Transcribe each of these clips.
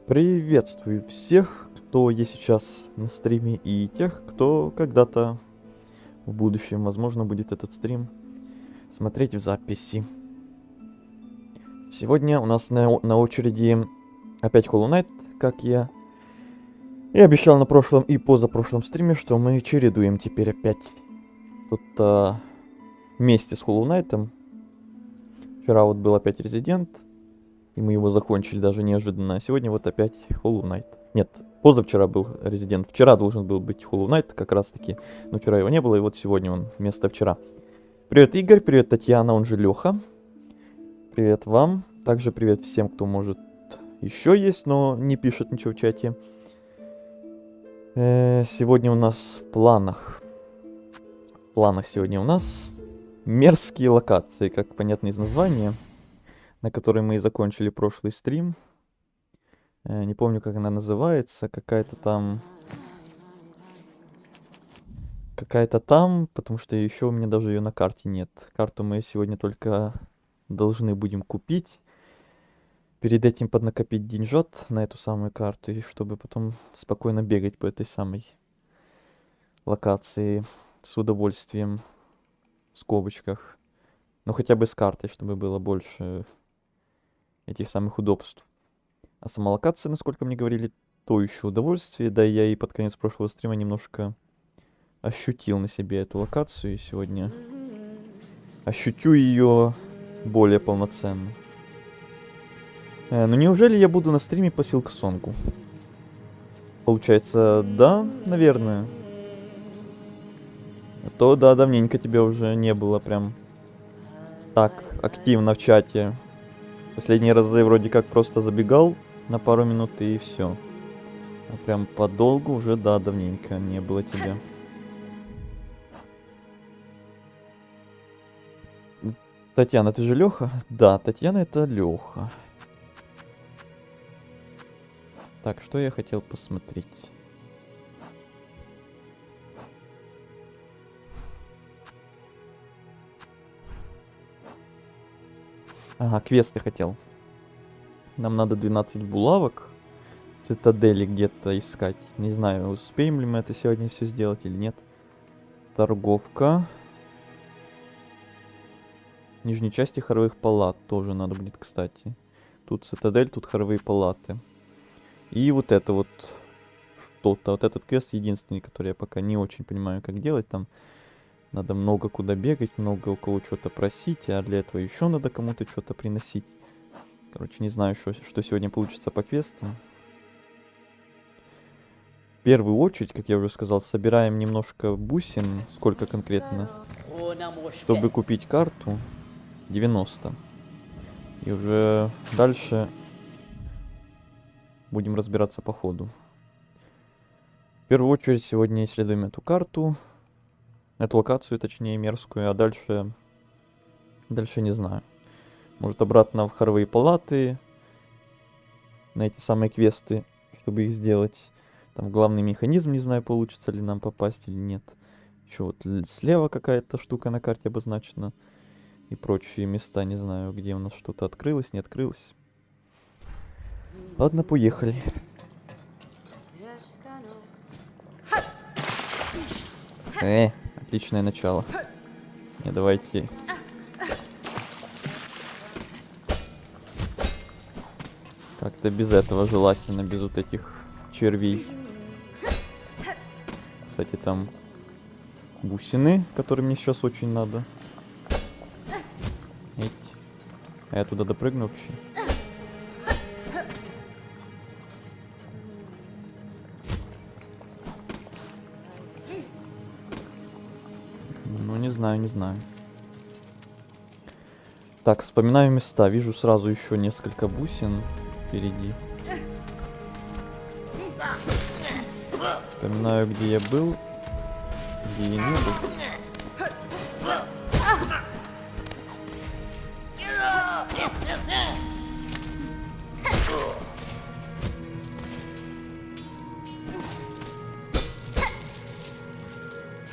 Приветствую всех, кто есть сейчас на стриме, и тех, кто когда-то в будущем, возможно, будет этот стрим смотреть в записи. Сегодня у нас на очереди опять Hollow Knight, как я и обещал на прошлом и позапрошлом стриме, что мы чередуем теперь опять тут вместе с Hollow Knight'ом. Вчера вот был опять Резидент, и мы его закончили даже неожиданно. А сегодня вот опять Hollow Knight. Нет, позавчера был Резидент. Вчера должен был быть Hollow Knight как раз таки. Но вчера его не было, и вот сегодня он вместо вчера. Привет, Игорь, привет, Татьяна, он же Леха. Привет вам. Также привет всем, кто может еще есть, но не пишет ничего в чате. Сегодня у нас в планах сегодня у нас мерзкие локации, как понятно из названия, на которой мы и закончили прошлый стрим. Не помню, как она называется. Какая-то там, потому что еще у меня даже ее на карте нет. Карту мы сегодня только должны будем купить. Перед этим поднакопить деньжат на эту самую карту, и чтобы потом спокойно бегать по этой самой локации с удовольствием, в скобочках. Но хотя бы с картой, чтобы было больше этих самых удобств. А сама локация, насколько мне говорили, то еще удовольствие. Да, я и под конец прошлого стрима немножко ощутил на себе эту локацию. И сегодня ощутю ее более полноценно. Ну неужели я буду на стриме по Силксонгу? Получается, да, наверное. А то, да, давненько тебя уже не было прям так активно в чате. Последние разы вроде как просто забегал на пару минут и все. А прям подолгу уже, да, давненько не было тебя. Татьяна, ты же Леха? Да, Татьяна это Леха. Так, что я хотел посмотреть? Ага, квесты хотел. Нам надо 12 булавок в цитадели где-то искать. Не знаю, успеем ли мы это сегодня все сделать или нет. Торговка. В нижней части хоровых палат тоже надо будет, кстати. Тут цитадель, тут хоровые палаты. И вот это вот что-то. Вот этот квест единственный, который я пока не очень понимаю, как делать. Там надо много куда бегать, много у кого что-то просить, а для этого еще надо кому-то что-то приносить. Короче, не знаю, что сегодня получится по квестам. В первую очередь, как я уже сказал, собираем немножко бусин. Сколько конкретно? Чтобы купить карту. 90. И уже дальше будем разбираться по ходу. В первую очередь сегодня исследуем эту карту. Эту локацию, точнее, мерзкую. А дальше не знаю. Может, обратно в хоровые палаты. На эти самые квесты, чтобы их сделать. Там главный механизм, не знаю, получится ли нам попасть или нет. Еще вот слева какая-то штука на карте обозначена. И прочие места, не знаю, где у нас что-то открылось, не открылось. Ладно, поехали. Отличное начало. Не, давайте. Как-то без этого желательно, без вот этих червей. Кстати, там бусины, которые мне сейчас очень надо. Эть. А я туда допрыгну вообще? Ну, не знаю. Так, вспоминаю места. Вижу сразу еще несколько бусин впереди. Вспоминаю, где я был, где я не был.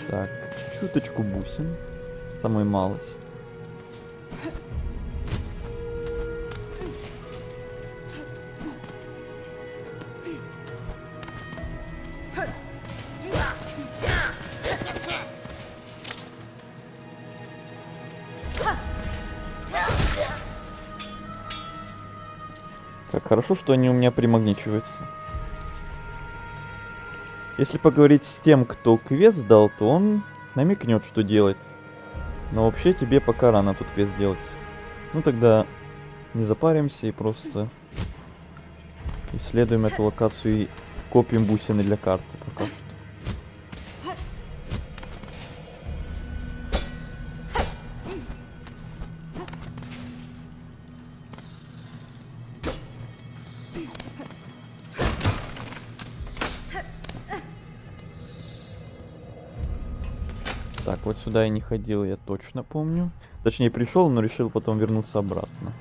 Так, чуточку бусин. Самую малость. Так, хорошо, что они у меня примагничиваются. Если поговорить с тем, кто квест дал, то он намекнет, что делать. Но вообще тебе пока рано тут квест делать. Ну тогда не запаримся и просто исследуем эту локацию и копим бусины для карты пока что. Так, вот сюда я не ходил, я точно помню. Точнее, пришел, но решил потом вернуться обратно.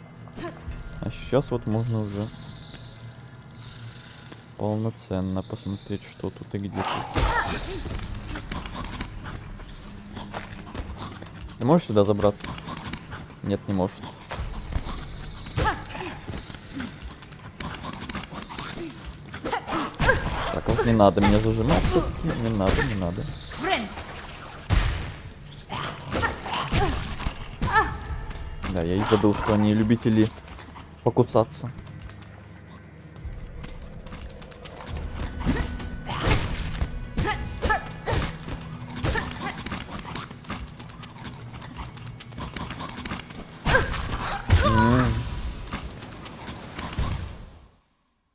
А сейчас вот можно уже полноценно посмотреть, что тут и где тут. Ты можешь сюда забраться? Нет, не может. Так, вот не надо меня зажимать все-таки. Не надо, не надо. Да, я и забыл, что они любители покусаться.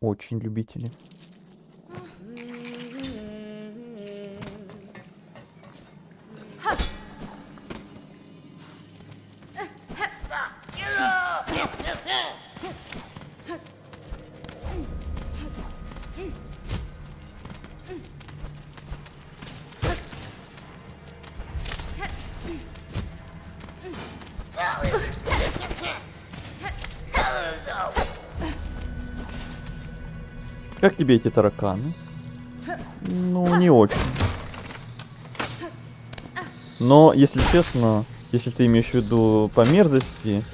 Очень любители. Как тебе эти тараканы? Ну, не очень. Но, если честно, если ты имеешь в виду по мерзости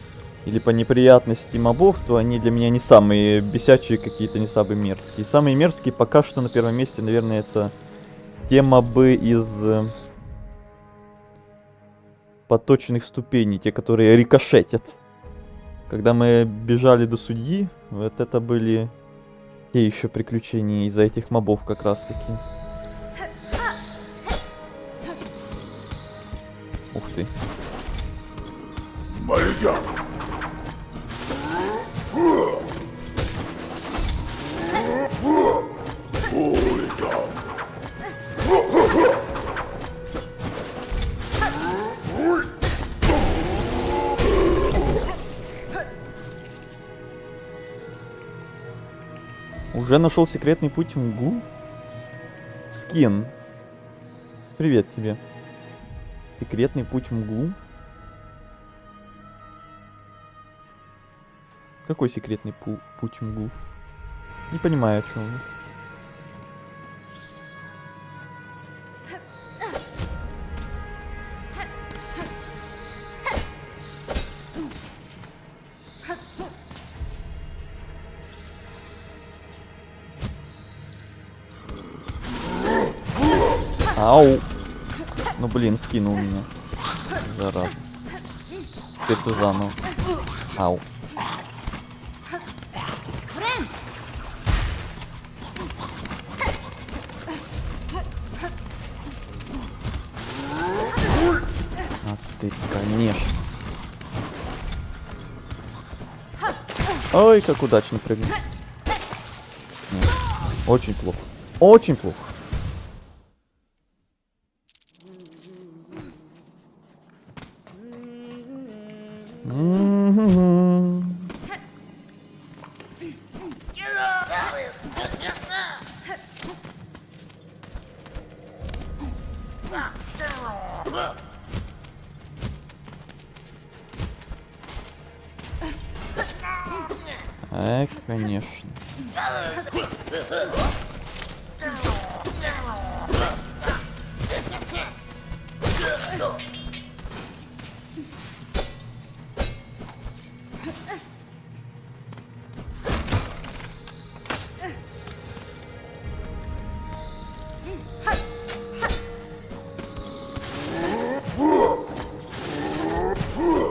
или по неприятности мобов, то они для меня не самые бесячие какие-то, не самые мерзкие. Самые мерзкие пока что на первом месте, наверное, это те мобы из поточных ступеней, те, которые рикошетят. Когда мы бежали до судьи, вот это были те еще приключения из-за этих мобов как раз таки. Ух ты. Уже нашел секретный путь в мглу? Скин. Привет тебе. Секретный путь в мглу? Какой секретный путь в мглу? Не понимаю, о чем вы. Ау! Ну блин, скинул меня. Зараза. Теперь ты заново. Ау. А ты, конечно. Ой, как удачно прыгнул. Нет. Очень плохо. Очень плохо. Конечно.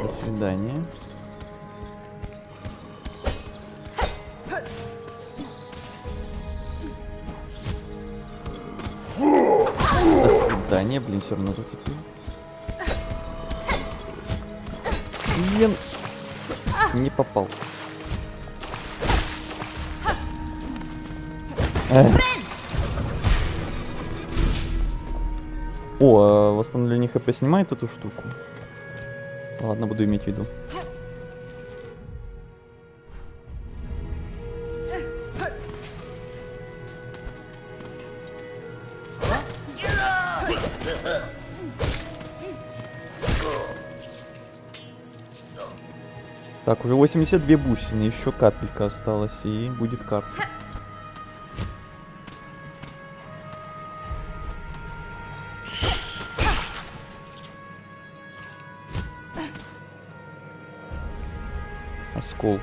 До свидания. не, блин, все равно зацепил. Блин. Не попал. О, а восстановление хп снимает эту штуку? Ладно, буду иметь в виду. Так, уже 82 бусины, еще капелька осталась, и будет карта. Осколки.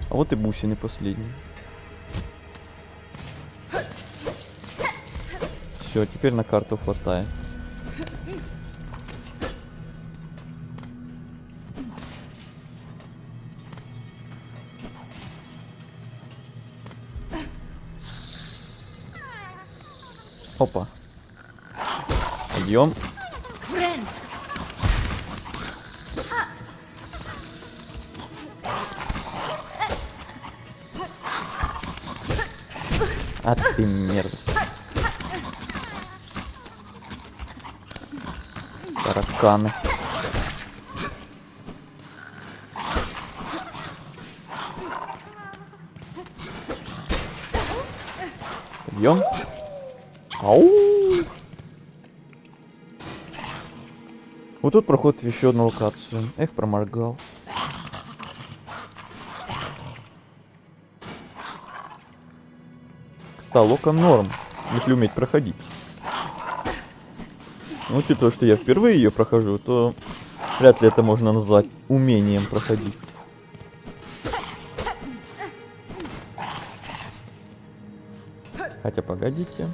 А вот и бусины последние. Все, теперь на карту хватает. Опа. Идем. А ты мерзость. Тараканы. Идем. Ау! Вот тут проход в еще одну локацию. Эх, проморгал. Сталока норм, если уметь проходить. Но учитывая, что я впервые ее прохожу, то вряд ли это можно назвать умением проходить. Хотя, погодите.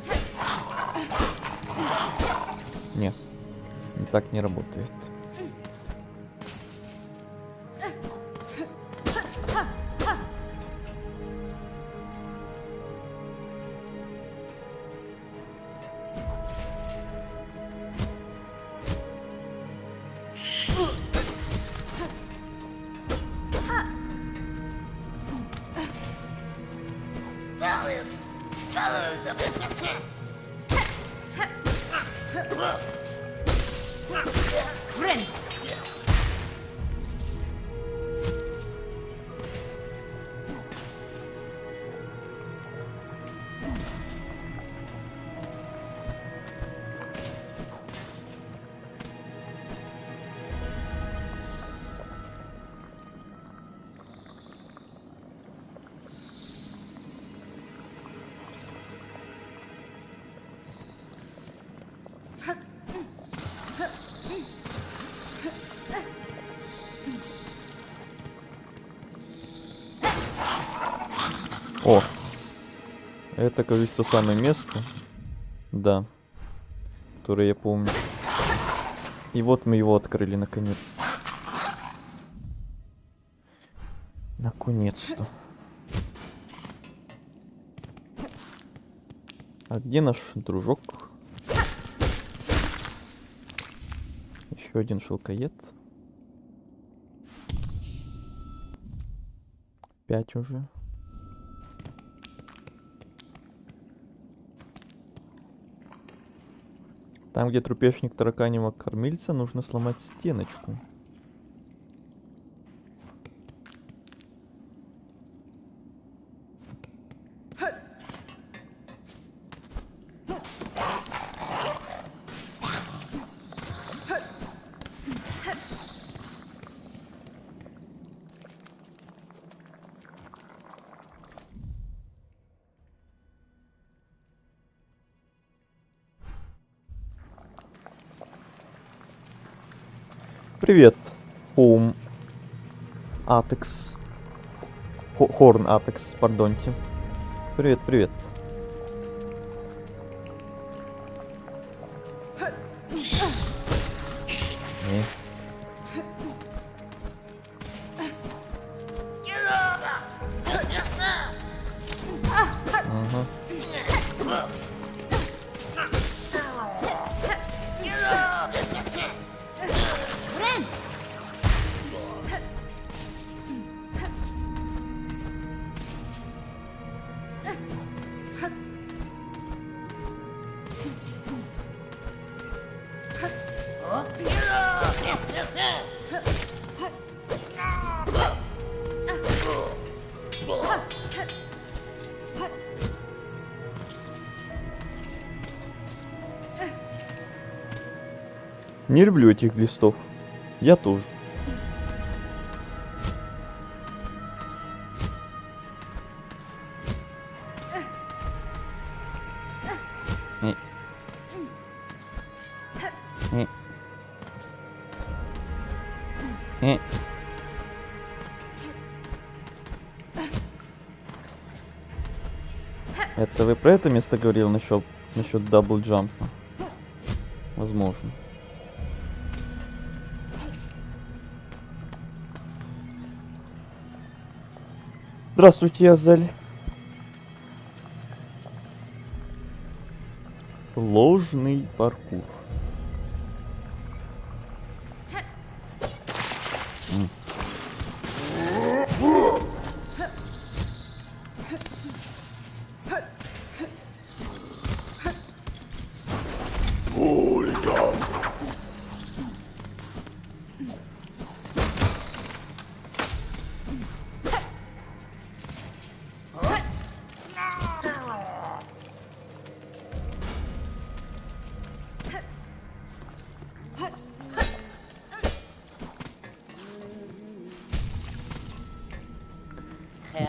Нет, так не работает. О, это, кажется, то самое место, да, которое я помню. И вот мы его открыли наконец-то. Наконец-то. А где наш дружок? Еще один шелкоед. 5 уже. Там, где трупешник тараканьего кормильца, нужно сломать стеночку. Привет, Хоум Атекс. Хорн Атекс, пардоньте. Привет, привет. Ага. Не люблю этих глистов. Я тоже. Это вы про это место говорил насчет дабл джампа? Возможно. Здравствуйте, Азель. Ложный паркур.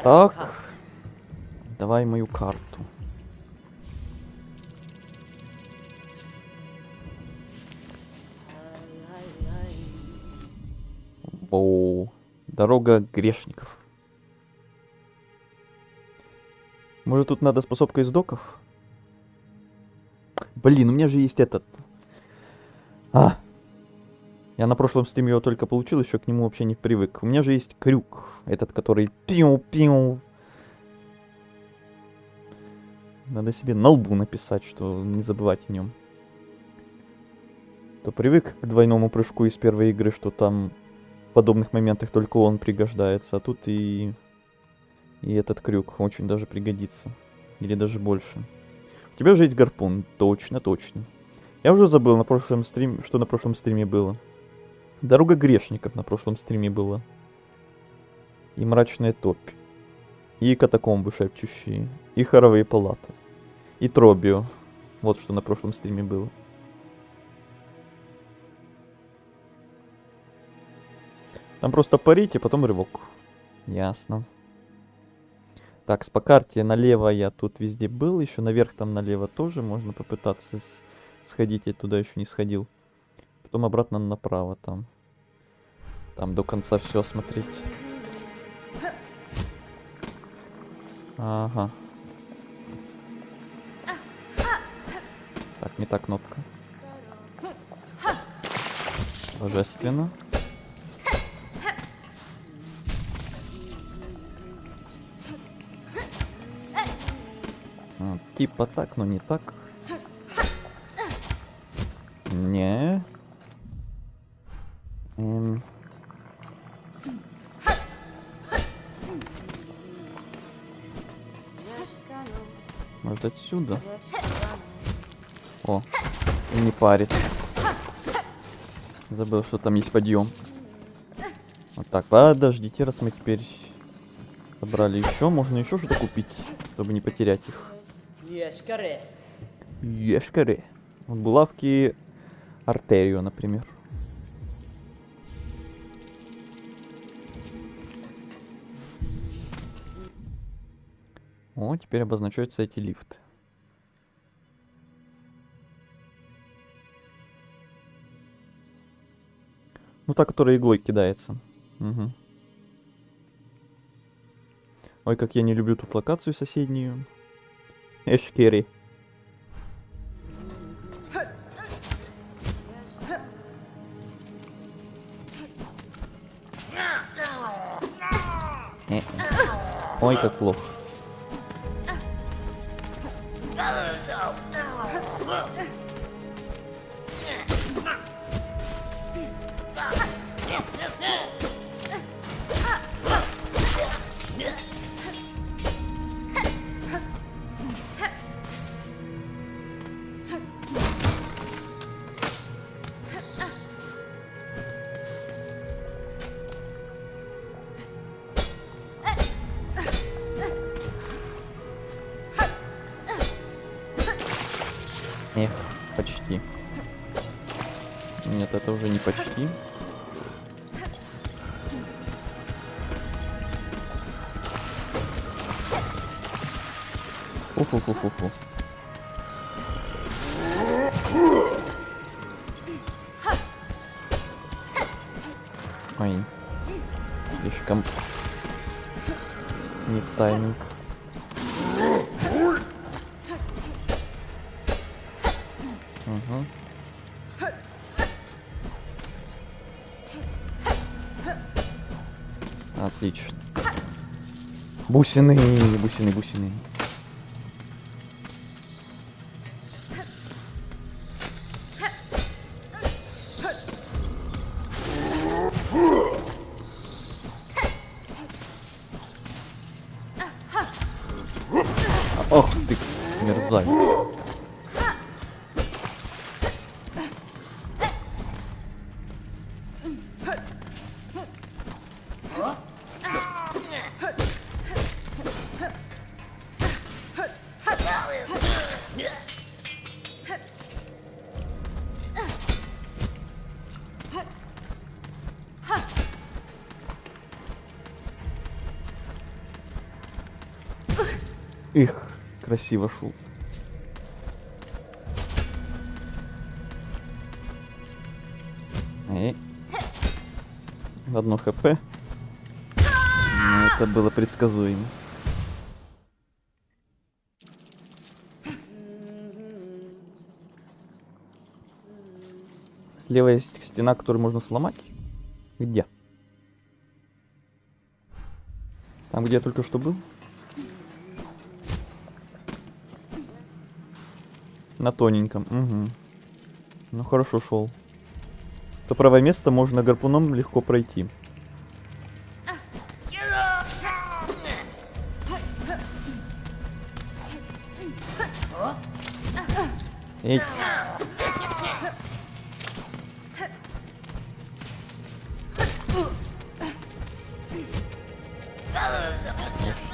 Так, давай мою карту. О, дорога грешников. Может, тут надо способка из доков? Блин, у меня же есть этот... Я на прошлом стриме его только получил, еще к нему вообще не привык. У меня же есть крюк, этот, который пиу-пиу. Надо себе на лбу написать, что не забывать о нем. То привык к двойному прыжку из первой игры, что там в подобных моментах только он пригождается, а тут и этот крюк очень даже пригодится. Или даже больше. У тебя же есть гарпун, точно, точно. Я уже забыл на прошлом стриме, что на прошлом стриме было. Дорога грешников на прошлом стриме была. И мрачная топь. И катакомбы шепчущие. И хоровые палаты. И Тробио. Вот что на прошлом стриме было. Там просто парить, и потом рывок. Ясно. Так, по карте налево я тут везде был. Еще наверх там налево тоже можно попытаться сходить. Я туда еще не сходил. Потом обратно направо там. Там до конца все смотреть. Ага. Так, не та кнопка. Божественно. Типа так, но не так. Не. Может отсюда? О, и не парит. Забыл, что там есть подъем. Вот так, подождите, раз мы теперь собрали еще, можно еще что-то купить, чтобы не потерять их. Ешкаре. Вот булавки Артерио, например. О, теперь обозначаются эти лифты. Ну, та, которая иглой кидается. Угу. Ой, как я не люблю тут локацию соседнюю. Эшкери. Ой, как плохо. Эх, почти. Нет, это уже не почти. Фу-фу-фу-фу-фу. Ой. Слишком не в тайминг. Угу. Отлично. Бусины, бусины, бусины. Ох ты, мерзавец. Их, красиво шел. Одно хп. Но это было предсказуемо. Слева есть стена, которую можно сломать. Где? Там, где я только что был? На тоненьком. Угу. Ну хорошо шел. То правое место можно гарпуном легко пройти. Эй.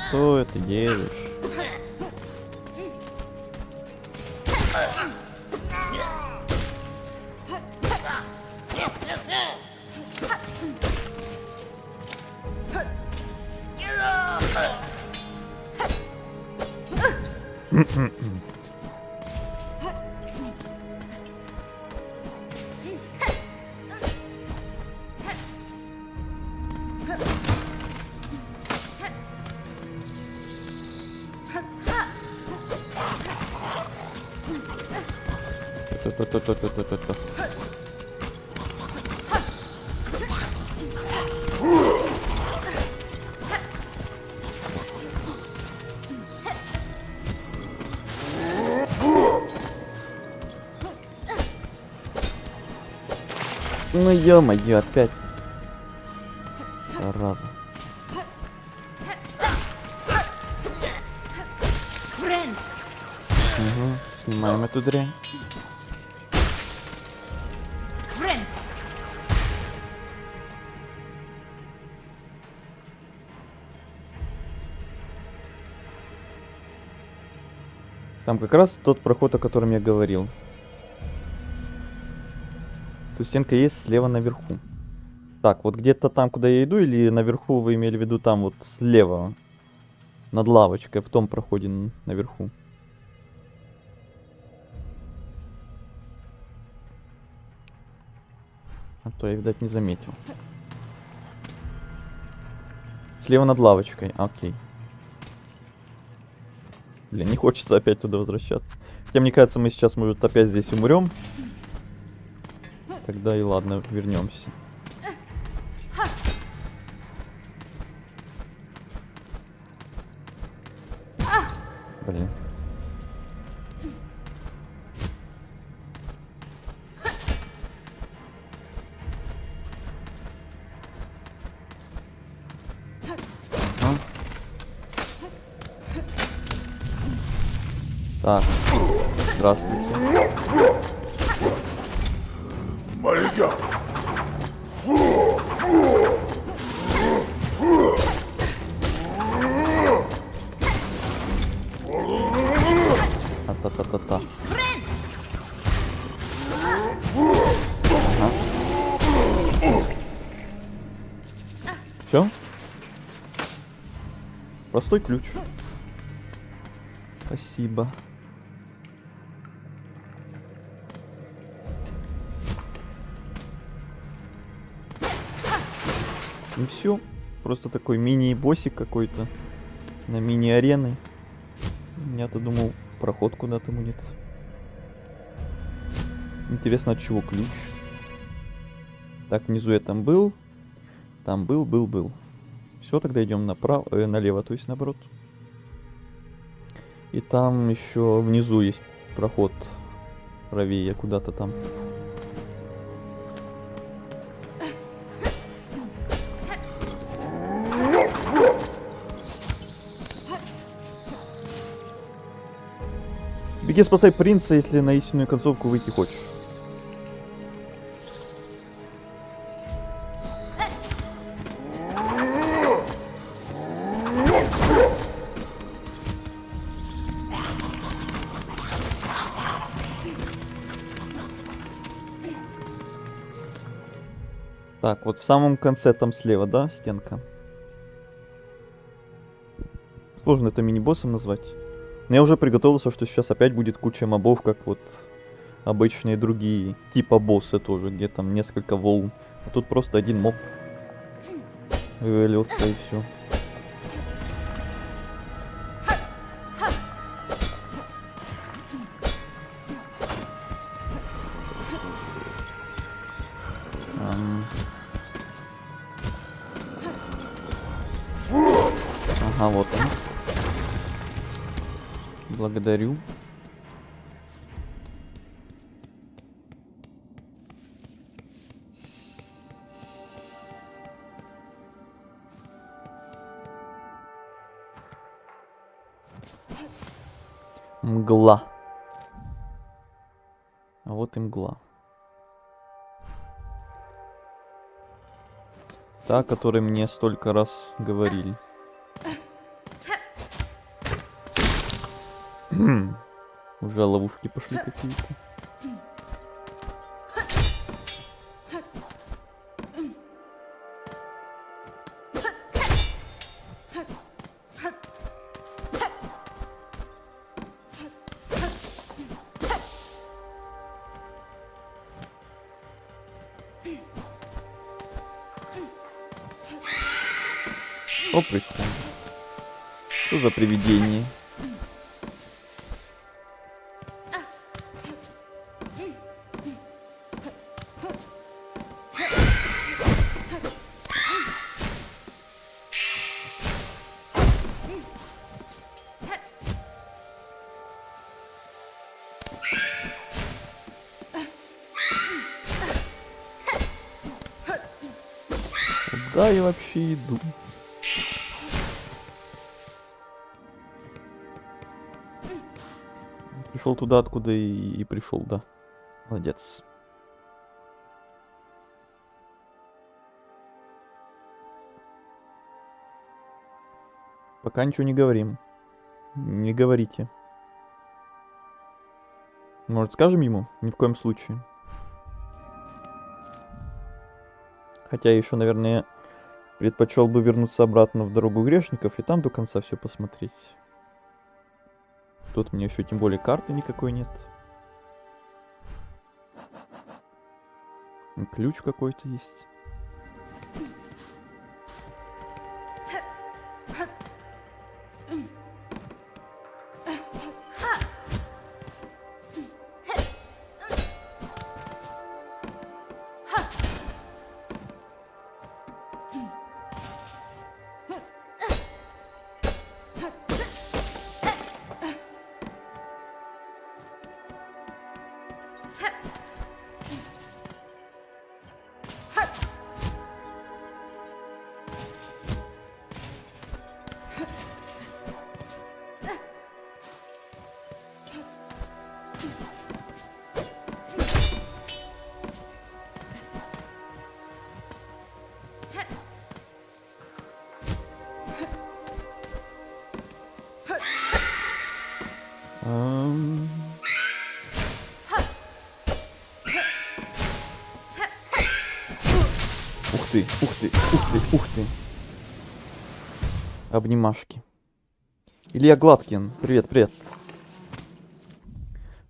Что это делаешь? То-то-то-то-то-то-то. Ну ё-моё, опять. Зараза. Угу, снимаем эту дрянь. Там как раз тот проход, о котором я говорил. Тут стенка есть слева наверху. Так, вот где-то там, куда я иду, или наверху вы имели в виду там вот слева? Над лавочкой, в том проходе наверху. А то я, видать, не заметил. Слева над лавочкой, окей. Блин, не хочется опять туда возвращаться. Хотя, мне кажется, мы сейчас, может, опять здесь умрем. Тогда и ладно, вернемся. Блин. Так, здравствуйте. Мария! А-та-та-та-та. Простой ключ. Спасибо. И все. Просто такой мини-боссик какой-то. На мини-арены. Я-то думал, проход куда-то будет. Интересно, от чего ключ? Так, внизу я там был. Там был. Все, тогда идем направо, налево, то есть наоборот. И там еще внизу есть проход правее, куда-то там. Беги, спасай принца, если на истинную концовку выйти хочешь. Так, вот в самом конце там слева, да, стенка? Сложно это мини-боссом назвать. Но я уже приготовился, что сейчас опять будет куча мобов, как вот обычные другие типа боссы тоже, где там несколько волн. А тут просто один моб вывалился и все. Ага, вот он. Благодарю. Мгла. А вот и мгла. Та, о которой мне столько раз говорили. Уже ловушки пошли какие-то. Что происходит? Что за привидение? Куда я вообще иду? Пришел туда, откуда и пришел, да. Молодец. Пока ничего не говорим. Не говорите. Может, скажем ему? Ни в коем случае. Хотя еще, наверное, предпочел бы вернуться обратно в дорогу грешников и там до конца все посмотреть. Тут мне еще тем более карты никакой нет. И ключ какой-то есть. Ух ты, ух ты, ух ты, ух ты. Обнимашки. Илья Гладкин, привет, привет.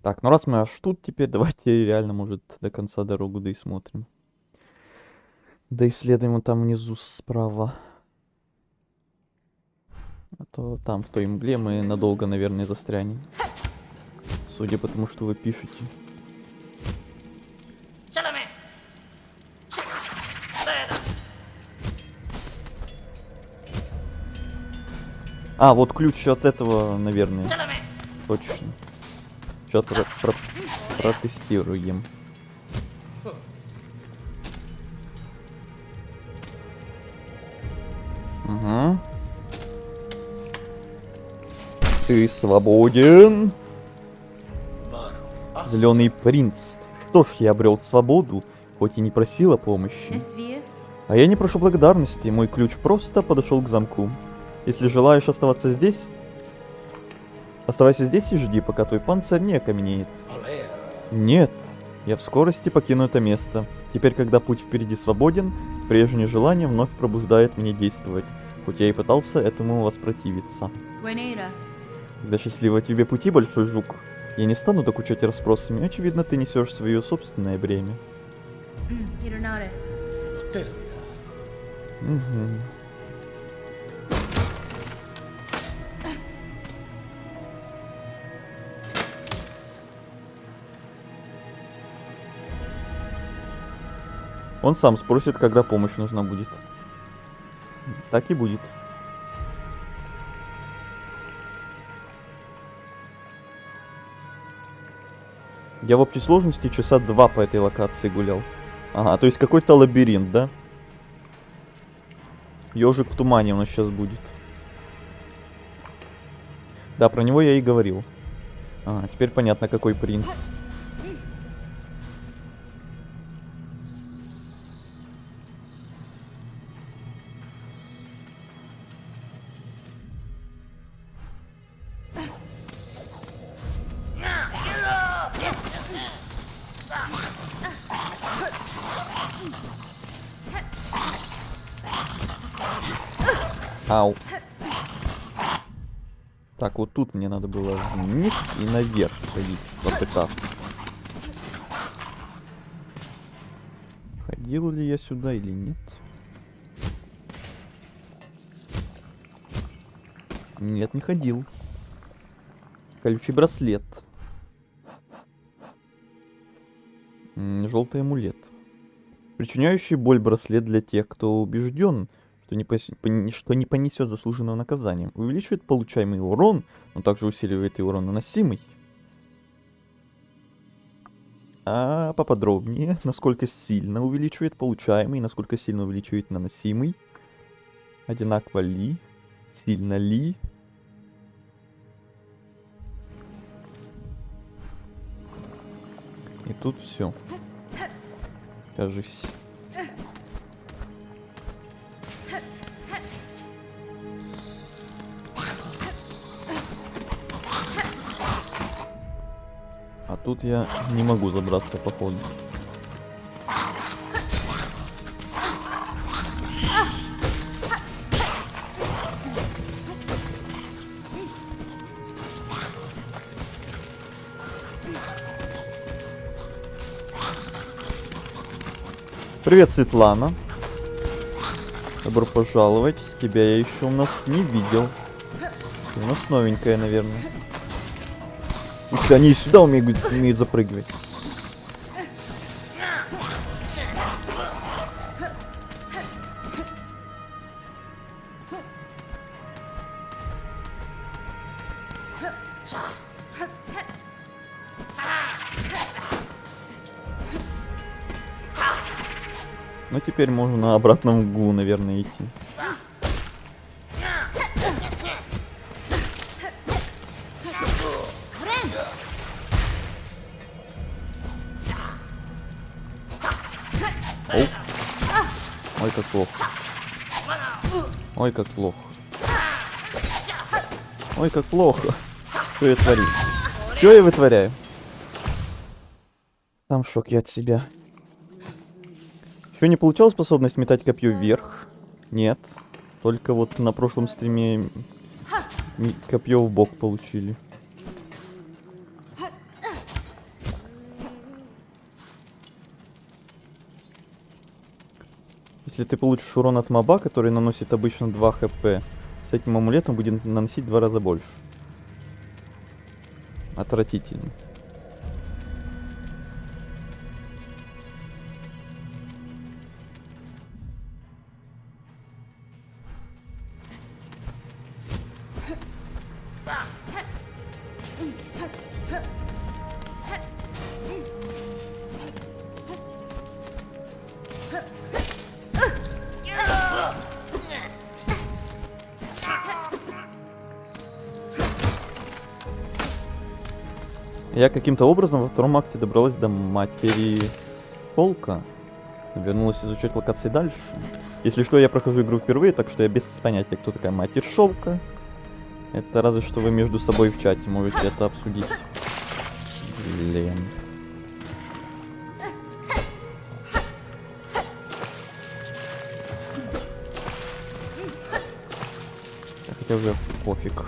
Так, ну раз мы аж тут теперь, давайте реально, может, до конца дорогу доисмотрим. Доисследуем вот там внизу справа. А то там, в той мгле, мы надолго, наверное, застрянем. Судя по тому, что вы пишете. А, вот ключ от этого, наверное. Точно. Сейчас протестируем. Угу. Ты свободен. Зеленый принц. Что ж, я обрел свободу, хоть и не просил о помощи. А я не прошу благодарности, мой ключ просто подошел к замку. Если желаешь оставаться здесь, оставайся здесь и жди, пока твой панцирь не окаменеет. Нет, я в скорости покину это место. Теперь, когда путь впереди свободен, прежнее желание вновь пробуждает меня действовать, хоть я и пытался этому воспротивиться. Когда счастливого тебе пути, Большой Жук. Я не стану докучать расспросами, очевидно, ты несешь свое собственное бремя. Угу. Он сам спросит, когда помощь нужна будет. Так и будет. Я в общей сложности часа 2 по этой локации гулял. Ага, то есть какой-то лабиринт, да? Ёжик в тумане у нас сейчас будет. Да, про него я и говорил. Ага, теперь понятно, какой принц. Ау. Так, вот тут мне надо было вниз и наверх сходить, попытаться. Ходил ли я сюда или нет? Нет, не ходил. Колючий браслет. Желтый амулет. Причиняющий боль браслет для тех, кто убежден, что не понесет заслуженного наказания. Увеличивает получаемый урон, но также усиливает и урон наносимый. А поподробнее, насколько сильно увеличивает получаемый, насколько сильно увеличивает наносимый. Одинаково ли? Сильно ли? И тут все. Кажись. А тут я не могу забраться, походу. Привет, Светлана. Добро пожаловать. Тебя я еще у нас не видел. Ты у нас новенькая, наверное. Ух ты, они и сюда умеют запрыгивать. Ну теперь можно на обратном углу, наверное, идти. Оу. Ой, как плохо. Ой, как плохо. Ой, как плохо. Что я творю? Что я вытворяю? Сам в шоке от себя. Еще не получал способность метать копье вверх? Нет. Только вот на прошлом стриме Копье в бок получили. Если ты получишь урон от моба, который наносит обычно 2 хп, с этим амулетом будет наносить в 2 раза больше. Отвратительно. Я каким-то образом во втором акте добралась до матери Полка. Вернулась изучать локации дальше. Если что, я прохожу игру впервые, так что я без понятия, кто такая Матерь Шелка. Это разве что вы между собой в чате можете это обсудить. Блин. Хотя уже пофиг.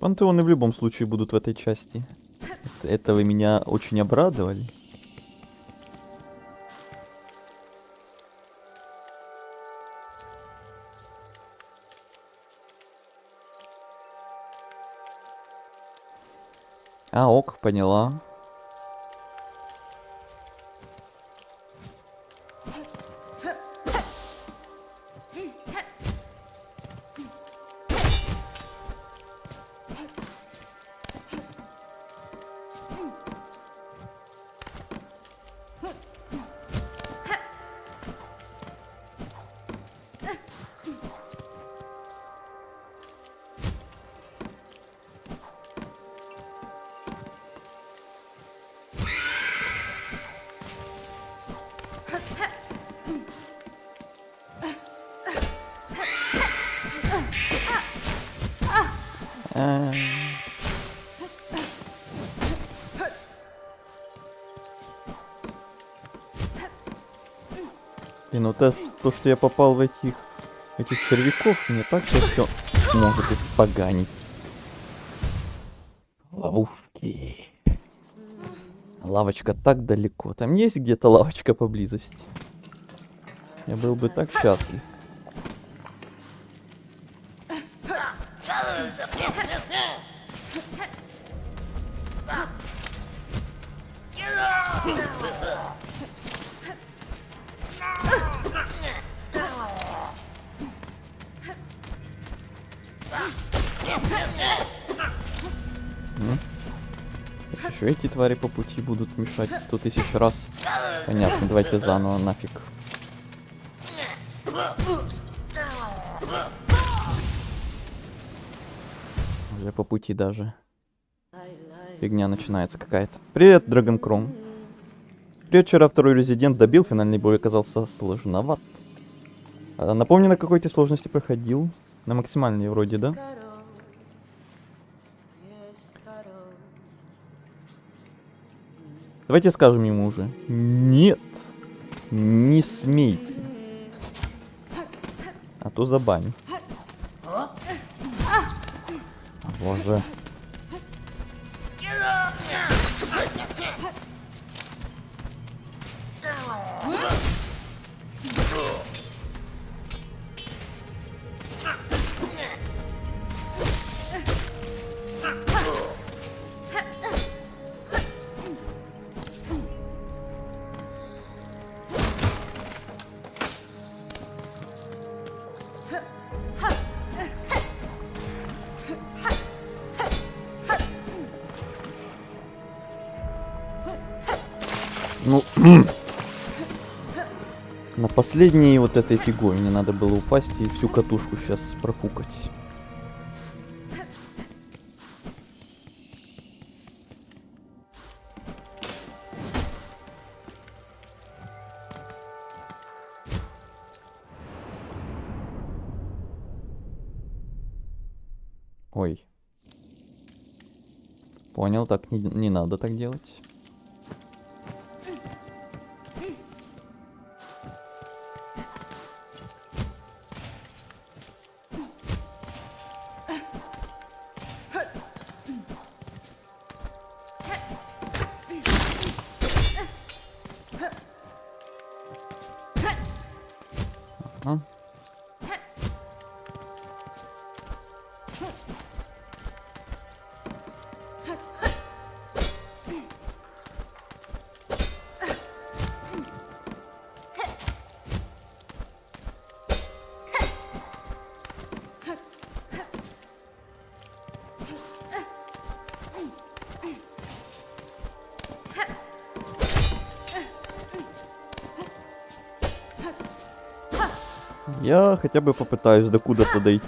Пантеоны в любом случае будут в этой части. Это вы меня очень обрадовали. А, ок, поняла. Блин, вот это, то, что я попал в этих червяков, мне так все может испоганить. Ловушки. Лавочка так далеко. Там есть где-то лавочка поблизости? Я был бы так счастлив. Еще эти твари по пути будут мешать 100 000 раз. Понятно, давайте заново нафиг. Уже по пути даже. Фигня начинается какая-то. Привет, Драгон Кром. Привет, вчера второй резидент добил, финальный бой оказался сложноват. Напомни, на какой ты сложности проходил? На максимальной вроде, да? Давайте скажем ему уже. Нет. Не смейте. А то забаню. Боже. Ну, на последней вот этой фигуре мне надо было упасть и всю катушку сейчас профукать. Ой. Понял, так не надо так делать. Ага. Я хотя бы попытаюсь до куда-то дойти.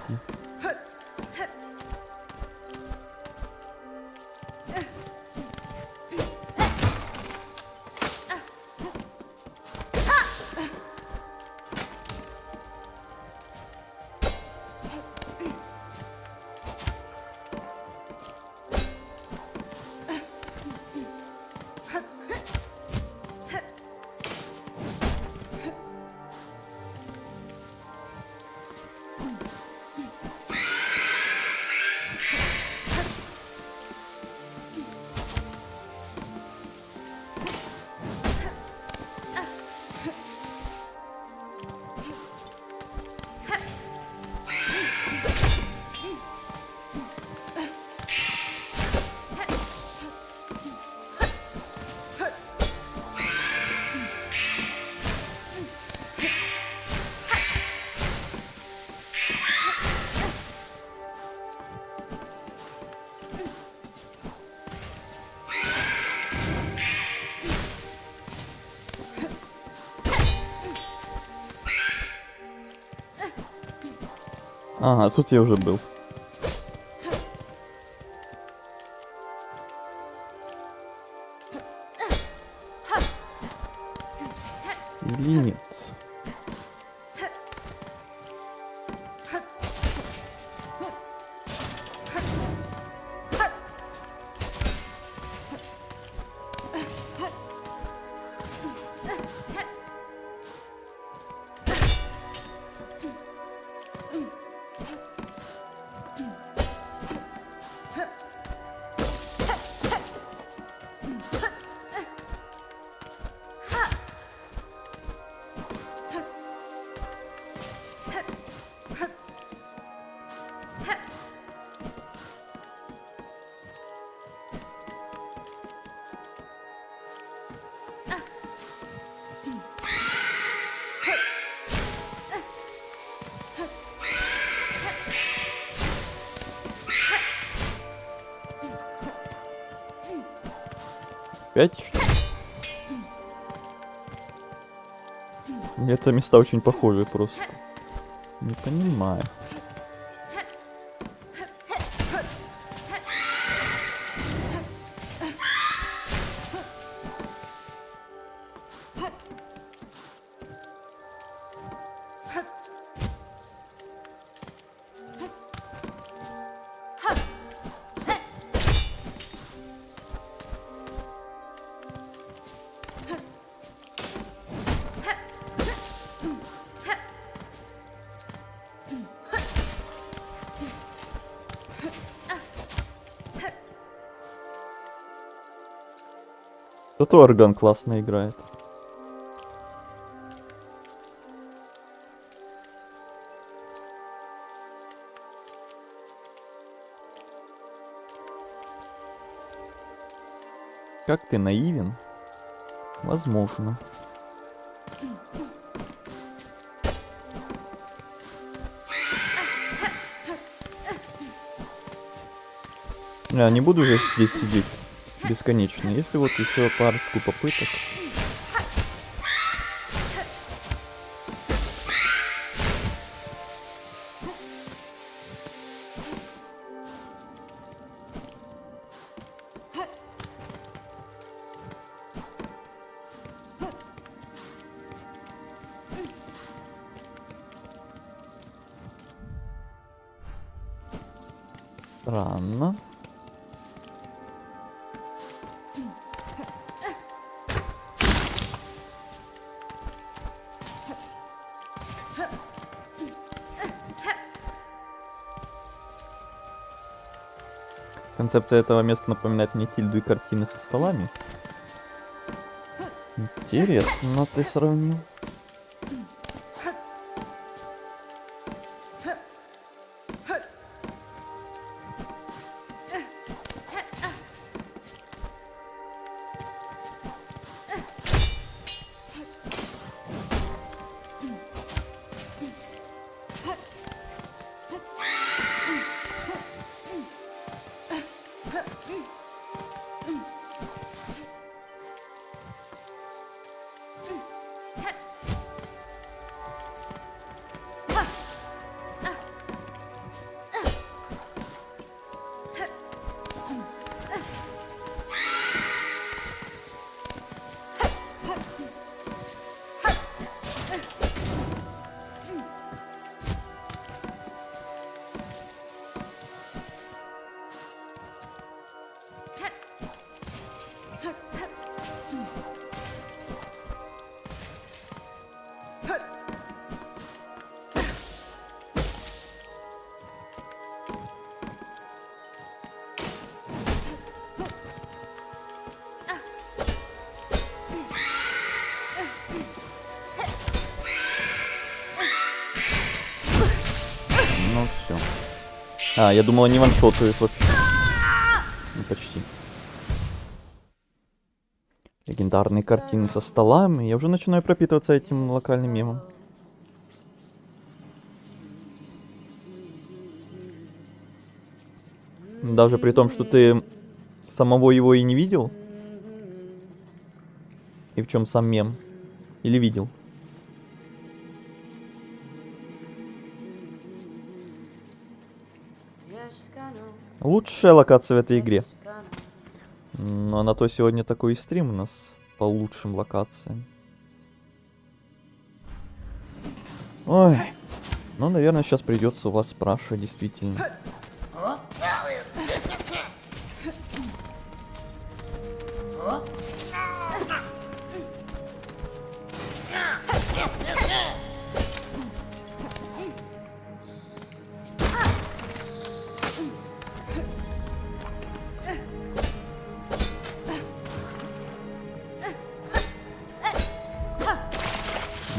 Ага, тут я уже был. Или нет? Опять? Что ли? Это места очень похожие просто. Не понимаю. Зато орган классно играет. Как ты наивен? Возможно. Я не буду же здесь сидеть бесконечно. Если вот еще парочку попыток. Странно. Концепция этого места напоминает мне Тильду и картины со столами. Интересно, ты сравнил. Ну все. А, я думал, они ваншотают вообще. Ну, почти. Легендарные картины со столами. Я уже начинаю пропитываться этим локальным мемом. Даже при том, что ты самого его и не видел. И в чем сам мем? Или видел? Лучшая локация в этой игре. Но на то сегодня такой стрим у нас по лучшим локациям. Ой. Ну, наверное, сейчас придется у вас спрашивать, действительно.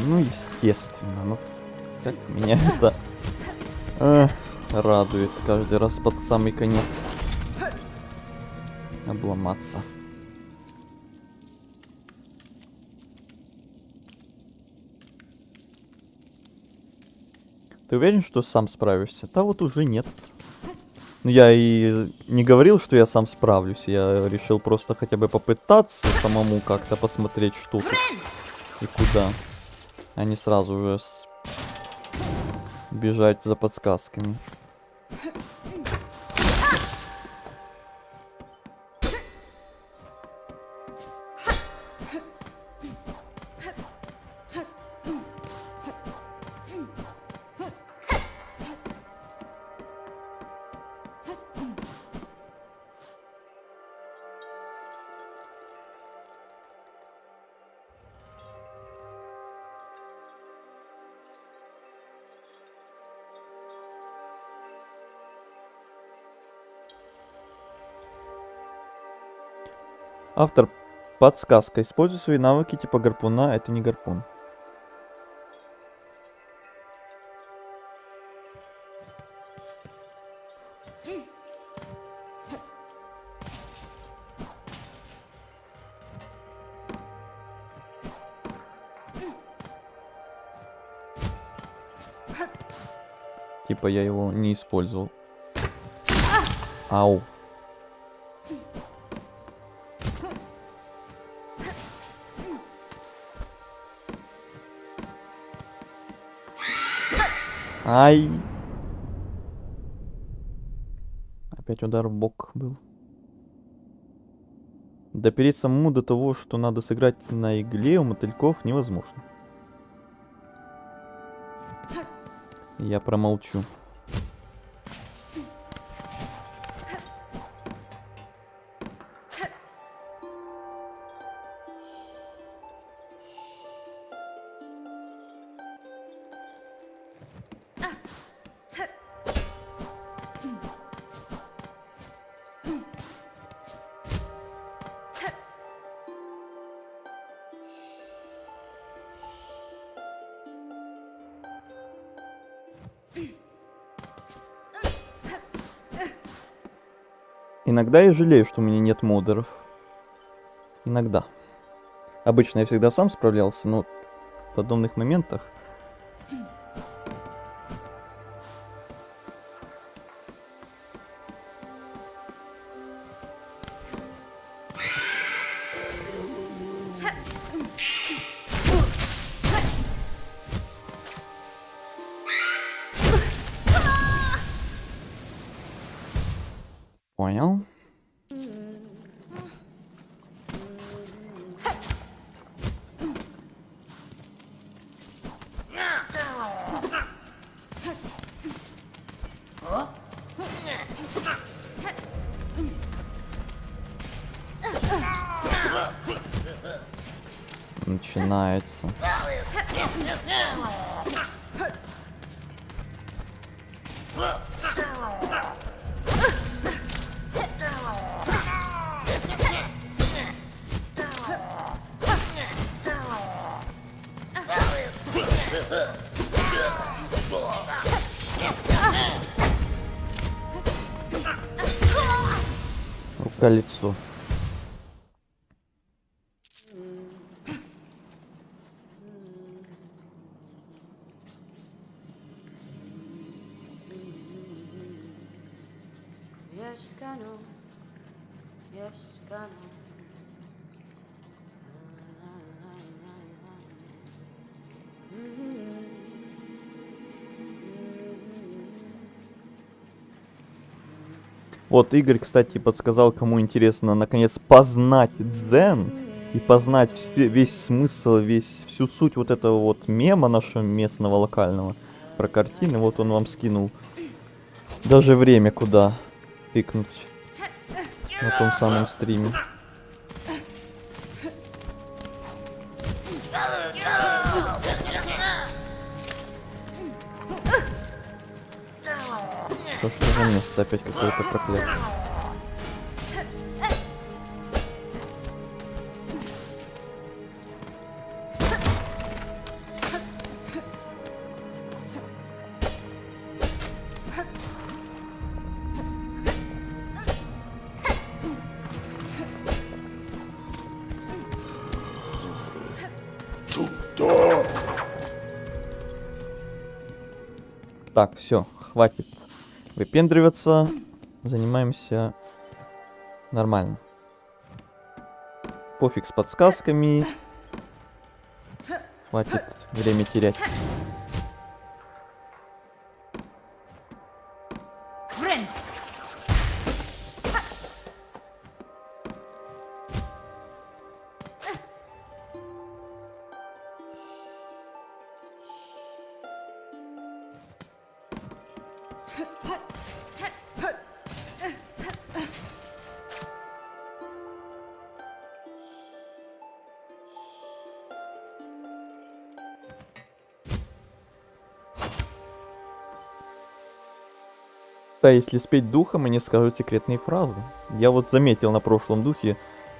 Ну, естественно, ну, как меня это радует каждый раз под самый конец обломаться. Ты уверен, что сам справишься? Да вот уже нет. Ну, я и не говорил, что я сам справлюсь. Я решил просто хотя бы попытаться самому как-то посмотреть, что тут и куда. А не сразу же бежать за подсказками. Автор, подсказка. Используй свои навыки типа гарпуна, это не гарпун. Типа я его не использовал. Ау. Ай. Опять удар в бок был. Допереть самому до того, что надо сыграть на игле у мотыльков, невозможно. Я промолчу. Иногда я жалею, что у меня нет модеров. Иногда. Обычно я всегда сам справлялся, но в подобных моментах... Понял. Начинается. Рука-лицо. Yes, Gano. Вот Игорь, кстати, подсказал, кому интересно, наконец, познать дзен и познать весь смысл, всю суть вот этого вот мема нашего местного, локального про картины. Вот он вам скинул даже время, куда тыкнуть на том самом стриме. Что за место опять какое-то проклятие? 죽도 Так, все, хватит выпендриваться. Занимаемся нормально. Пофиг с подсказками. Хватит время терять. Да, если спеть духом, они скажут секретные фразы. Я вот заметил на прошлом духе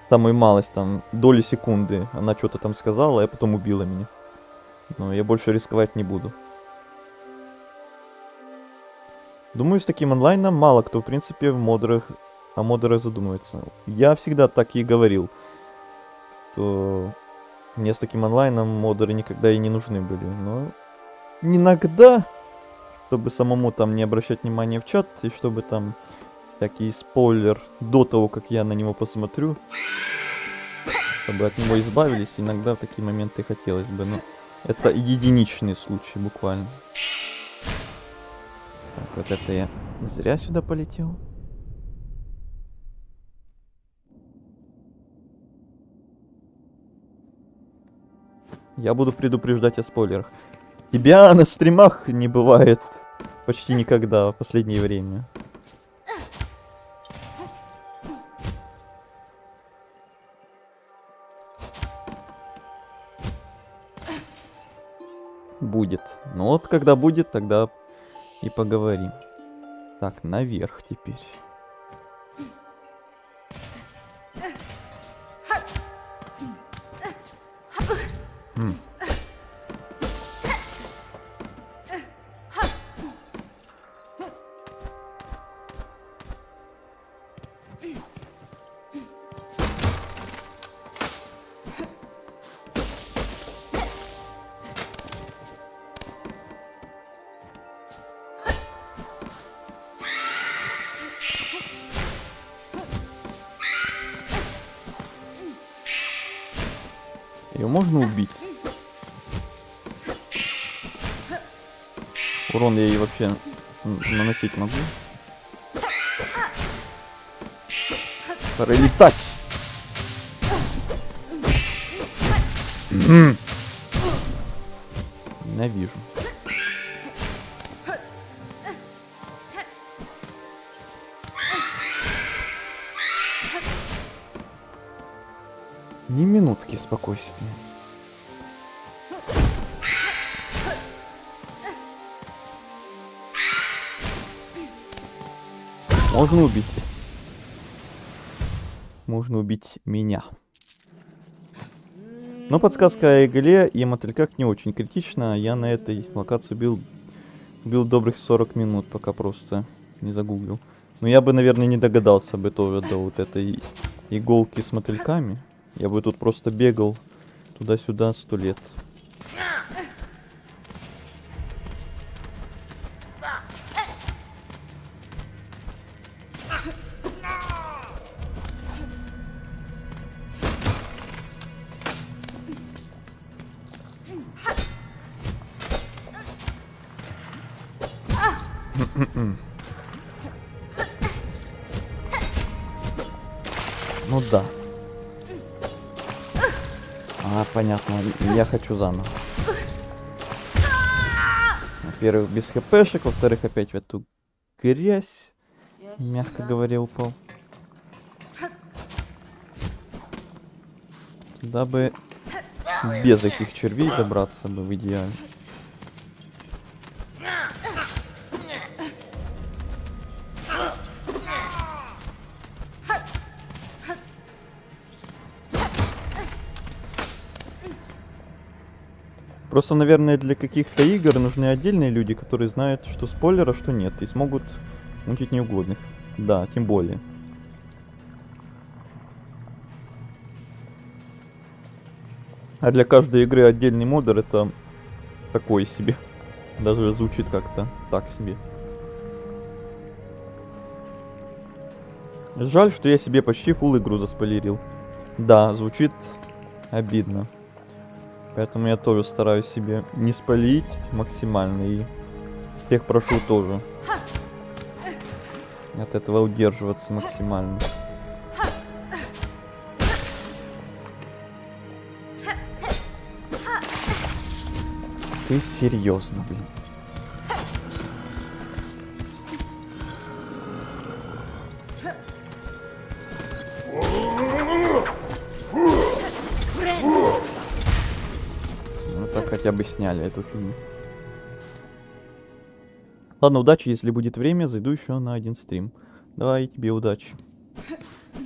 самую малость, там, доли секунды. Она что-то там сказала, а потом убила меня. Но я больше рисковать не буду. Думаю, с таким онлайном мало кто, в принципе, о модерах задумывается. Я всегда так и говорил, что мне с таким онлайном модеры никогда и не нужны были. Но иногда, чтобы самому там не обращать внимания в чат, и чтобы там всякий спойлер до того, как я на него посмотрю, чтобы от него избавились, иногда в такие моменты хотелось бы, но это единичный случай буквально. Так, вот это я зря сюда полетел. Я буду предупреждать о спойлерах. Тебя на стримах не бывает почти никогда в последнее время. Будет. Ну вот, когда будет, тогда и поговорим. Так, наверх теперь. Ее можно убить? Урон я ей вообще наносить могу. Пролетать! Ненавижу. Ни минутки спокойствия. Можно убить. Можно убить меня. Но подсказка о игле и мотыльках не очень критична. Я на этой локации бил добрых 40 минут, пока просто не загуглил. Но я бы, наверное, не догадался бы тоже до вот этой иголки с мотыльками. Я бы тут просто бегал туда-сюда 100 лет. Ну да. Понятно. Я хочу заново. Во-первых, без хпшек. Во-вторых, опять в эту грязь. Мягко говоря, упал. Туда бы без этих червей добраться бы в идеале. Просто, наверное, для каких-то игр нужны отдельные люди, которые знают, что спойлера, что нет, и смогут мутить неугодных. Да, тем более. А для каждой игры отдельный модер — это такой себе. Даже звучит как-то так себе. Жаль, что я себе почти фулл игру заспойлерил. Да, звучит обидно. Поэтому я тоже стараюсь себе не спалить максимально, и всех прошу тоже от этого удерживаться максимально. Ты серьезно, блин? Хотя бы сняли эту фигню. Ладно, удачи, если будет время, зайду еще на один стрим. Давай, тебе удачи.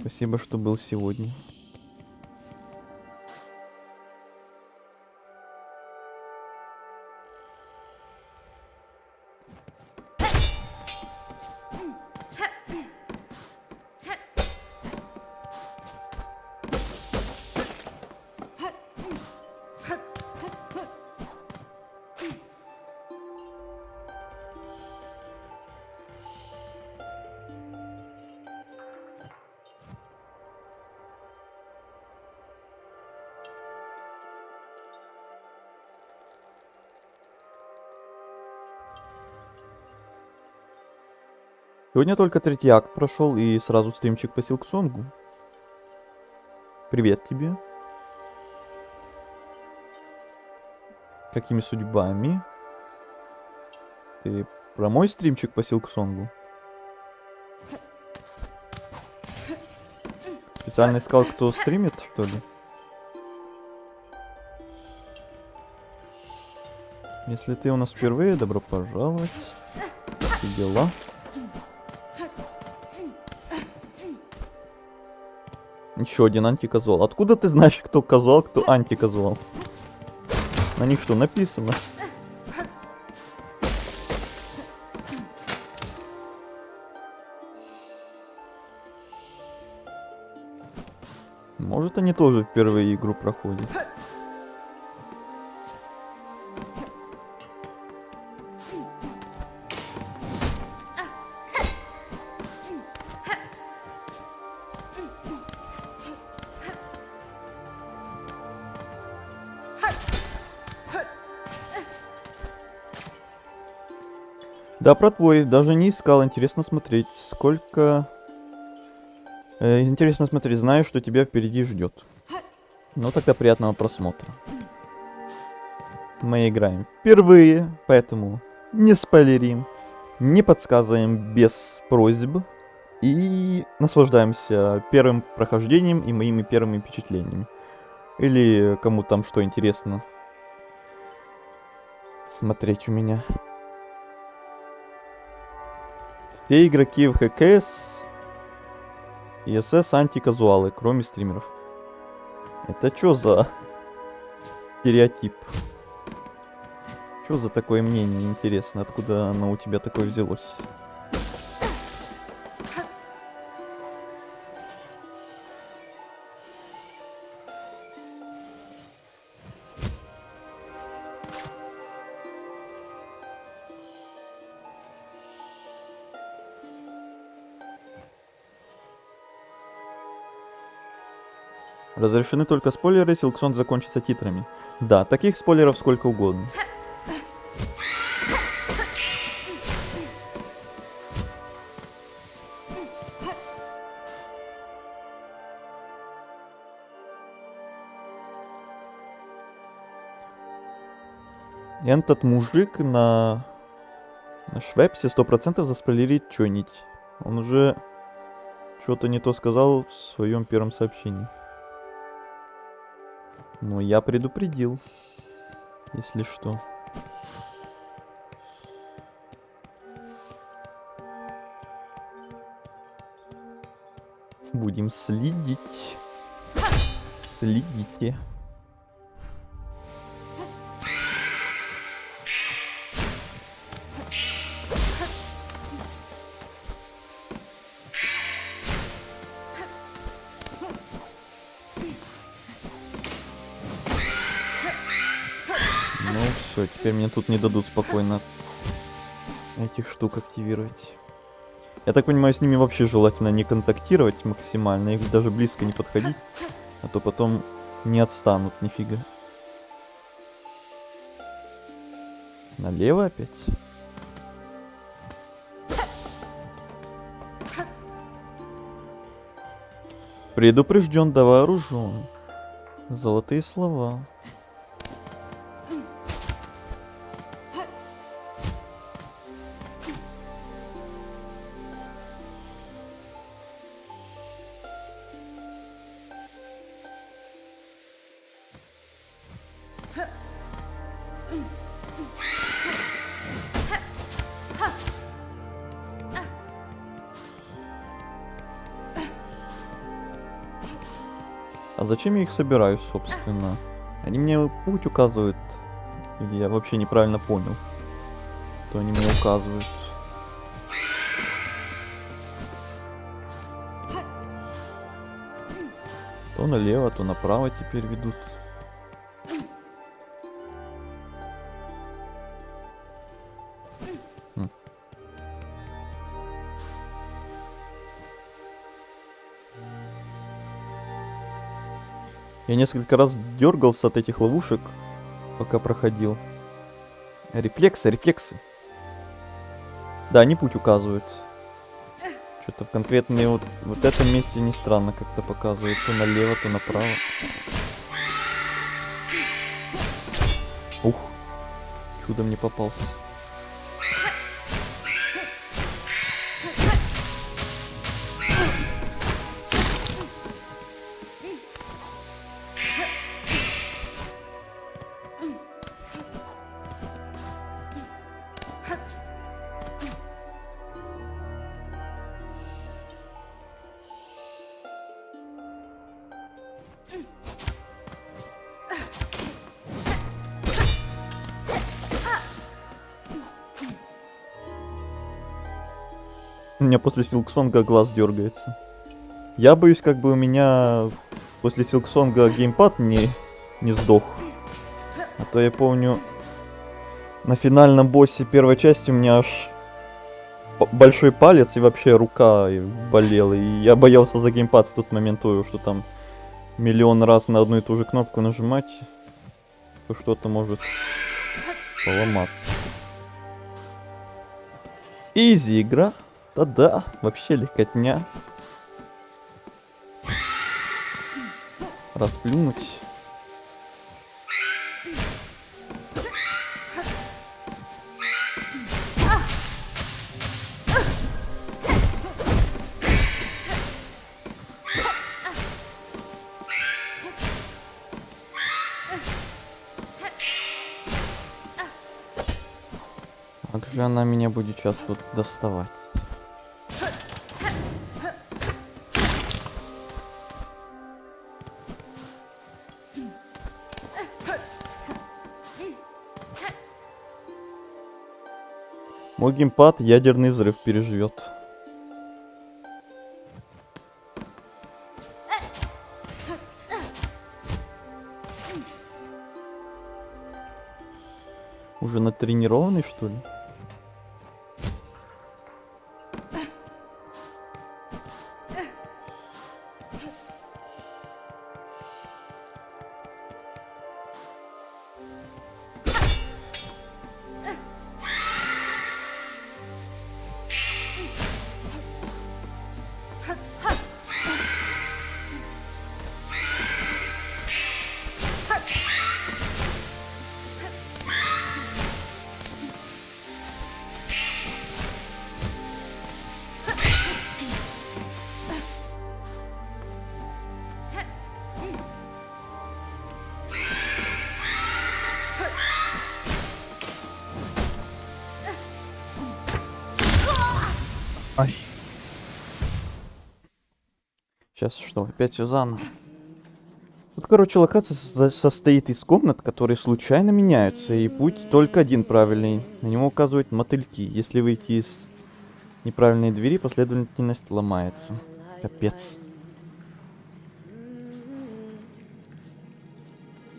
Спасибо, что был сегодня. Сегодня только 3-й акт прошел и сразу стримчик по Силксонгу. Привет тебе. Какими судьбами? Ты про мой стримчик по Силксонгу? Специально искал, кто стримит, что ли? Если ты у нас впервые, добро пожаловать. Какие дела? Еще один антиказуал. Откуда ты знаешь, кто казуал, кто антиказуал? На них что, написано? Может, они тоже впервые игру проходят. Да, про твой. Даже не искал. Интересно смотреть. Сколько... интересно смотреть. Знаю, что тебя впереди ждет. Ну, тогда приятного просмотра. Мы играем впервые, поэтому не спойлерим, не подсказываем без просьб. И наслаждаемся первым прохождением и моими первыми впечатлениями. Или кому там что интересно смотреть у меня. Все игроки в ХКС и СС антиказуалы, кроме стримеров. Это чё за стереотип? Чё за такое мнение, интересно, откуда оно у тебя такое взялось? Разрешены только спойлеры, Silksong закончится титрами. Да, таких спойлеров сколько угодно. Этот мужик на Швепсе 100% заспойлерит что-нибудь. Он уже что-то не то сказал в своем первом сообщении. Но я предупредил, если что. Будем следить. Следите. Ну все, теперь мне тут не дадут спокойно этих штук активировать. Я так понимаю, с ними вообще желательно не контактировать максимально, их даже близко не подходить, а то потом не отстанут нифига. Налево опять? Предупрежден, да вооружен. Золотые слова. А зачем я их собираю, собственно? Они мне путь указывают? Или я вообще неправильно понял, что они мне указывают? То налево, то направо теперь ведут. Я несколько раз дергался от этих ловушек, пока проходил. Рефлексы, рефлексы. Да, они путь указывают. Что-то в конкретном вот этом месте не странно как-то показывает. То налево, то направо. Ух. Чудом не попался. У меня после Силксонга глаз дергается. Я боюсь, как бы у меня после Силксонга геймпад не сдох. А то я помню, на финальном боссе первой части у меня аж большой палец и вообще рука болела. И я боялся за геймпад в тот момент, что там миллион раз на одну и ту же кнопку нажимать, то что-то может поломаться. Изи игра. Да-да, вообще легкотня. Расплюнуть. Как же она меня будет сейчас тут доставать? Мой геймпад ядерный взрыв переживет. Уже натренированный, что ли? Ай. Сейчас что, опять все заново? Тут, короче, локация состоит из комнат, которые случайно меняются, и путь только один правильный. На него указывают мотыльки. Если выйти из неправильной двери, последовательность ломается. Капец.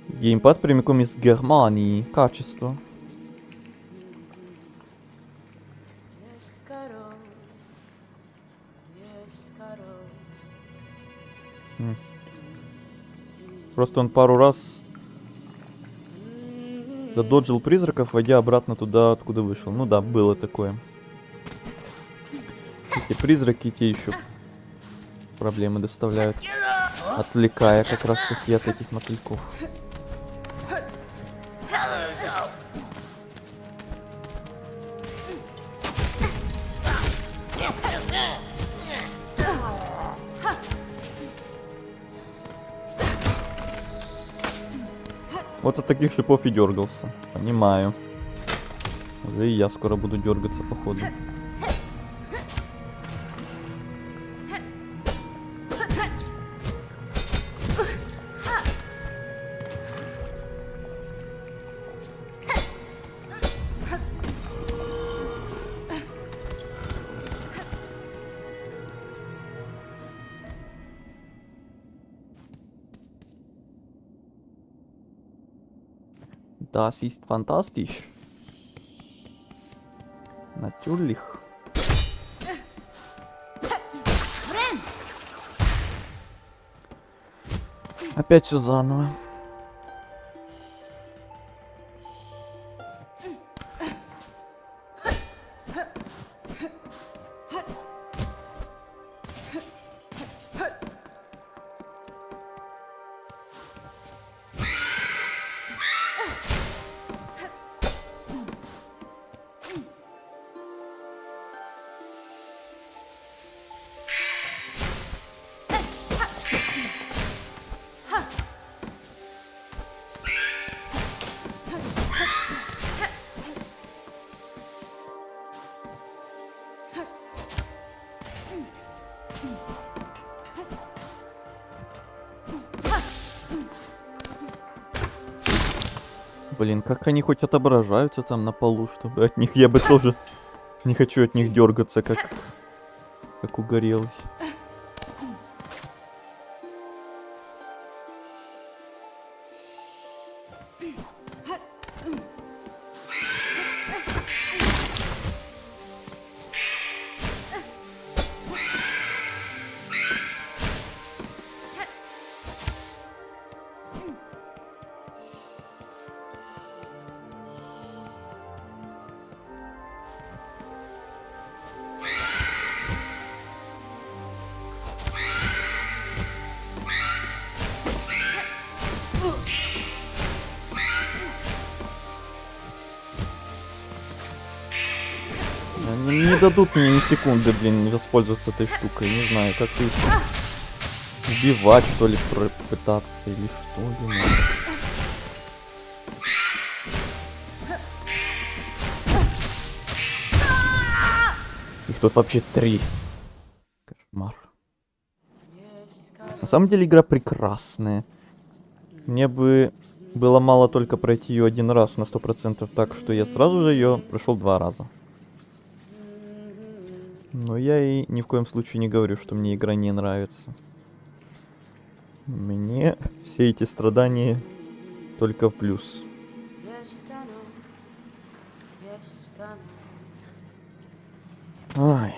Геймпад прямиком из Германии. Качество. Просто он пару раз задоджил призраков, войдя обратно туда, откуда вышел. Ну да, было такое. Эти призраки те еще проблемы доставляют, отвлекая как раз таки от этих мотыльков. Вот от таких шипов и дергался. Понимаю. Уже и я скоро буду дергаться, походу. Das ist fantastisch. Natürlich. Опять все заново. Блин, как они хоть отображаются там на полу, чтобы от них я бы тоже не хочу от них дергаться, как угорелый. не дадут мне ни секунды, блин, воспользоваться этой штукой. Не знаю, как их убивать, что ли, пытаться или что. Думаю. Их тут вообще 3. Кошмар. На самом деле игра прекрасная. Мне бы было мало только пройти ее один раз на 100%, так что я сразу же ее прошел 2 раза. Но я и ни в коем случае не говорю, что мне игра не нравится. Мне все эти страдания только в плюс. Ай.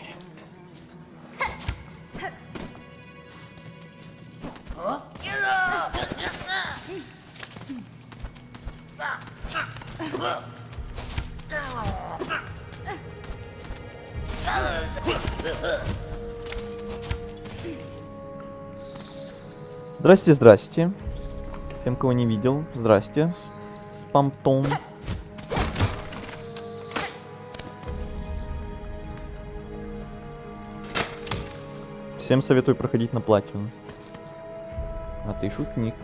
Здрасте, здрасте. Всем, кого не видел, здрасте. Спамтон. Всем советую проходить на платину. А ты шутник.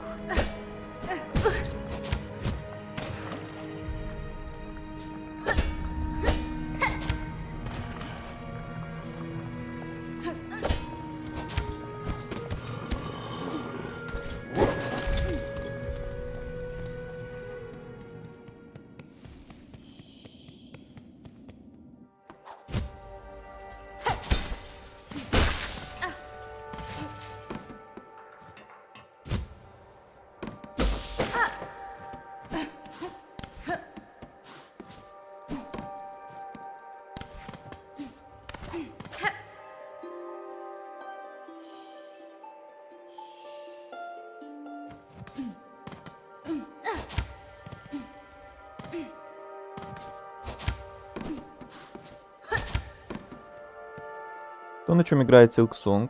То, на чем играет Silksong,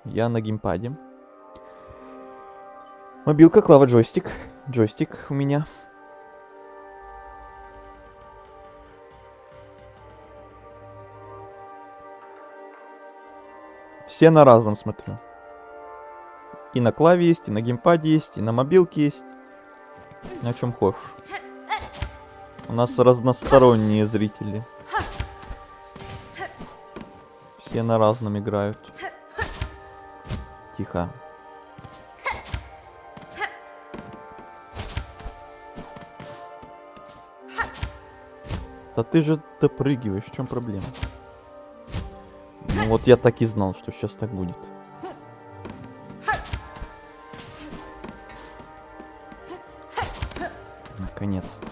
я на геймпаде. Мобилка, клава, джойстик. Джойстик у меня. Все на разном смотрю. И на клаве есть, и на геймпаде есть, и на мобилке есть. На чем хочешь. У нас разносторонние зрители. Все на разном играют. Тихо. Да ты же допрыгиваешь, в чем проблема? Ну вот я так и знал, что сейчас так будет. Наконец-то.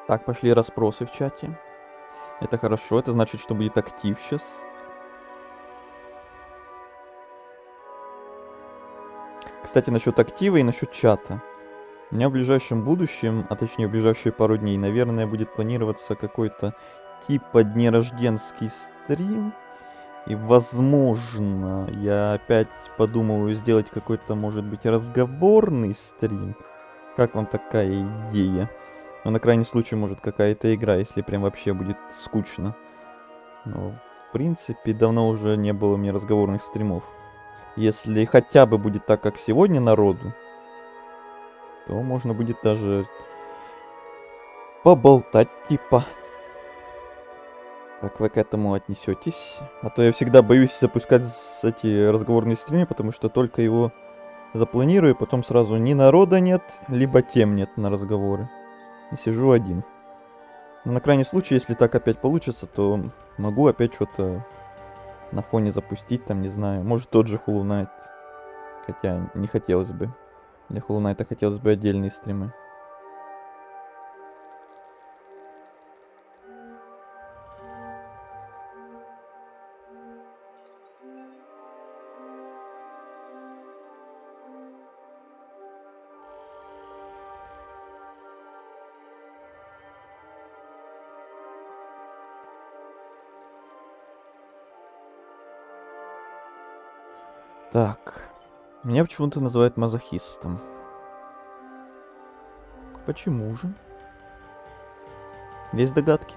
Так, пошли расспросы в чате. Это хорошо, это значит, что будет актив сейчас. Кстати, насчет актива и насчет чата. У меня в ближайшем будущем, а точнее в ближайшие пару дней, наверное, будет планироваться какой-то типа днерожденский стрим. И, возможно, я опять подумываю сделать какой-то, может быть, разговорный стрим. Как вам такая идея? Но на крайний случай, может, какая-то игра, если прям вообще будет скучно. Но, в принципе, давно уже не было у меня разговорных стримов. Если хотя бы будет так, как сегодня народу, то можно будет даже поболтать, типа. Как вы к этому отнесетесь? А то я всегда боюсь запускать эти разговорные стримы, потому что только его запланирую, потом сразу ни народа нет, либо тем нет на разговоры. И сижу один. Но на крайний случай, если так опять получится, то могу опять что-то на фоне запустить, там, не знаю. Может, тот же Hollow Knight. Хотя не хотелось бы. Для Hollow Knight хотелось бы отдельные стримы. Так. Меня почему-то называют мазохистом. Почему же? Есть догадки?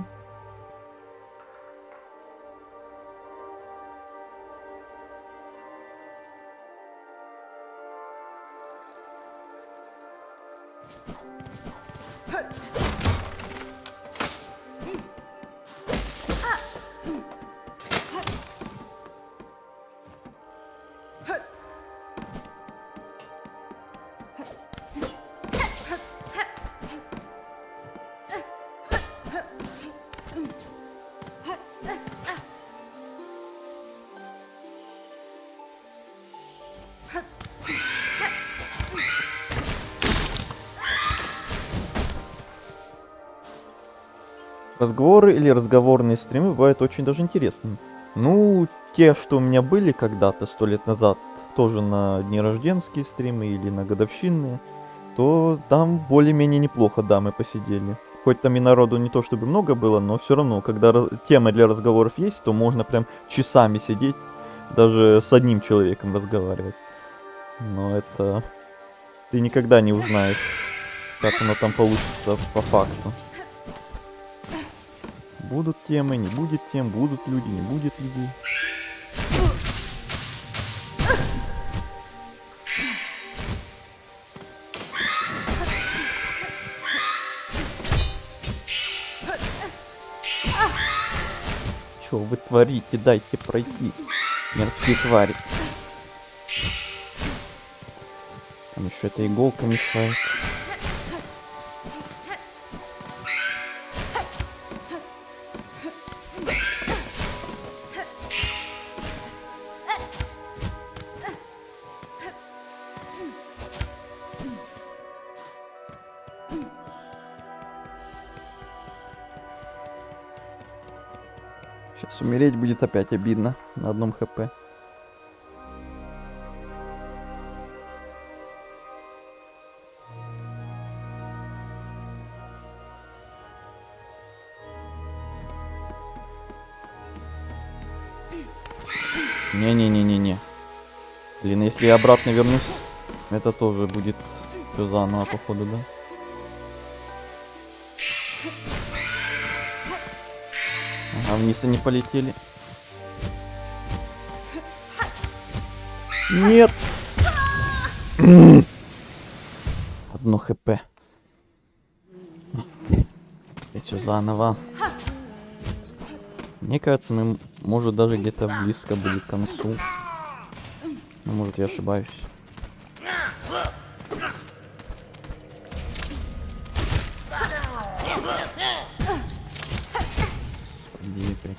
Разговоры или разговорные стримы бывают очень даже интересными. Ну, те, что у меня были когда-то, 100 лет назад, тоже на дни рожденские стримы или на годовщинные, то там более-менее неплохо, да, мы посидели. Хоть там и народу не то чтобы много было, но все равно, когда темы для разговоров есть, то можно прям часами сидеть, даже с одним человеком разговаривать. Но это... Ты никогда не узнаешь, как оно там получится по факту. Будут темы, не будет тем, будут люди, не будет людей. Что вы творите? Дайте пройти. Мерзкие твари. Там еще эта иголка мешает. Сейчас умереть будет опять обидно на одном хп. Не-не-не-не-не. Блин, если я обратно вернусь, это тоже будет все заново, походу, да? Ага, вниз они полетели. Нет! Одно хп. И все заново. Мне кажется, мы, может, даже где-то близко были к концу. Но, может, я ошибаюсь. Господи, опять.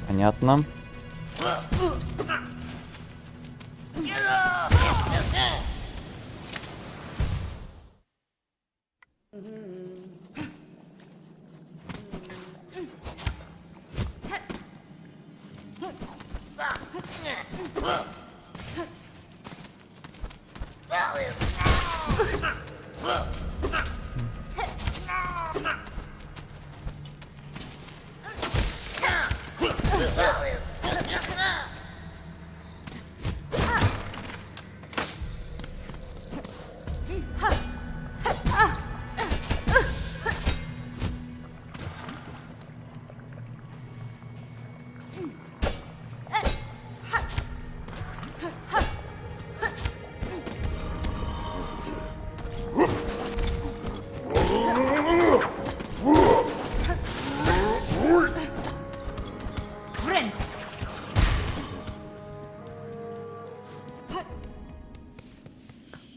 Понятно.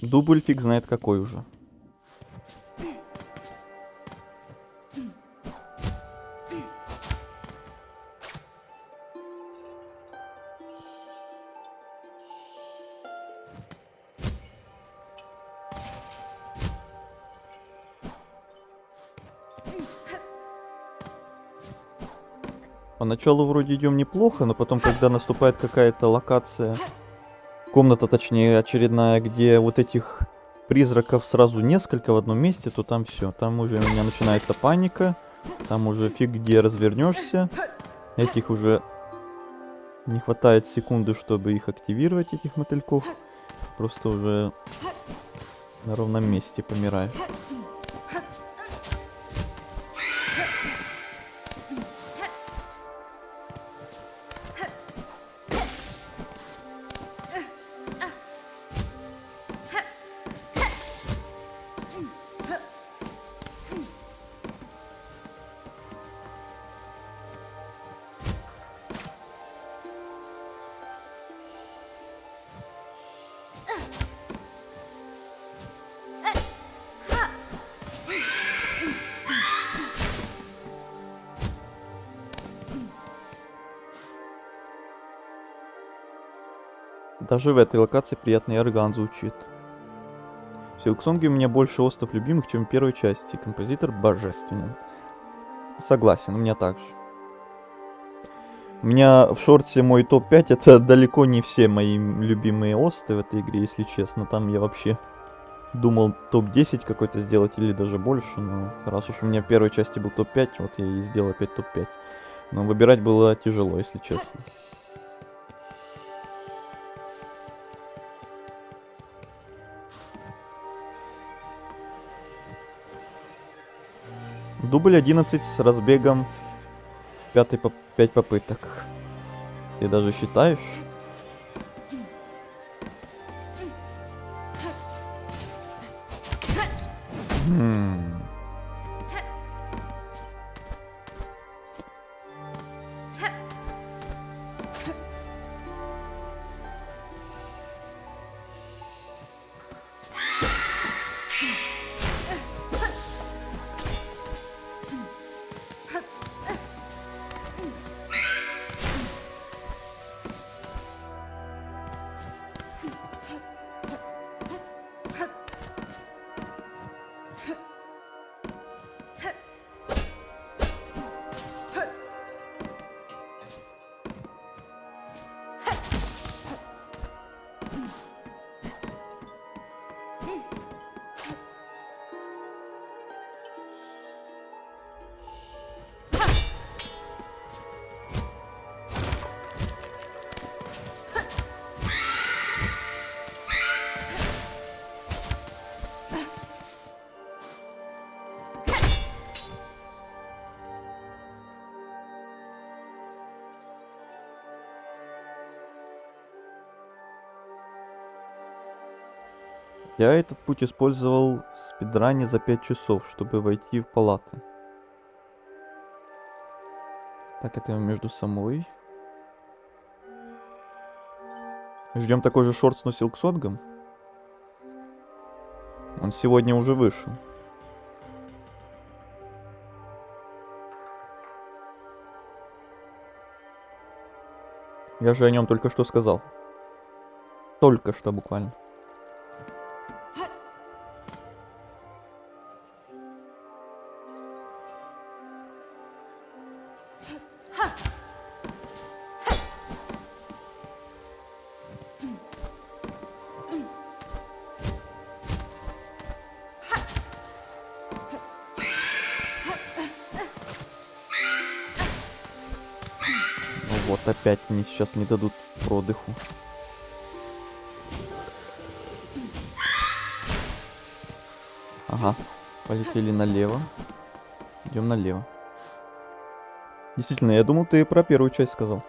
Дубль фиг знает какой уже. Поначалу вроде идем неплохо, но потом, когда наступает какая-то локация, комната, точнее, очередная, где вот этих призраков сразу несколько в одном месте, то там все. Там уже у меня начинается паника. Там уже фиг где развернешься. Этих уже не хватает секунды, чтобы их активировать, этих мотыльков. Просто уже на ровном месте помираешь. Даже в этой локации приятный орган звучит. В Силксонге у меня больше остов любимых, чем в первой части. Композитор божественен. Согласен, у меня так же. У меня в шорте мой топ-5 это далеко не все мои любимые осты в этой игре, если честно. Там я вообще думал топ-10 какой-то сделать или даже больше. Но раз уж у меня в первой части был топ-5, вот я и сделал опять топ-5. Но выбирать было тяжело, если честно. Дубль 11 с разбегом 5 попыток. Ты даже считаешь? Я этот путь использовал в спидране за 5 часов, чтобы войти в палаты. Так, это между собой. Ждем такой же шорт с Носилксонгом. Он сегодня уже вышел. Я же о нем только что сказал. Только что буквально. Вот опять мне сейчас не дадут продыху. Ага, полетели налево. Идем налево. Действительно, я думал, ты про первую часть сказал.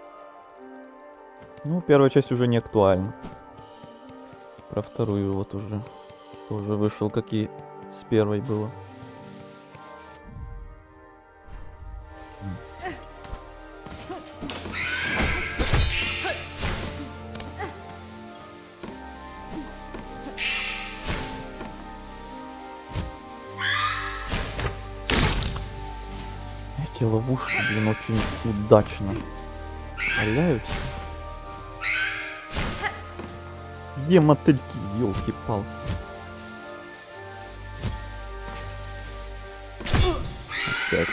Ну, первая часть уже не актуальна. Про вторую вот уже тоже вышел, как и с первой было. эти ловушки, блин, очень удачно валяются. Где мотыльки, елки-палки? Опять.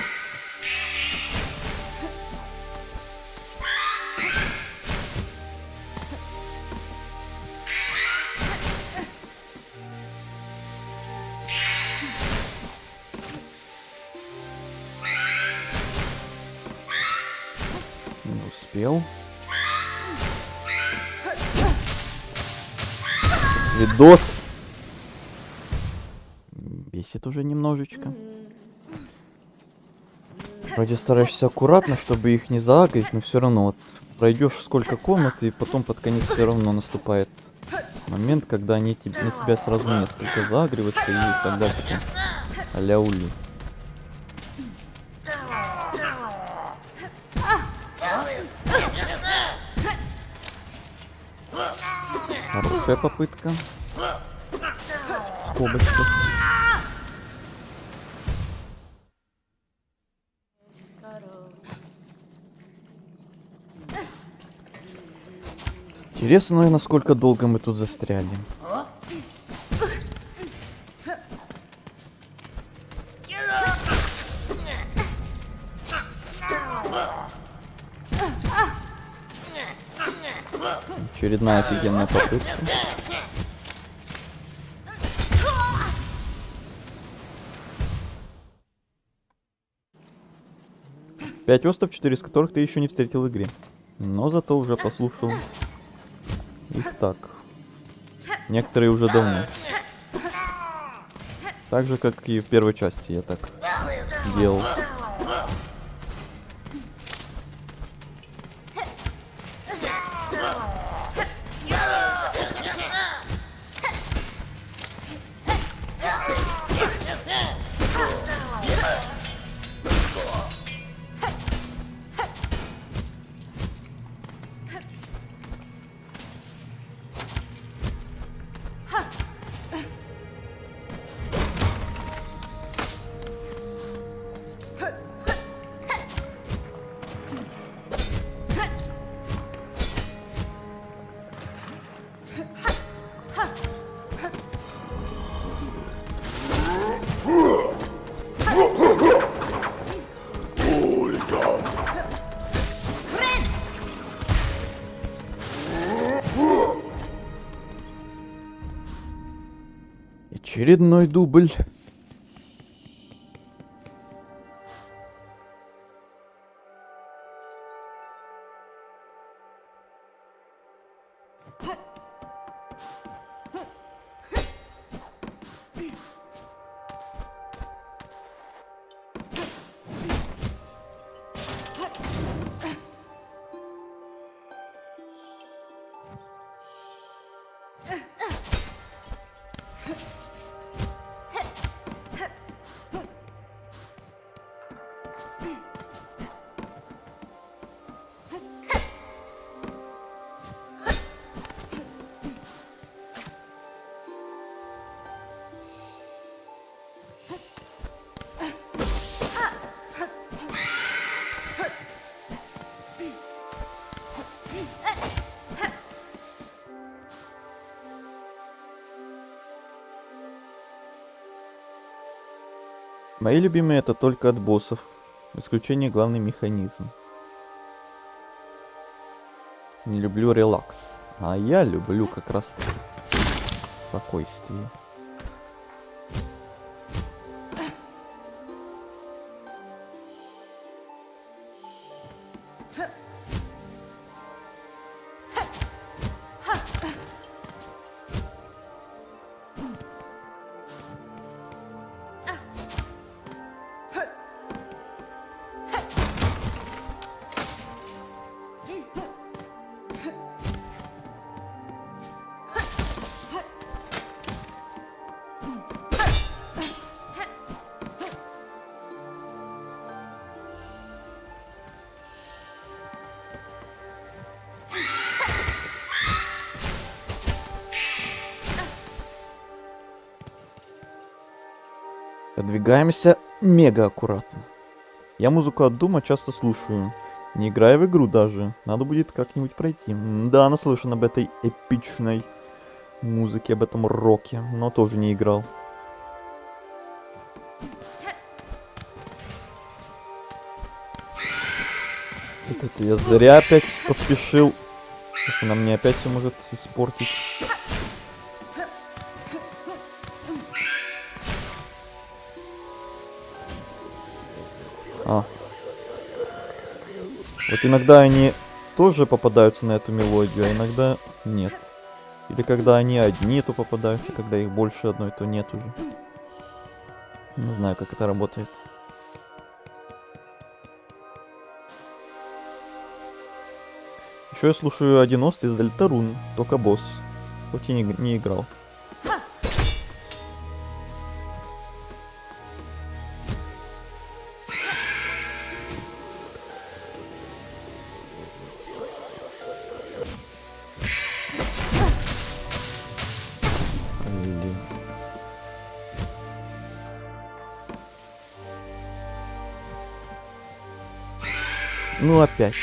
Не успел. Свидос. Бесит уже немножечко. Вроде стараешься аккуратно, чтобы их не заагрить, но все равно вот пройдешь сколько комнат, и потом под конец все равно наступает момент, когда они на тебя сразу несколько заагриваются, и тогда все. А-ля ули. Хорошая попытка. Скобочка. Интересно, насколько долго мы тут застряли. Очередная офигенная попытка. Пять остов, 4 из которых ты еще не встретил в игре. Но зато уже послушал их так. Некоторые уже давно. Так же, как и в первой части я так делал. Очередной дубль. Мои любимые это только от боссов, в исключение главный механизм. Не люблю релакс, а я люблю как раз спокойствие. Продвигаемся мега аккуратно. Я музыку от Дума часто слушаю, не играя в игру даже. Надо будет как-нибудь пройти. Да, наслышан об этой эпичной музыке, об этом роке, но тоже не играл. Вот это я зря опять поспешил. Сейчас она мне опять все может испортить. А. Вот иногда они тоже попадаются на эту мелодию, а иногда нет. Или когда они одни, то попадаются, когда их больше одной, то нет уже. Не знаю, как это работает. Еще я слушаю 90 из Дельтарун, только босс. Хоть и не играл. Блин. Ну опять.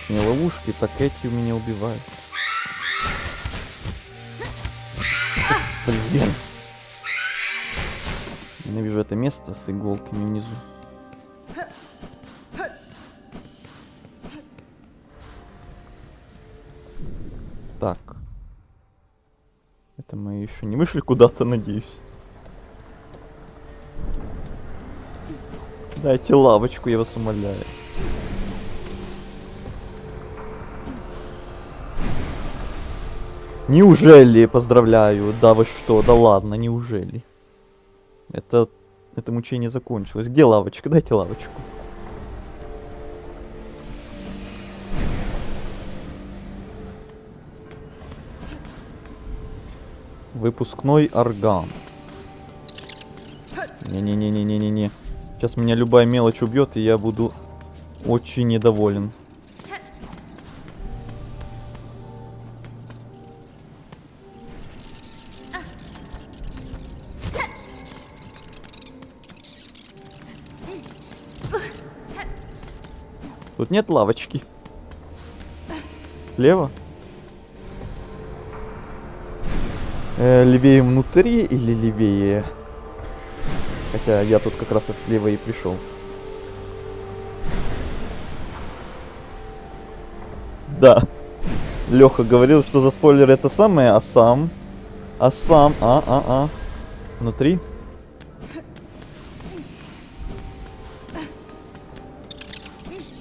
Не ловушки, так эти меня убивают. Блин. Ненавижу это место с иголками внизу. Так. Это мы еще не вышли куда-то, надеюсь. Дайте лавочку, я вас умоляю. Неужели, поздравляю, да вы что, да ладно, неужели? Это мучение закончилось. Где лавочка? Дайте лавочку. Выпускной орган. Не-не-не-не-не-не-не. Сейчас меня любая мелочь убьет, и я буду очень недоволен. Тут нет лавочки. Слева? Левее внутри или левее? Хотя я тут как раз от лева и пришел. Да. Леха говорил, что за спойлер это самое, а сам... Внутри?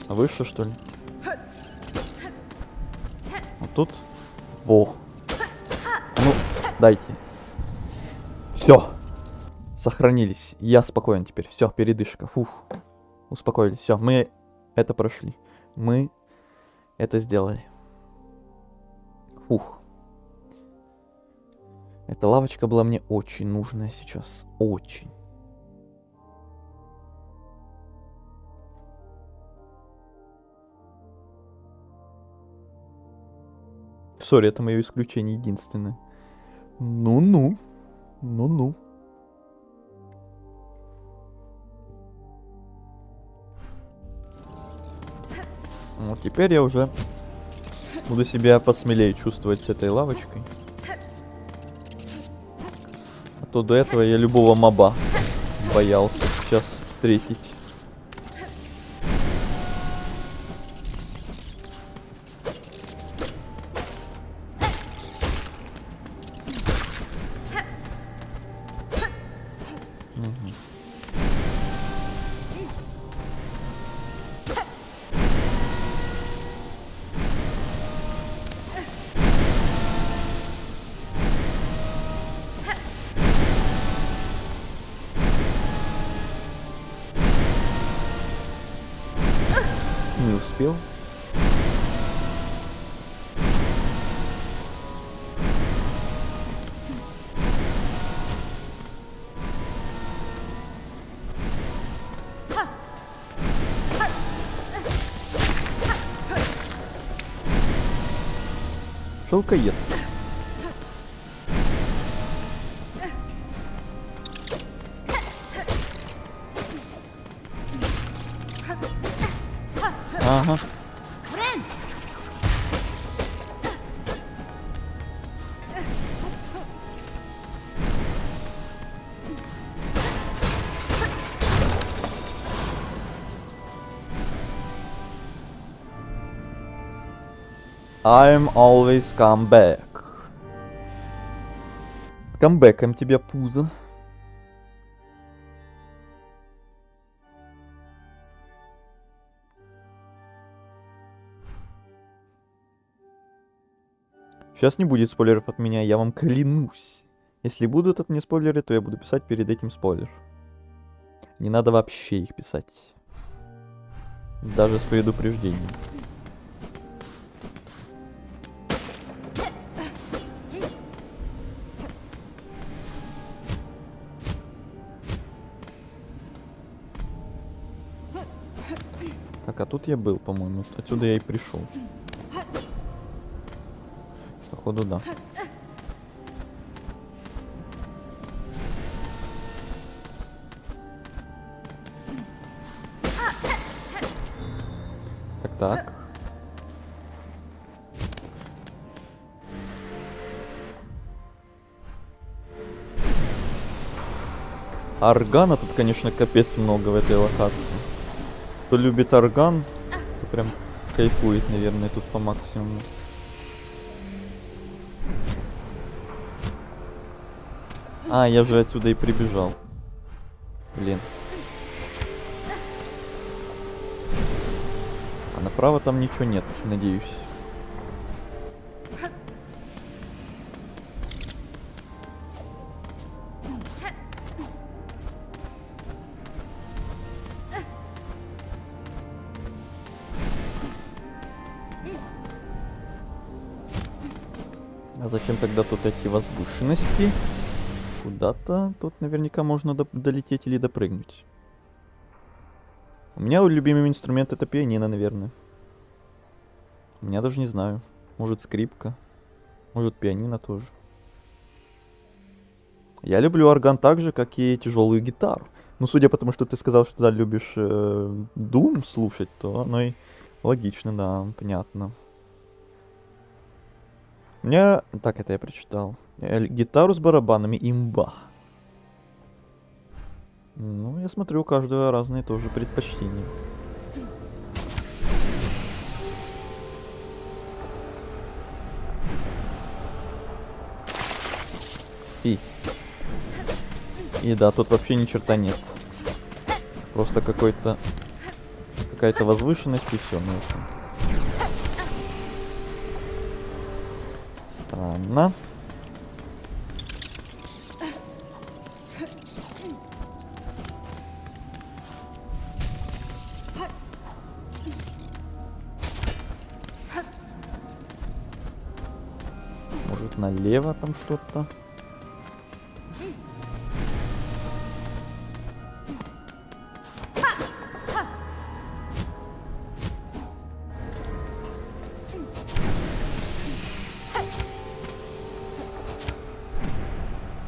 А выше, что ли? Вот тут? Во. Ну, дайте. Все. Сохранились. Я спокоен теперь. Все, передышка. Фух. Успокоились. Все, мы это прошли. Мы это сделали. Фух. Эта лавочка была мне очень нужная сейчас. Очень. Сори, это мое исключение единственное. Ну-ну. Ну-ну. Вот теперь я уже буду себя посмелее чувствовать с этой лавочкой. А то до этого я любого моба боялся сейчас встретить. Не успел. мелкоед. Ага. I'm always come back. С камбэком тебя, пузо. Сейчас не будет спойлеров от меня, я вам клянусь. Если будут от меня спойлеры, то я буду писать перед этим спойлер. Не надо вообще их писать. Даже с предупреждением. Так, а тут я был, по-моему. Отсюда я и пришел. Походу, да. Так. Органа тут, конечно, капец много в этой локации. Кто любит орган, то прям кайфует, наверное, тут по максимуму. А, я же отсюда и прибежал. Блин. А направо там ничего нет, надеюсь. А зачем тогда тут эти возвышенности? Куда-то тут наверняка можно долететь или допрыгнуть. У меня любимый инструмент это пианино, наверное. У меня даже не знаю. Может скрипка. Может пианино тоже. Я люблю орган так же, как и тяжелую гитару. Ну, судя по тому, что ты сказал, что да, любишь Doom слушать, то оно и логично, да, понятно. У меня... Так, это я прочитал. Гитару с барабанами имба. Ну, я смотрю, у каждого разные тоже предпочтения. И да, тут вообще ни черта нет. Просто какая-то возвышенность и все. Ну, странно. Может, налево там что-то.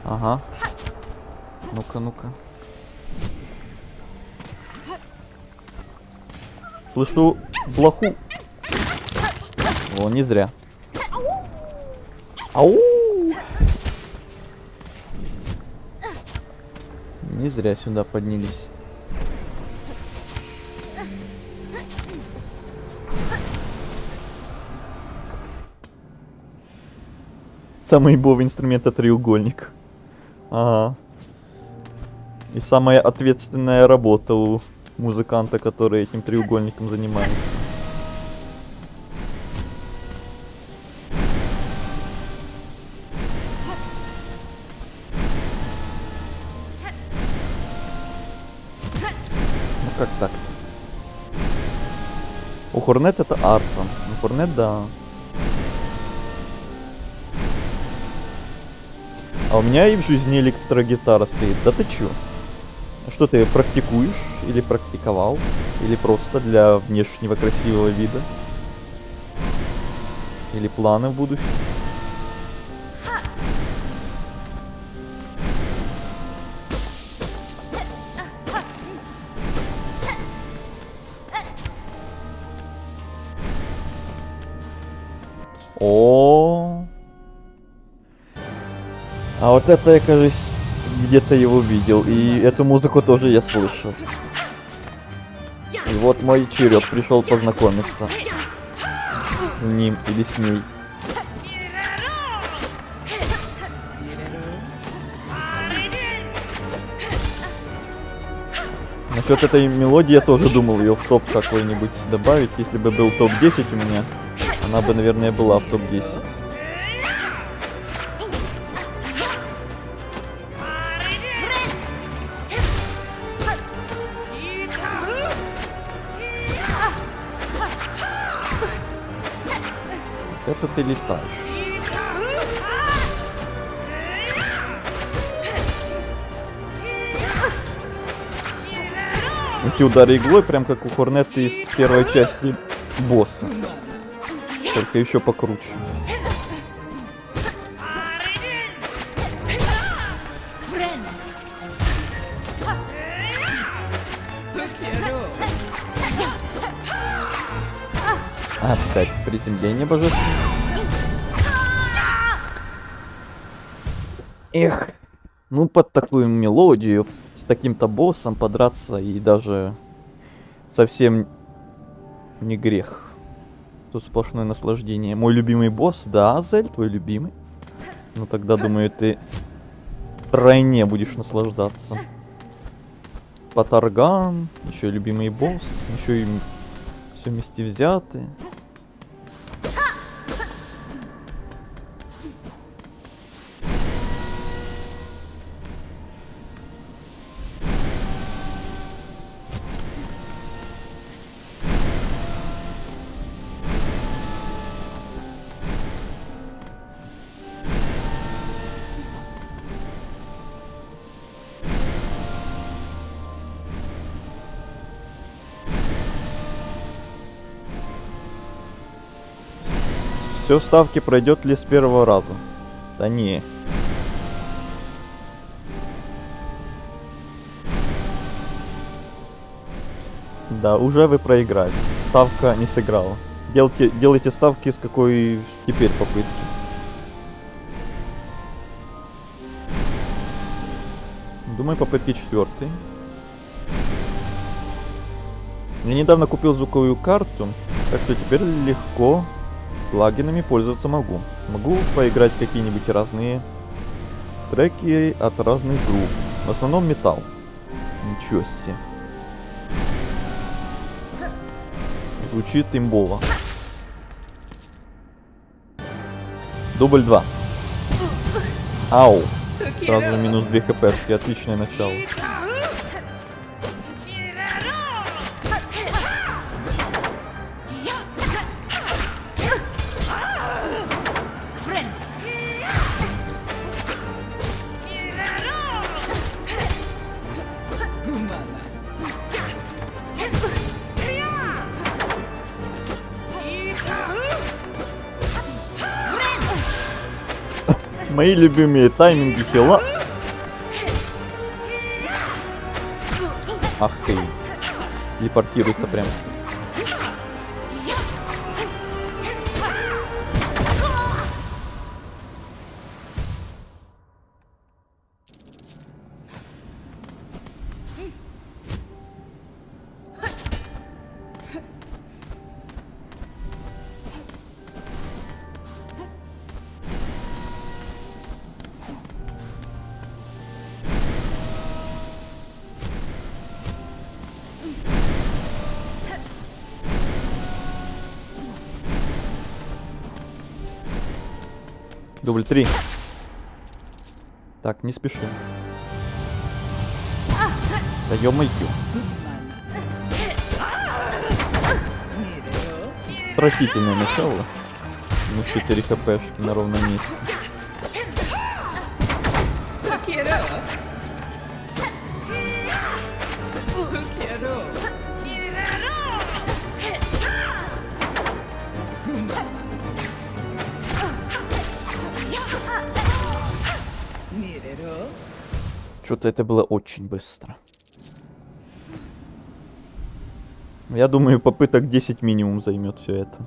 Ага. Ну-ка, ну-ка. Слышу блоху. О, не зря. Ау! Не зря сюда поднялись. Самый ибовый инструмент — это треугольник. Ага. И самая ответственная работа у музыканта, который этим треугольником занимается. Ну как так-то? У Хорнет это арфа. У Хорнет, да. А у меня и в жизни электрогитара стоит. Да ты чё? Что ты практикуешь? Или практиковал? Или просто для внешнего красивого вида? Или планы в будущем? А вот это я, кажется, где-то его видел. И эту музыку тоже я слышал. И вот мой черед пришел познакомиться с ним или с ней. Насчет этой мелодии я тоже думал ее в топ какой-нибудь добавить. Если бы был топ-10 у меня, она бы, наверное, была в топ-10. Это ты летаешь. Эти удары иглой, прям как у Хорнетты из первой части босса. Только еще покруче. Опять приземление божественное. Эх, ну под такую мелодию, с таким-то боссом подраться и даже совсем не грех. Тут сплошное наслаждение. Мой любимый босс, да, Азель, твой любимый. Ну тогда, думаю, ты втройне будешь наслаждаться. Патарган, еще любимый босс, еще и все вместе взяты. Все ставки пройдет ли с первого раза? Да не. Да, уже вы проиграли. Ставка не сыграла. Делайте ставки с какой теперь попытки. Думаю, попытки 4. Я недавно купил звуковую карту, так что теперь легко плагинами пользоваться могу. Могу поиграть какие-нибудь разные треки от разных групп. В основном металл. Ничего себе. Звучит имбово. Дубль 2. Ау. Сразу минус 2 хпшки. Отличное начало. Мои любимые тайминги хила. Ах ты. Телепортируется прям. Дубль 3. Так, не спешим. Да ё-моё. Отвратительное начало. Ну 4 хпшки на ровном месте. Что-то это было очень быстро. Я думаю, попыток 10 минимум займет все это.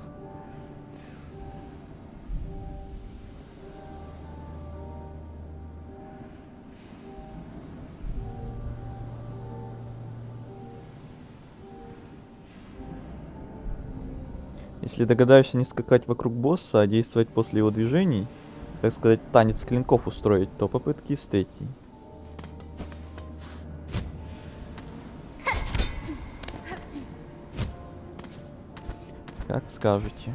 Если догадаешься не скакать вокруг босса, а действовать после его движений, так сказать, танец клинков устроить, то попытки с третьей. Как скажете.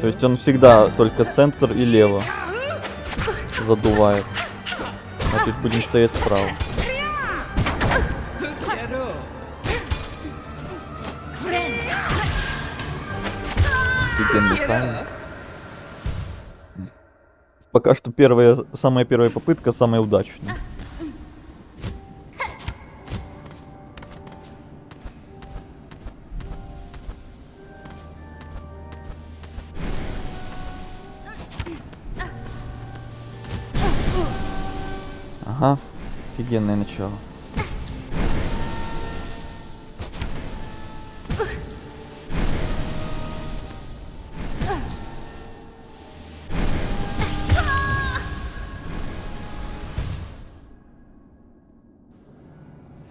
То есть он всегда только центр и лево задувает. Значит, будем стоять справа. Офигенный тайминг. Пока что самая первая попытка самая удачная. Ага, офигенное начало.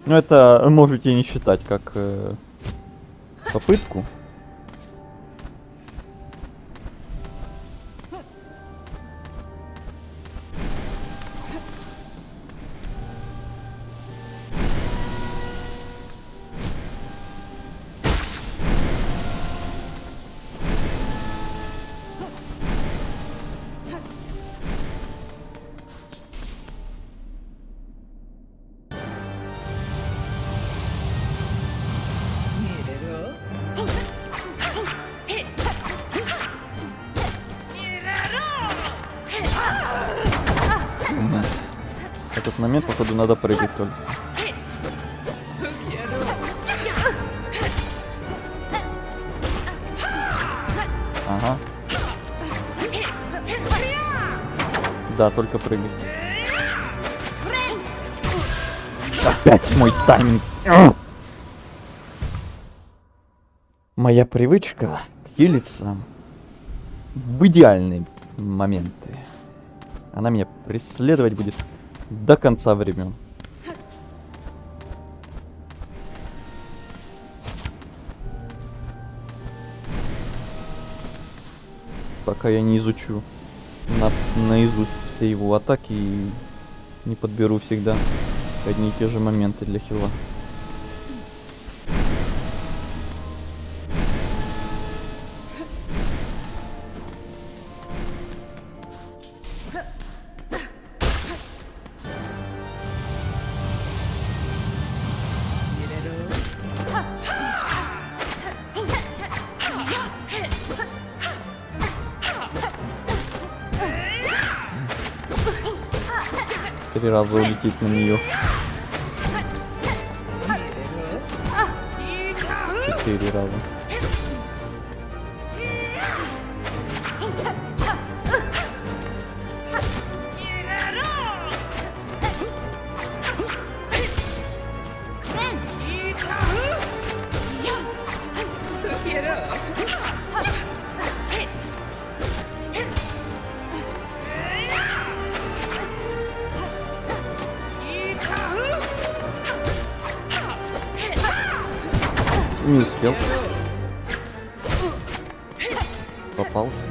Ну это можете не считать как попытку. В этот момент, походу, надо прыгать только. Ага. Да, только прыгать. Опять мой тайминг. Моя привычка хилиться в идеальные моменты. Она меня преследовать будет до конца времен. Пока я не изучу наизусть все его атаки и не подберу всегда одни и те же моменты для хила. Три раза улететь на нее. 4 раза. Не успел. Попался.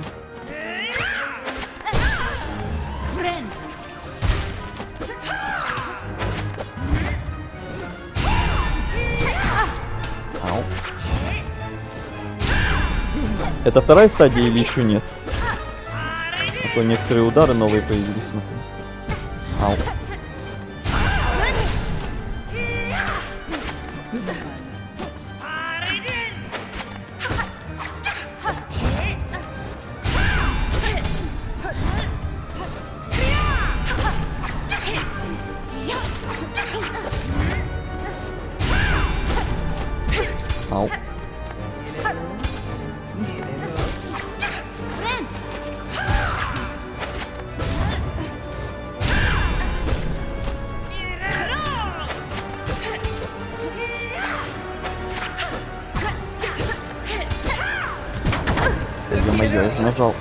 Ау. Это вторая стадия или еще нет? А то некоторые удары новые появились, смотри. Ау. Ау. ё-моё, я же нажал.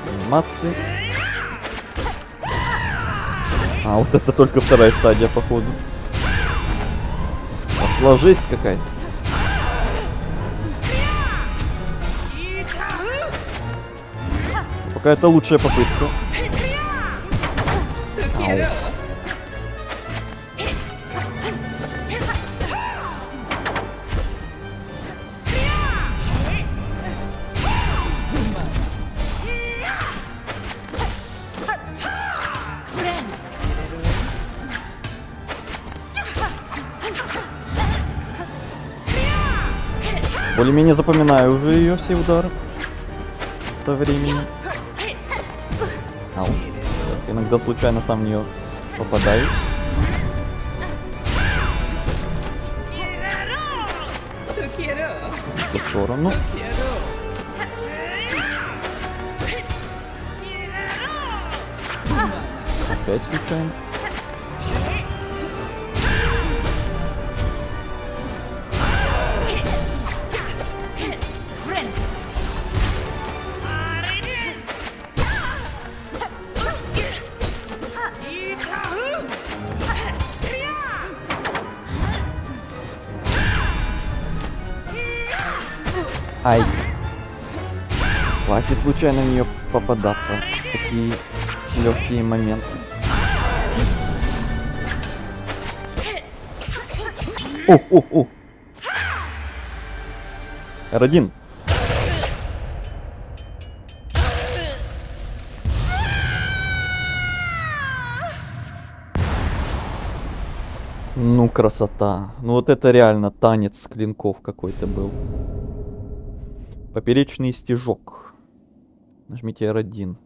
Анимации. А, вот это только вторая стадия, походу. Пошла жесть какая-то. Пока это лучшая попытка. Ау. Более-менее запоминаю уже ее все удары. По времени. Ау. Так, иногда случайно сам в нее попадаюсь. В эту сторону. Опять случайно. Ай. Хватит случайно в нее попадаться. Такие легкие моменты. О. R1. Ну, красота. Ну, вот это реально танец клинков какой-то был. Поперечный стежок. Нажмите R1.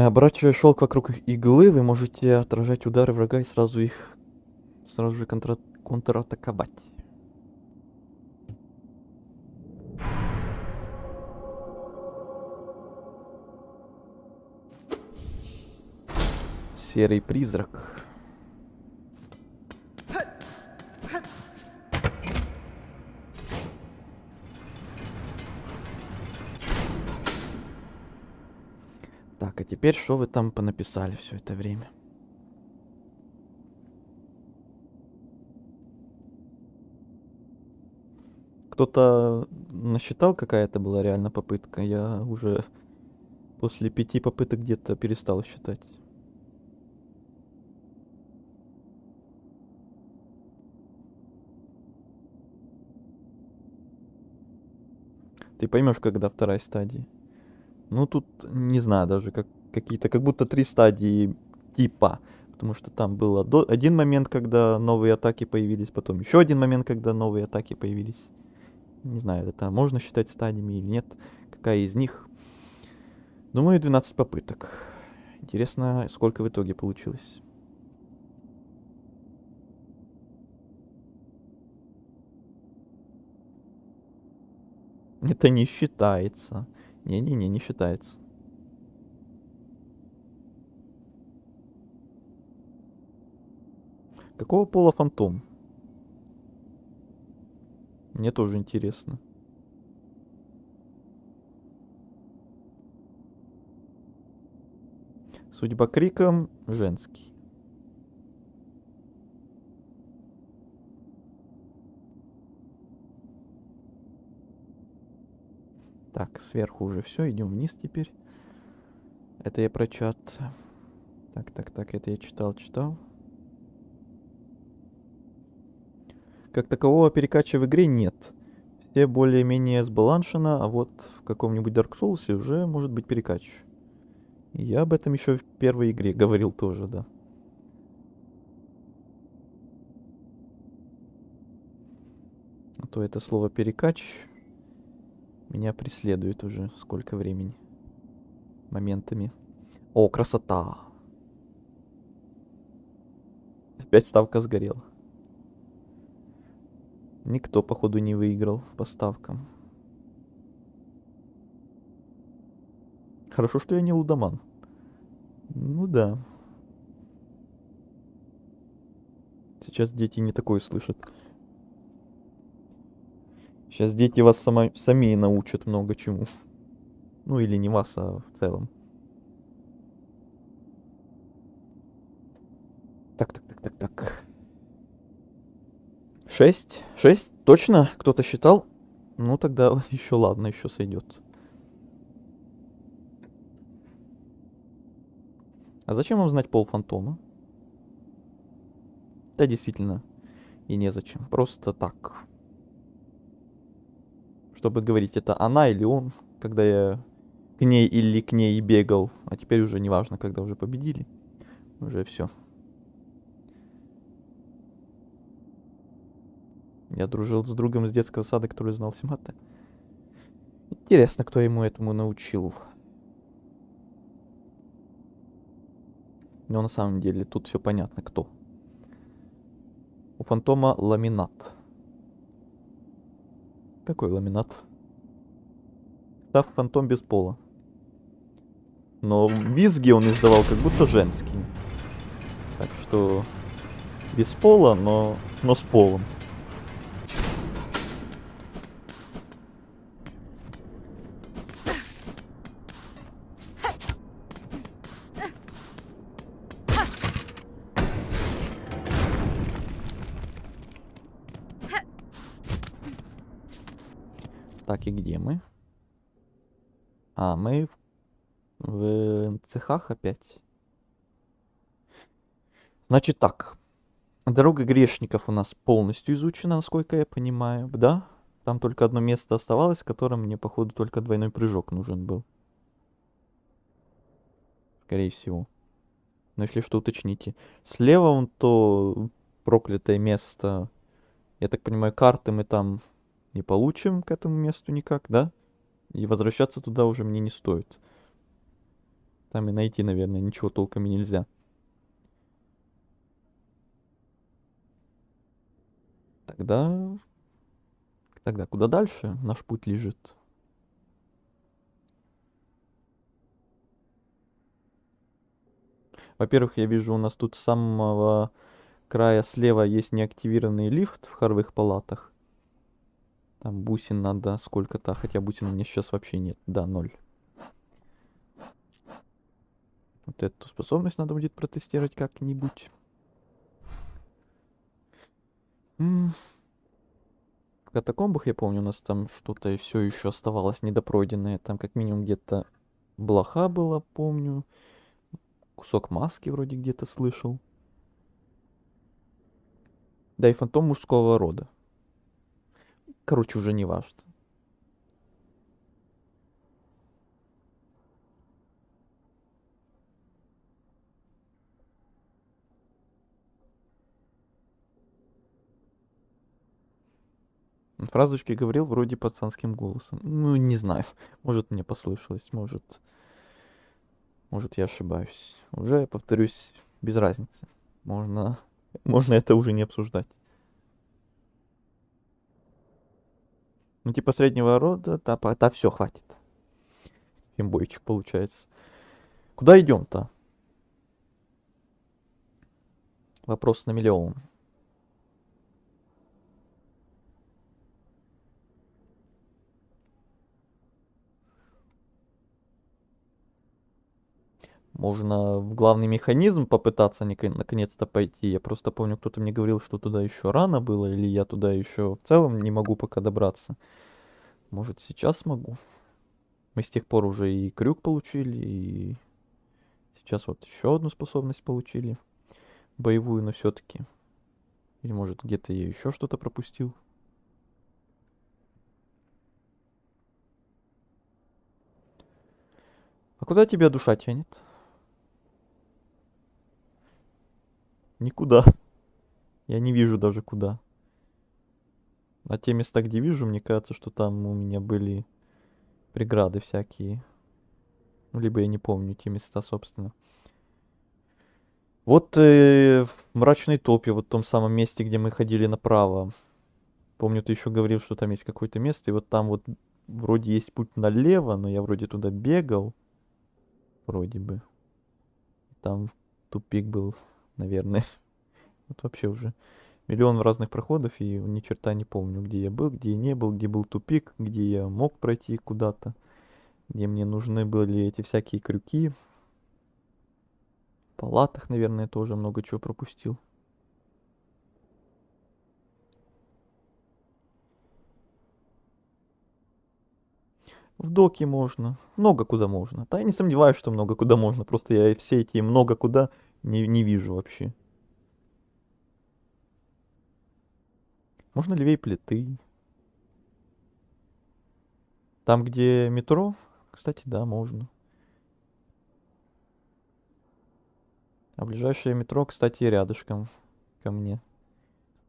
Оборачивая шелк вокруг их иглы, вы можете отражать удары врага и сразу же контратаковать. Серый призрак. Так, а теперь что вы там понаписали все это время? Кто-то насчитал, какая это была реально попытка? Я уже после 5 попыток где-то перестал считать. Ты поймешь, когда вторая стадия. Ну, тут не знаю даже, как будто 3 стадии типа. Потому что там было один момент, когда новые атаки появились, потом еще один момент, когда новые атаки появились. Не знаю, это можно считать стадиями или нет. Какая из них? Думаю, 12 попыток. Интересно, сколько в итоге получилось. Это не считается. Не-не-не, не считается. Какого пола фантом? Мне тоже интересно. Судя по крикам, женский. Так, сверху уже все, идем вниз теперь. Это я про чат. Так, это я читал. Как такового перекача в игре нет. Все более-менее сбаланшено, а вот в каком-нибудь Dark Souls уже может быть перекач. Я об этом еще в первой игре говорил тоже, да. А то это слово перекач меня преследует уже сколько времени. Моментами. О, красота! Опять ставка сгорела. Никто, походу, не выиграл по ставкам. Хорошо, что я не лудоман. Ну да. Сейчас дети не такое слышат. Сейчас дети вас сами научат много чему. Ну или не вас, а в целом. Так. 6? 6? Точно? Кто-то считал? Ну тогда еще ладно, еще сойдет. А зачем вам знать пол фантома? Да, действительно, и незачем. Просто так. Чтобы говорить, это она или он, когда я к ней или к ней бегал. А теперь уже не важно, когда уже победили. Уже все. Я дружил с другом с детского сада, который знал все маты. Интересно, кто ему этому научил. Но на самом деле тут все понятно, кто. У фантома ламинат. Какой ламинат? Став фантом без пола. Но визги он издавал как будто женские. Так что без пола, но с полом. Так, и где мы? А, мы в цехах опять. Значит так. Дорога грешников у нас полностью изучена, насколько я понимаю, да? Там только одно место оставалось, в котором мне, походу, только двойной прыжок нужен был. Скорее всего. Но если что, уточните. Слева вон то проклятое место. Я так понимаю, карты мы там не получим к этому месту никак, да? И возвращаться туда уже мне не стоит. Там и найти, наверное, ничего толком и нельзя. Тогда... Тогда куда дальше наш путь лежит? Во-первых, я вижу, у нас тут с самого края слева есть неактивированный лифт в хоровых палатах. Там бусин надо сколько-то, хотя бусин у меня сейчас вообще нет. Да, 0. Вот эту способность надо будет протестировать как-нибудь. В катакомбах, я помню, у нас там что-то все еще оставалось недопройденное. Там как минимум где-то блоха была, помню. Кусок маски вроде где-то слышал. Да и фантом мужского рода. Короче, уже не важно. Он фразочки говорил вроде пацанским голосом. Ну, не знаю. Может, мне послышалось, может я ошибаюсь. Уже, повторюсь, без разницы. Можно это уже не обсуждать. Ну, типа среднего рода, да, все, хватит. Фимбойчик получается. Куда идем-то? Вопрос на миллион. Можно в главный механизм попытаться наконец-то пойти. Я просто помню, кто-то мне говорил, что туда еще рано было, или я туда еще в целом не могу пока добраться. Может, сейчас смогу. Мы с тех пор уже и крюк получили, и сейчас вот еще одну способность получили. Боевую, но все-таки. Или может где-то я еще что-то пропустил. А куда тебя душа тянет? Никуда. Я не вижу даже куда. А те места, где вижу, мне кажется, что там у меня были преграды всякие. Ну, либо я не помню те места, собственно. Вот в мрачной топе, вот в том самом месте, где мы ходили направо. Помню, ты еще говорил, что там есть какое-то место, и вот там вот вроде есть путь налево, но я вроде туда бегал. Вроде бы. Там тупик был, наверное. Вот вообще уже миллион разных проходов, и ни черта не помню, где я был, где я не был, где был тупик, где я мог пройти куда-то, где мне нужны были эти всякие крюки. В палатах, наверное, тоже много чего пропустил. В доке можно. Много куда можно. Да я не сомневаюсь, что много куда можно. Просто я все эти много куда не вижу вообще. Можно левее плиты. Там, где метро, кстати, да, можно. А ближайшее метро, кстати, рядышком ко мне.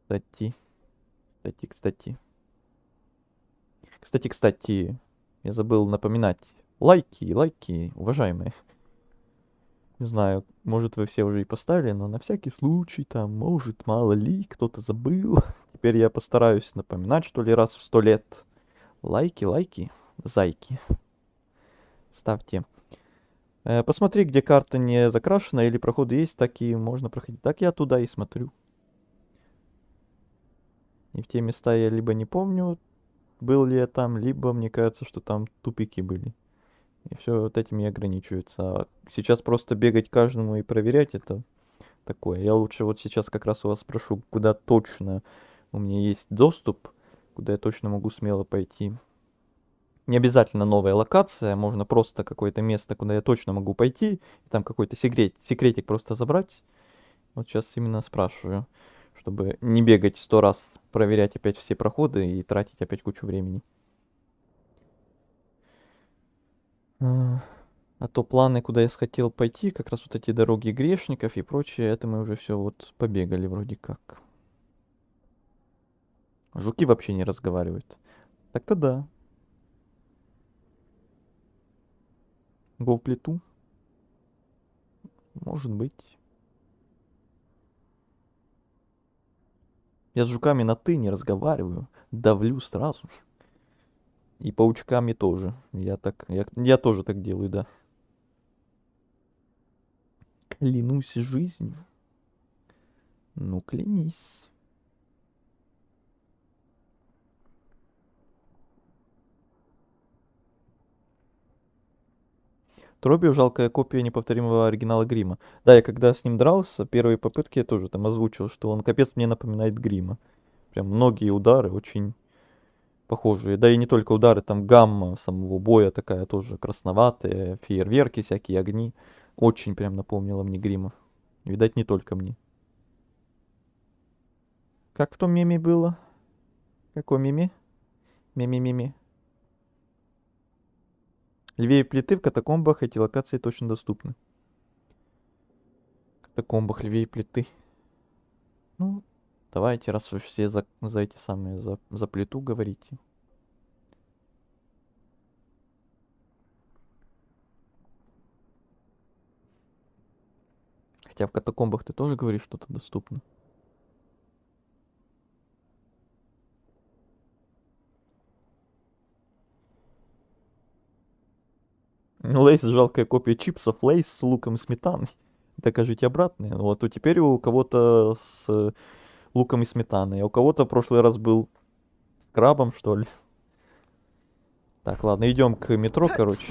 Кстати. Кстати. Кстати, я забыл напоминать. Лайки, уважаемые. Не знаю, может вы все уже и поставили, но на всякий случай, там, может, мало ли, кто-то забыл. Теперь я постараюсь напоминать, что ли, раз в 100 лет. Лайки, зайки. Ставьте. Посмотри, где карта не закрашена или проходы есть, так и можно проходить. Так я туда и смотрю. И в те места я либо не помню, был ли я там, либо мне кажется, что там тупики были. И все вот этим и ограничивается. А сейчас просто бегать каждому и проверять это такое. Я лучше вот сейчас как раз у вас спрошу, куда точно у меня есть доступ, куда я точно могу смело пойти. Не обязательно новая локация, можно просто какое-то место, куда я точно могу пойти, и там какой-то секретик просто забрать. Вот сейчас именно спрашиваю, чтобы не бегать 100 раз, проверять опять все проходы и тратить опять кучу времени. А то планы, куда я хотел пойти, как раз вот эти дороги грешников и прочее, это мы уже все вот побегали вроде как. Жуки вообще не разговаривают. Так-то да. Го в плиту? Может быть. Я с жуками на «ты» не разговариваю. Давлю сразу. И паучками тоже. Я тоже так делаю, да. Клянусь жизнью. Ну, клянись. Тробио — жалкая копия неповторимого оригинала Грима. Да, я когда с ним дрался, первые попытки я тоже там озвучил, что он капец мне напоминает Грима. Прям многие удары очень похожие. Да и не только удары, там гамма самого боя такая тоже красноватая, фейерверки всякие, огни. Очень прям напомнила мне Грима. Видать, не только мне. Как в том меме было? Какой меме? Меме-меме. Левее плиты в катакомбах эти локации точно доступны. В катакомбах левее плиты. Ну, давайте, раз вы все за эти самые, за плиту говорите. Хотя в катакомбах ты тоже говоришь, что-то доступно. Лейс — жалкая копия чипсов, Лейс с луком и сметаной. Докажите обратное. Вот теперь у кого-то с луком и сметаной, а у кого-то в прошлый раз был с крабом, что ли. Так, ладно, идем к метро, короче.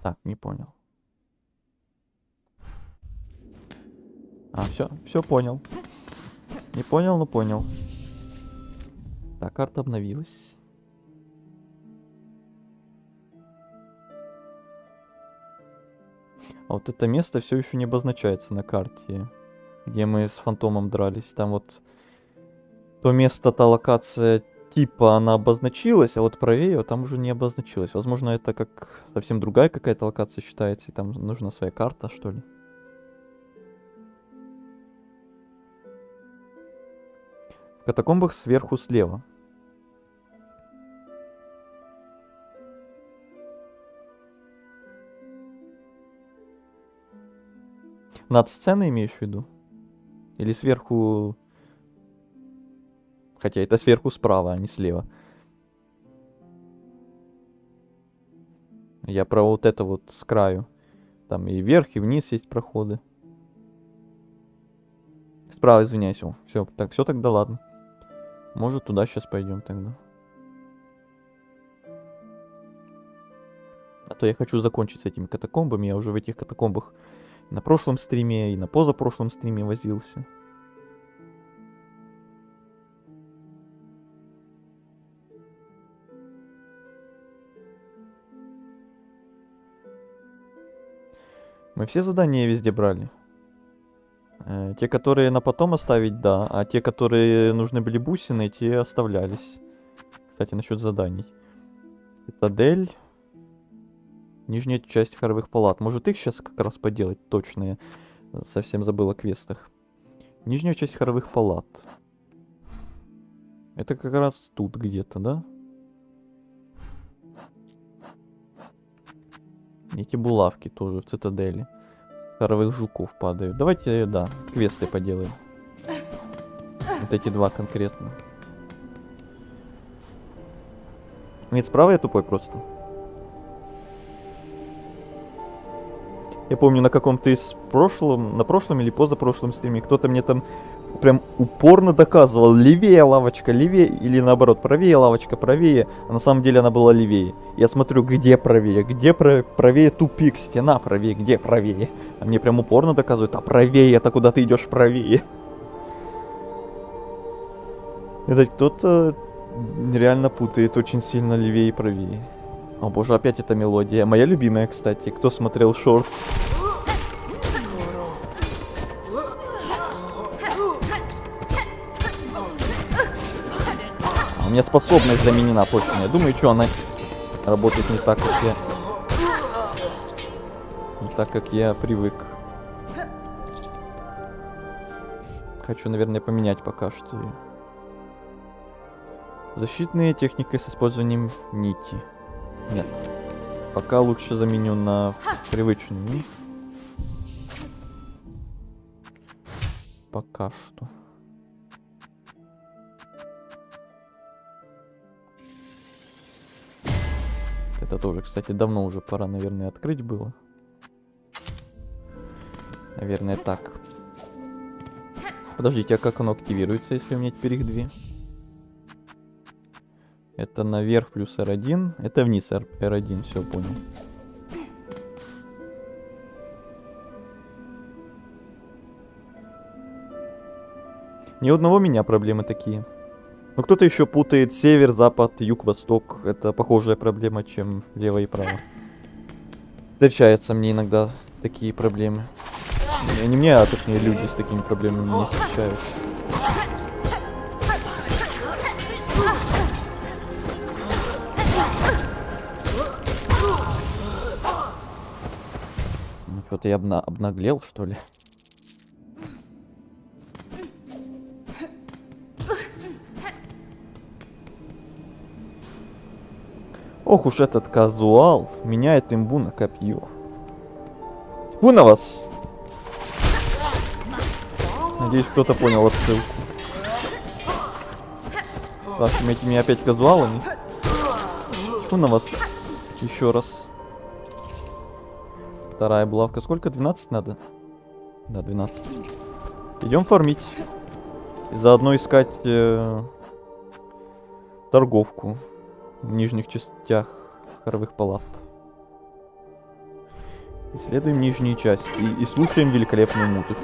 Так, не понял. А, все понял. Не понял, но понял. Так, карта обновилась. А вот это место все еще не обозначается на карте, где мы с фантомом дрались. Там вот то место, та локация, типа она обозначилась, а вот правее там уже не обозначилась. Возможно, это как совсем другая какая-то локация считается, и там нужна своя карта, что ли. В катакомбах сверху слева. Над сценой имеешь в виду? Или сверху... Хотя это сверху справа, а не слева. Я про вот это вот с краю. Там и вверх, и вниз есть проходы. Справа, извиняюсь. Все, так, все тогда ладно. Может, туда сейчас пойдем тогда. А то я хочу закончить с этими катакомбами. Я уже в этих катакомбах на прошлом стриме и на позапрошлом стриме возился. Мы все задания везде брали. Те, которые на потом оставить, да. А те, которые нужны были бусины, те оставлялись. Кстати, насчет заданий. Цитадель. Нижняя часть хоровых палат. Может их сейчас как раз поделать? Точно, я совсем забыл о квестах. Нижняя часть хоровых палат. Это как раз тут где-то, да? Эти булавки тоже в цитадели. Хоровых жуков падают. Давайте, да, квесты поделаем. Вот эти два конкретно. Нет, справа я тупой просто. Я помню на каком-то из на прошлом или позапрошлом стриме кто-то мне там прям упорно доказывал, левее лавочка, левее, или наоборот, правее лавочка, правее, а на самом деле она была левее. Я смотрю, где правее, правее тупик, стена правее, где правее. А мне прям упорно доказывают, а правее, это куда ты идешь правее. Это кто-то реально путает очень сильно левее и правее. О боже, опять эта мелодия. Моя любимая, кстати. Кто смотрел шортс? У меня способность заменена точно. Я думаю, что она работает не так, как я... Не так, как я привык. Хочу, наверное, поменять пока что. Защитные техники с использованием нити. Нет. Пока лучше заменю на привычную. Пока что. Это тоже, кстати, давно уже пора, наверное, открыть было. Наверное, так. Подождите, а как оно активируется, если у меня теперь их две? Это наверх плюс R1, это вниз R1, все понял. Ни у одного меня проблемы такие. Но кто-то еще путает север, запад, юг, восток. Это похожая проблема, чем лево и право. Встречаются мне иногда такие проблемы. Не мне, а точнее люди с такими проблемами не встречаются. Ну что-то я обнаглел, что ли? Ох уж этот казуал меняет имбу на копье. Фу на вас! Надеюсь, кто-то понял отсылку. С вашими этими опять казуалами. Фу на вас. Еще раз. Вторая булавка. Сколько? 12 надо? Да, 12. Идем фармить. И заодно искать торговку в нижних частях хоровых палат. Исследуем нижние части и слушаем великолепную музыку.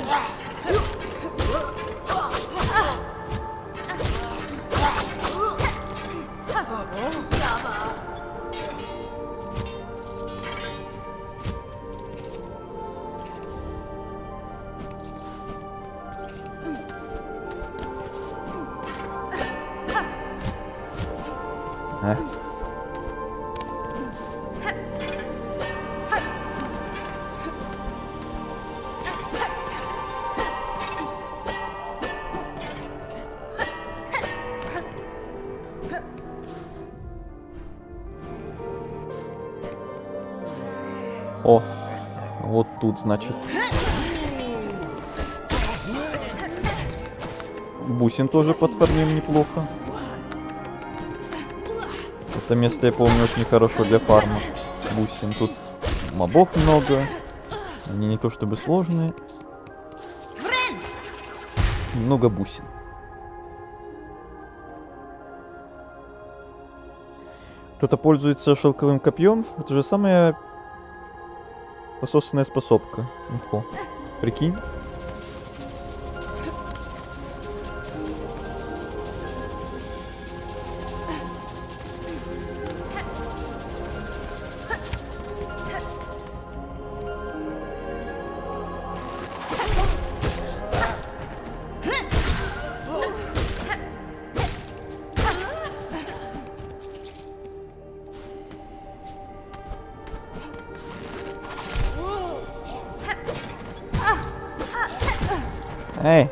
О, вот тут, значит. Бусин тоже подфармим неплохо. Это место, я помню, очень хорошо для фарма. Бусин. Тут мобов много. Они не то чтобы сложные. Много бусин. Кто-то пользуется шелковым копьем. Это же самая пососанная способка. Инфо. Прикинь. Эй!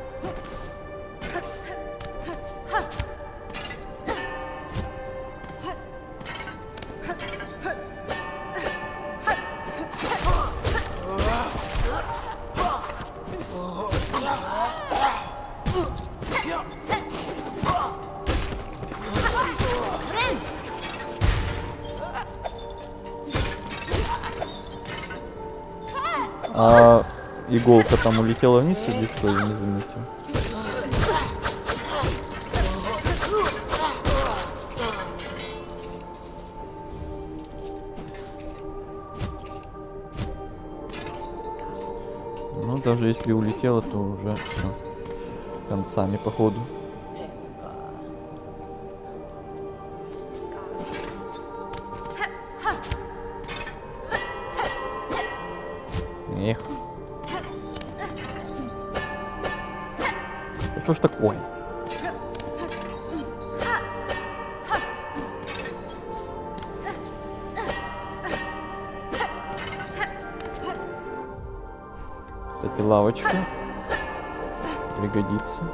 А иголка там улетела вниз или что, я не заметил. Ну, даже если улетела, то уже все. Концами, походу. Эх. Да что ж такое? Кстати, лавочка пригодится.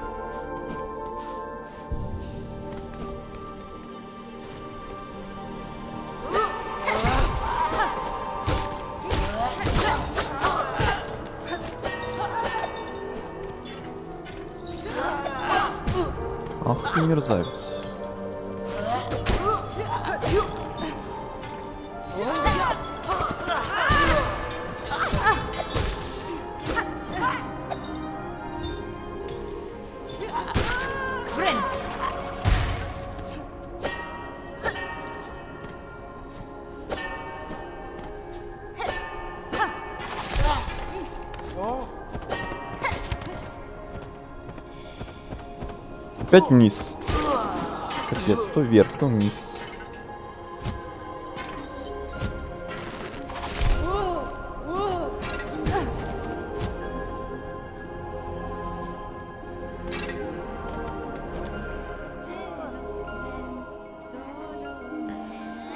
Ах ты мерзавец. Опять вниз. Капец, то вверх, то вниз.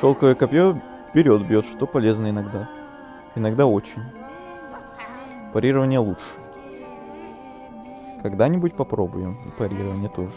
Шелковое копье вперед бьет, что полезно иногда. Иногда очень. Парирование лучше. Когда-нибудь попробуем. И парирование тоже.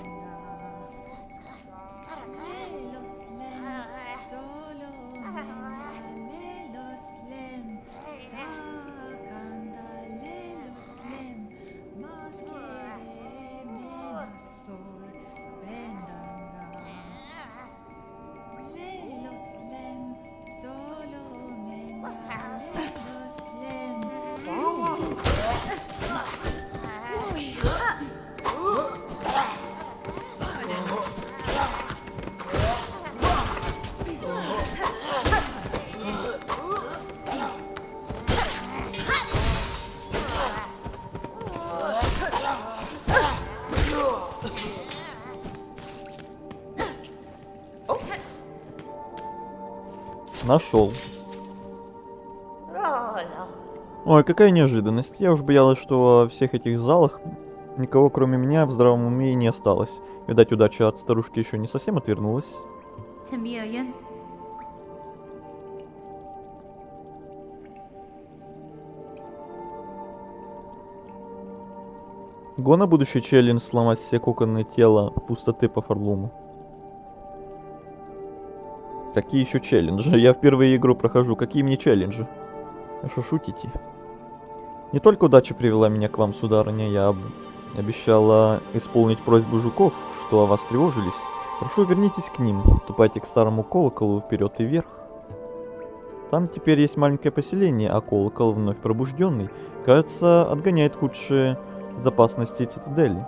Нашел. Ой, какая неожиданность. Я уж боялась, что во всех этих залах никого кроме меня в здравом уме и не осталось. Видать, удача от старушки еще не совсем отвернулась. Гона будущий челлендж сломать все коконные тела пустоты по Фарлуму. Какие еще челленджи? Я впервые игру прохожу. Какие мне челленджи? А что шутите? Не только удача привела меня к вам, сударыня, я обещала исполнить просьбу жуков, что о вас тревожились. Прошу, вернитесь к ним, ступайте к старому колоколу вперед и вверх. Там теперь есть маленькое поселение, а колокол, вновь пробужденный, кажется, отгоняет худшие из опасностей цитадели.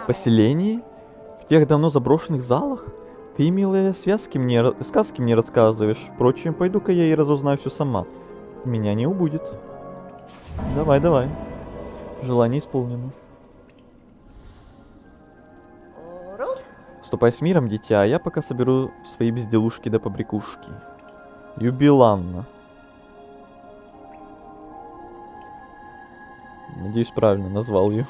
Поселение? В тех давно заброшенных залах? Ты, милая, сказки мне рассказываешь. Впрочем, пойду-ка я и разузнаю все сама. Меня не убудет. Давай, давай. Желание исполнено. Ступай с миром, дитя, а я пока соберу свои безделушки да побрякушки. Юбиланна. Надеюсь, правильно назвал ее.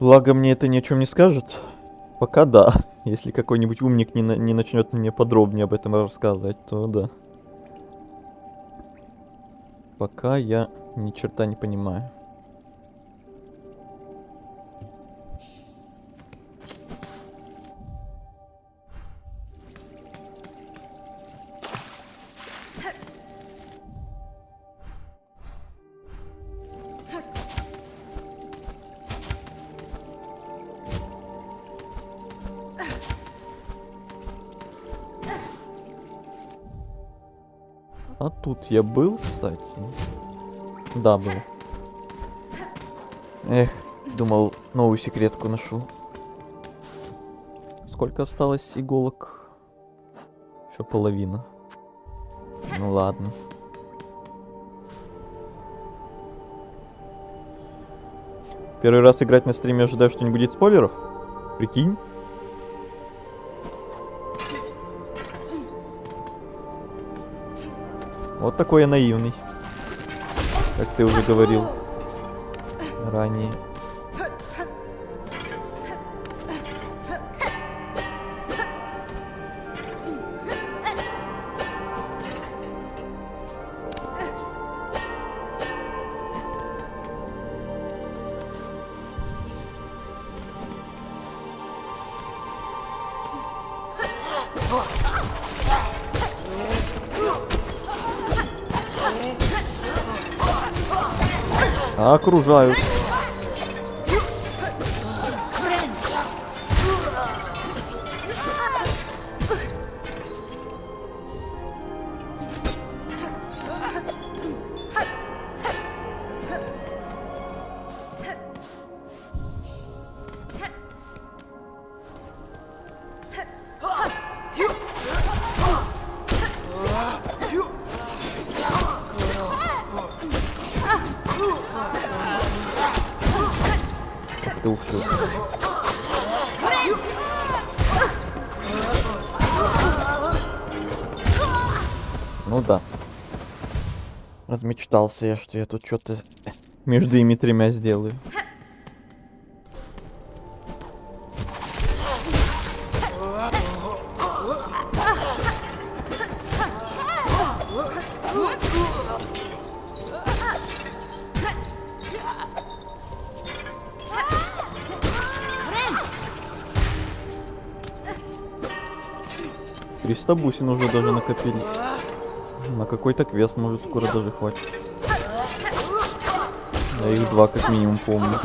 Благо мне это ни о чем не скажет. Пока да. Если какой-нибудь умник не начнет мне подробнее об этом рассказывать, то да. Пока я ни черта не понимаю. А тут я был, кстати. Да, был. Эх, думал, новую секретку нашел. Сколько осталось иголок? Еще половина. Ну ладно. Первый раз играть на стриме, ожидаю, что не будет спойлеров? Прикинь. Вот такой я наивный. Как ты уже говорил ранее. Окружают. Ты уфу. Ну да. Размечтался я, что я тут что-то между ими тремя сделаю. Триста бусин уже даже накопили. На какой-то квест, может, скоро даже хватит. Я их два как минимум помню.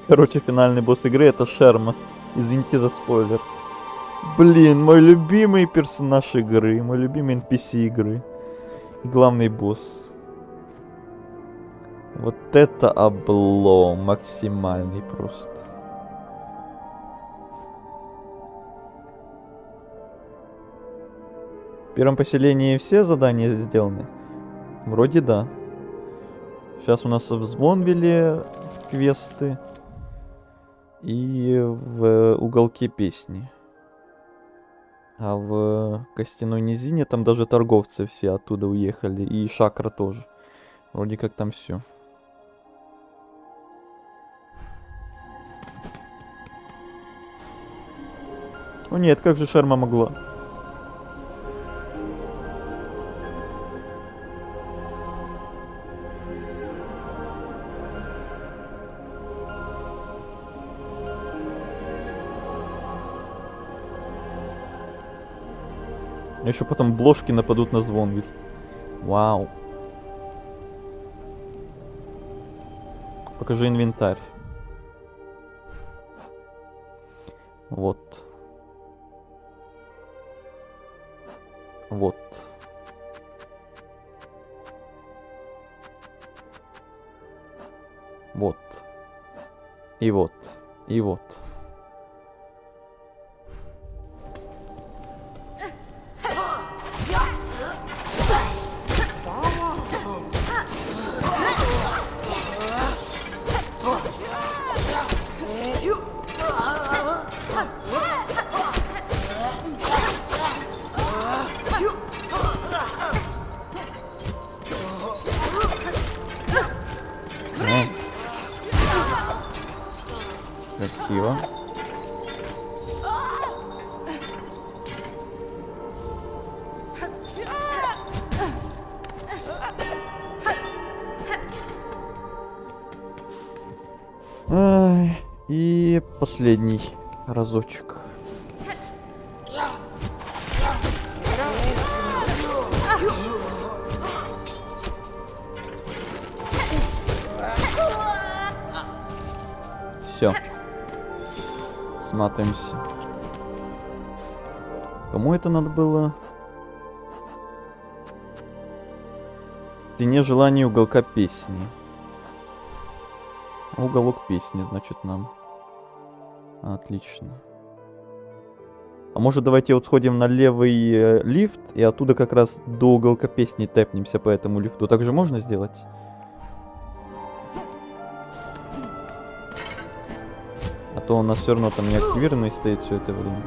Короче, финальный босс игры это Шерма. Извините за спойлер. Блин, мой любимый персонаж игры, мой любимый NPC игры. Главный босс. Вот это облом максимальный просто. первом поселении все задания сделаны? Вроде да. Сейчас у нас в Звонвилле квесты. И в уголке песни. А в Костяной низине там даже торговцы все оттуда уехали. И Шакра тоже. Вроде как там все. О нет, как же Шерма могла? Еще потом бложки нападут на Звонвиль. Вау. Покажи инвентарь. Вот. Вот. Вот. И вот. И вот. Красиво. Ай, и последний разочек. Все. Сматываемся. Кому это надо было? Ты не желание уголка песни. Уголок песни, значит, нам. Отлично. А может, давайте вот сходим на левый лифт и оттуда как раз до уголка песни тэпнемся по этому лифту. Так же можно сделать? А то у нас все равно там не активированный стоит все это время.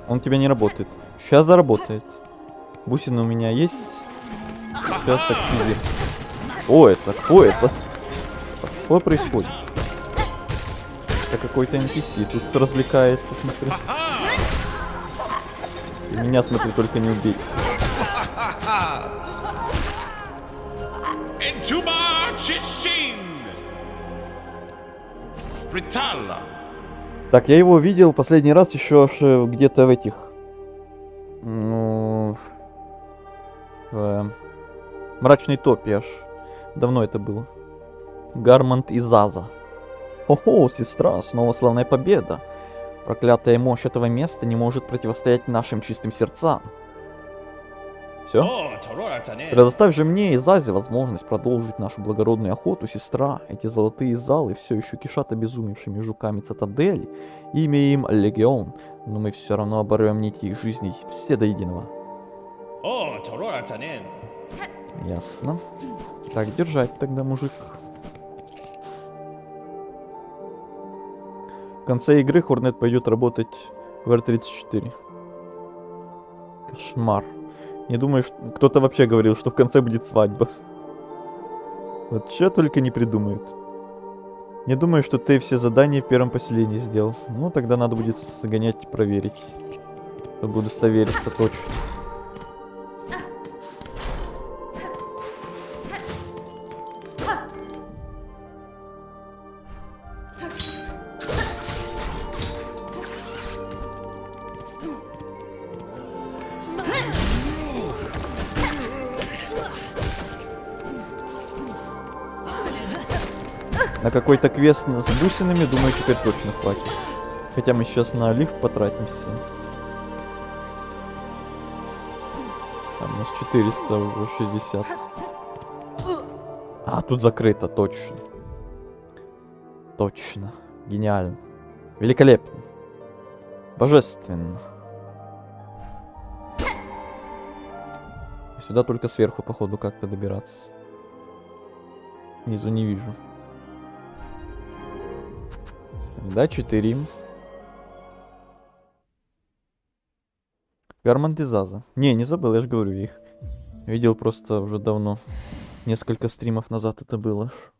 Он у тебя не работает. Сейчас заработает. Бусины у меня есть. Сейчас активируем. О, это кто это? Что происходит? Это какой-то NPC тут развлекается, смотри. И меня, смотри, только не убей. Так, я его видел последний раз еще где-то в этих... Ну... В Мрачной топе аж. Давно это было. Гармонт и Заза. Хо-хо, сестра, снова славная победа. Проклятая мощь этого места не может противостоять нашим чистым сердцам. Все? Предоставь же мне и Зазе возможность продолжить нашу благородную охоту, сестра. Эти золотые залы все еще кишат обезумевшими жуками цитадели. Имя им Легион. Но мы все равно оборвем нити их жизней, все до единого. Ясно. Так, держать тогда, мужик. В конце игры Хорнет пойдет работать в R34. Кошмар. Не думаю, что кто-то вообще говорил, что в конце будет свадьба. Вот что только не придумают. Не думаю, что ты все задания в первом поселении сделал. Ну, тогда надо будет загонять и проверить. Чтобы удостовериться точно. На какой-то квест с бусинами, думаю, теперь точно хватит. Хотя мы сейчас на лифт потратимся. Там у нас 400 уже 60. А, тут закрыто, точно. Точно. Гениально. Великолепно. Божественно. Сюда только сверху, походу, как-то добираться. Внизу не вижу. Да, 4. Гармантизаза. Не забыл, я же говорю, я их видел просто уже давно. Несколько стримов назад это было. Аж.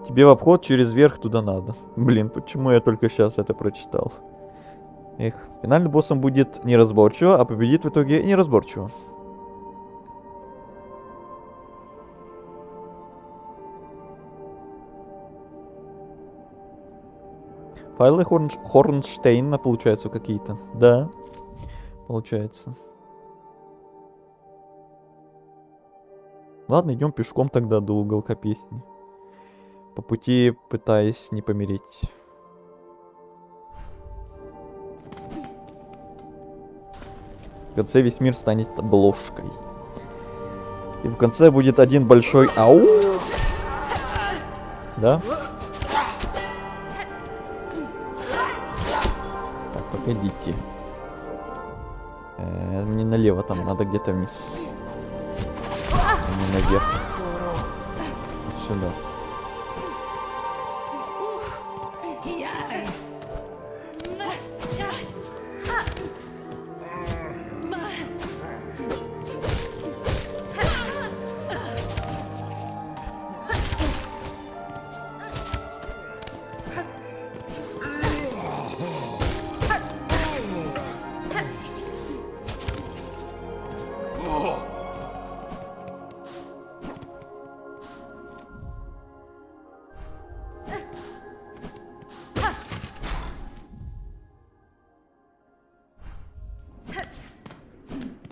Тебе в обход через верх туда надо. Блин, почему я только сейчас это прочитал? Эх, финальным боссом будет неразборчиво, а победит в итоге неразборчиво. Файлы Хорнштейна получаются какие-то. Да, получается. Ладно, идем пешком тогда до уголка песни. По пути пытаясь не помереть. В конце весь мир станет обложкой. И в конце будет один большой ау. Да? Так, погодите. Мне налево там надо где-то вниз. Не наверх. Вот сюда.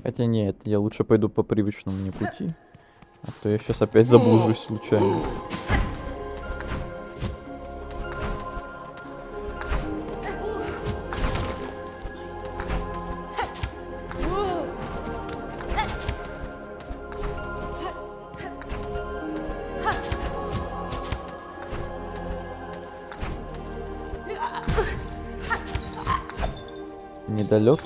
Хотя нет, я лучше пойду по привычному мне пути. А то я сейчас опять заблужусь случайно. Недолет.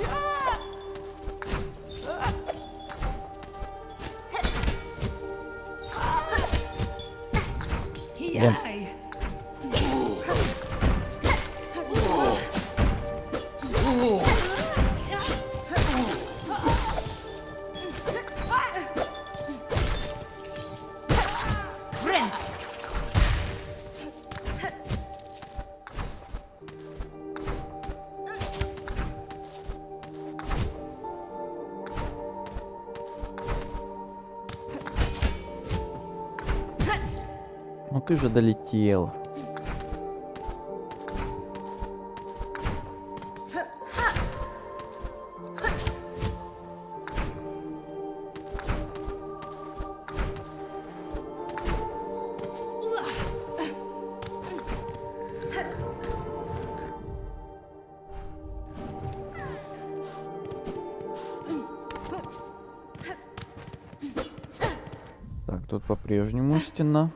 Блин. Ну ты же долетел. Так, тут по-прежнему стена.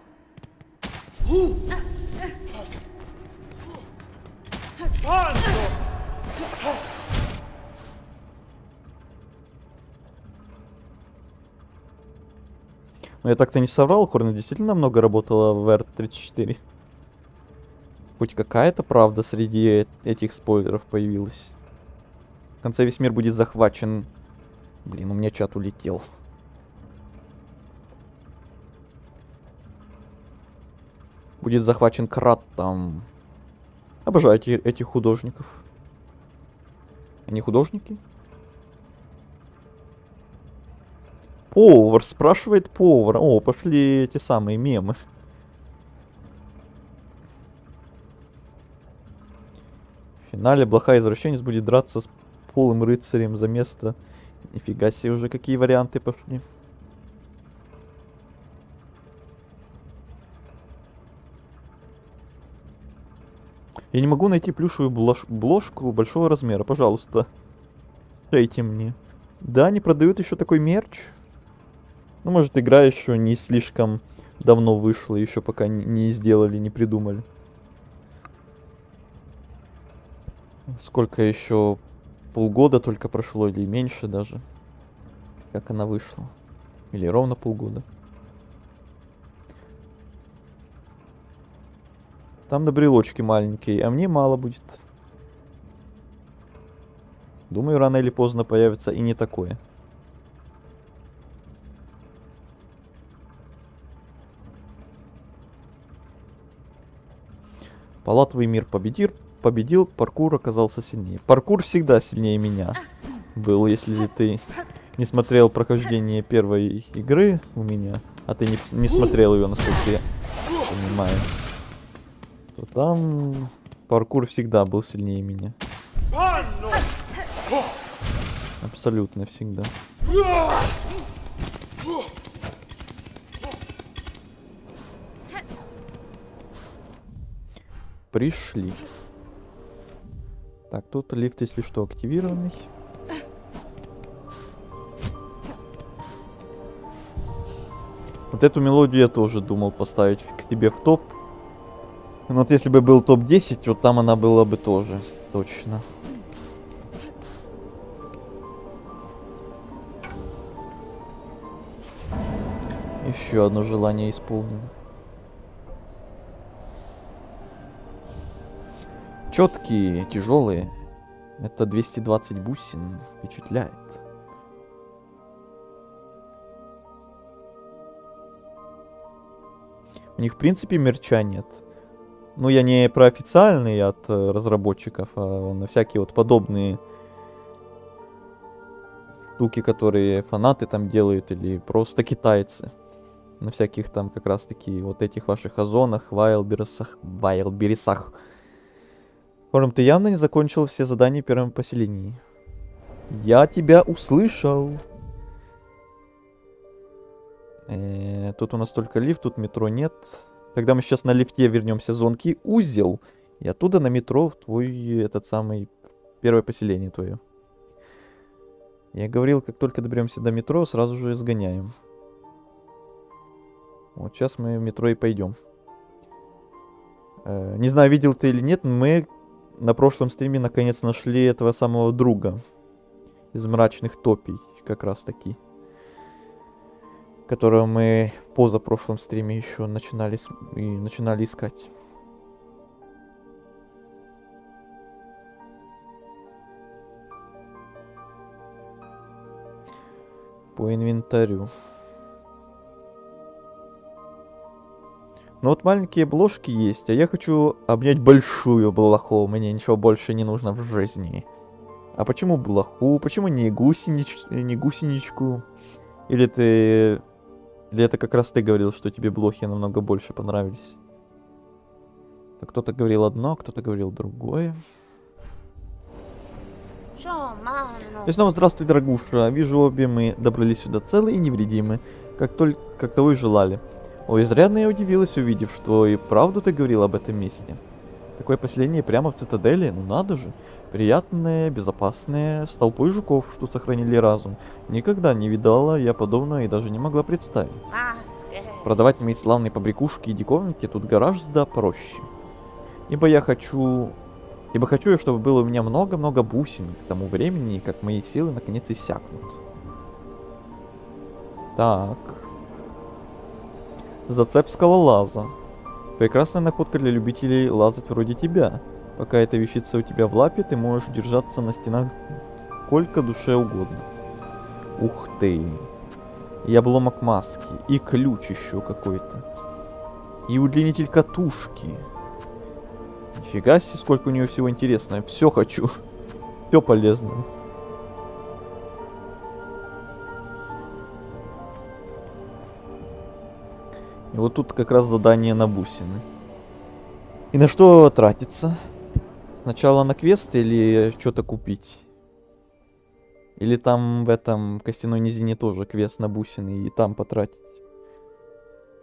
Но я так-то не соврал, Хорна действительно много работала в R34. Хоть какая-то правда среди этих спойлеров появилась. В конце весь мир будет захвачен. Блин, у меня чат улетел. Будет захвачен Кратом. Обожаю этих художников. Они художники? Повар спрашивает повара. О, пошли эти самые мемы. В финале плохая извращенец будет драться с полым рыцарем за место. Нифига себе, уже какие варианты пошли. Я не могу найти плюшевую бложку большого размера. Пожалуйста. Дайте мне. Да, они продают еще такой мерч. Ну, может, игра еще не слишком давно вышла, еще пока не сделали, не придумали. Сколько еще? Полгода только прошло или меньше даже. Как она вышла. Или ровно полгода. Там на брелочке маленькие, а мне мало будет. Думаю, рано или поздно появится и не такое. Палатовый мир победил, паркур оказался сильнее. Паркур всегда сильнее меня был, если ты не смотрел прохождение первой игры у меня, а ты не смотрел ее, насколько я понимаю, то там паркур всегда был сильнее меня. Абсолютно всегда. Пришли. Так, тут лифт, если что, активированный. Вот эту мелодию я тоже думал поставить к тебе в топ. Но вот если бы был топ-10, вот там она была бы тоже. Точно. Еще одно желание исполнено. Четкие, тяжелые. Это 220 бусин. Впечатляет. У них в принципе мерча нет. Ну, я не про официальные от разработчиков, а на всякие вот подобные штуки, которые фанаты там делают, или просто китайцы. На всяких там как раз таки вот этих ваших озонах, вайлдберрисах. Хором, ты явно не закончил все задания в первом поселении. Я тебя услышал. Тут у нас только лифт, тут метро нет. Тогда мы сейчас на лифте вернемся в Зонки узел. И оттуда на метро в твой, этот самый, первое поселение твое. Я говорил, как только доберемся до метро, сразу же сгоняем. Вот сейчас мы в метро и пойдем. Не знаю, видел ты или нет, но мы на прошлом стриме наконец нашли этого самого друга. Из мрачных топий, как раз таки. Которого мы в позапрошлом стриме еще начинали искать. По инвентарю. Ну вот маленькие обложки есть, а я хочу обнять большую блоху. Мне ничего больше не нужно в жизни. А почему блоху? Почему не гусеничку? Или ты... Или это как раз ты говорил, что тебе блохи намного больше понравились? Кто-то говорил одно, кто-то говорил другое. И снова здравствуй, дорогуша. Вижу, обе мы добрались сюда целы и невредимы, как того и желали. Ой, изрядно я удивилась, увидев, что и правду ты говорил об этом месте. Такое поселение прямо в цитадели, ну надо же. Приятное, безопасное, с толпой жуков, что сохранили разум. Никогда не видала я подобного и даже не могла представить. Продавать мои славные побрякушки и диковинки тут гораздо проще. Ибо хочу, чтобы было у меня много-много бусин к тому времени, как мои силы наконец иссякнут. Так. Зацеп скалолаза. Прекрасная находка для любителей лазать вроде тебя. Пока эта вещица у тебя в лапе, ты можешь держаться на стенах сколько душе угодно. Ух ты. И обломок маски. И ключ еще какой-то. И удлинитель катушки. Нифига себе, сколько у нее всего интересного. Все хочу. Все полезное. И вот тут как раз задание на бусины. И на что тратится? Сначала на квест или что-то купить? Или там в этом костяной низине тоже квест на бусины и там потратить?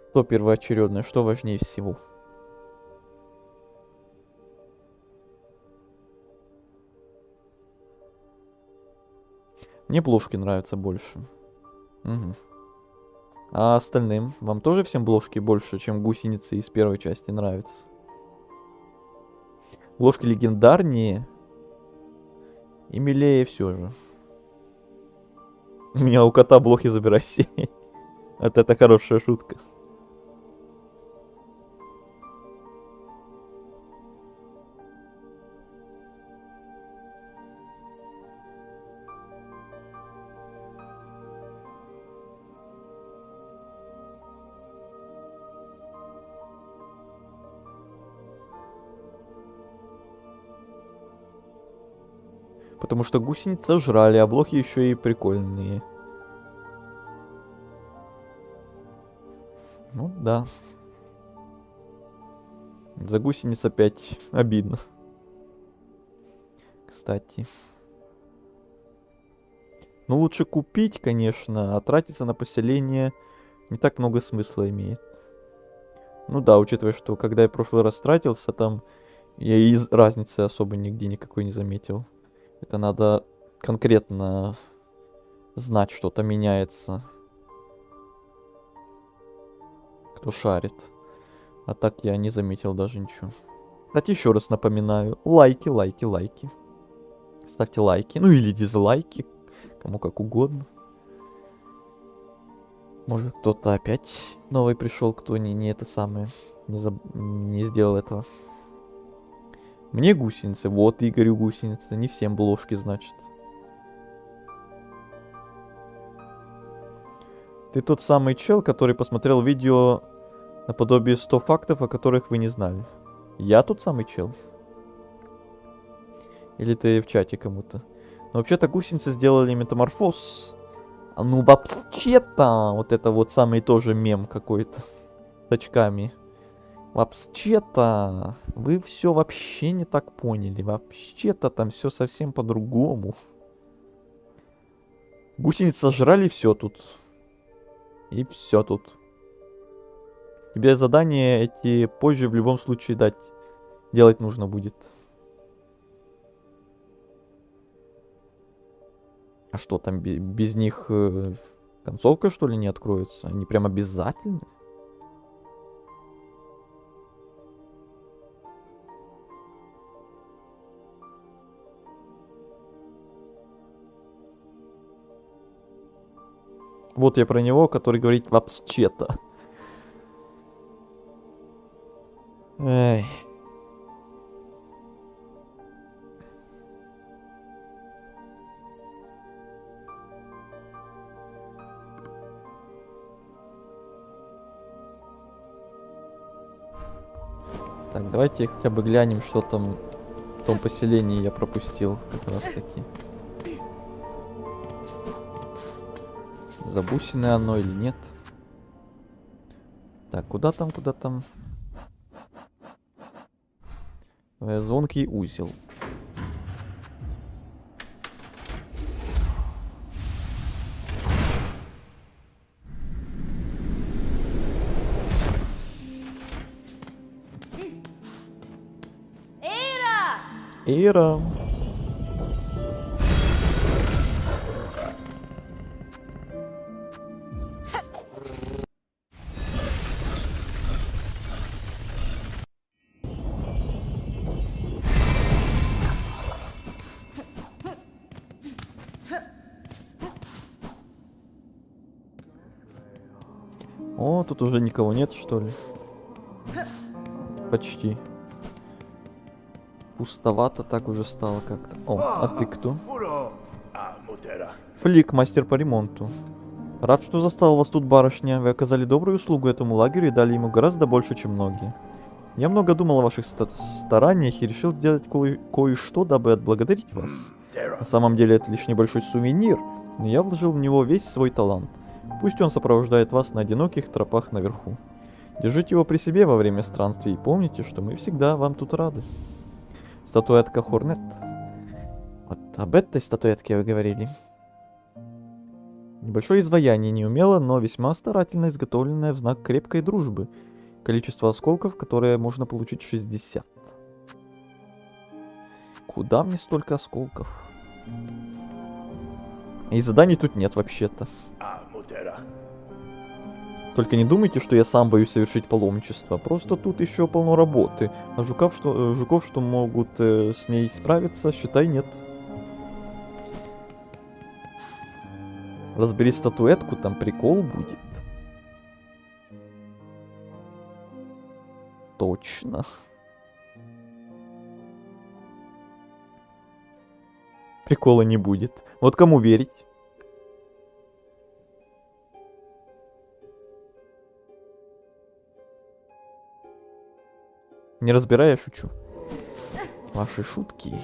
Что первоочередное, что важнее всего? Мне блошки нравятся больше. Мгм. А остальным? Вам тоже всем блошки больше, чем гусеницы из первой части нравятся? Блошки легендарнее и милее все же. У меня у кота блохи забирай все. Вот это хорошая шутка. Потому что гусеницы жрали, а блохи еще и прикольные. Ну да. За гусениц опять обидно. Кстати. Ну лучше купить, конечно, а тратиться на поселение не так много смысла имеет. Ну да, учитывая, что когда я в прошлый раз тратился, там я и разницы особо нигде никакой не заметил. Это надо конкретно знать, что-то меняется. Кто шарит. А так я не заметил даже ничего. Кстати, еще раз напоминаю. Лайки, лайки, лайки. Ставьте лайки. Ну или дизлайки. Кому как угодно. Может кто-то опять новый пришел, кто не это самое. Не сделал этого. Мне гусеницы. Вот Игорю гусеницы. Не всем блошки, значит. Ты тот самый чел, который посмотрел видео наподобие 100 фактов, о которых вы не знали. Я тот самый чел? Или ты в чате кому-то? Но вообще-то гусеницы сделали метаморфоз. А ну вообще-то, вот это вот самый тоже мем какой-то. С очками. Вообще-то, вы все вообще не так поняли. Вообще-то там все совсем по-другому. Гусеницы сожрали все тут. И все тут. Тебе задания эти позже в любом случае дать. Делать нужно будет. А что там, без них концовка, что ли, не откроется? Они прям обязательны? Вот я про него, который говорит вообще-то. Эй. Так, давайте хотя бы глянем, что там в том поселении я пропустил как раз таки. Забусенное оно или нет? Так, куда там, куда там? Звонкий узел. Ира! О, тут уже никого нет, что ли? Почти. Пустовато так уже стало как-то. О, а ты кто? Флик, мастер по ремонту. Рад, что застал вас тут, барышня. Вы оказали добрую услугу этому лагерю и дали ему гораздо больше, чем многие. Я много думал о ваших стараниях и решил сделать кое-что, дабы отблагодарить вас. На самом деле это лишь небольшой сувенир, но я вложил в него весь свой талант. Пусть он сопровождает вас на одиноких тропах наверху. Держите его при себе во время странствий и помните, что мы всегда вам тут рады. Статуэтка Хорнет. Вот об этой статуэтке вы говорили. Небольшое изваяние, неумело, но весьма старательно изготовленное в знак крепкой дружбы. Количество осколков, которое можно получить 60. Куда мне столько осколков? И заданий тут нет вообще-то. А, Мутера. Только не думайте, что я сам боюсь совершить паломничество. Просто тут еще полно работы. А жуков, что могут с ней справиться, считай, нет. Разбери статуэтку, там прикол будет. Точно. Прикола не будет. Вот кому верить? Не разбирая, я шучу. Ваши шутки.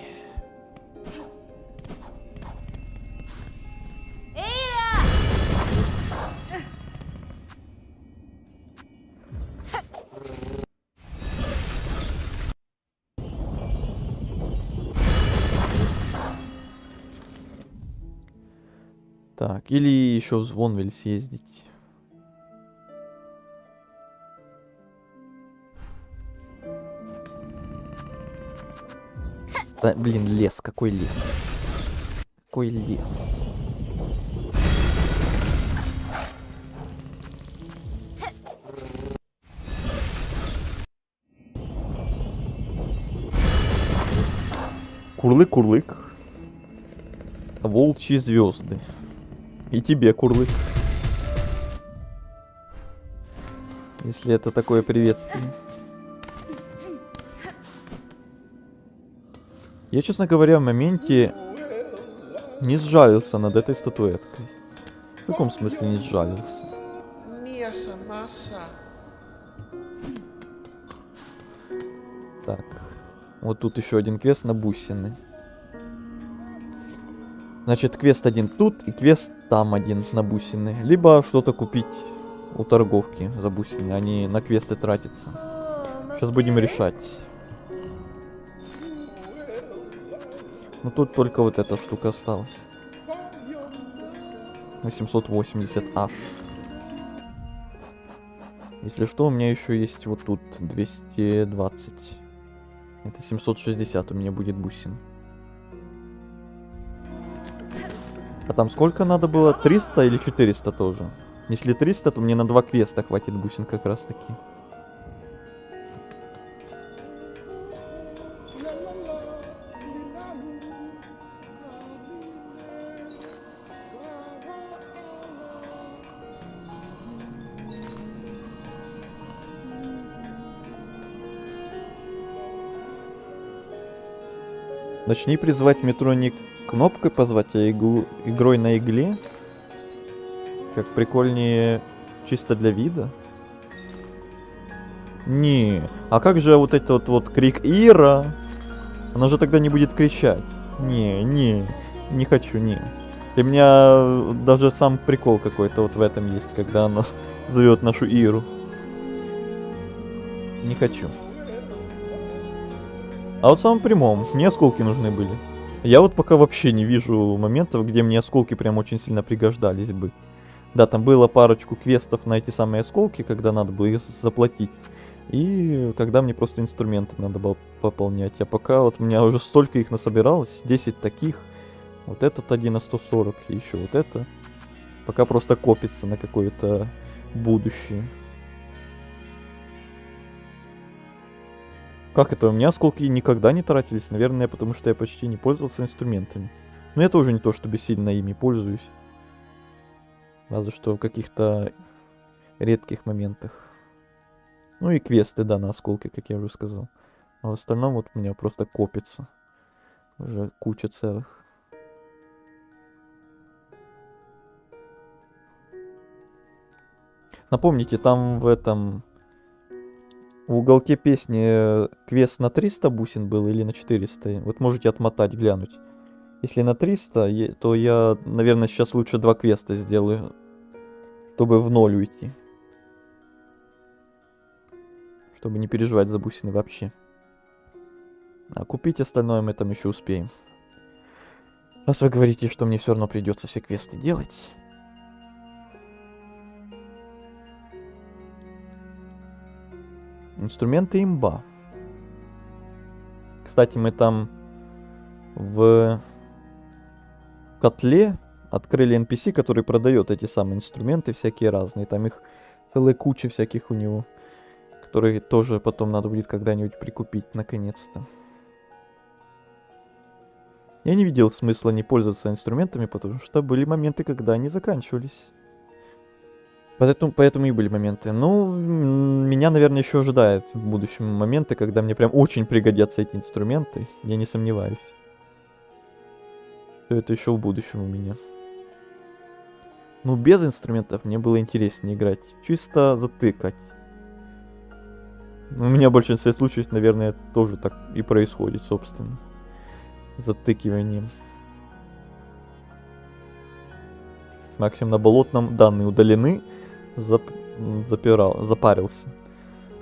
Так, или еще в Звонвиль съездить. Да, блин, лес, какой лес? Какой лес? Курлык-курлык. Волчьи звезды. И тебе, курлык. Если это такое приветствие. Я, честно говоря, в моменте не сжалился над этой статуэткой. В каком смысле не сжалился? Так. Вот тут еще один квест на бусины. Значит, квест один тут и квест там один на бусины. Либо что-то купить у торговки за бусины. Они на квесты тратятся. Сейчас будем решать. Ну тут только вот эта штука осталась. 880 аж. Если что, у меня еще есть вот тут 220. Это 760 у меня будет бусин. А там сколько надо было? 300 или 400 тоже? Если 300, то мне на 2 квеста хватит бусин как раз таки. Начни призывать метро не кнопкой позвать, а игрой на игле. Как прикольнее чисто для вида. Не, а как же вот этот вот крик Ира? Она же тогда не будет кричать. Не хочу, не. Для меня даже сам прикол какой-то вот в этом есть, когда она зовет нашу Иру. Не хочу. А вот в самом прямом, мне осколки нужны были. Я вот пока вообще не вижу моментов, где мне осколки прям очень сильно пригождались бы. Да, там было парочку квестов на эти самые осколки, когда надо было их заплатить. И когда мне просто инструменты надо было пополнять. А пока вот у меня уже столько их насобиралось, 10 таких. Вот этот 1 на 140, и еще вот это. Пока просто копится на какое-то будущее. Как это? У меня осколки никогда не тратились, наверное, потому что я почти не пользовался инструментами. Но я тоже не то, чтобы сильно ими пользуюсь. Разве что в каких-то редких моментах. Ну и квесты, да, на осколки, как я уже сказал. А в остальном вот у меня просто копится. Уже куча целых. Напомните, там в этом... В уголке песни квест на 300 бусин был или на 400? Вот можете отмотать, глянуть. Если на 300, то я, наверное, сейчас лучше 2 квеста сделаю, чтобы в ноль уйти. Чтобы не переживать за бусины вообще. А купить остальное мы там еще успеем. Раз вы говорите, что мне все равно придется все квесты делать... Инструменты имба. Кстати, мы там в котле открыли NPC, который продает эти самые инструменты всякие разные. Там их целая куча всяких у него, которые тоже потом надо будет когда-нибудь прикупить, наконец-то. Я не видел смысла не пользоваться инструментами, потому что были моменты, когда они заканчивались. Поэтому и были моменты. Ну, меня, наверное, еще ожидают в будущем моменты, когда мне прям очень пригодятся эти инструменты. Я не сомневаюсь. Все это еще в будущем у меня. Ну, без инструментов мне было интереснее играть. Чисто затыкать. У меня в большинстве случаев, наверное, тоже так и происходит, собственно. Затыкиванием. Максимум на болотном данные удалены. Запарился.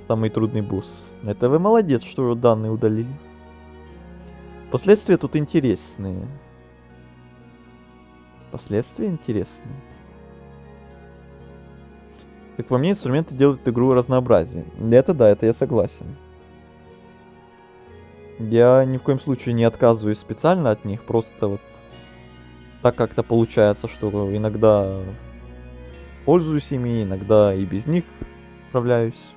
Самый трудный босс. Это вы молодец, что данные удалили. Последствия тут интересные. Последствия интересные. Как по мне, инструменты делают игру разнообразие. Это да, это я согласен. Я ни в коем случае не отказываюсь специально от них, просто вот так как-то получается, что иногда пользуюсь ими, иногда и без них справляюсь.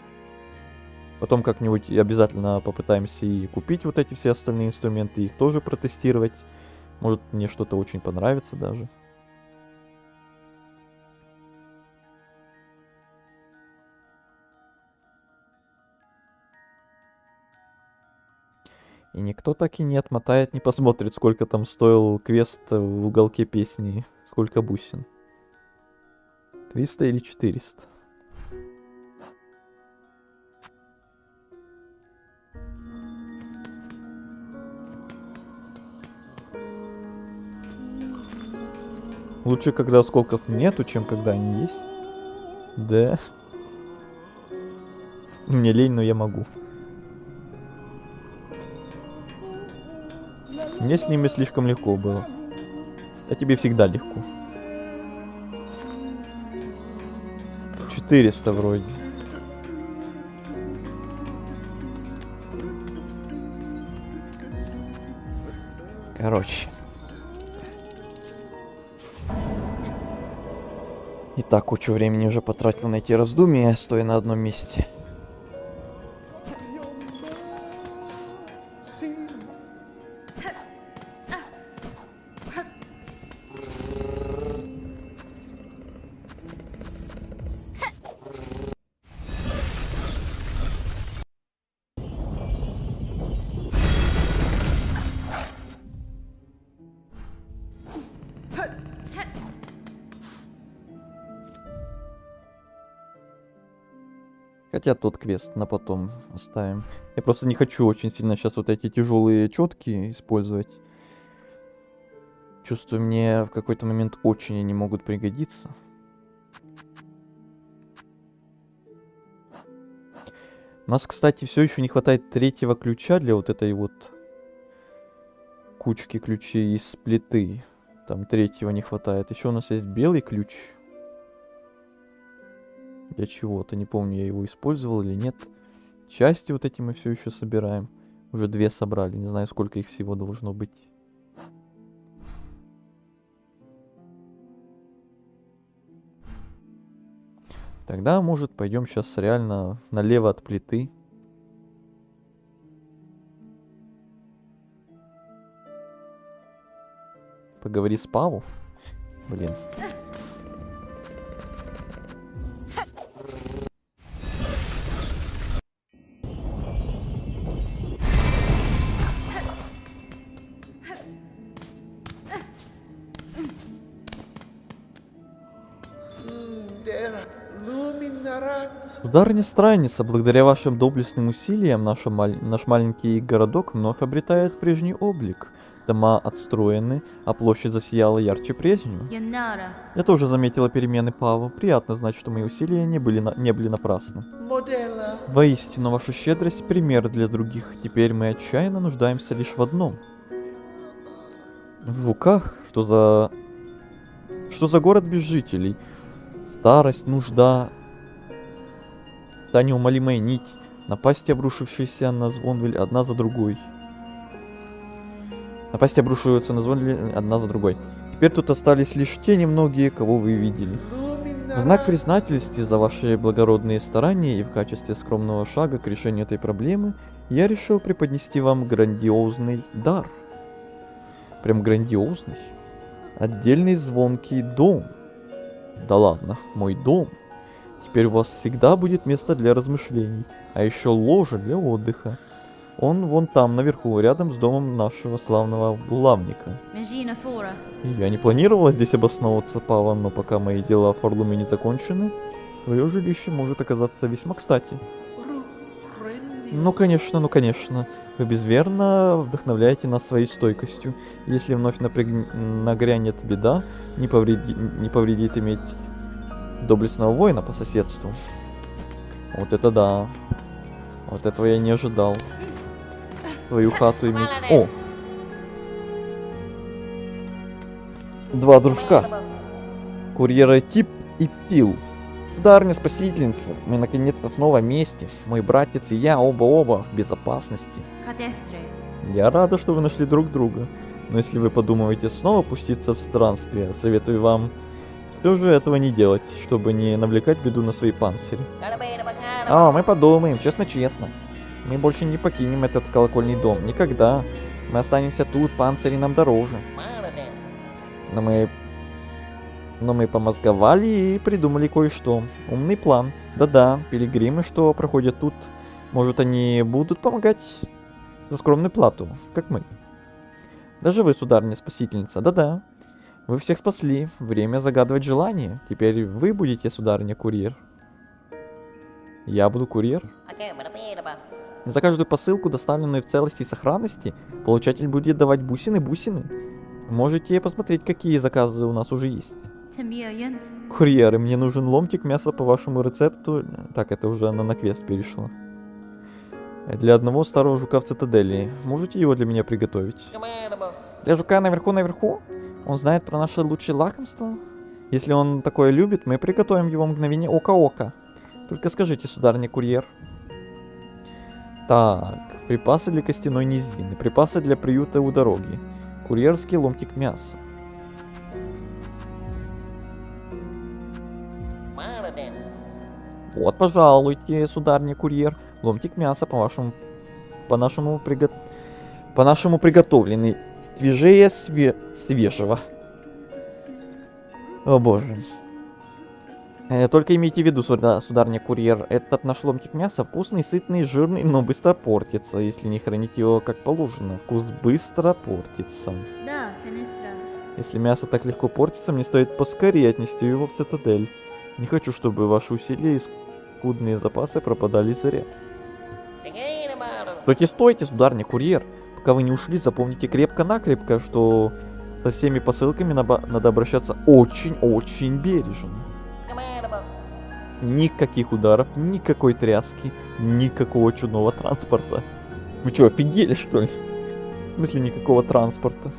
Потом как-нибудь обязательно попытаемся и купить вот эти все остальные инструменты, их тоже протестировать. Может, мне что-то очень понравится даже. И никто так и не отмотает, не посмотрит, сколько там стоил квест в уголке песни, сколько бусин. 300 или 400. Лучше, когда осколков нету, чем когда они есть. Да. Мне лень, но я могу. Мне с ними слишком легко было. А тебе всегда легко. 400 вроде. Короче. И так кучу времени уже потратил на эти раздумья, стоя на одном месте. Хотя тот квест на потом оставим. Я просто не хочу очень сильно сейчас вот эти тяжелые четки использовать. Чувствую, мне в какой-то момент очень они могут пригодиться. У нас, кстати, все еще не хватает третьего ключа для вот этой вот кучки ключей из плиты. Там третьего не хватает. Еще у нас есть белый ключ. Для чего-то, не помню, я его использовал или нет. Части вот эти мы все еще собираем. Уже 2 собрали, не знаю, сколько их всего должно быть. Тогда, может, пойдем сейчас реально налево от плиты. Поговори с Паву. Блин. Сударыня-странница, благодаря вашим доблестным усилиям наш маленький городок вновь обретает прежний облик. Дома отстроены, а площадь засияла ярче прежнего. Я тоже заметила перемены, Паву. Приятно знать, что мои усилия не были напрасны. Воистину, ваша щедрость — пример для других. Теперь мы отчаянно нуждаемся лишь в одном. В жуках? Что за город без жителей? Старость, нужда... Та неумолимая нить, напасти, обрушившиеся на Звонвиль одна за другой. Напасти обрушиваются на Звонвиль одна за другой. Теперь тут остались лишь те немногие, кого вы видели. В знак признательности за ваши благородные старания и в качестве скромного шага к решению этой проблемы я решил преподнести вам грандиозный дар. Прям грандиозный. Отдельный звонкий дом. Да ладно, мой дом. Теперь у вас всегда будет место для размышлений, а еще ложа для отдыха. Он вон там, наверху, рядом с домом нашего славного булавника. Межина Фора. Я не планировала здесь обосновываться, Пава, но пока мои дела в Форлуме не закончены, твое жилище может оказаться весьма кстати. Ну конечно, вы безверно вдохновляете нас своей стойкостью. Если вновь нагрянет беда, не повредит иметь доблестного воина по соседству. Вот это да. Вот этого я не ожидал. Твою хату иметь. О! Два дружка. Курьеры Тип и Пил. Сударыня-спасительница, мы наконец-то снова вместе. Мой братец и я оба в безопасности. Катестре. Я рада, что вы нашли друг друга. Но если вы подумываете снова пуститься в странствие, советую вам все же этого не делать, чтобы не навлекать беду на свои панцири. Мы подумаем, честно-честно. Мы больше не покинем этот колокольный дом. Никогда. Мы останемся тут, панцири нам дороже. Но мы помозговали и придумали кое-что. Умный план. Да-да, пилигримы, что проходят тут, может, они будут помогать за скромную плату, как мы. Даже вы, сударыня-спасительница, да-да. Вы всех спасли. Время загадывать желание. Теперь вы будете, сударыня-курьер. Я буду курьер. За каждую посылку, доставленную в целости и сохранности, получатель будет давать бусины. Можете посмотреть, какие заказы у нас уже есть. Тимьёен. Курьеры, мне нужен ломтик мяса по вашему рецепту. Так, это уже она на квест перешла. Для одного старого жука в цитадели. Можете его для меня приготовить? Для жука наверху? Он знает про наши лучшие лакомства? Если он такое любит, мы приготовим его мгновение ока-ока. Только скажите, сударыня-курьер. Так, припасы для костяной низины, припасы для приюта у дороги, курьерский ломтик мяса. Вот, пожалуйте, сударыня-курьер, ломтик мяса по-нашему приготовленный, свежее свежего. О боже. Только имейте в виду, сударыня-курьер, этот наш ломтик мяса вкусный, сытный, жирный, но быстро портится, если не хранить его как положено. Вкус быстро портится. Да, Финистра. Если мясо так легко портится, мне стоит поскорее отнести его в цитадель. Не хочу, чтобы ваши усилия и скудные запасы пропадали зря. Стойте, сударыня-курьер. Пока вы не ушли, запомните крепко-накрепко, что со всеми посылками надо обращаться очень-очень бережно. Никаких ударов, никакой тряски, никакого чудного транспорта. Вы что, офигели, что ли? В смысле, никакого транспорта.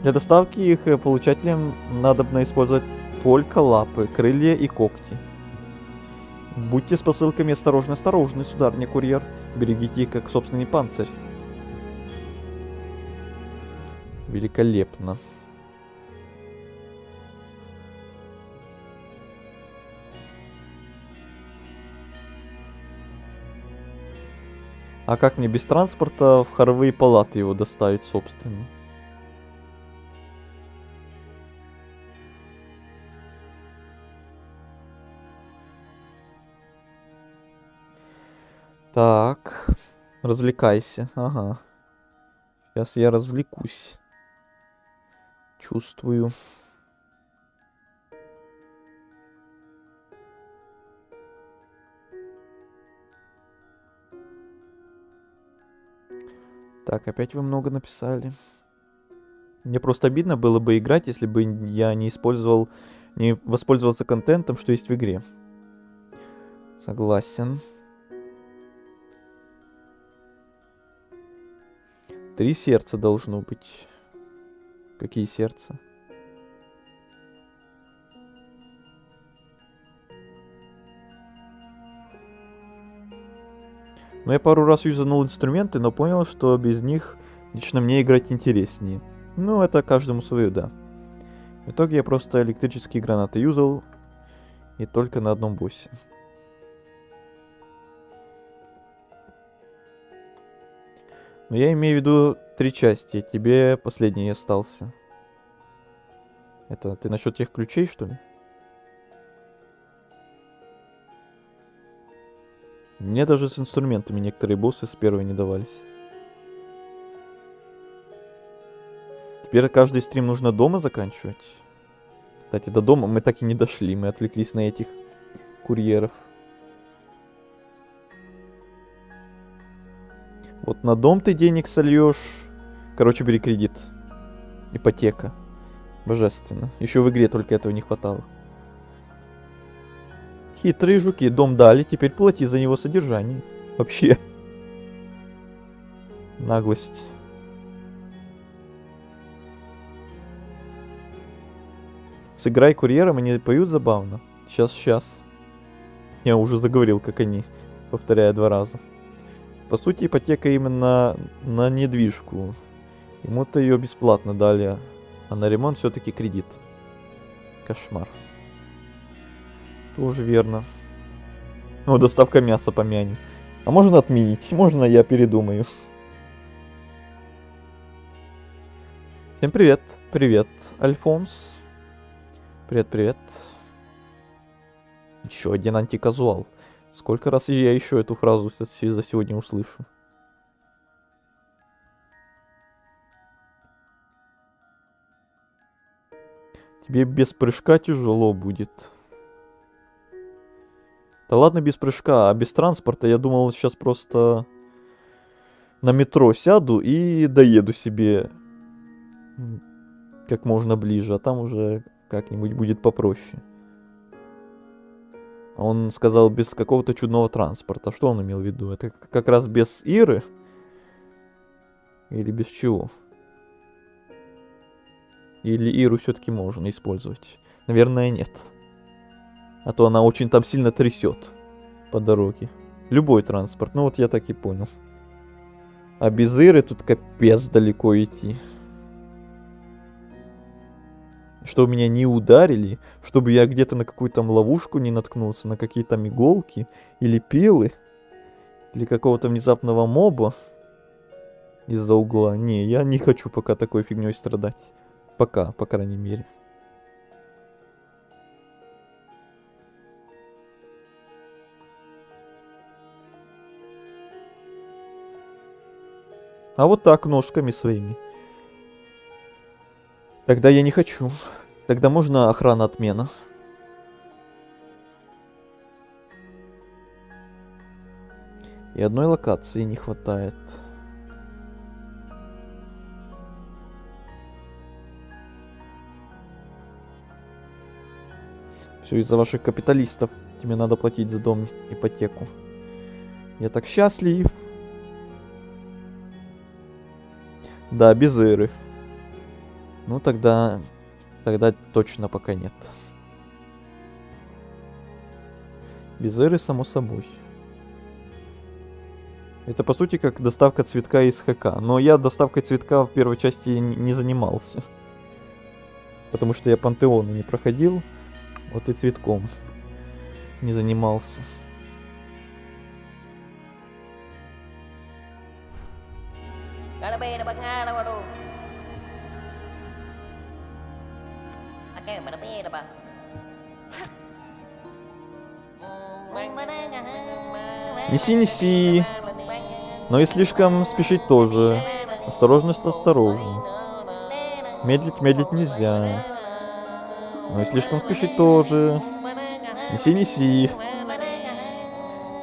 Для доставки их получателям надобно использовать только лапы, крылья и когти. Будьте с посылками осторожны, сударыня-курьер. Берегите их как собственный панцирь. Великолепно. А как мне без транспорта в хоровые палаты его доставить, собственно? Так, развлекайся, ага. Сейчас я развлекусь. Чувствую. Так, опять вы много написали. Мне просто обидно было бы играть, если бы я не воспользовался контентом, что есть в игре. Согласен. 3 сердца должно быть. Какие сердца? Ну, я пару раз юзанул инструменты, но понял, что без них лично мне играть интереснее. Ну, это каждому свое, да. В итоге я просто электрические гранаты юзал. И только на одном боссе. Но я имею в виду 3 части. Тебе последний остался. Это ты насчет тех ключей, что ли? Мне даже с инструментами некоторые боссы с первой не давались. Теперь каждый стрим нужно дома заканчивать. Кстати, до дома мы так и не дошли. Мы отвлеклись на этих курьеров. Вот на дом ты денег сольешь. Короче, бери кредит. Ипотека. Божественно. Еще в игре только этого не хватало. Хитрые жуки. Дом дали, теперь плати за него содержание. Вообще. Наглость. Сыграй курьером, они поют забавно. Сейчас. Я уже заговорил, как они, повторяя 2 раза. По сути, ипотека именно на недвижку. Ему-то ее бесплатно дали, а на ремонт все-таки кредит. Кошмар. Тоже верно. Ну, доставка мяса помянем. А можно отменить, можно я передумаю. Всем привет. Привет, Альфонс. Привет. Еще один антиказуал. Сколько раз я еще эту фразу за сегодня услышу? Тебе без прыжка тяжело будет. Да ладно без прыжка, а без транспорта я думал сейчас просто на метро сяду и доеду себе как можно ближе, а там уже как-нибудь будет попроще. Он сказал без какого-то чудного транспорта. Что он имел в виду? Это как раз без Иры? Или без чего? Или Иру все-таки можно использовать? Наверное, нет. А то она очень там сильно трясет по дороге. Любой транспорт. Ну вот я так и понял. А без Иры тут капец далеко идти. Чтобы меня не ударили, чтобы я где-то на какую-то там ловушку не наткнулся, на какие-то там иголки или пилы, или какого-то внезапного моба из-за угла. Не, я не хочу пока такой фигней страдать. Пока, по крайней мере. А вот так, ножками своими. Тогда я не хочу. Тогда можно охрана отмена. И одной локации не хватает. Все из-за ваших капиталистов. Тебе надо платить за дом ипотеку. Я так счастлив. Да, без Иры. Ну тогда точно пока нет. Без Иры, само собой. Это по сути как доставка цветка из ХК. Но я доставкой цветка в первой части не занимался. Потому что я пантеоны не проходил. Вот и цветком не занимался. Неси. Но и слишком спешить тоже. Осторожность осторожно. Медлить нельзя. Но и слишком спешить тоже. Неси.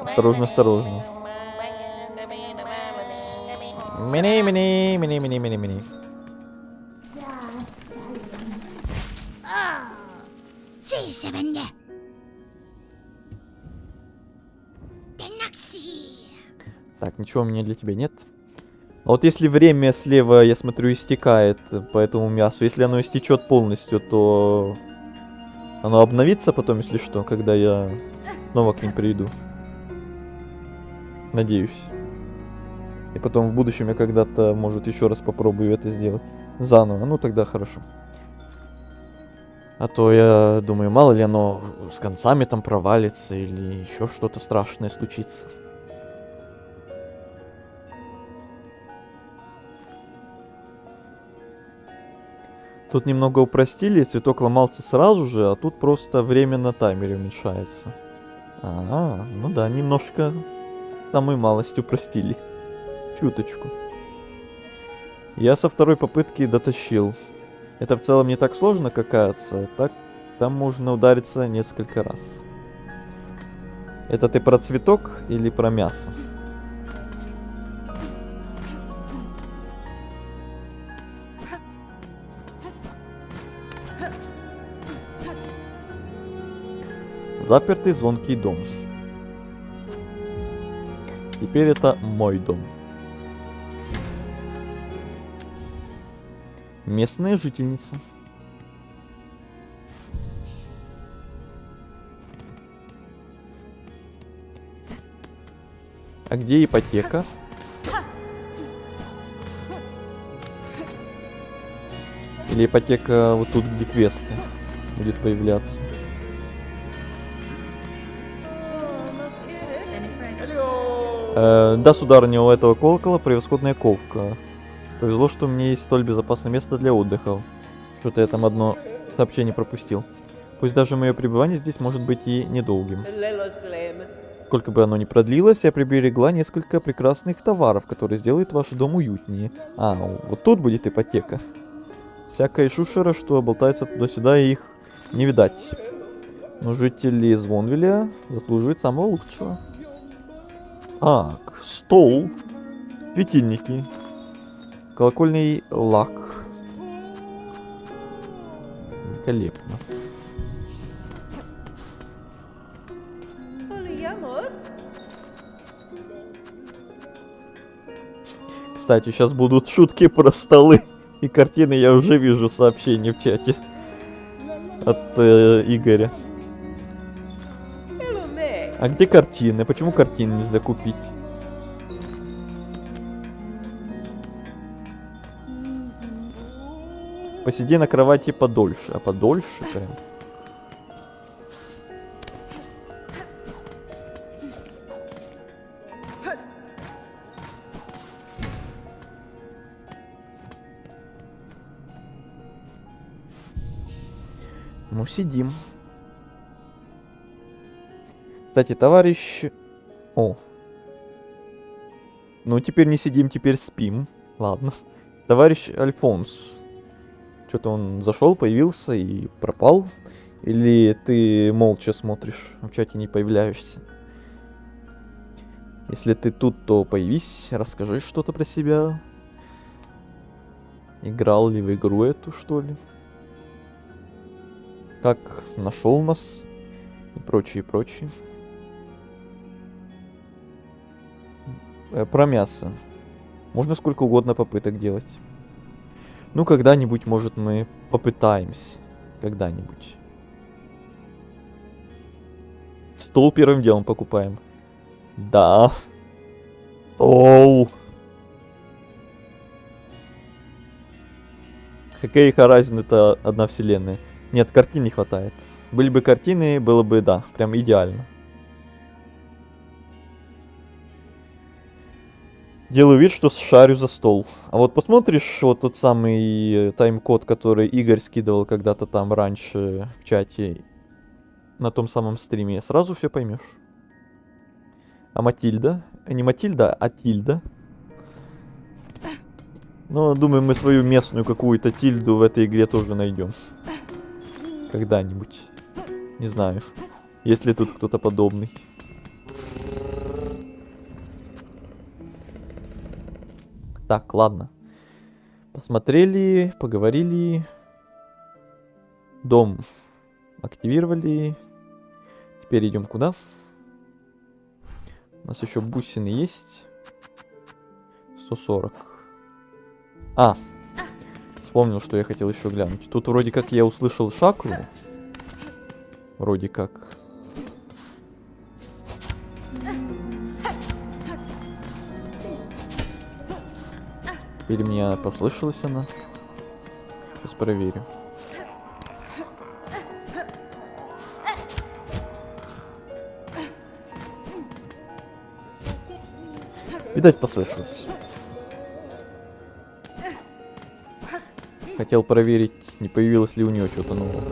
Осторожно. Мини. Так, ничего у меня для тебя нет. А вот если время слева, я смотрю, истекает по этому мясу, если оно истечет полностью, то оно обновится потом, если что, когда я снова к ним приду. Надеюсь. И потом в будущем я когда-то, может, еще раз попробую это сделать. Заново. Ну тогда хорошо. А то я думаю, мало ли оно с концами там провалится или еще что-то страшное случится. Тут немного упростили, цветок ломался сразу же, а тут просто время на таймере уменьшается. Ну да, немножко самой малость упростили. Чуточку. Я со второй попытки дотащил. Это в целом не так сложно, как кажется. Так, там можно удариться несколько раз. Это ты про цветок или про мясо? Запертый звонкий дом. Теперь это мой дом. Местная жительница. А где ипотека? Или ипотека вот тут, где квесты будет появляться? Да, сударыня, у этого колокола превосходная ковка. Повезло, что у меня есть столь безопасное место для отдыха. Что-то я там одно сообщение пропустил. Пусть даже мое пребывание здесь может быть и недолгим. Сколько бы оно ни продлилось, я приберегла несколько прекрасных товаров, которые сделают ваш дом уютнее. Вот тут будет ипотека. Всякая шушера, что болтается туда-сюда, и их не видать. Но жители Звонвиля заслуживают самого лучшего. Так, стол, светильники, колокольный лак. Великолепно. Кстати, сейчас будут шутки про столы и картины. Я уже вижу сообщение в чате от Игоря. А где картины? Почему картины нельзя купить? Посиди на кровати подольше. А подольше прям. Ну, сидим. Кстати, товарищ... Ну, теперь не сидим, теперь спим. Ладно. Товарищ Альфонс. Что-то он зашел, появился и пропал. Или ты молча смотришь, в чате не появляешься? Если ты тут, то появись, расскажи что-то про себя. Играл ли в игру эту, что ли? Как нашел нас? И прочее, прочее. Про мясо. Можно сколько угодно попыток делать. Ну, когда-нибудь, может, мы попытаемся. Когда-нибудь. Стол первым делом покупаем. Да. Стол. Хоккей и Horizon — это одна вселенная. Нет, картин не хватает. Были бы картины, было бы, да, прям идеально. Делаю вид, что шарю за стол. А вот посмотришь вот тот самый тайм-код, который Игорь скидывал когда-то там раньше в чате, на том самом стриме, сразу все поймешь. А Матильда? Не Матильда, а Тильда. Но думаю, мы свою местную какую-то Тильду в этой игре тоже найдем. Когда-нибудь. Не знаю, есть ли тут кто-то подобный. Так, ладно. Посмотрели, поговорили. Дом активировали. Теперь идем куда? У нас еще бусины есть. 140. Вспомнил, что я хотел еще глянуть. Тут вроде как я услышал шакру. Вроде как. Или мне послышалась она? Сейчас проверим. Видать, послышалось. Хотел проверить, не появилось ли у нее что-то нового.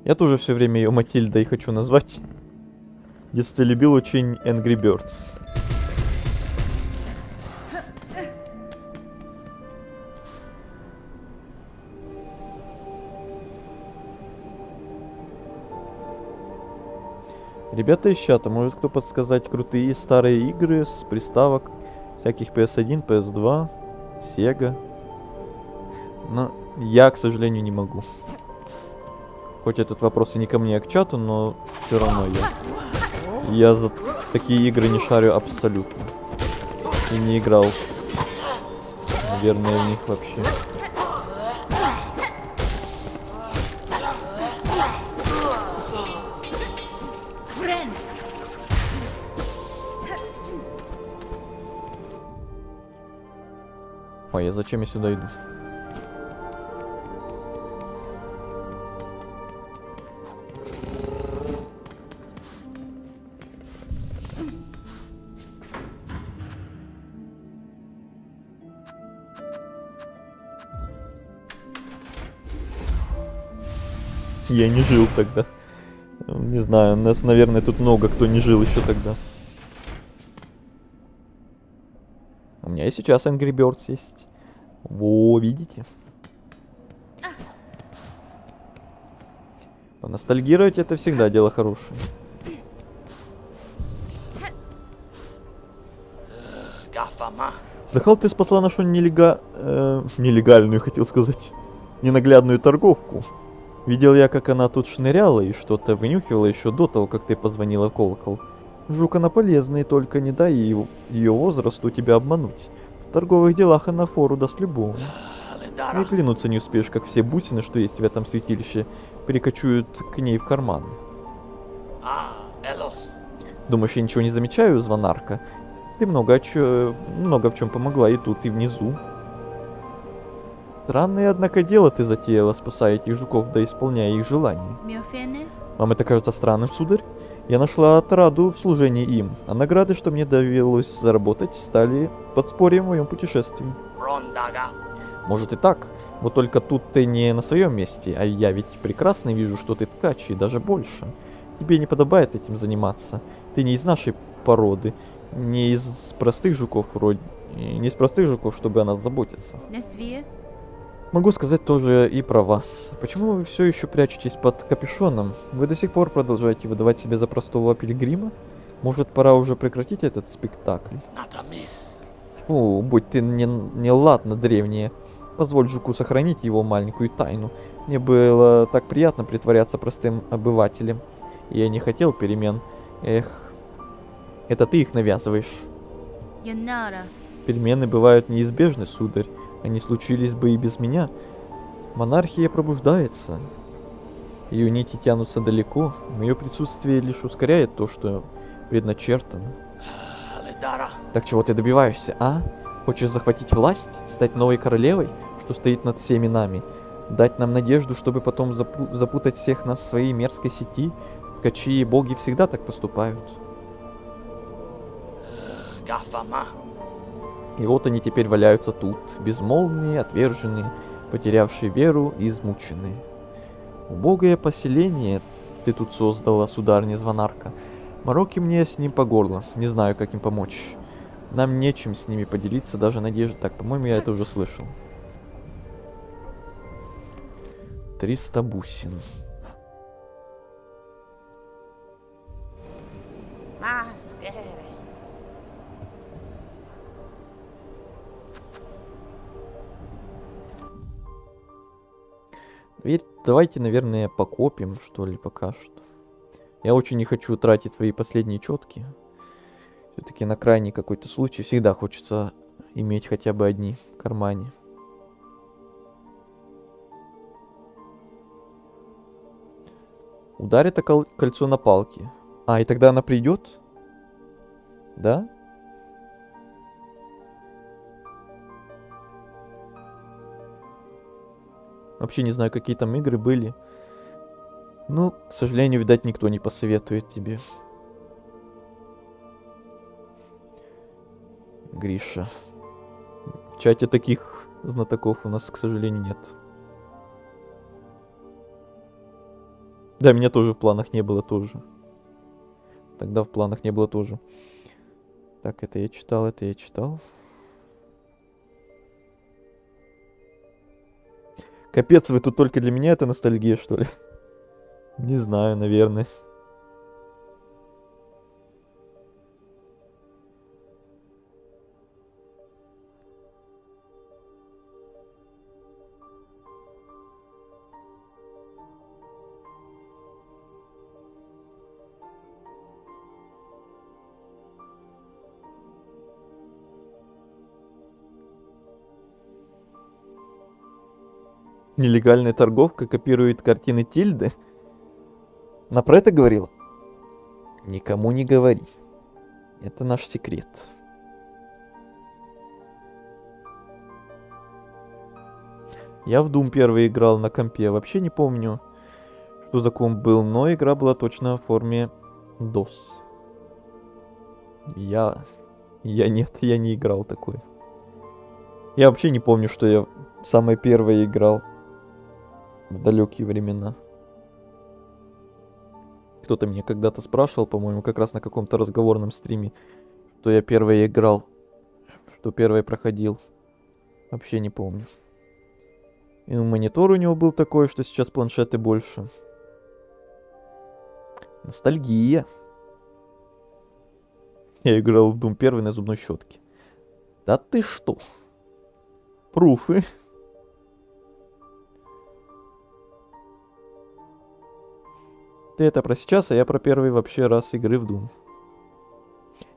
Я тоже все время ее Матильдой хочу назвать. В детстве любил очень Angry Birds. Ребята из чата, может кто подсказать крутые старые игры с приставок всяких PS1, PS2, Sega? Но я, к сожалению, не могу. Хоть этот вопрос и не ко мне, а к чату, но все равно я за такие игры не шарю абсолютно. И не играл, наверное, в них вообще. Ой, а зачем я сюда иду? Я не жил тогда. Не знаю, нас, наверное, тут много кто не жил еще тогда. У меня и сейчас Angry Birds есть. Во, видите? Поностальгировать это всегда дело хорошее. Слыхал, ты спасла нашу нелегальную, хотел сказать, ненаглядную торговку. Видел я, как она тут шныряла и что-то вынюхивала еще до того, как ты позвонила в колокол. Жук она полезная, только не дай ее возрасту тебя обмануть. В торговых делах она фору даст любому. И клянуться не успеешь, как все бусины, что есть в этом святилище, перекочуют к ней в карман. Думаешь, я ничего не замечаю, звонарка? Ты много в чем помогла и тут, и внизу. Странное, однако, дело ты затеяла, спасая этих жуков, да исполняя их желания. Вам это кажется странным, сударь? Я нашла отраду в служении им, а награды, что мне довелось заработать, стали подспорьем в моем путешествии. Может и так, вот только тут ты не на своем месте, а я ведь прекрасно вижу, что ты ткач, и даже больше. Тебе не подобает этим заниматься. Ты не из нашей породы, не из простых жуков не из простых жуков, чтобы о нас заботиться. Могу сказать тоже и про вас. Почему вы все еще прячетесь под капюшоном? Вы до сих пор продолжаете выдавать себя за простого пилигрима? Может, пора уже прекратить этот спектакль? Фу, будь ты неладно, древнее. Позволь жуку сохранить его маленькую тайну. Мне было так приятно притворяться простым обывателем. И я не хотел перемен. Эх, это ты их навязываешь. Перемены бывают неизбежны, сударь. Они случились бы и без меня. Монархия пробуждается. Ее нити тянутся далеко. Мое присутствие лишь ускоряет то, что предначертано. Так чего ты добиваешься, а? Хочешь захватить власть? Стать новой королевой, что стоит над всеми нами? Дать нам надежду, чтобы потом запутать всех нас в своей мерзкой сети? Ткачи и боги всегда так поступают. И вот они теперь валяются тут, безмолвные, отверженные, потерявшие веру и измученные. Убогое поселение ты тут создала, сударыня Звонарка. Мороки мне с ним по горло, не знаю, как им помочь. Нам нечем с ними поделиться, даже надежда. Так, по-моему, я это уже слышал. 300 бусин. Давайте, наверное, покопим, что ли, пока что. Я очень не хочу тратить свои последние четки. Все-таки на крайний какой-то случай всегда хочется иметь хотя бы одни в кармане. Ударь это кольцо на палке. А, и тогда она придет? Да? Вообще не знаю, какие там игры были. Ну, к сожалению, видать, никто не посоветует тебе. Гриша. В чате таких знатоков у нас, к сожалению, нет. Да, меня тоже в планах не было тоже. Тогда в планах не было тоже. Так, это я читал, это я читал. Капец, вы тут только для меня это ностальгия, что ли? Не знаю, наверное. Нелегальная торговка копирует картины Тильды. Она про это говорила? Никому не говори. Это наш секрет. Я в Doom первый играл на компе. Вообще не помню, что за комп был, но игра была точно в форме DOS. Я не играл такой. Я вообще не помню, что я самое первое играл в далекие времена. Кто-то меня когда-то спрашивал, по-моему, как раз на каком-то разговорном стриме, что я первое играл, что первое проходил. Вообще не помню. И монитор у него был такой, что сейчас планшеты больше. Ностальгия. Я играл в Doom 1 на зубной щетке. Да ты что? Пруфы. Ты это про сейчас, а я про первый вообще раз игры в Doom.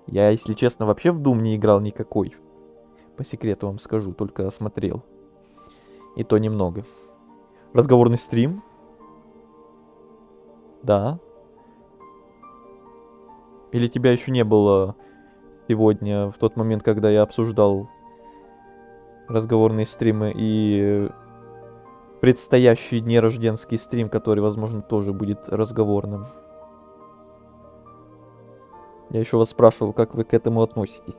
Я, если честно, вообще в Doom не играл никакой. По секрету вам скажу, только смотрел. И то немного. Разговорный стрим. Да. Или тебя еще не было сегодня, в тот момент, когда я обсуждал разговорные стримы и предстоящий дне рожденский стрим, который, возможно, тоже будет разговорным. Я еще вас спрашивал, как вы к этому относитесь.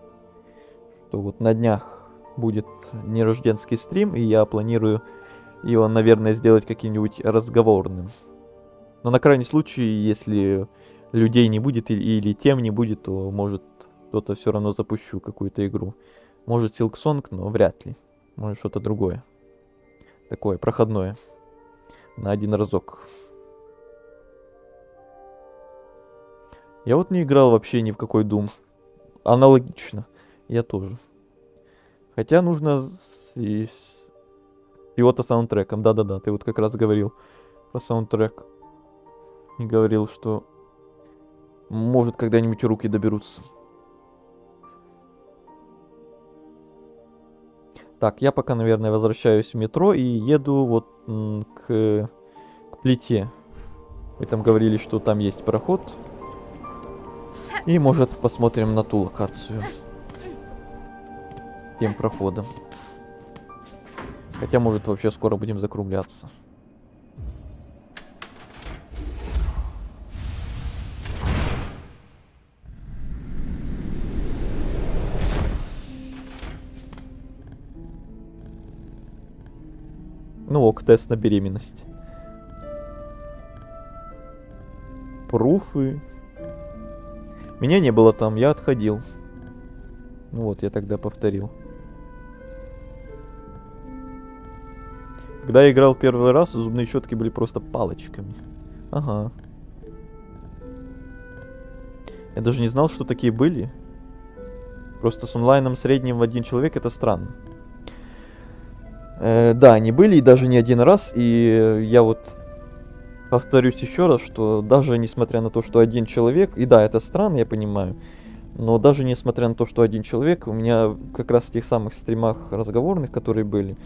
Что вот на днях будет нерожденский стрим, и я планирую его, наверное, сделать каким-нибудь разговорным. Но на крайний случай, если людей не будет или тем не будет, то, может, кто-то все равно запущу какую-то игру. Может, Silksong, но вряд ли. Может, что-то другое. Такое, проходное. На один разок. Я вот не играл вообще ни в какой Doom. Аналогично. Я тоже. Хотя нужно с его-то саундтреком. Да-да-да, ты вот как раз говорил про саундтрек. И говорил, что может когда-нибудь руки доберутся. Так, я пока, наверное, возвращаюсь в метро и еду вот к плите. Вы там говорили, что там есть проход. И, может, посмотрим на ту локацию. Тем проходом. Хотя, может, вообще скоро будем закругляться. Ну ок, тест на беременность. Пруфы. Меня не было там, я отходил. Ну вот, я тогда повторил. Когда я играл первый раз, зубные щетки были просто палочками. Ага. Я даже не знал, что такие были. Просто с онлайном средним в один человек это странно. Да, они были, и даже не один раз, и я вот повторюсь еще раз, что даже несмотря на то, что один человек, и да, это странно, я понимаю, но даже несмотря на то, что один человек, у меня как раз в тех самых стримах разговорных, которые были,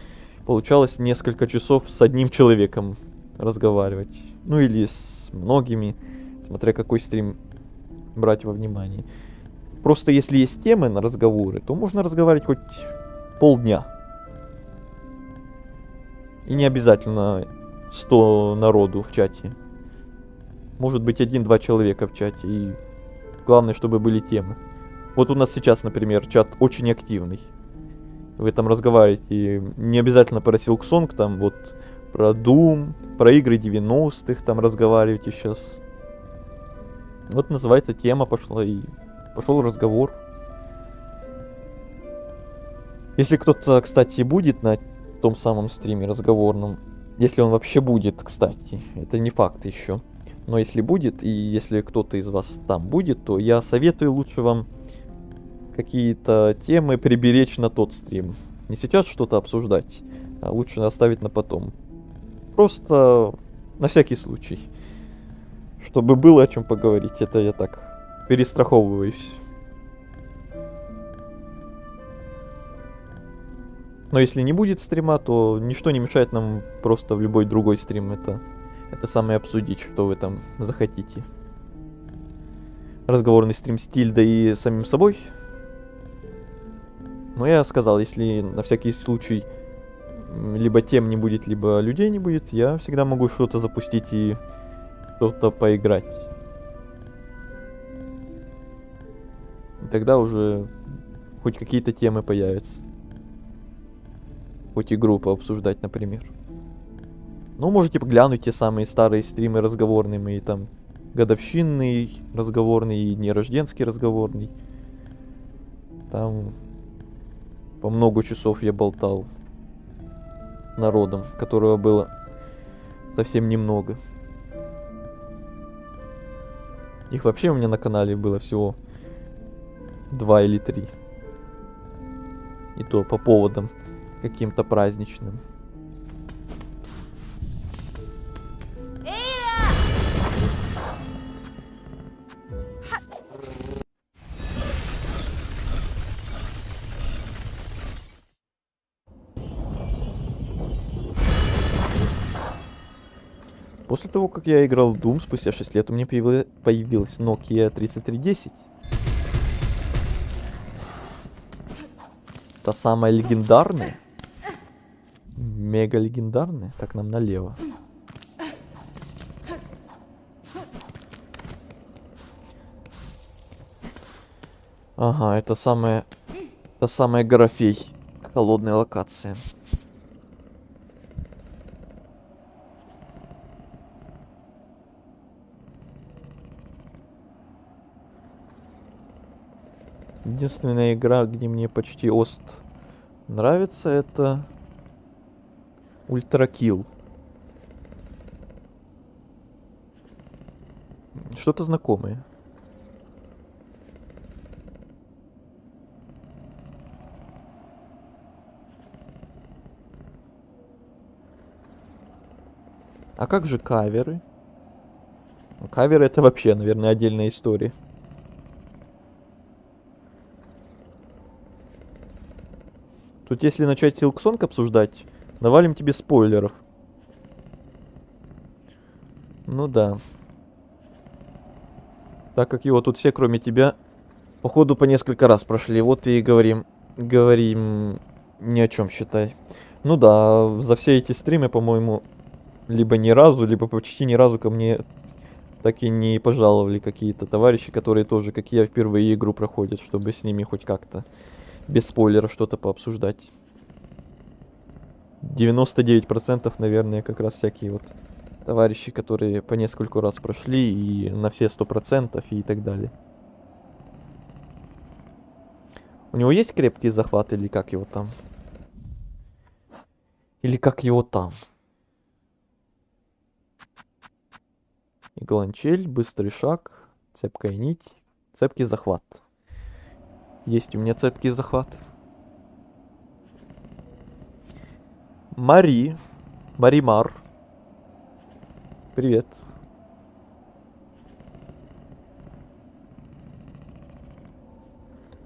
получалось несколько часов с одним человеком разговаривать. Ну или с с многими, смотря какой стрим брать во внимание. Просто если есть темы на разговоры, то можно разговаривать хоть полдня. И не обязательно 100 народу в чате. Может быть 1-2 человека в чате. И главное, чтобы были темы. Вот у нас сейчас, например, чат очень активный. Вы там разговариваете не обязательно про Silksong, там вот про Doom, про игры 90-х там разговариваете сейчас. Вот называется тема пошла и пошел разговор. Если кто-то, кстати, будет на том самом стриме разговорном, если он вообще будет, кстати, это не факт еще. Но если будет, и если кто-то из вас там будет, то я советую лучше вам какие-то темы приберечь на тот стрим. Не сейчас что-то обсуждать, а лучше оставить на потом. Просто на всякий случай. Чтобы было о чем поговорить. Это я так перестраховываюсь. Но если не будет стрима, то ничто не мешает нам просто в любой другой стрим это самое обсудить, что вы там захотите. Разговорный стрим с Тильдой и самим собой. Но я сказал, если на всякий случай либо тем не будет, либо людей не будет, я всегда могу что-то запустить и что-то поиграть. И тогда уже хоть какие-то темы появятся. Хоть игру пообсуждать, например. Ну, можете поглянуть те самые старые стримы разговорные мои, там, годовщинный разговорный и нерожденский разговорный. Там по много часов я болтал с народом, которого было совсем немного. Их вообще у меня на канале было всего 2 или 3. И то по поводам каким-то праздничным. После того, как я играл в Doom, спустя 6 лет у меня появилась Nokia 3310. Та самая легендарная. Мега легендарная. Так, нам налево. Ага, это та самая Горофей. Холодная локация. Единственная игра, где мне почти Ост нравится, это Ультра Килл. Что-то знакомое. А как же каверы? Ну, каверы это вообще, наверное, отдельная история. Тут если начать Silksong обсуждать, навалим тебе спойлеров. Ну да. Так как его тут все, кроме тебя, походу по несколько раз прошли. Вот и говорим ни о чем, считай. Ну да, за все эти стримы, по-моему, либо ни разу, либо почти ни разу ко мне так и не пожаловали какие-то товарищи, которые тоже, как я, впервые игру проходят, чтобы с ними хоть как-то без спойлеров что-то пообсуждать. 99%, наверное, как раз всякие вот товарищи, которые по нескольку раз прошли и на все 100% и так далее. У него есть крепкий захват или как его там? Или как его там? Игланчель, быстрый шаг, цепкая нить, цепкий захват. Есть у меня цепкий захват. Маримар. Привет.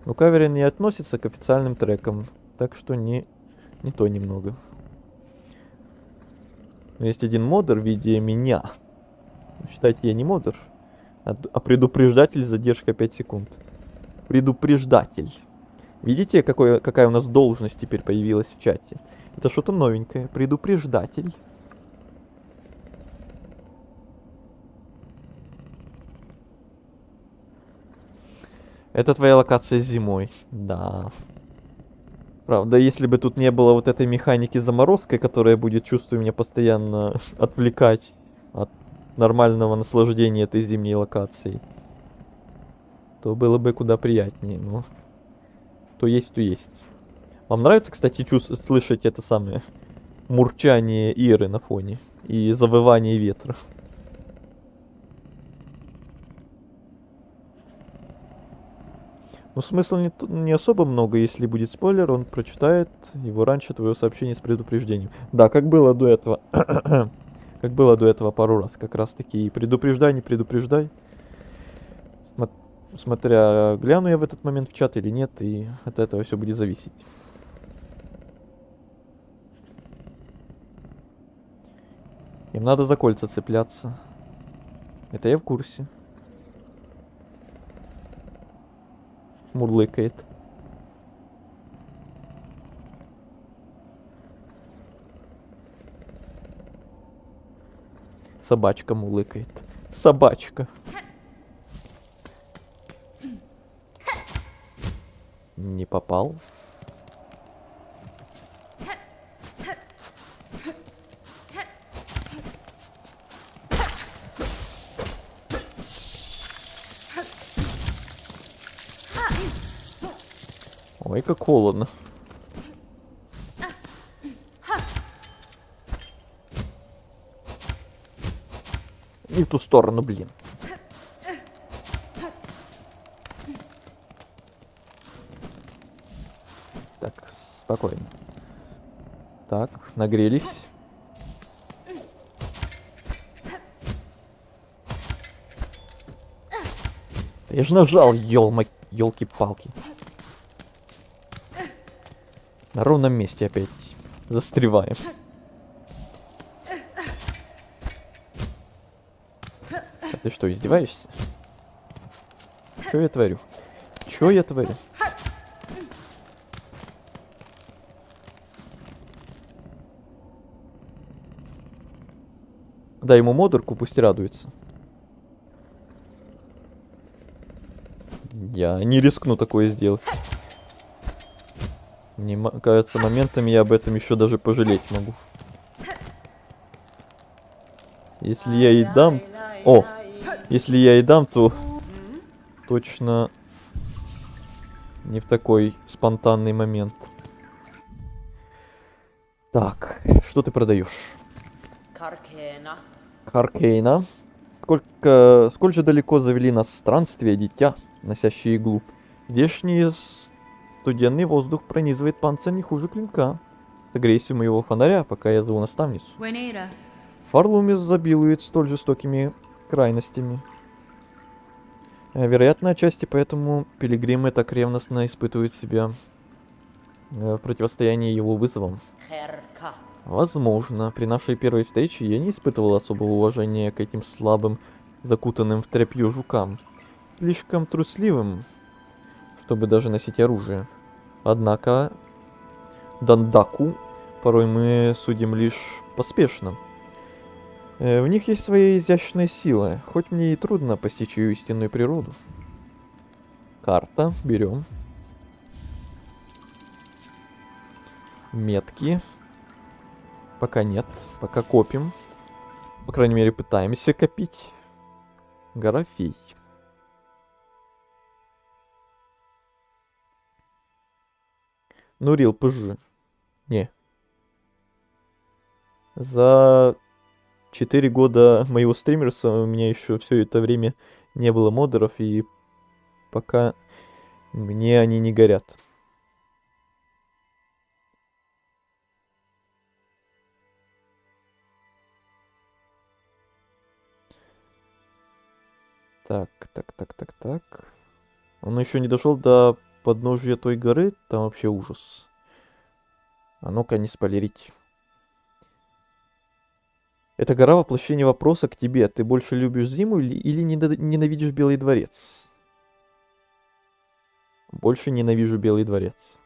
Но каверы не относится к официальным трекам, так что не то немного. Но есть один модер в виде меня. Считайте, я не модер, а предупреждатель, задержка 5 секунд. Предупреждатель. Видите, какая у нас должность теперь появилась в чате? Это что-то новенькое. Предупреждатель. Это твоя локация зимой. Да. Правда, если бы тут не было вот этой механики заморозкой, которая будет, чувствую, меня постоянно отвлекать от нормального наслаждения этой зимней локацией, то было бы куда приятнее. Но что есть, то есть. Вам нравится, кстати, слышать это самое мурчание Иры на фоне и завывание ветра? Ну, смысла не особо много, если будет спойлер, он прочитает его раньше твоего сообщения с предупреждением. Да, как было до этого. Как было до этого пару раз, как раз таки. И предупреждай, не предупреждай. Смотря, гляну я в этот момент в чат или нет, и от этого все будет зависеть. Им надо за кольца цепляться. Это я в курсе. Мурлыкает. Собачка мурлыкает. Собачка. Не попал. Ой, как холодно. Не в ту сторону, блин. Так, спокойно. Так, нагрелись. Я же нажал, ёлки-палки. На ровном месте опять застреваем. А ты что, издеваешься? Чё я творю? Чё я творю? Дай ему модерку, пусть радуется. Я не рискну такое сделать. Мне кажется, моментами я об этом еще даже пожалеть могу. Если я и дам... О! Если я и дам, то точно не в такой спонтанный момент. Так, что ты продаешь? Каркена. Каркейна. Сколь же далеко завели нас странствия, дитя, носящие иглу. Здешний студенный воздух пронизывает панцирь не хуже клинка. Согрейся моего фонаря, пока я зову наставницу. Венера. Фарлум изобилует столь жестокими крайностями. Вероятно, отчасти поэтому пилигримы так ревностно испытывают себя в противостоянии его вызовам. Херка. Возможно, при нашей первой встрече я не испытывал особого уважения к этим слабым, закутанным в тряпью жукам. Слишком трусливым, чтобы даже носить оружие. Однако, Дандаку порой мы судим лишь поспешно. В них есть своя изящная сила, хоть мне и трудно постичь ее истинную природу. Карта, берем. Метки. Пока нет, пока копим. По крайней мере, пытаемся копить. Гора фей. Нурил, пыжи. Не. За 4 года моего стримерства у меня еще все это время не было модеров, и пока мне они не горят. Так. Он еще не дошел до подножия той горы, там вообще ужас. А ну-ка не спойлерить. Это гора воплощения вопроса к тебе. Ты больше любишь зиму или ненавидишь Белый дворец? Больше ненавижу Белый дворец.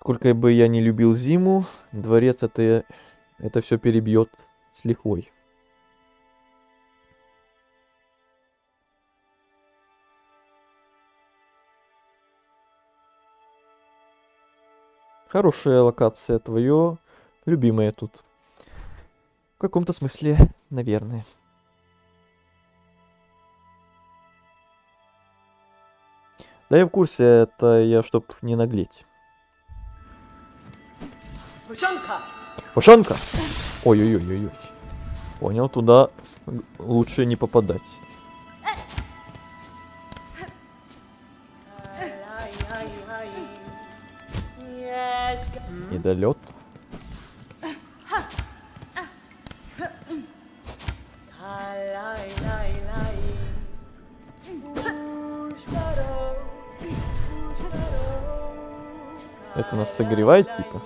Сколько бы я не любил зиму, дворец это все перебьет с лихвой. Хорошая локация, твое любимое тут. В каком-то смысле, наверное. Да, я в курсе, это я чтоб не наглеть. Пушонка! Пушонка! Ой-ой-ой-ой-ой. Понял, туда лучше не попадать. Недолет. Это нас согревает, типа.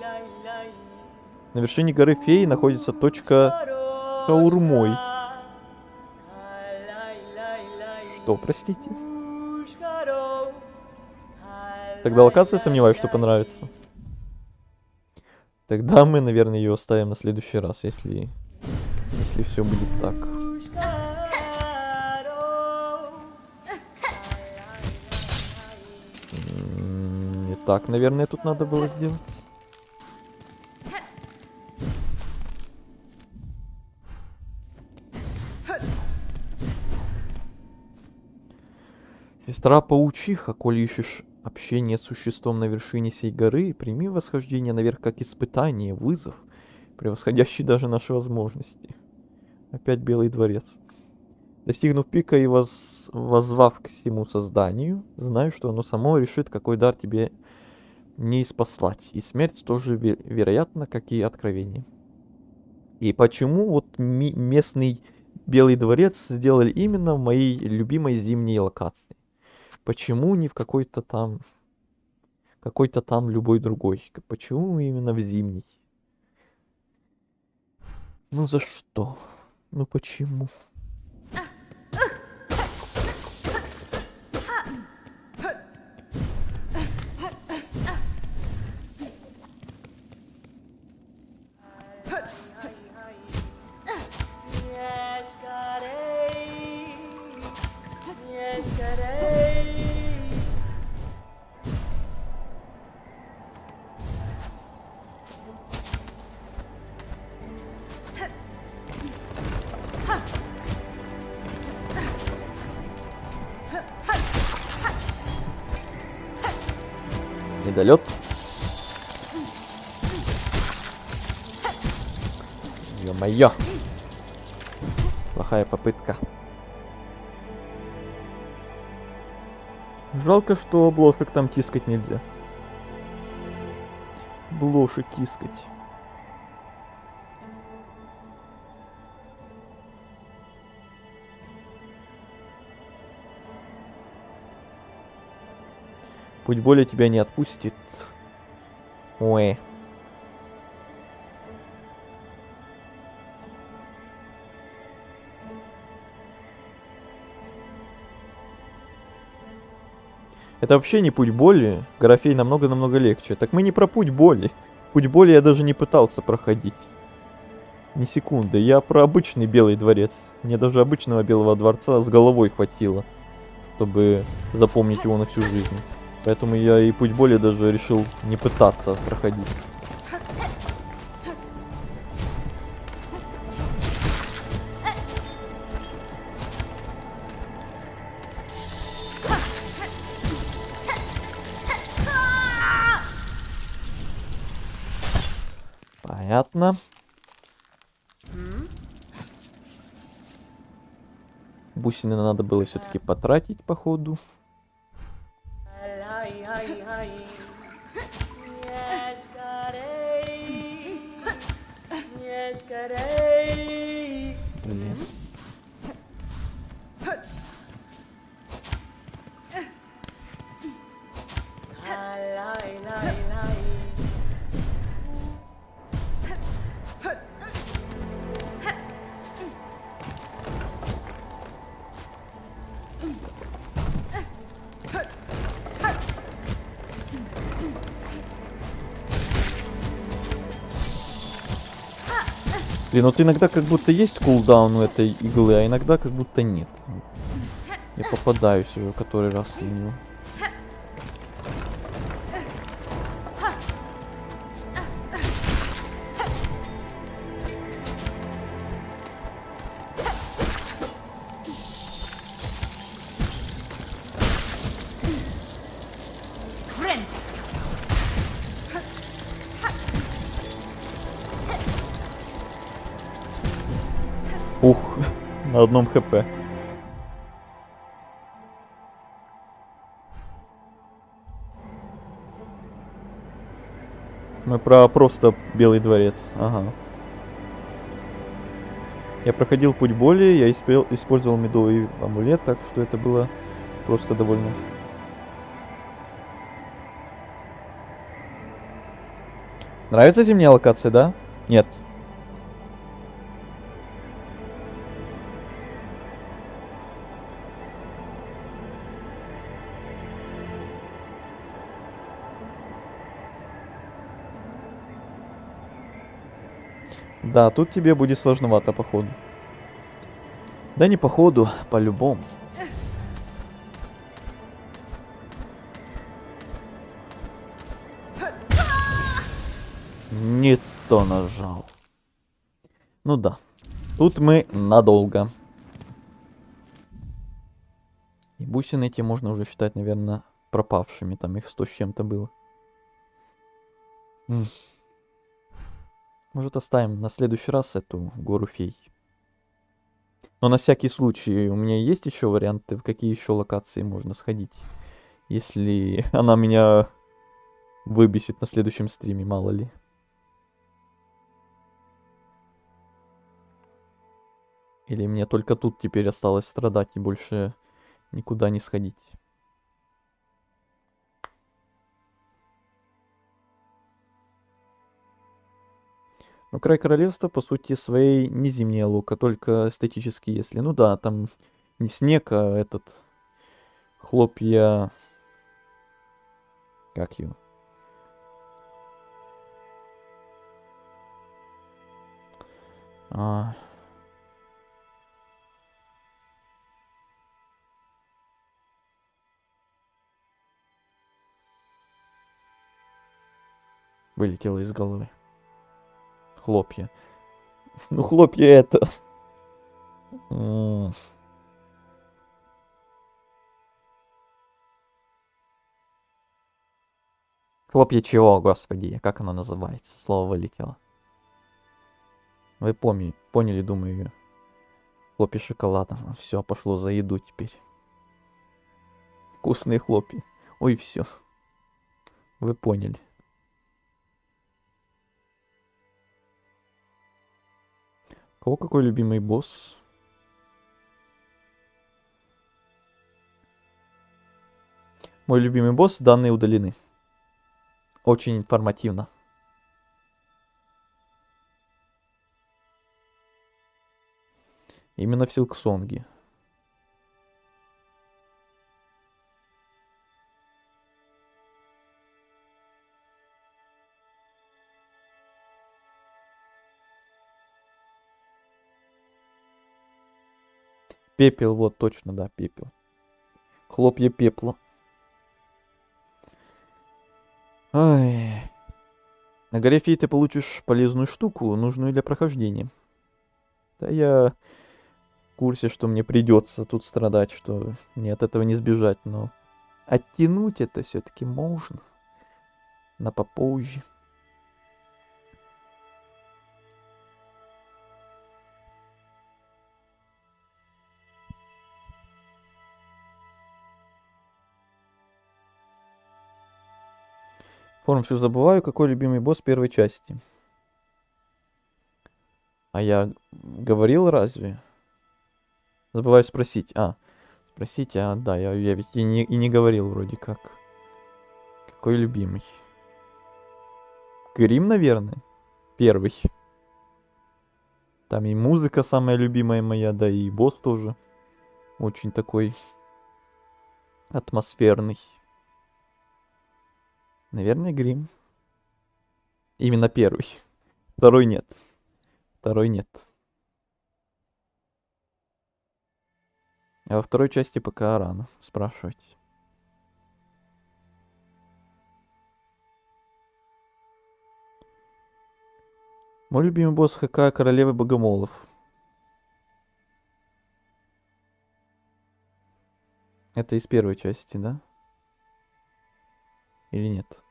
На вершине горы Феи находится точка Хаурмой. Что, простите? Тогда локация, сомневаюсь, что понравится. Тогда мы, наверное, ее оставим на следующий раз, если все будет так. Не так, наверное, тут надо было сделать. Сестра-паучиха, коль ищешь общение с существом на вершине сей горы, прими восхождение наверх как испытание, вызов, превосходящий даже наши возможности. Опять Белый дворец. Достигнув пика и воззвав к всему созданию, знаю, что оно само решит, какой дар тебе не испослать. И смерть тоже вероятна, как и откровение. И почему вот местный Белый дворец сделали именно в моей любимой зимней локации? Почему не в какой-то там любой другой? Почему именно в зимней? Ну за что? Ну почему? Недолет. Ё-моё. Плохая попытка. Жалко, что блошек там тискать нельзя. Блошек тискать. Путь боли тебя не отпустит. Ой. Это вообще не путь боли. Гора Фей намного-намного легче. Так мы не про путь боли. Путь боли я даже не пытался проходить. Ни секунды. Я про обычный Белый дворец. Мне даже обычного Белого дворца с головой хватило, чтобы запомнить его на всю жизнь. Поэтому я и путь боли даже решил не пытаться проходить. Понятно. Бусины надо было все-таки потратить, походу. Блин. Блин, вот иногда как будто есть кулдаун у этой иглы, а иногда как будто нет. Я попадаюсь уже который раз на него. Ren! Ух, на одном хп. Мы про просто Белый дворец. Ага. Я проходил путь боли, я использовал медовый амулет, так что это было просто довольно... Нравится зимняя локация, да? Нет. Да, тут тебе будет сложновато, походу. Да не походу, по-любому. Не то нажал. Ну да. Тут мы надолго. И бусины эти можно уже считать, наверное, пропавшими. Там их 100 с чем-то было. Может, оставим на следующий раз эту гору фей. Но на всякий случай, у меня есть еще варианты, в какие еще локации можно сходить. Если она меня выбесит на следующем стриме, мало ли. Или мне только тут теперь осталось страдать и больше никуда не сходить. Но край королевства, по сути своей, не зимняя лука, только эстетически, если... Ну да, там не снег, а этот... Хлопья... Как его? А... Вылетело из головы. Хлопья. Ну, хлопья это... Хлопья чего, господи, как оно называется? Слово вылетело. Вы поняли, думаю. Хлопья шоколада. Все, пошло за еду теперь. Вкусные хлопья. Ой, все. Вы поняли. У кого какой любимый босс? Мой любимый босс, данные удалены. Очень информативно. Именно в Силксонге. Пепел, вот точно, да, пепел. Хлопья пепла. Ай. На горе фей ты получишь полезную штуку, нужную для прохождения. Да я в курсе, что мне придется тут страдать, что мне от этого не сбежать, но оттянуть это все-таки можно. На попозже. Форум все забываю, какой любимый босс первой части. А я говорил разве? Забываю спросить. Спросите, да, я ведь и не говорил вроде как. Какой любимый? Грим, наверное. Первый. Там и музыка самая любимая моя, да и босс тоже. Очень такой атмосферный. Наверное, Грим. Именно первый. Второй нет. Второй нет. А во второй части пока рано спрашивать. Мой любимый босс ХК Королевы Богомолов. Это из первой части, да? Или нет?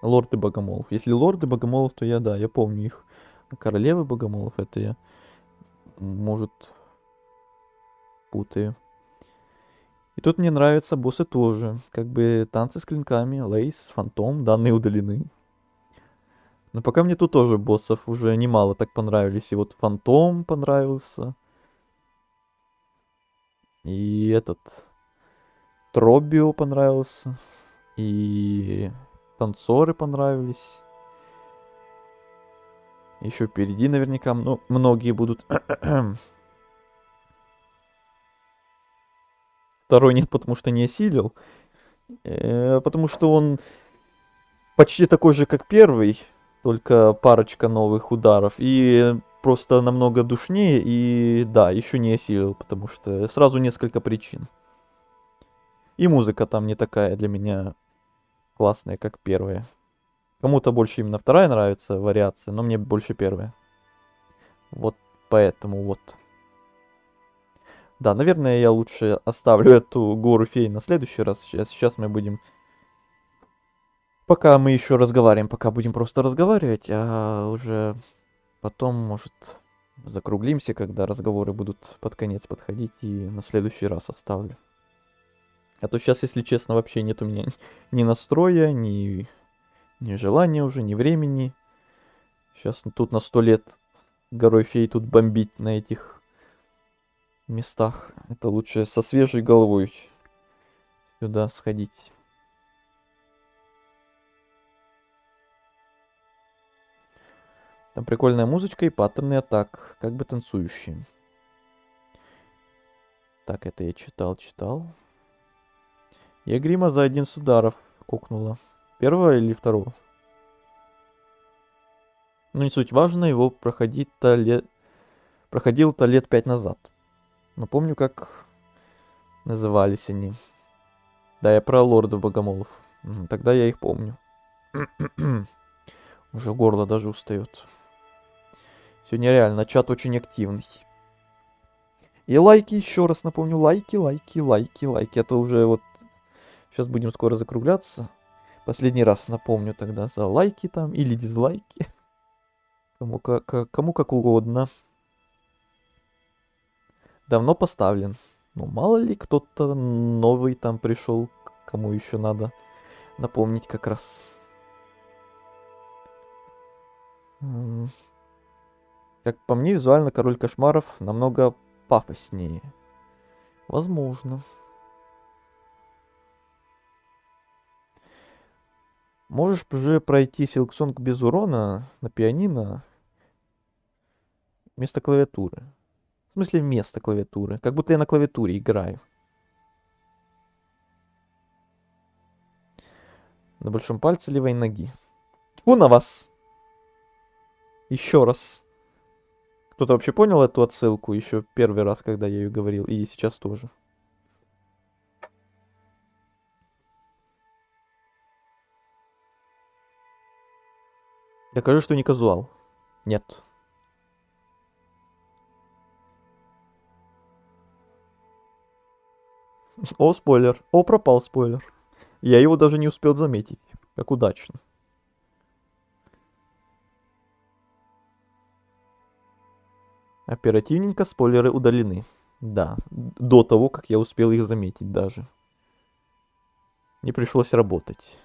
Лорды Богомолов. Если лорды Богомолов, то я помню их. А Королевы Богомолов, это я, может, путаю. И тут мне нравятся боссы тоже. Как бы танцы с клинками, Лейс, Фантом, данные удалены. Но пока мне тут тоже боссов уже немало так понравились. И вот Фантом понравился. И этот Тробио понравился. И танцоры понравились. Еще впереди наверняка многие будут. Второй нет, потому что не осилил. Потому что он почти такой же, как первый. Только парочка новых ударов. И просто намного душнее. И да, еще не осилил, потому что сразу несколько причин. И музыка там не такая для меня классная, как первая. Кому-то больше именно вторая нравится вариация, но мне больше первая. Вот поэтому вот. Да, наверное, я лучше оставлю эту гору фей на следующий раз. Сейчас мы будем... Пока мы еще разговариваем, пока будем просто разговаривать, а уже потом, может, закруглимся, когда разговоры будут под конец подходить, и на следующий раз оставлю. А то сейчас, если честно, вообще нет у меня ни настроя, ни желания уже, ни времени. Сейчас тут на 100 лет горой фей тут бомбить на этих местах. Это лучше со свежей головой сюда сходить. Там прикольная музычка и паттерны атак, как бы танцующие. Так, это я читал. Я грима за 11 ударов кокнула. Первого или второго? Ну, не суть важно, его проходил-то лет 5 назад. Но помню, как назывались они. Да, я про лордов богомолов. Тогда я их помню. Уже горло даже устает. Сегодня реально чат очень активный. И лайки, еще раз напомню, лайки. Это уже вот... Сейчас будем скоро закругляться. Последний раз напомню тогда за лайки там или дизлайки. Кому как угодно. Давно поставлен. Ну, мало ли, кто-то новый там пришел, кому еще надо напомнить как раз. Как по мне, визуально Король Кошмаров намного пафоснее. Возможно. Можешь уже пройти Silksong без урона на пианино вместо клавиатуры. В смысле, вместо клавиатуры. Как будто я на клавиатуре играю. На большом пальце левой ноги. Тьфу на вас! Еще раз. Кто-то вообще понял эту отсылку еще первый раз, когда я ее говорил, и сейчас тоже. Докажи, что не казуал. Нет. О, спойлер. О, пропал спойлер. Я его даже не успел заметить. Как удачно. Оперативненько спойлеры удалены. Да, до того, как я успел их заметить даже. Не пришлось работать.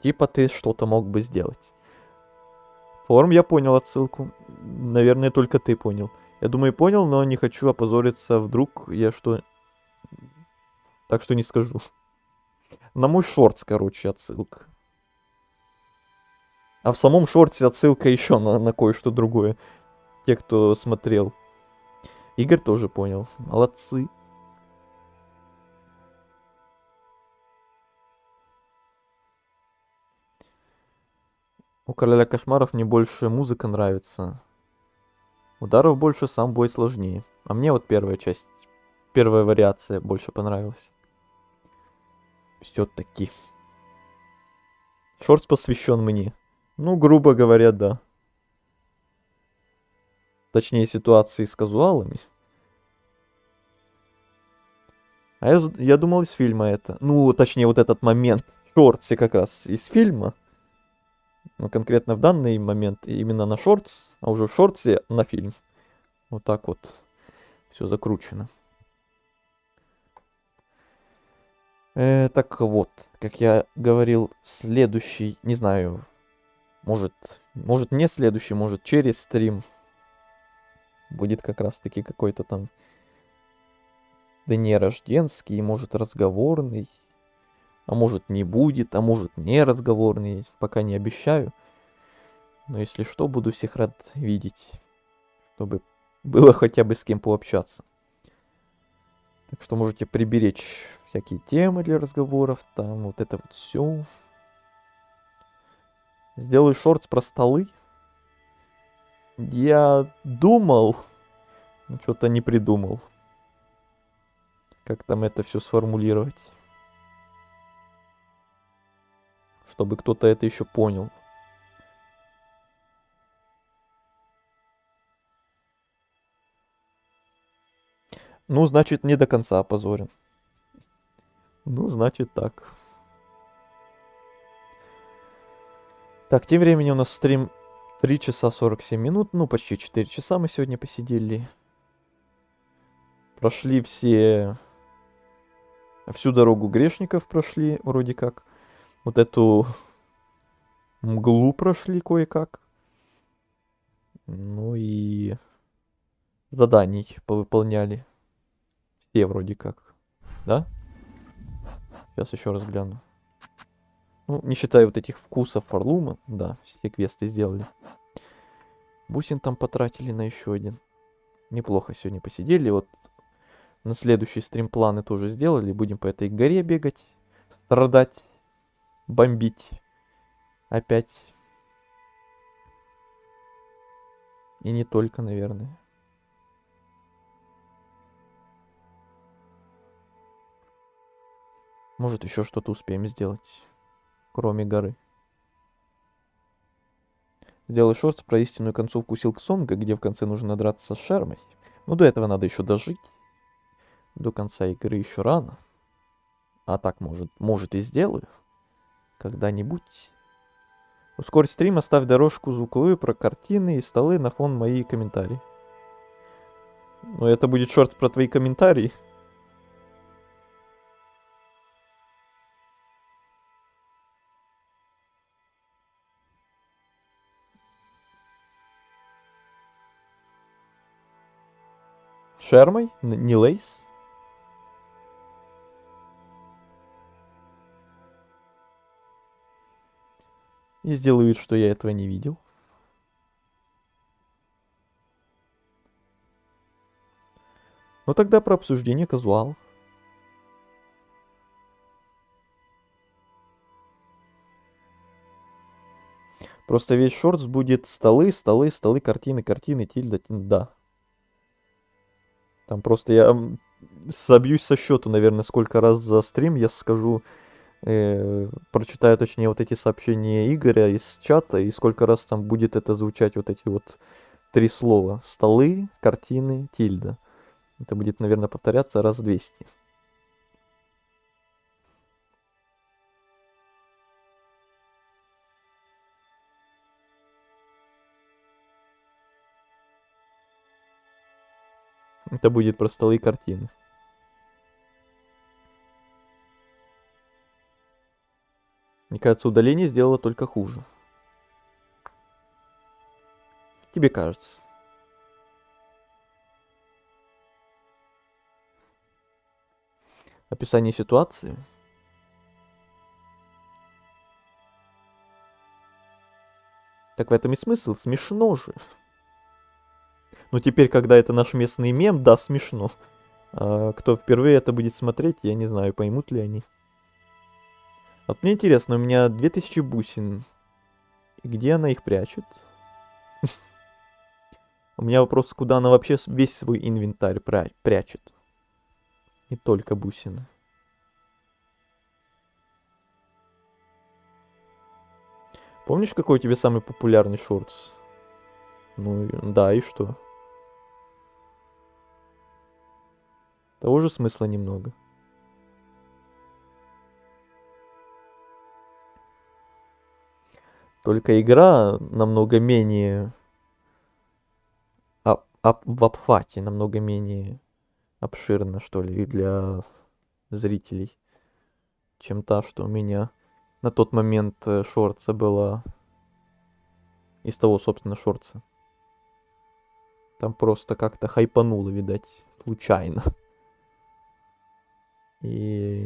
Типа ты что-то мог бы сделать. Форум, я понял отсылку. Наверное, только ты понял. Я думаю, понял, но не хочу опозориться. Вдруг я что... Так что не скажу. На мой шортс, короче, отсылка. А в самом шорте отсылка еще на кое-что другое. Те, кто смотрел. Игорь тоже понял. Молодцы. У Короля Кошмаров мне больше музыка нравится. Ударов больше, сам бой сложнее. А мне вот первая часть, первая вариация больше понравилась. Все-таки. Шортс посвящен мне. Ну, грубо говоря, да. Точнее, ситуации с казуалами. А я думал из фильма это. Ну, точнее, вот этот момент в шортсе как раз из фильма. Но конкретно в данный момент именно на шортс, а уже в шортсе на фильм. Вот так вот все закручено. Так вот, как я говорил, следующий, не знаю, может не следующий, может через стрим будет как раз таки какой-то там день рожденский, может разговорный, а может не будет, а может не разговорный, пока не обещаю. Но если что, буду всех рад видеть, чтобы было хотя бы с кем пообщаться. Так что можете приберечь всякие темы для разговоров, там вот это вот все. Сделаю шортс про столы. Я думал, но что-то не придумал. Как там это все сформулировать. Чтобы кто-то это еще понял. Ну, значит, не до конца опозорен. Ну, значит так. Так, тем временем у нас стрим 3 часа 47 минут. Ну, почти 4 часа мы сегодня посидели. Прошли всю дорогу грешников прошли, вроде как. Вот эту мглу прошли кое-как. Ну и заданий повыполняли. Все вроде как. Да? Сейчас еще раз гляну. Ну, не считая вот этих вкусов Фарлума. Да, все квесты сделали. Бусин там потратили на еще один. Неплохо сегодня посидели. Вот на следующий стрим планы тоже сделали. Будем по этой горе бегать. Страдать. Бомбить. Опять. И не только, наверное. Может, еще что-то успеем сделать. Кроме горы. Сделай шорт про истинную концовку Силксонга, где в конце нужно драться с Шермой. Но до этого надо еще дожить. До конца игры еще рано. А так, может и сделаю. Когда-нибудь. Ускорь стрим, оставь дорожку звуковую про картины и столы на фон мои комментарии. Но это будет шорт про твои комментарии. Шермой? Не Лейс? И сделаю вид, что я этого не видел. Ну тогда про обсуждение казуал. Просто весь шортс будет столы, столы, столы, картины, картины, тильда, да. Там просто я собьюсь со счету, наверное, сколько раз за стрим я скажу, прочитаю точнее вот эти сообщения Игоря из чата, и сколько раз там будет это звучать, вот эти вот 3 слова. Столы, картины, тильда. Это будет, наверное, повторяться раз 200. Это будет про столы и картины. Мне кажется, удаление сделало только хуже. Тебе кажется. Описание ситуации. Так в этом и смысл. Смешно же. Но теперь, когда это наш местный мем, да, смешно. А кто впервые это будет смотреть, я не знаю, поймут ли они. Вот мне интересно, у меня 2000 бусин. И где она их прячет? У меня вопрос, куда она вообще весь свой инвентарь прячет. Не только бусины. Помнишь, какой у тебя самый популярный шортс? Ну, да, и что? Того же смысла немного. Только игра намного менее... в обхвате намного менее обширна, что ли, и для зрителей, чем та, что у меня на тот момент шорца была. Из того, собственно, шорца. Там просто как-то хайпануло, видать, случайно. И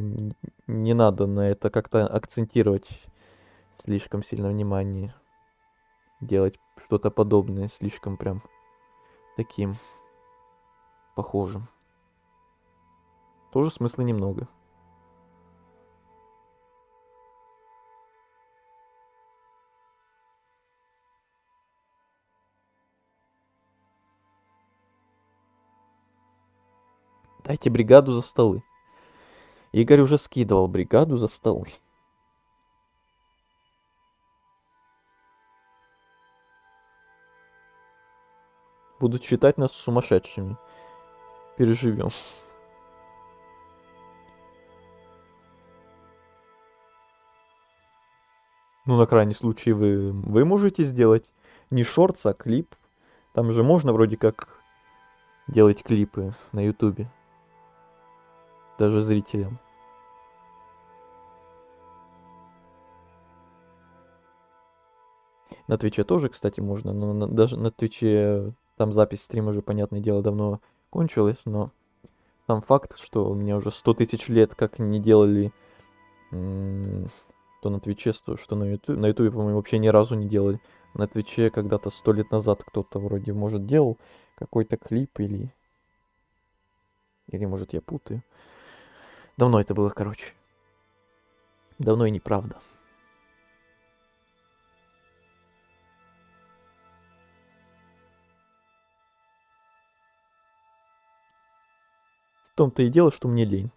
не надо на это как-то акцентировать слишком сильно внимание. Делать что-то подобное слишком прям таким похожим. Тоже смысла немного. Дайте бригаду за столы. Игорь уже скидывал бригаду за столы. Будут считать нас сумасшедшими. Переживем. Ну, на крайний случай вы можете сделать не шортс, а клип. Там же можно вроде как делать клипы на ютубе. Даже зрителям. На Твиче тоже, кстати, можно, но даже на Твиче там запись стрима уже, понятное дело, давно кончилась, но сам факт, что у меня уже 100 тысяч лет как не делали что на Твиче, что на Ютубе, по-моему, вообще ни разу не делали. На Твиче когда-то 100 лет назад кто-то вроде, может, делал какой-то клип или может, я путаю. Давно это было, короче. Давно и неправда. В том-то и дело, что мне лень.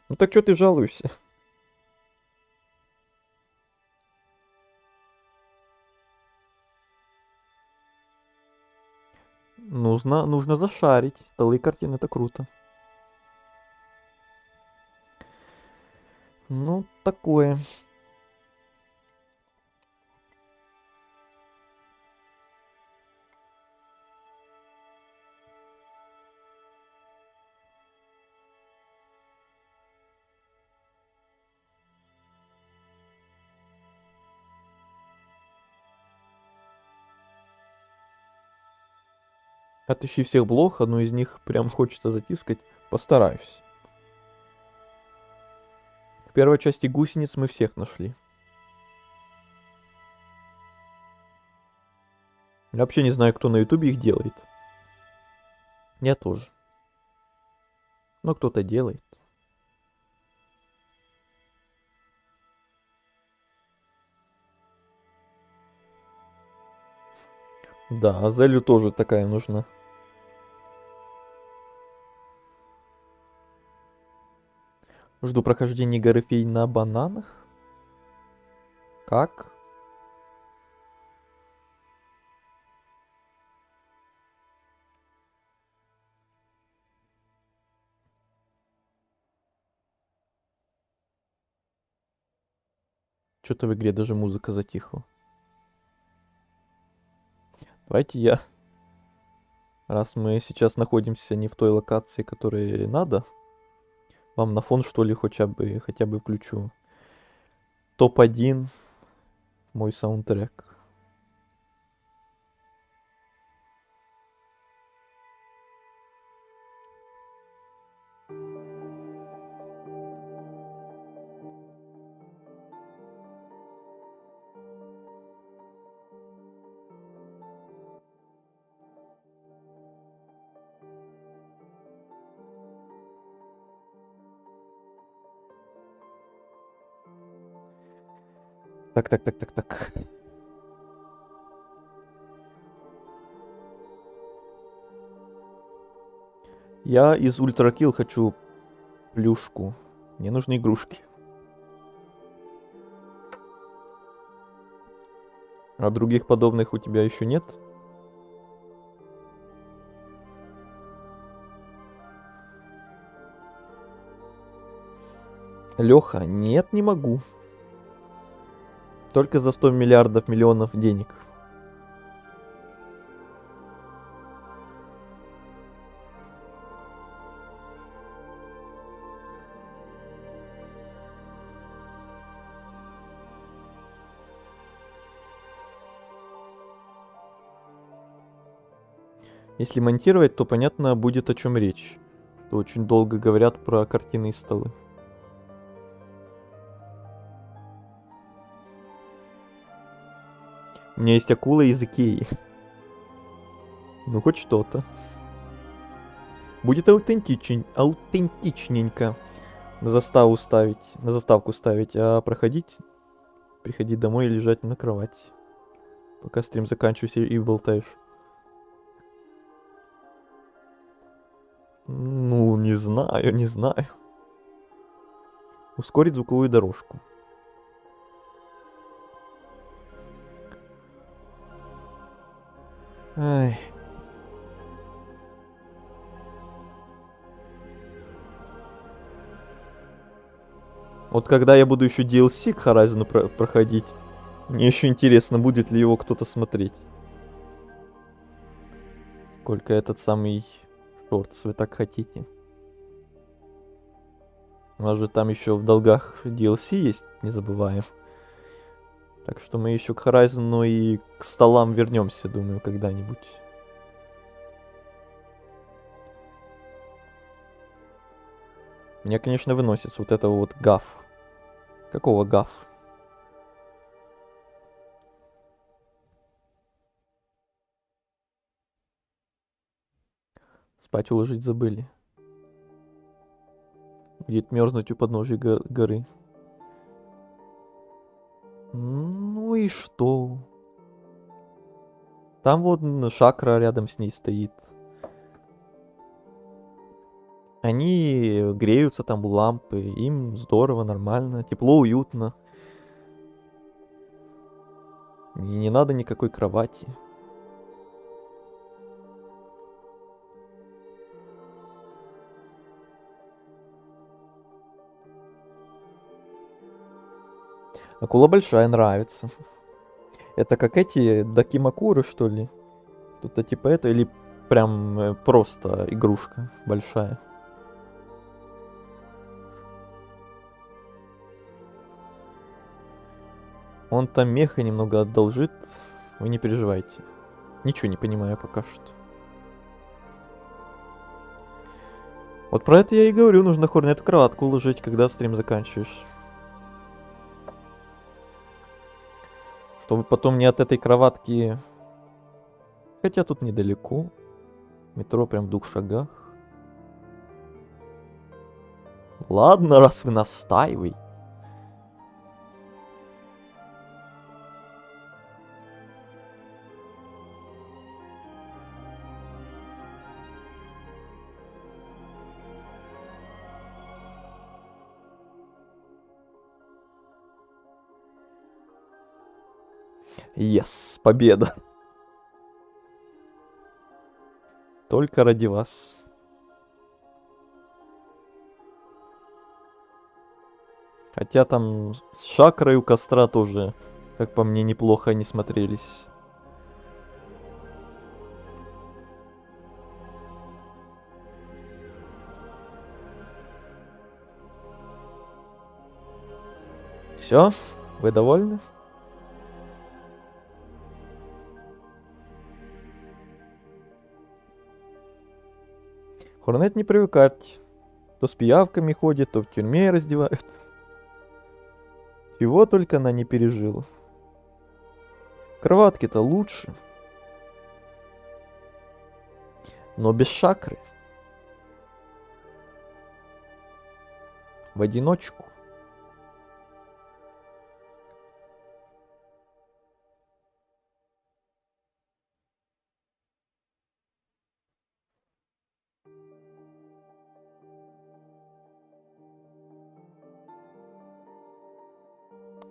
Ну так что ты жалуешься? Нужно зашарить. Столы и картины — это круто. Ну, такое. Отыщи всех блох, одну из них прям хочется затискать. Постараюсь. В первой части гусениц мы всех нашли. Я вообще не знаю, кто на ютубе их делает. Я тоже. Но кто-то делает. Да, Азелю тоже такая нужна. Жду прохождения горы фей на бананах. Как? Что-то в игре даже музыка затихла. Давайте я. Раз мы сейчас находимся не в той локации, которой надо, вам на фон, что ли, хотя бы включу. Топ-1 мой саундтрек. Так. Я из Ультракилл хочу плюшку. Мне нужны игрушки. А других подобных у тебя еще нет? Леха, нет, не могу. Только за 100 миллиардов миллионов денег. Если монтировать, то понятно будет, о чем речь. То очень долго говорят про картинные столы. У меня есть акула из Икеи. Ну, хоть что-то. Будет аутентичненько на заставку ставить, а приходить домой и лежать на кровати. Пока стрим заканчивается и болтаешь. Ну, не знаю. Ускорить звуковую дорожку. Ай. Вот когда я буду еще DLC к Horizon проходить, мне еще интересно, будет ли его кто-то смотреть. Сколько этот самый шортс вы так хотите. У нас же там еще в долгах DLC есть, не забываем. Так что мы еще к Horizon и к столам вернемся, думаю, когда-нибудь. Меня, конечно, выносит с вот этого вот гаф. Какого гаф? Спать уложить забыли. Будет мерзнуть у подножия горы. Ну и что? Там вот шакра рядом с ней стоит. Они греются там у лампы, им здорово, нормально, тепло, уютно. И не надо никакой кровати. Акула большая, нравится. Это как эти дакимакуры, что ли? Что-то типа это, или прям просто игрушка большая? Он там меха немного одолжит, вы не переживайте. Ничего не понимаю пока что. Вот про это я и говорю, нужно Хорнет в кроватку уложить, когда стрим заканчиваешь. Чтобы потом не от этой кроватки... Хотя тут недалеко. Метро прям в 2 шагах. Ладно, раз вы настаиваете. Yes, победа. Только ради вас. Хотя там с шакрой у костра тоже, как по мне, неплохо они смотрелись. Все? Вы довольны? Хорнет не привыкать. То с пиявками ходит, то в тюрьме раздевают. Чего только она не пережила. Кроватки-то лучше. Но без шакры. В одиночку.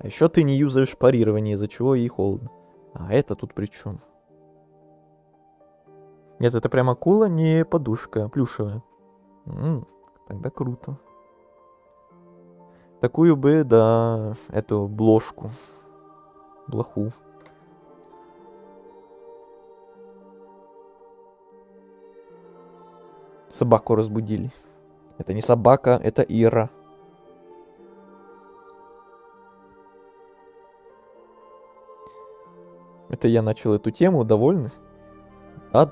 А еще ты не юзаешь парирование, из-за чего ей холодно. А это тут при чем? Нет, это прям акула, не подушка, плюшевая. Тогда круто. Такую бы, да, эту бложку. Блоху. Собаку разбудили. Это не собака, это Ира. Это я начал эту тему, довольны? Да.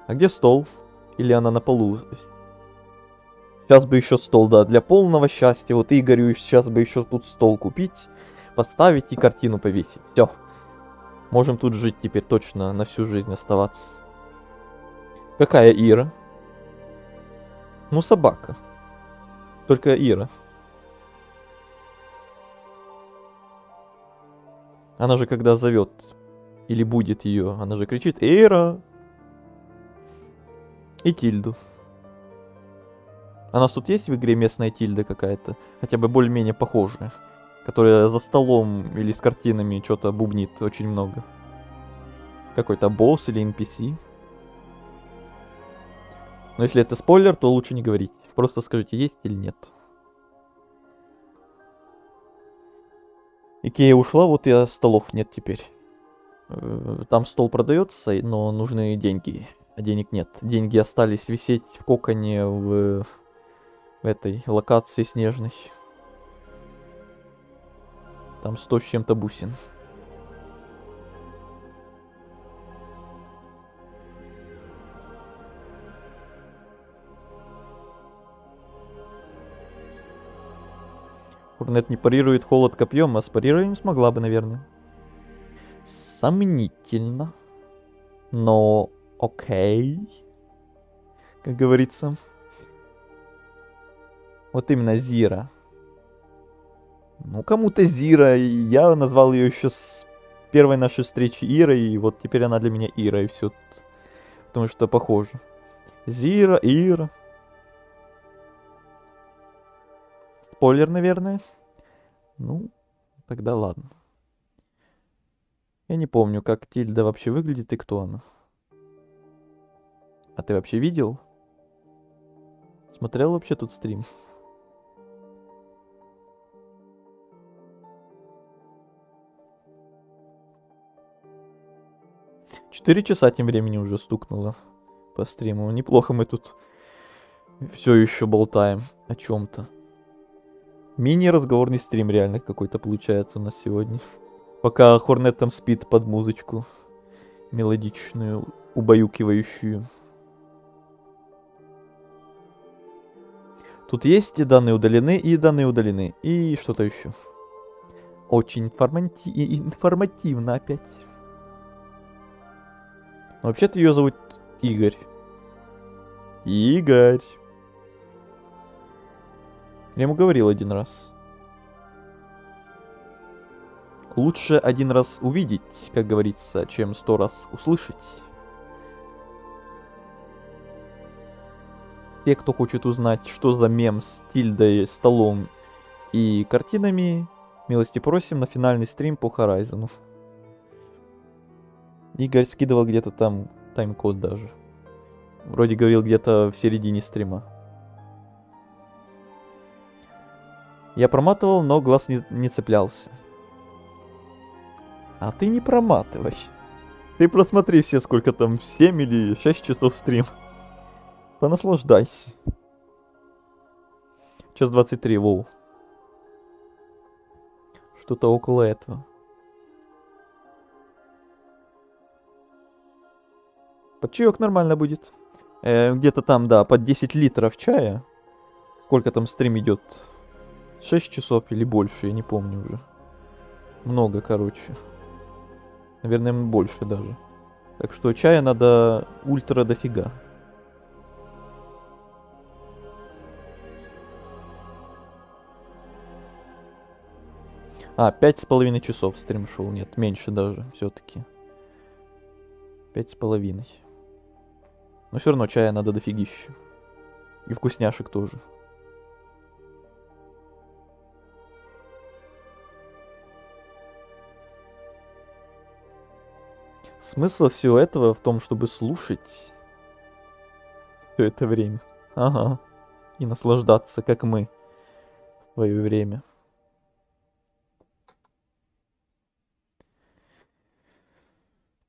А где стол? Или она на полу? Сейчас бы еще стол, да, для полного счастья. Вот Игорю сейчас бы еще тут стол купить, поставить и картину повесить. Все. Можем тут жить теперь точно, на всю жизнь оставаться. Какая Ира? Ну, собака. Только Ира. Она же когда зовет или будет ее, она же кричит «Ира!» И Тильду. А у нас тут есть в игре местная Тильда какая-то? Хотя бы более-менее похожая. Которая за столом или с картинами что-то бубнит очень много. Какой-то босс или NPC. Но если это спойлер, то лучше не говорить. Просто скажите, есть или нет. Икея ушла, вот и столов нет теперь. Там стол продается, но нужны деньги. А денег нет. Деньги остались висеть в коконе в этой локации снежной. Там 100 с чем-то бусин. Хорнет не парирует холод копьем, а с парированием смогла бы, наверное. Сомнительно. Но окей. Как говорится. Вот именно Зира. Ну, кому-то Зира. Я назвал ее еще с первой нашей встречи Ирой. И вот теперь она для меня Ира. И все. Потому что похоже. Зира, Ира. Спойлер, наверное. Ну, тогда ладно. Я не помню, как Тильда вообще выглядит и кто она. А ты вообще видел? Смотрел вообще тут стрим? Четыре часа тем временем уже стукнуло по стриму. Неплохо мы тут все еще болтаем о чем-то. Мини-разговорный стрим реально какой-то получается у нас сегодня. Пока Хорнет там спит под музычку мелодичную, убаюкивающую. Тут есть и данные удалены, и данные удалены. И что-то еще. Очень информативно опять. Но вообще-то ее зовут Игорь. Игорь. Я ему говорил один раз. Лучше один раз увидеть, как говорится, чем 100 раз услышать. Те, кто хочет узнать, что за мем с Тильдой, столом и картинами, милости просим на финальный стрим по Horizon. Игорь скидывал где-то там тайм-код даже. Вроде говорил где-то в середине стрима. Я проматывал, но глаз не цеплялся. А ты не проматывай. Ты просмотри все, сколько там, 7 или 6 часов стрим. Понаслаждайся. Час 23, воу. Что-то около этого. Под чаек нормально будет. Где-то там, да, под 10 литров чая. Сколько там стрим идет? 6 часов или больше, я не помню уже. Много, короче. Наверное, больше даже. Так что чая надо ультра дофига. А, 5,5 часов стрим шел. Нет, меньше даже, все-таки. 5,5. Но все равно чая надо дофигища. И вкусняшек тоже. Смысл всего этого в том, чтобы слушать все это время. Ага. И наслаждаться, как мы, в свое время.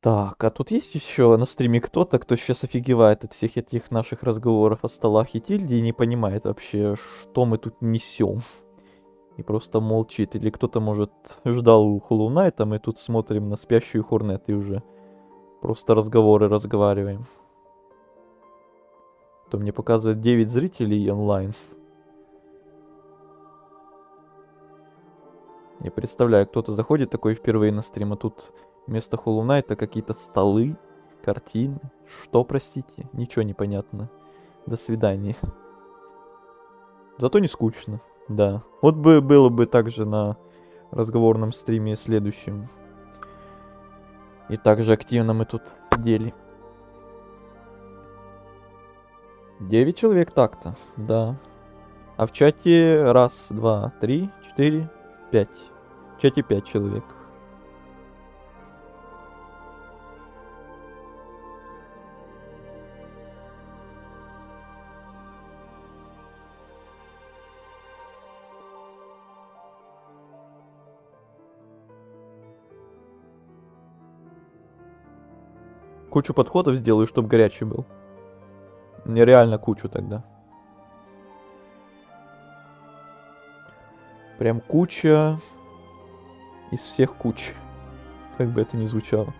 Так, а тут есть еще на стриме кто-то, кто сейчас офигевает от всех этих наших разговоров о столах и тильде и не понимает вообще, что мы тут несем. И просто молчит. Или кто-то, может, ждал Hollow Knight, а мы тут смотрим на спящую Хорнет и уже просто разговоры разговариваем. То мне показывает 9 зрителей онлайн. Я представляю, кто-то заходит такой впервые на стрим, а тут вместо Hollow Knight какие-то столы, картины. Что, простите? Ничего не понятно. До свидания. Зато не скучно, да. Вот бы было бы также на разговорном стриме следующем. И также активно мы тут сидели. 9 человек так-то, да. А в чате 1, 2, 3, 4, 5. В чате 5 человек. Кучу подходов сделаю, чтобы горячий был. Нереально кучу тогда. Прям куча из всех куч. Как бы это ни звучало.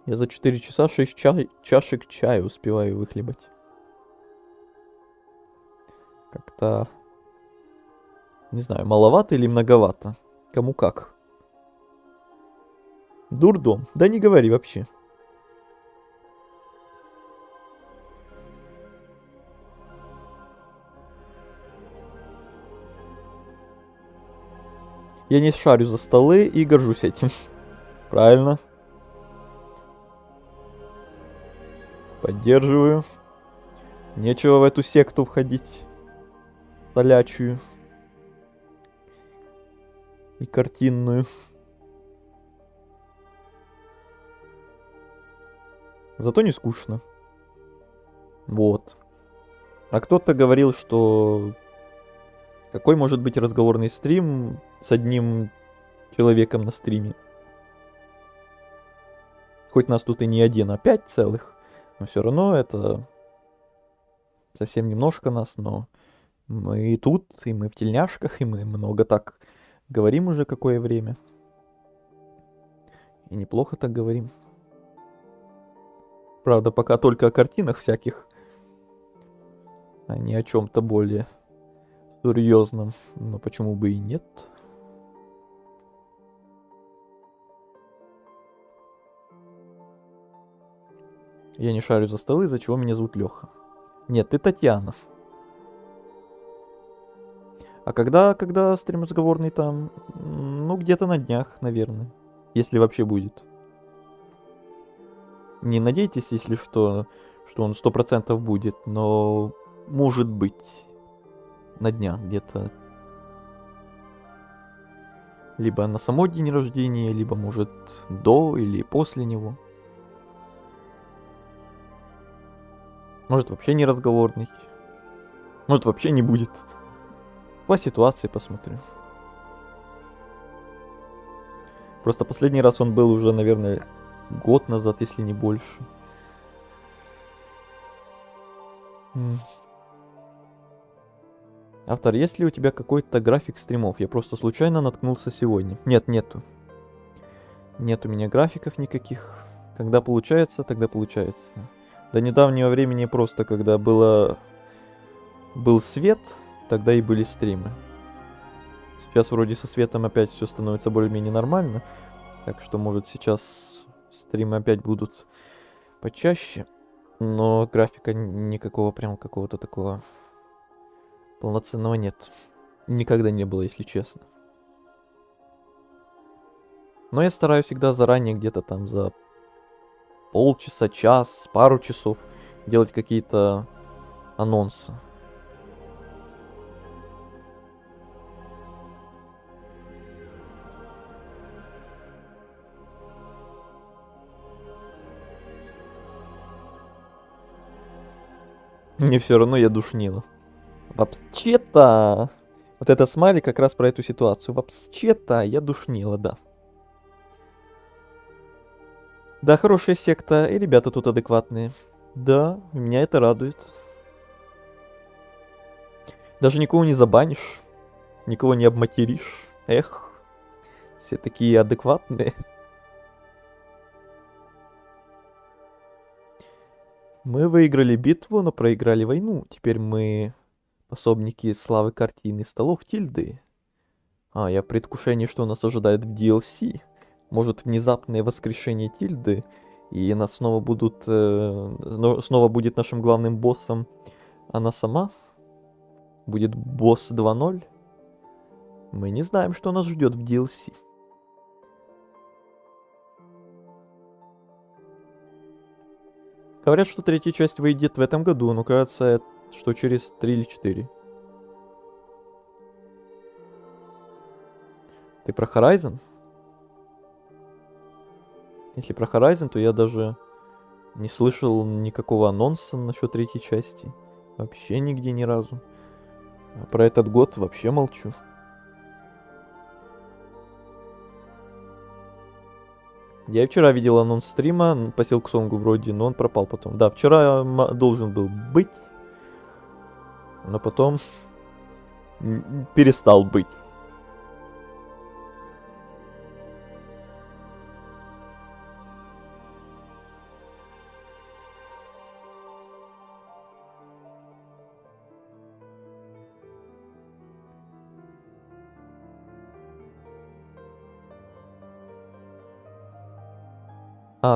Я за 4 часа 6 чашек чая успеваю выхлебать. Как-то... Не знаю, маловато или многовато. Кому как. Дурдом. Да не говори вообще. Я не шарю за столы и горжусь этим. Правильно. Поддерживаю. Нечего в эту секту входить. Солячую. И картинную. Зато не скучно. Вот. А кто-то говорил, что... Какой может быть разговорный стрим с одним человеком на стриме? Хоть нас тут и не один, а 5 целых. Но все равно это... Совсем немножко нас, но... Мы и тут, и мы в тельняшках, и мы много так говорим уже какое время. И неплохо так говорим. Правда, пока только о картинах всяких, а не о чем-то более серьезном. Но почему бы и нет? Я не шарю за столы, из-за чего меня зовут Леха. Нет, ты Татьяна. А когда стрим разговорный там? Ну, где-то на днях, наверное. Если вообще будет. Не надейтесь, если что он 100% будет, но может быть на днях где-то. Либо на само день рождения, либо может до или после него. Может вообще не разговорный. Может вообще не будет. По ситуации посмотрю. Просто последний раз он был уже, наверное, год назад, если не больше. Автор, есть ли у тебя какой-то график стримов? Я просто случайно наткнулся сегодня. Нет, нету. Нет у меня графиков никаких. Когда получается, тогда получается. До недавнего времени просто, когда был свет, тогда и были стримы. Сейчас вроде со светом опять все становится более-менее нормально. Так что, может, сейчас стримы опять будут почаще. Но графика никакого прям какого-то такого полноценного нет. Никогда не было, если честно. Но я стараюсь всегда заранее, где-то там за полчаса, час, пару часов делать какие-то анонсы. Мне все равно, я душнила. Вообще-то... Вот этот смайлик как раз про эту ситуацию. Вообще-то я душнила, да. Да, хорошая секта, и ребята тут адекватные. Да, меня это радует. Даже никого не забанишь, никого не обматеришь. Эх, все такие адекватные. Мы выиграли битву, но проиграли войну. Теперь мы пособники славы картины столов Тильды. Я в предвкушении, что нас ожидает в DLC. Может, внезапное воскрешение Тильды, и нас снова будут... снова будет нашим главным боссом она сама. Будет босс 2.0. Мы не знаем, что нас ждет в DLC. Говорят, что третья часть выйдет в этом году, но кажется, что через 3 или 4. Ты про Horizon? Если про Horizon, то я даже не слышал никакого анонса насчет третьей части. Вообще нигде ни разу. А про этот год вообще молчу. Я вчера видел анонс стрима по Silksong вроде, но он пропал потом. Да, вчера должен был быть, но потом перестал быть.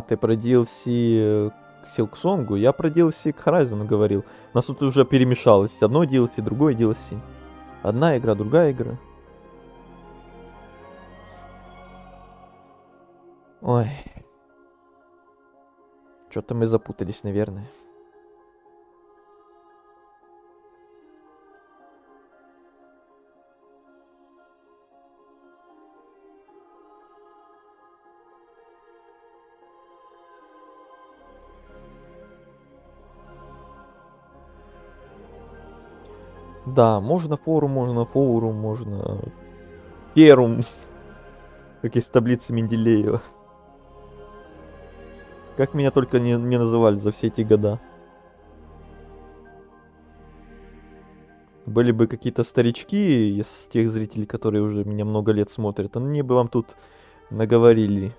Ты про DLC к Silksong? Я про DLC к Horizon говорил. У нас тут уже перемешалось. Одно DLC, другое DLC. Одна игра, другая игра. Ой. Что-то мы запутались, наверное. Да, можно форум, можно перум. Как из таблицы Менделеева. Как меня только не называли за все эти года. Были бы какие-то старички из тех зрителей, которые уже меня много лет смотрят, они бы вам тут наговорили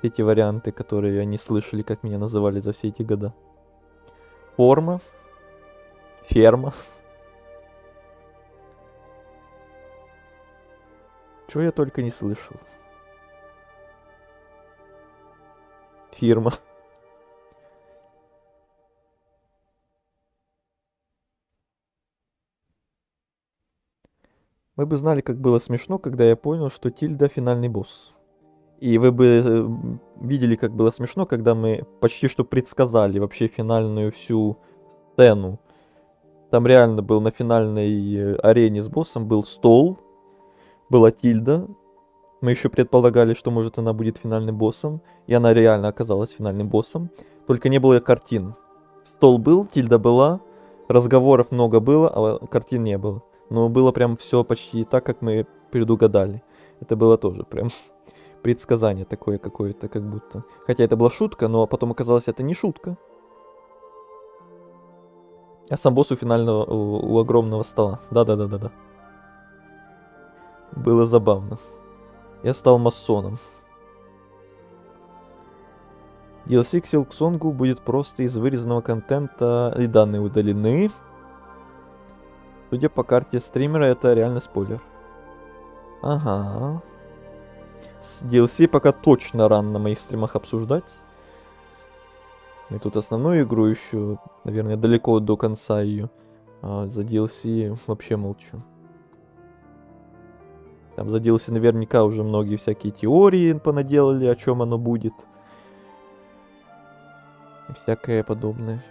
эти варианты, которые они слышали, как меня называли за все эти года. Форма. Ферма. Чего я только не слышал. Фирма. Вы бы знали, как было смешно, когда я понял, что Тильда финальный босс. И вы бы видели, как было смешно, когда мы почти что предсказали вообще финальную всю сцену. Там реально был на финальной арене с боссом был стол, была Тильда. Мы еще предполагали, что может она будет финальным боссом. И она реально оказалась финальным боссом. Только не было картин. Стол был, Тильда была, разговоров много было, а картин не было. Но было прям все почти так, как мы предугадали. Это было тоже прям предсказание такое какое-то, как будто. Хотя это была шутка, но потом оказалось, это не шутка. А сам босс у финального, у огромного стола. Да. Было забавно. Я стал масоном. DLC к Silksong будет просто из вырезанного контента, и данные удалены. Судя по карте стримера, это реально спойлер. Ага. С DLC пока точно рано на моих стримах обсуждать. И тут основную игру еще, наверное, далеко до конца ее. А за DLC вообще молчу. Там за DLC наверняка уже многие всякие теории понаделали, о чем оно будет. И всякое подобное.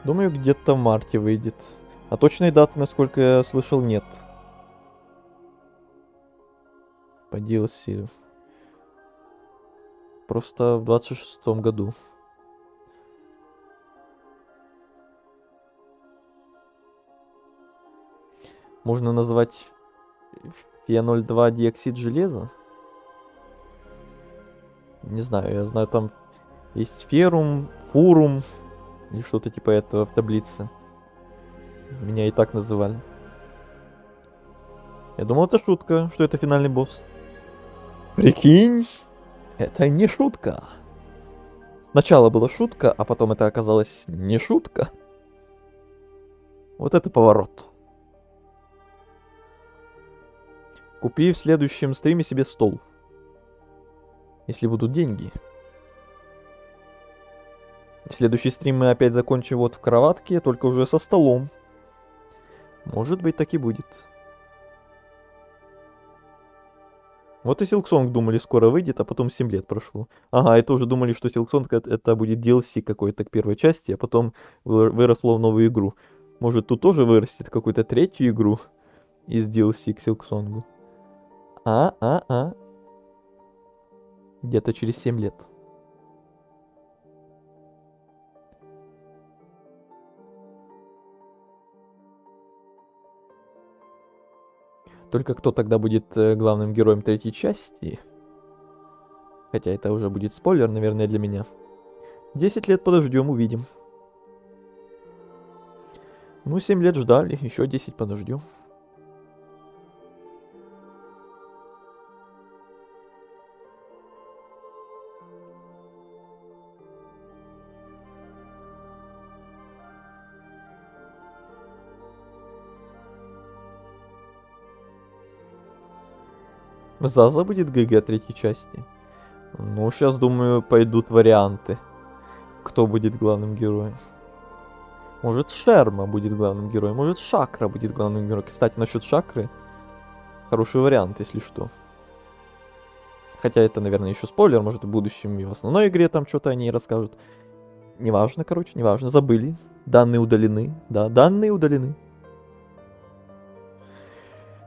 Думаю, где-то в марте выйдет. А точной даты, насколько я слышал, нет. По DLC. Просто в 26-м году. Можно назвать Фе-02 диоксид железа? Не знаю, я знаю, там есть ферум, фурум или что-то типа этого в таблице. Меня и так называли. Я думал, это шутка, что это финальный босс. Прикинь, это не шутка. Сначала была шутка, а потом это оказалось не шутка. Вот это поворот. Купи в следующем стриме себе стол. Если будут деньги. Следующий стрим мы опять закончим вот в кроватке, только уже со столом. Может быть, так и будет. Вот и Silksong думали, скоро выйдет, а потом 7 лет прошло. Ага, и тоже думали, что Silksong это будет DLC какой-то к первой части, а потом выросло в новую игру. Может, тут тоже вырастет какую-то третью игру из DLC к Silksong. Где-то через 7 лет. Только кто тогда будет главным героем третьей части? Хотя это уже будет спойлер, наверное, для меня. 10 лет подождем, увидим. Ну, 7 лет ждали, еще 10 подождем. Заза будет ГГ третьей части. Ну, сейчас, думаю, пойдут варианты. Кто будет главным героем. Может, Шерма будет главным героем. Может, Шакра будет главным героем. Кстати, насчет Шакры. Хороший вариант, если что. Хотя это, наверное, еще спойлер. Может, в будущем и в основной игре там что-то они расскажут. Неважно, короче, неважно. Забыли. Данные удалены. Да, данные удалены.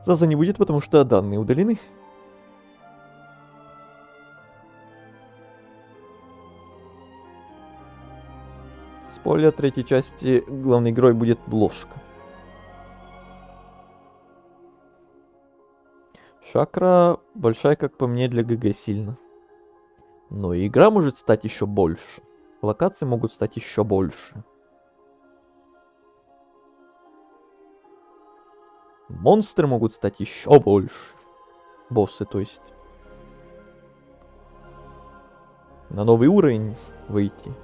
Заза не будет, потому что данные удалены. Спойлер третьей части, главный герой будет Блошка. Шакра большая, как по мне, для ГГ сильно. Но и игра может стать еще больше. Локации могут стать еще больше. Монстры могут стать еще больше. Боссы, то есть. На новый уровень выйти.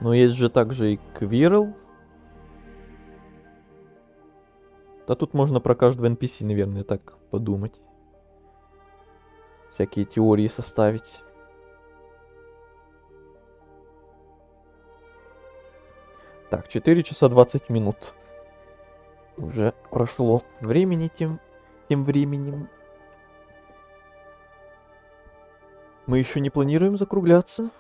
Но есть же также и Квирл. Да тут можно про каждого NPC, наверное, так подумать. Всякие теории составить. Так, 4 часа 20 минут. Уже прошло времени тем временем. Мы еще не планируем закругляться?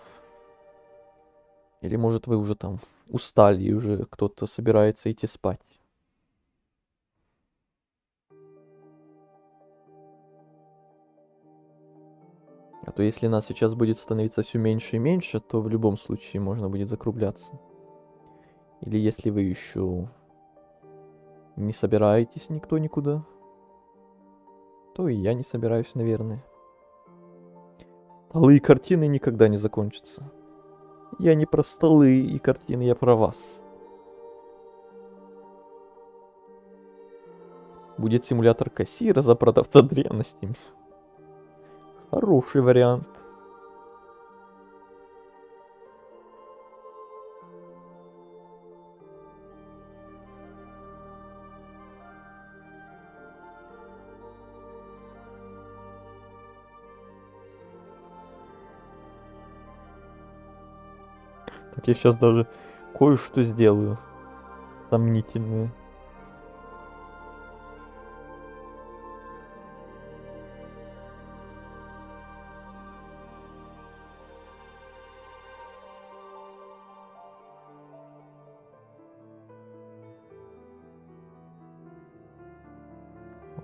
Или может вы уже там устали и уже кто-то собирается идти спать? А то если нас сейчас будет становиться все меньше и меньше, то в любом случае можно будет закругляться. Или если вы еще не собираетесь никто никуда, то и я не собираюсь, наверное. Столы и картины никогда не закончатся. Я не про столы и картины, я про вас. Будет симулятор кассира за продавца древностями. Хороший вариант. Так, я сейчас даже кое-что сделаю. Сомнительное.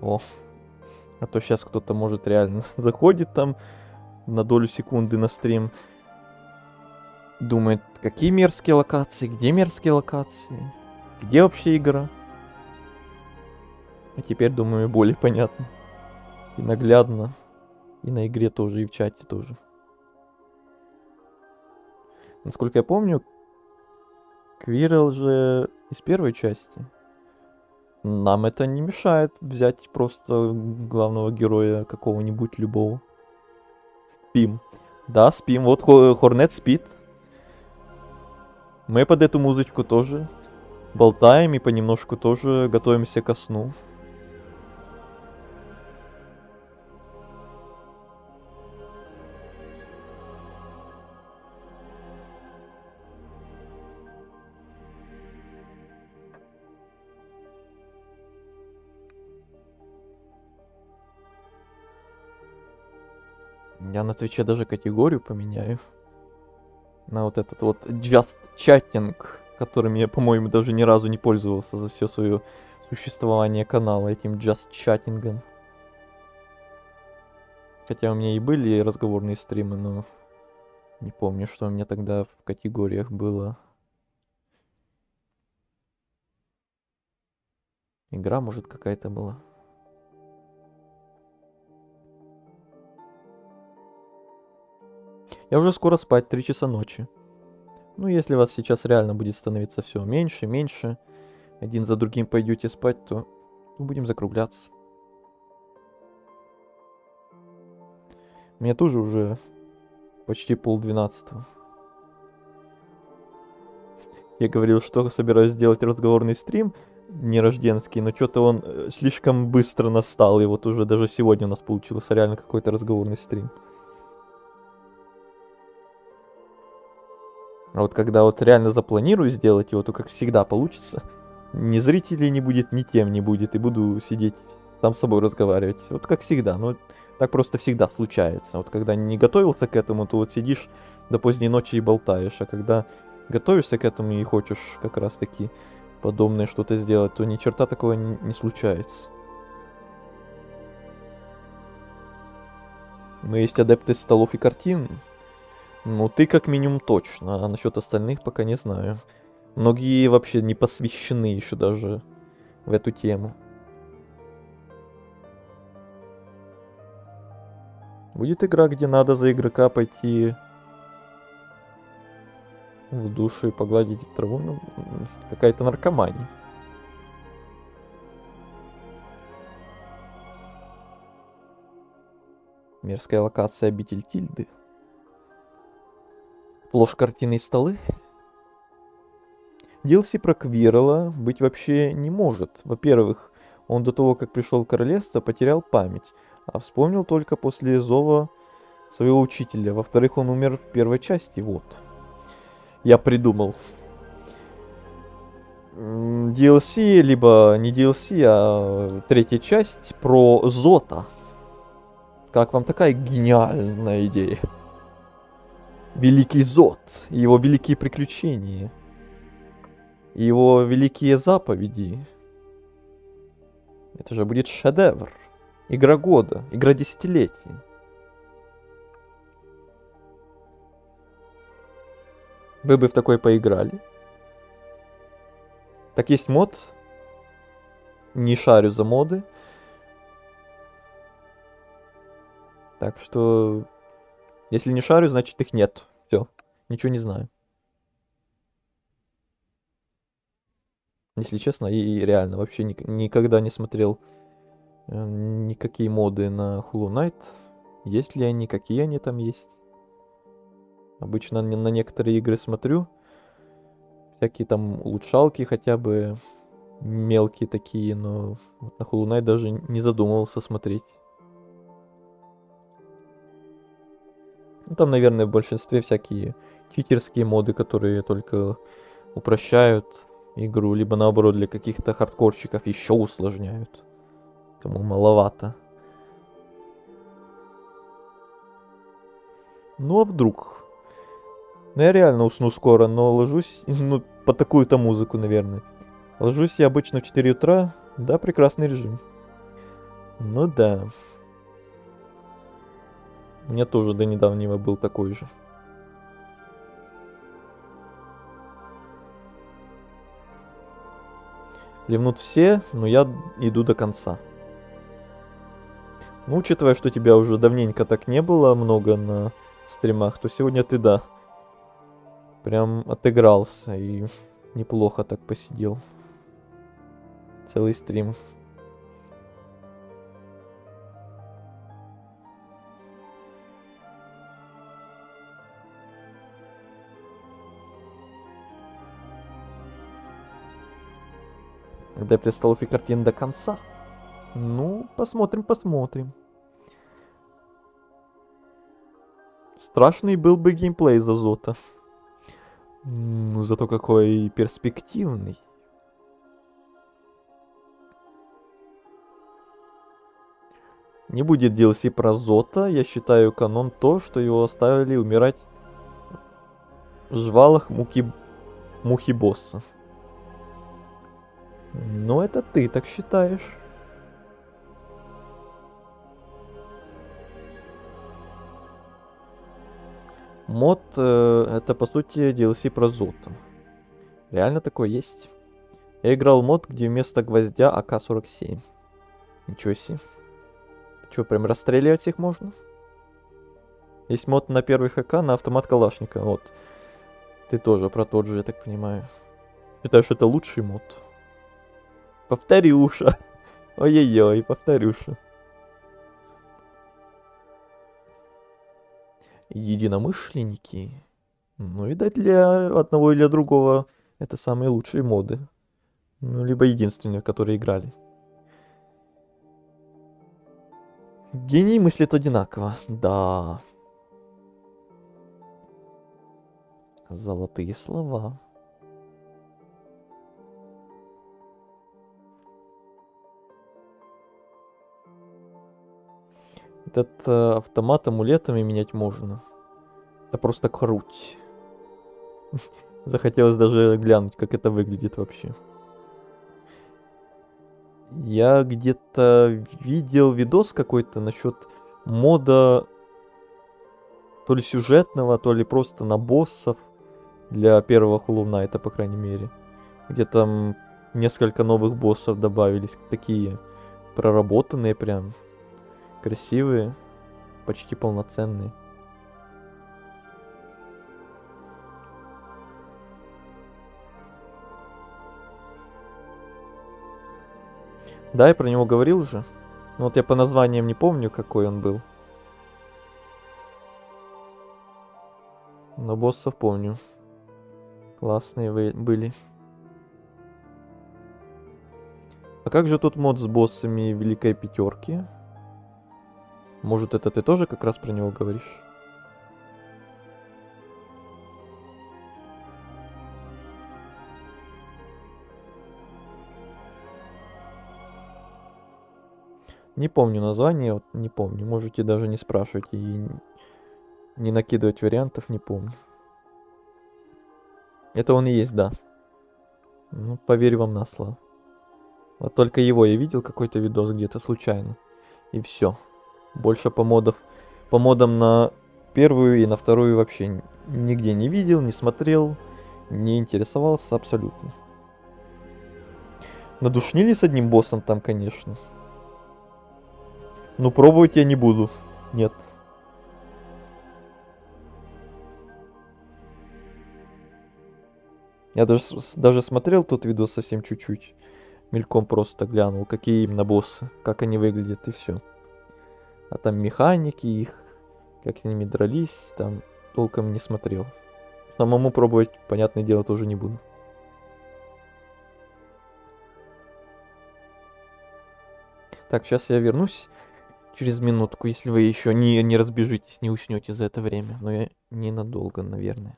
О, А то сейчас кто-то, может, реально заходит там на долю секунды на стрим, думает, какие мерзкие локации, где вообще игра. А теперь, думаю, более понятно. И наглядно. И на игре тоже, и в чате тоже. Насколько я помню, Квирл же из первой части. Нам это не мешает взять просто главного героя какого-нибудь любого. Спим. Да, спим. Вот Хорнет спит. Мы под эту музычку тоже болтаем и понемножку тоже готовимся ко сну. Я на Твиче даже категорию поменяю. На вот этот вот Just Chatting, которым я, по-моему, даже ни разу не пользовался за все свое существование канала, этим Just Chatting. Хотя у меня и были разговорные стримы, но не помню, что у меня тогда в категориях было. Игра, может, какая-то была. Я уже скоро спать, 3 часа ночи. Ну, если вас сейчас реально будет становиться все меньше, меньше, один за другим пойдете спать, то будем закругляться. Мне тоже уже почти 11:30. Я говорил, что собираюсь сделать разговорный стрим нерожденский, но что-то он слишком быстро настал, и вот уже даже сегодня у нас получился реально какой-то разговорный стрим. А вот когда вот реально запланирую сделать его, то как всегда получится. Ни зрителей не будет, ни тем не будет, и буду сидеть сам с собой разговаривать. Вот как всегда, но так просто всегда случается. Вот когда не готовился к этому, то вот сидишь до поздней ночи и болтаешь, а когда готовишься к этому и хочешь как раз таки подобное что-то сделать, то ни черта такого не случается. Мы есть адепты столов и картин. Ну, ты как минимум точно, а насчет остальных пока не знаю. Многие вообще не посвящены еще даже в эту тему. Будет игра, где надо за игрока пойти в душу и погладить траву. Ну, какая-то наркомания. Мерзкая локация обитель Тильды. Сплошь картины и столы. DLC про Квирла быть вообще не может. Во-первых, он до того, как пришел в королевство, потерял память, а вспомнил только после зова своего учителя. Во-вторых, он умер в первой части, вот. Я придумал. DLC, либо не DLC, а третья часть про Зота. Как вам такая гениальная идея? Великий Зот, его великие приключения, его великие заповеди. Это же будет шедевр. Игра года, игра десятилетий. Вы бы в такой поиграли? Так есть мод. Не шарю за моды. Так что... Если не шарю, значит их нет. Все. Ничего не знаю. Если честно, и реально вообще никогда не смотрел никакие моды на Hollow Knight. Есть ли они, какие они там есть. Обычно на некоторые игры смотрю. Всякие там улучшалки хотя бы. Мелкие такие, но вот на Hollow Knight даже не задумывался смотреть. Ну, там, наверное, в большинстве всякие читерские моды, которые только упрощают игру, либо наоборот для каких-то хардкорщиков еще усложняют. Кому маловато. Ну а вдруг? Ну я реально усну скоро, но ложусь, ну, под такую-то музыку, наверное. Ложусь я обычно в 4 утра, да, прекрасный режим. Ну да. У меня тоже до недавнего был такой же. Ливнут все, но я иду до конца. Ну, учитывая, что тебя уже давненько так не было много на стримах, то сегодня ты, да, прям отыгрался и неплохо так посидел. Целый стрим. Адепты столов и картин до конца. Ну, посмотрим, посмотрим. Страшный был бы геймплей за Зота. Ну, зато какой перспективный. Не будет DLC про Зота. Я считаю канон то, что его оставили умирать в жвалах мухи босса. Но это ты так считаешь. Мод это по сути DLC про Зота. Реально такое есть. Я играл в мод, где вместо гвоздя АК-47. Ничего себе. Че, прям расстреливать их можно? Есть мод на первый ХК на автомат Калашника. Вот. Ты тоже про тот же, я так понимаю. Считаю, что это лучший мод. Повторюша. Ой-ой-ой, повторюша. Единомышленники. Ну, видать, для одного или для другого это самые лучшие моды. Ну, либо единственные, которые играли. Гений мыслит одинаково. Да. Золотые слова. Этот автомат амулетами менять можно. Это просто круть. Захотелось даже глянуть, как это выглядит вообще. Я где-то видел видос какой-то насчет мода то ли сюжетного, то ли просто на боссов для первого Hollow Knight, по крайней мере. Где там несколько новых боссов добавились, такие проработанные прям, красивые, почти полноценные. Да, я про него говорил уже. Но вот я по названиям не помню, какой он был. Но боссов помню. Классные были. А как же тут мод с боссами Великой Пятерки? Может, это ты тоже как раз про него говоришь? Не помню название, вот не помню. Можете даже не спрашивать и не накидывать вариантов, не помню. Это он и есть, да. Ну, поверь вам на слово. Вот только его я видел, какой-то видос где-то случайно. И все. Больше по модам на первую и на вторую вообще нигде не видел, не смотрел, не интересовался абсолютно. Надушнили с одним боссом там, конечно. Но пробовать я не буду. Нет. Я даже смотрел тот видос совсем чуть-чуть. Мельком просто глянул, какие именно боссы, как они выглядят и все. А там механики их, как с ними дрались, там толком не смотрел. Самому пробовать, понятное дело, тоже не буду. Так, сейчас я вернусь через минутку, если вы еще не разбежитесь, не уснете за это время. Но я ненадолго, наверное.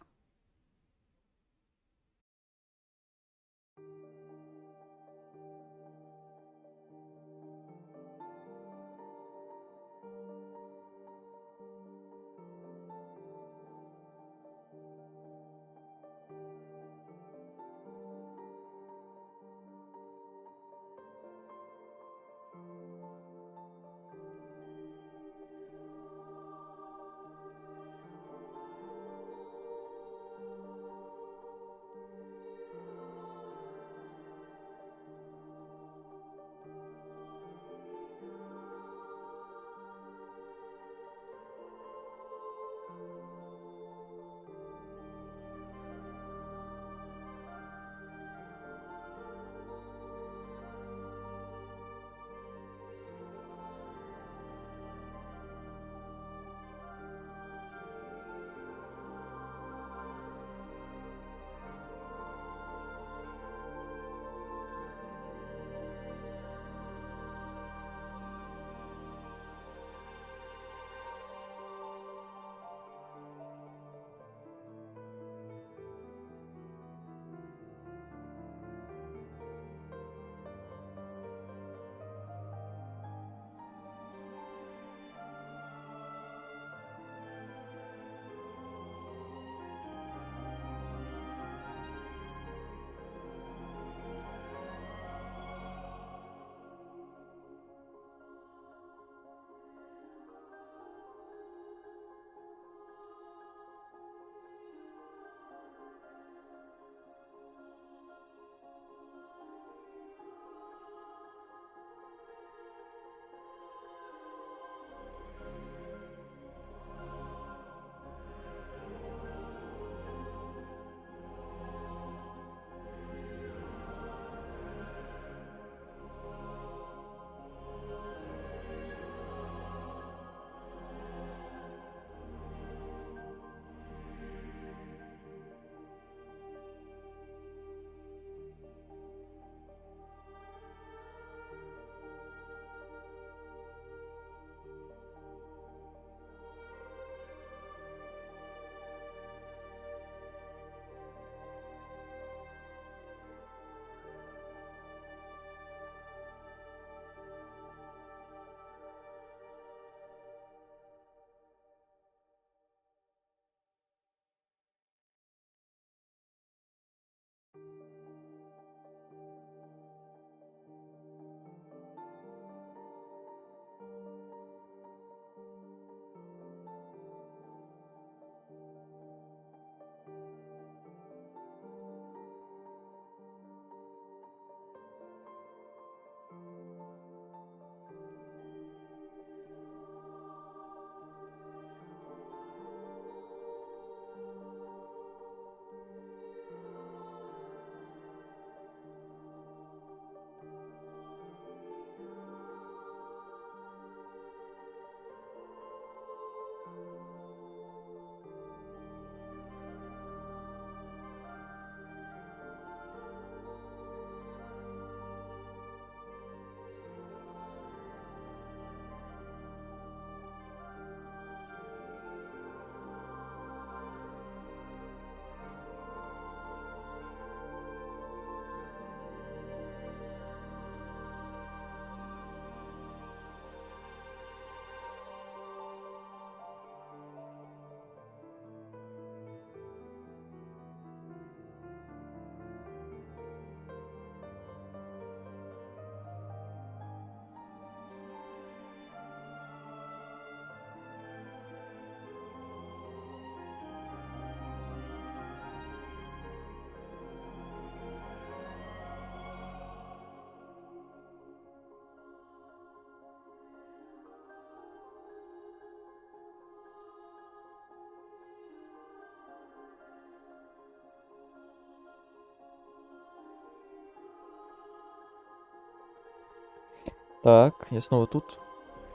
Так, я снова тут.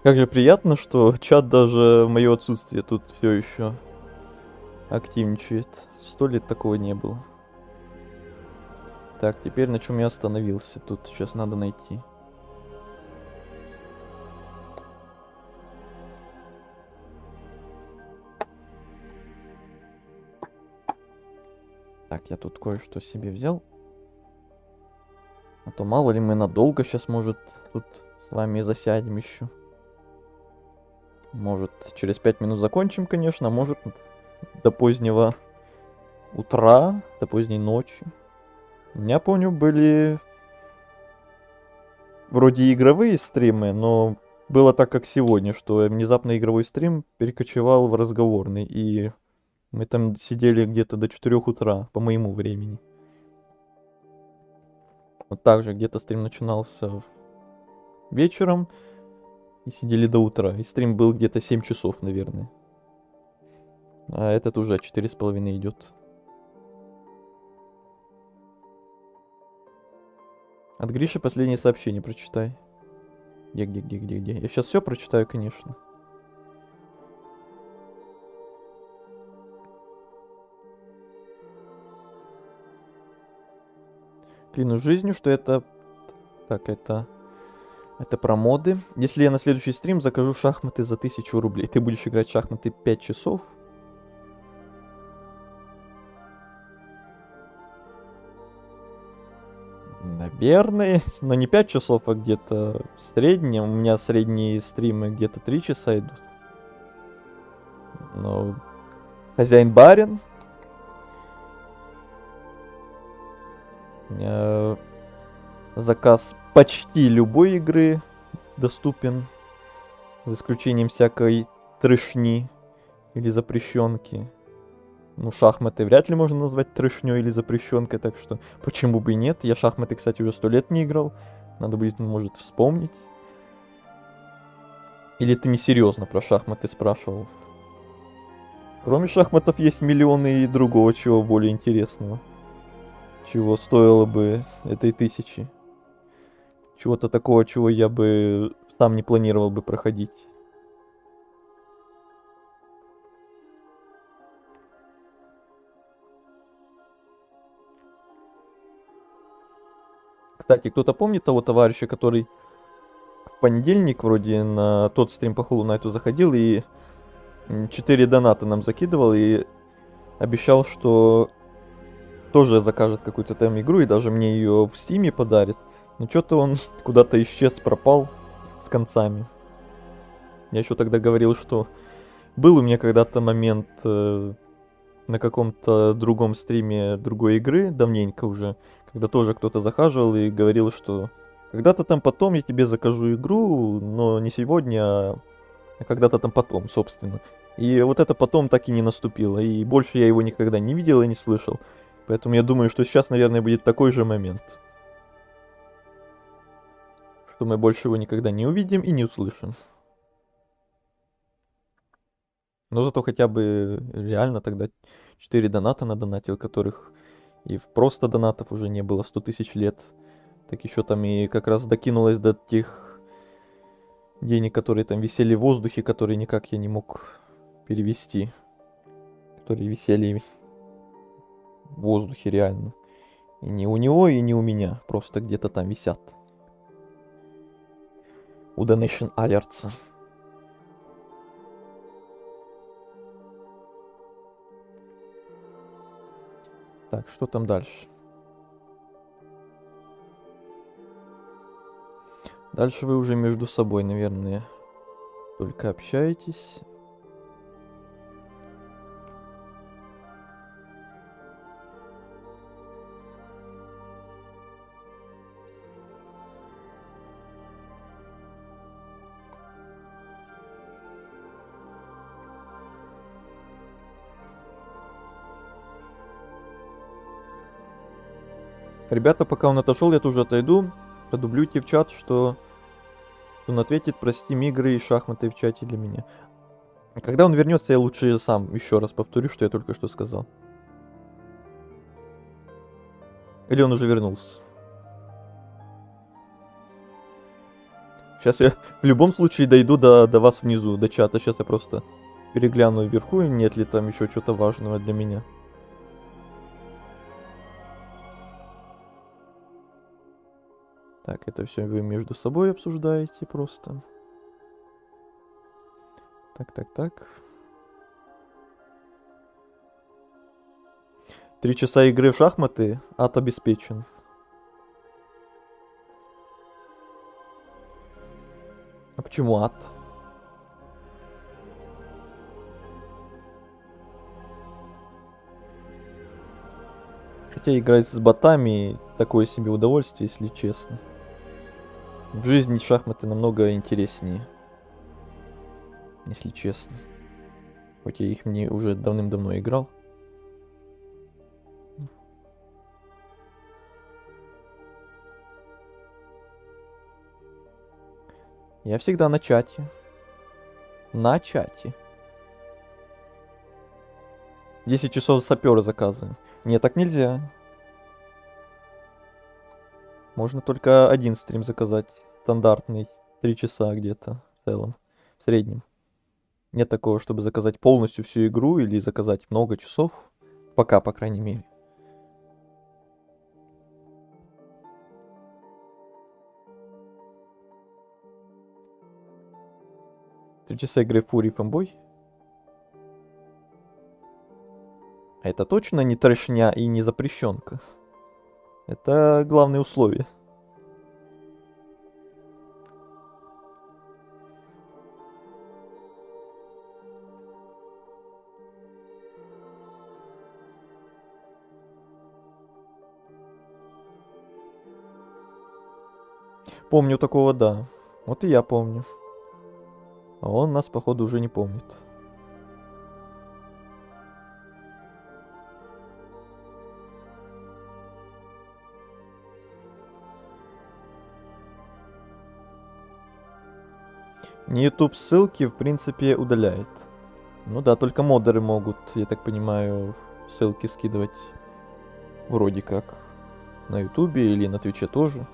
Как же приятно, что чат даже в мое отсутствие тут все еще активничает. 100 лет такого не было. Так, теперь на чем я остановился? Тут сейчас надо найти. Так, я тут кое-что себе взял. А то мало ли мы надолго сейчас, может, тут с вами засядем еще. Может, через 5 минут закончим, конечно, а может, до позднего утра, до поздней ночи. У меня, помню, были вроде игровые стримы, но было так, как сегодня, что внезапно игровой стрим перекочевал в разговорный, и мы там сидели где-то до 4 утра, по моему времени. Вот так же где-то стрим начинался вечером, и сидели до утра. И стрим был где-то 7 часов, наверное. А этот уже 4,5 идет. От Гриши последнее сообщение прочитай. Где? Я сейчас все прочитаю, конечно. Клянусь жизнью, что это... Так, это про моды. Если я на следующий стрим закажу шахматы за 1000 рублей, ты будешь играть в шахматы 5 часов? Наверное, но не 5 часов, а где-то в среднем. У меня средние стримы где-то 3 часа идут. Но хозяин-барин. У меня заказ почти любой игры доступен. За исключением всякой трешни или запрещенки. Ну, шахматы вряд ли можно назвать трешней или запрещенкой, так что почему бы и нет. Я шахматы, кстати, уже 100 лет не играл. Надо будет, может, вспомнить. Или ты несерьезно про шахматы спрашивал? Кроме шахматов есть миллионы и другого чего более интересного. Чего стоило бы этой 1000. Чего-то такого, чего я бы сам не планировал бы проходить. Кстати, кто-то помнит того товарища, который в понедельник вроде на тот стрим по Hollow Knight'у заходил и 4 доната нам закидывал и обещал, что тоже закажет какую-то там игру и даже мне ее в Стиме подарит. Но что-то он куда-то исчез, пропал с концами. Я еще тогда говорил, что был у меня когда-то момент на каком-то другом стриме другой игры, давненько уже, когда тоже кто-то захаживал и говорил, что когда-то там потом я тебе закажу игру, но не сегодня, а когда-то там потом, собственно. И вот это потом так и не наступило, и больше я его никогда не видел и не слышал. Поэтому я думаю, что сейчас, наверное, будет такой же момент. Что мы больше его никогда не увидим и не услышим. Но зато хотя бы реально тогда 4 доната надонатил, которых и в просто донатов уже не было 100 тысяч лет. Так еще там и как раз докинулось до тех денег, которые там висели в воздухе, которые никак я не мог перевести. Которые висели в воздухе реально. И не у него, и не у меня. Просто где-то там висят. У Donation Alerts. Так, что там дальше? Дальше вы уже между собой, наверное, только общаетесь. Ребята, пока он отошел, я тоже отойду. Продублюйте в чат, что он ответит про Steam игры и шахматы в чате для меня. Когда он вернется, я лучше сам еще раз повторю, что я только что сказал. Или он уже вернулся? Сейчас я в любом случае дойду до вас внизу, до чата. Сейчас я просто перегляну вверху, нет ли там еще что-то важного для меня. Так, это все вы между собой обсуждаете просто. Так. 3 часа игры в шахматы, ад обеспечен. А почему ад? Хотя играть с ботами такое себе удовольствие, если честно. В жизни шахматы намного интереснее. Если честно. Хоть я их мне уже давным-давно играл. Я всегда на чате. На чате. 10 часов сапера заказываем. Не, так нельзя. Можно только один стрим заказать. Стандартный. 3 часа где-то в целом. В среднем. Нет такого, чтобы заказать полностью всю игру или заказать много часов. Пока, по крайней мере. Три часа игры в Фури фанбой. А это точно не трэшня и не запрещенка. Это главные условия. Помню такого, да. Вот и я помню. А он нас, походу, уже не помнит. Не YouTube ссылки, в принципе, удаляет. Ну да, только модеры могут, я так понимаю, ссылки скидывать. Вроде как. На Ютубе или на Твиче тоже.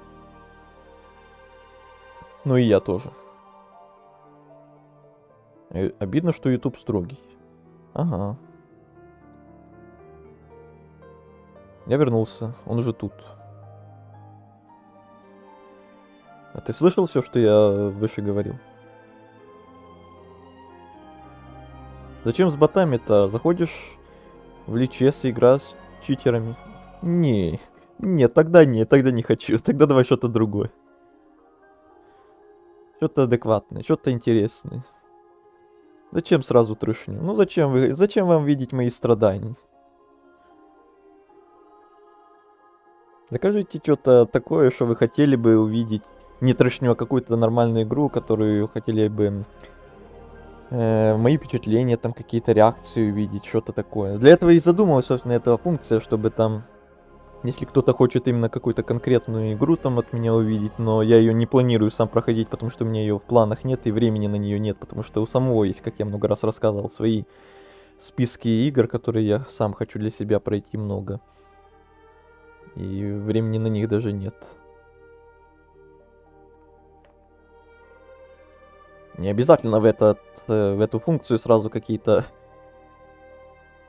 Ну и я тоже. Обидно, что YouTube строгий. Ага. Я вернулся, он уже тут. А ты слышал все, что я выше говорил? Зачем с ботами-то? Заходишь в личес, игра с читерами. Не, тогда не хочу. Тогда давай что-то другое. Что-то адекватное, что-то интересное. Зачем сразу трешню? Ну зачем вам видеть мои страдания? Закажите что-то такое, что вы хотели бы увидеть. Не трешню, а какую-то нормальную игру, которую хотели бы мои впечатления, там какие-то реакции увидеть, что-то такое. Для этого и задумалась, собственно, эта функция, чтобы там, если кто-то хочет именно какую-то конкретную игру там от меня увидеть, но я ее не планирую сам проходить, потому что у меня ее в планах нет и времени на нее нет, потому что у самого есть, как я много раз рассказывал, свои списки игр, которые я сам хочу для себя пройти много. И времени на них даже нет. Не обязательно в эту функцию сразу какие-то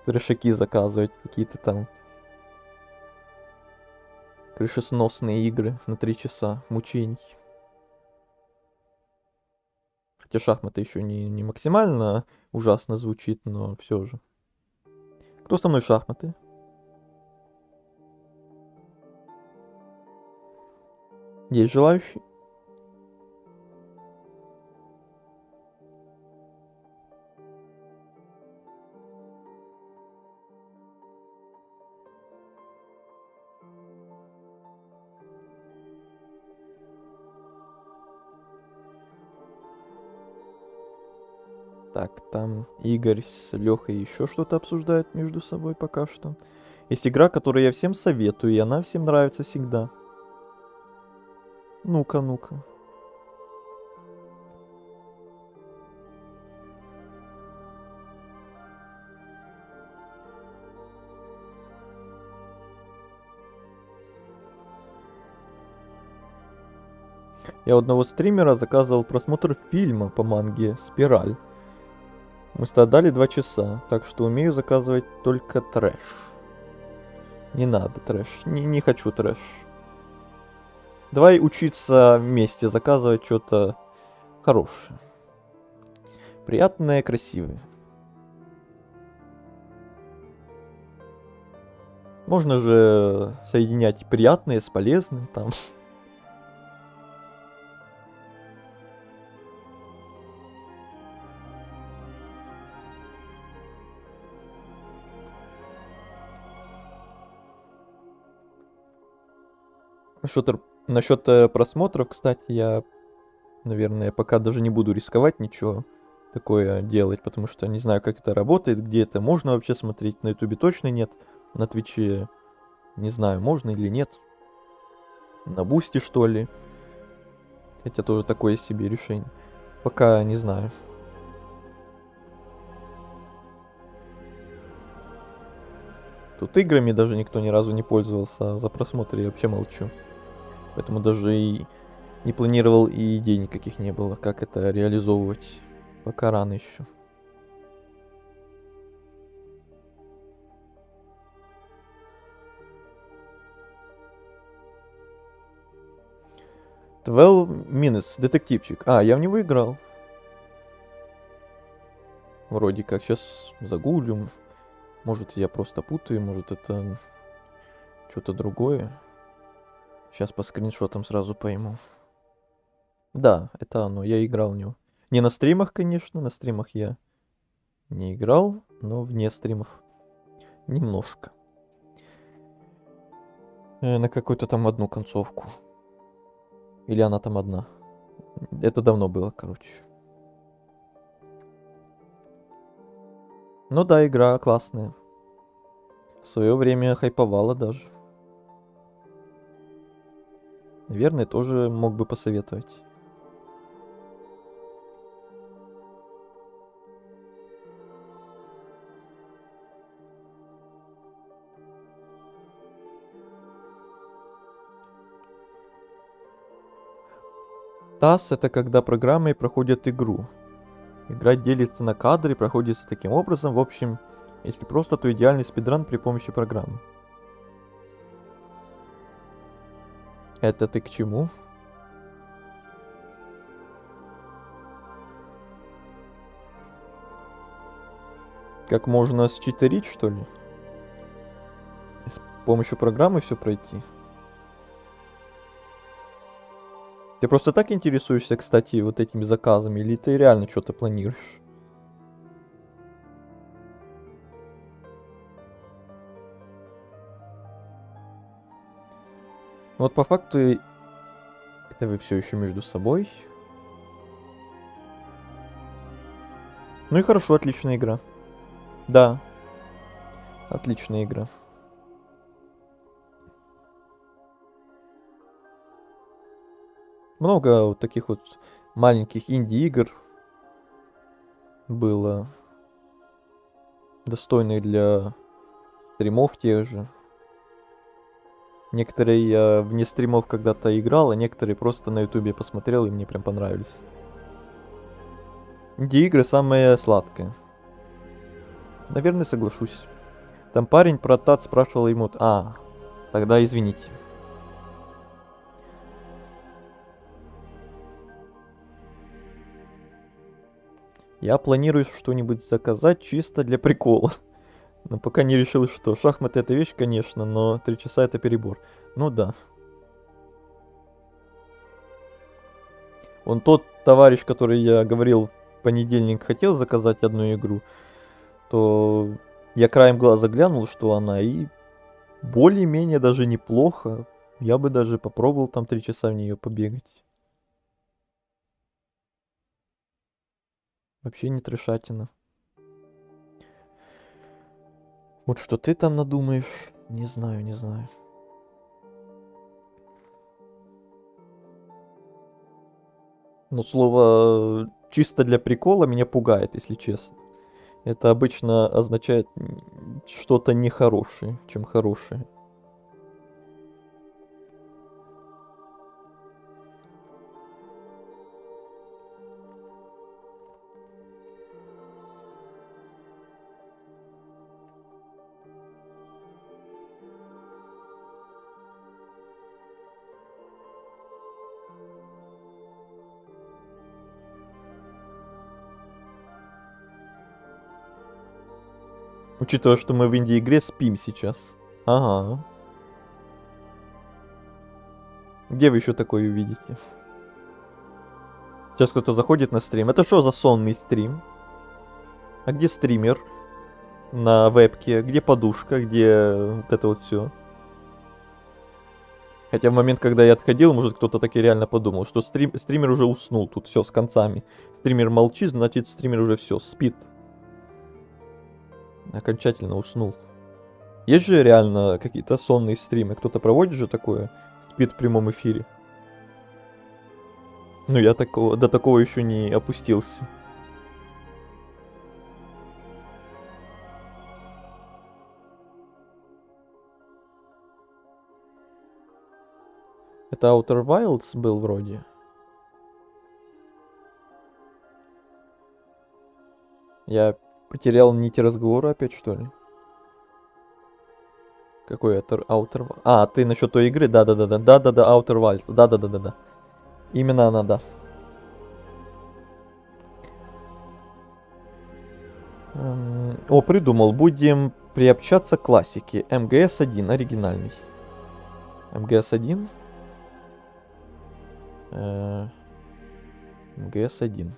трешаки заказывать, какие-то там крышесносные игры на 3 часа мучений. Хотя шахматы еще не максимально ужасно звучит, но все же. Кто со мной в шахматы? Есть желающие? Так, там Игорь с Лехой еще что-то обсуждают между собой пока что. Есть игра, которую я всем советую, и она всем нравится всегда. Ну-ка, ну-ка. Я у одного стримера заказывал просмотр фильма по манге «Спираль». Мы страдали 2 часа, так что умею заказывать только трэш. Не надо трэш, не хочу трэш. Давай учиться вместе заказывать что-то хорошее. Приятное, красивое. Можно же соединять приятное с полезным там. Насчет просмотров, кстати, я, наверное, пока даже не буду рисковать ничего такое делать, потому что не знаю, как это работает, где это можно вообще смотреть. На Ютубе точно нет, на Твиче не знаю, можно или нет. На Бусти, что ли. Хотя тоже такое себе решение. Пока не знаю. Тут играми даже никто ни разу не пользовался, а за просмотр я вообще молчу. Поэтому даже и не планировал, и идей никаких не было, как это реализовывать. Пока рано еще. Twelve Minutes, детективчик. А, я в него играл. Вроде как. Сейчас загуглю. Может, я просто путаю, может, это что-то другое. Сейчас по скриншотам сразу пойму. Да, это оно, я играл в него. Не на стримах, конечно, на стримах я не играл, но вне стримов немножко. На какую-то там одну концовку. Или она там одна. Это давно было, короче. Ну да, игра классная. В свое время хайповала даже. Наверное, тоже мог бы посоветовать. TAS — это когда программой проходят игру. Игра делится на кадры и проходится таким образом. В общем, если просто, то идеальный спидран при помощи программы. Это ты к чему? Как можно считерить, что ли? И с помощью программы все пройти? Ты просто так интересуешься, кстати, вот этими заказами, или ты реально что-то планируешь? Вот по факту это вы все еще между собой. Ну и хорошо, отличная игра. Да, отличная игра. Много вот таких вот маленьких инди-игр было, достойных для стримов тех же. Некоторые я вне стримов когда-то играл, а некоторые просто на ютубе посмотрел и мне прям понравились. Инди-игры самые сладкие. Наверное, соглашусь. Там парень про ТАТ спрашивал ему... А, тогда извините. Я планирую что-нибудь заказать чисто для прикола. Но пока не решил, что. Шахматы — это вещь, конечно, но 3 часа — это перебор. Ну да. Он тот товарищ, который я говорил в понедельник, хотел заказать одну игру, то я краем глаза глянул, что она, и более-менее даже неплохо. Я бы даже попробовал там 3 часа в нее побегать. Вообще не трешатина. Вот что ты там надумаешь, не знаю, не знаю. Но слово «чисто для прикола» меня пугает, если честно. Это обычно означает что-то нехорошее, чем хорошее. Учитывая, что мы в инди-игре спим сейчас. Ага. Где вы еще такое увидите? Сейчас кто-то заходит на стрим. Это что за сонный стрим? А где стример? На вебке? Где подушка? Где вот это вот все? Хотя в момент, когда я отходил, может кто-то так и реально подумал, что стример уже уснул. Тут все с концами. Стример молчит, значит стример уже все, спит. Окончательно уснул. Есть же реально какие-то сонные стримы? Кто-то проводит же такое? Спит в прямом эфире. Ну я до такого еще не опустился. Это Outer Wilds был вроде. Я потерял нить разговора опять, что ли? Какой это Outer... А, ты насчет той игры? Да-да-да-да. Да-да-да, Outer Wilds. Да-да-да-да-да. Именно она, да. О, придумал. Будем приобщаться к классике. МГС-1, оригинальный. МГС-1? МГС-1.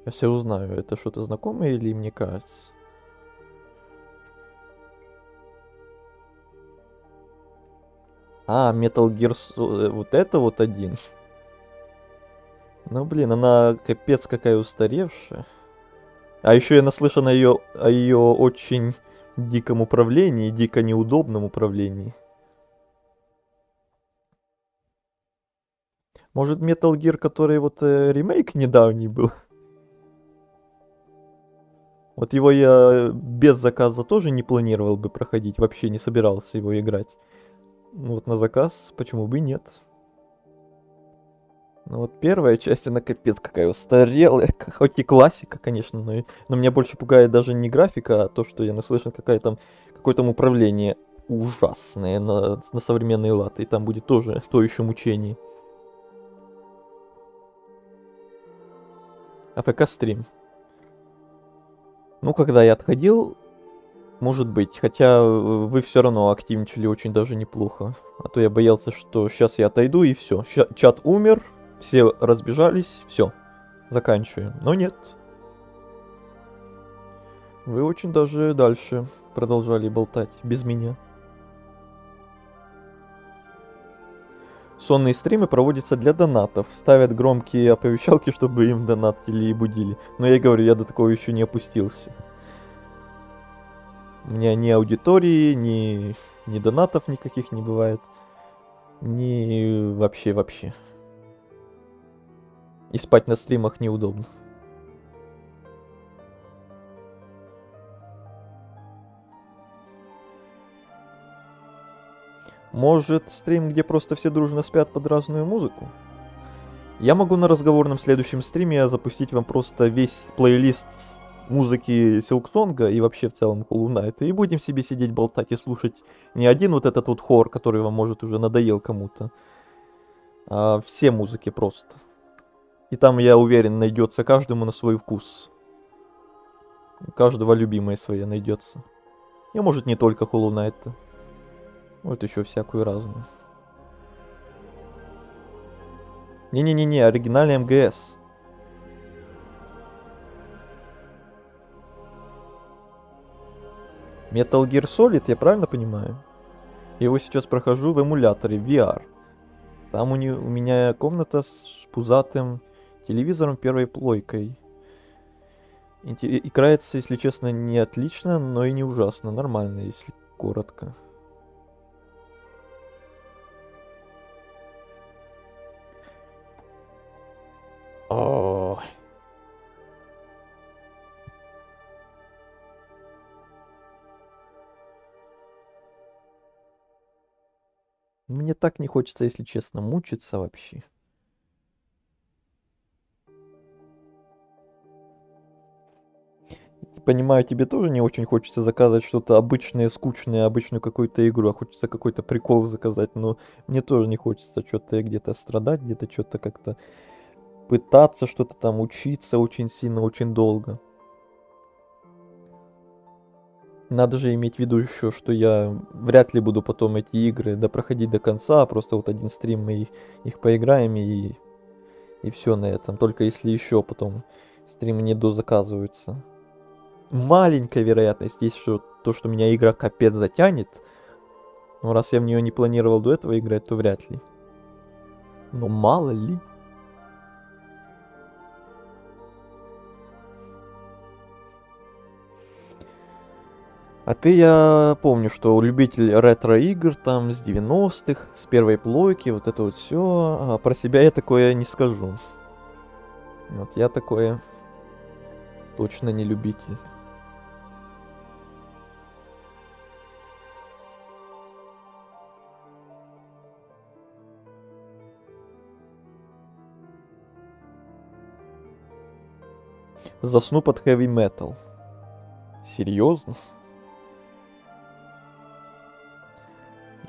Сейчас я узнаю, это что-то знакомое или мне кажется? А, Metal Gear вот это вот один. Ну блин, она капец какая устаревшая. А еще я наслышан о ее очень диком управлении, дико неудобном управлении. Может Metal Gear, который вот ремейк недавний был? Вот его я без заказа тоже не планировал бы проходить, вообще не собирался его играть. Ну вот на заказ, почему бы и нет. Ну вот первая часть, она капец какая устарелая, хоть и классика, конечно, но меня больше пугает даже не графика, а то, что я наслышан, какое там управление ужасное на современные латы, и там будет тоже то еще мучение. АПК стрим. Ну, когда я отходил, может быть, хотя вы все равно активничали очень даже неплохо. А то я боялся, что сейчас я отойду и все. Чат умер, все разбежались, все, заканчиваем. Но нет. Вы очень даже дальше продолжали болтать, без меня. Сонные стримы проводятся для донатов. Ставят громкие оповещалки, чтобы им донатили и будили. Но я говорю, я до такого еще не опустился. У меня ни аудитории, ни донатов никаких не бывает. Ни вообще. И спать на стримах неудобно. Может, стрим, где просто все дружно спят под разную музыку? Я могу на разговорном следующем стриме запустить вам просто весь плейлист музыки Силксонга и вообще в целом Hollow Knight. И будем себе сидеть болтать и слушать не один вот этот вот хор, который вам, может, уже надоел кому-то, а все музыки просто. И там, я уверен, найдется каждому на свой вкус. У каждого любимое свое найдется. И может не только Hollow Knight. Вот еще всякую разную. Не-не-не-не, оригинальный МГС. Metal Gear Solid, я правильно понимаю? Я его сейчас прохожу в эмуляторе VR. Там у меня комната с пузатым телевизором, первой плойкой. Играется, если честно, не отлично, но и не ужасно. Нормально, если коротко. О. Мне так не хочется, если честно, мучиться вообще. Понимаю, тебе тоже не очень хочется заказывать что-то обычное, скучное, обычную какую-то игру, а хочется какой-то прикол заказать, но мне тоже не хочется что-то где-то страдать, где-то что-то как-то пытаться что-то там учиться очень сильно, очень долго. Надо же иметь в виду еще, что я вряд ли буду потом эти игры допроходить до конца, просто вот один стрим мы их поиграем и все на этом. Только если еще потом стримы не дозаказываются. Маленькая вероятность есть, что то, что меня игра капец затянет. Но раз я в нее не планировал до этого играть, то вряд ли. Но мало ли. А ты, я помню, что любитель ретро-игр там с 90-х, с первой плойки, вот это вот все. А про себя я такое не скажу. Вот я такое точно не любитель. Засну под heavy metal. Серьезно?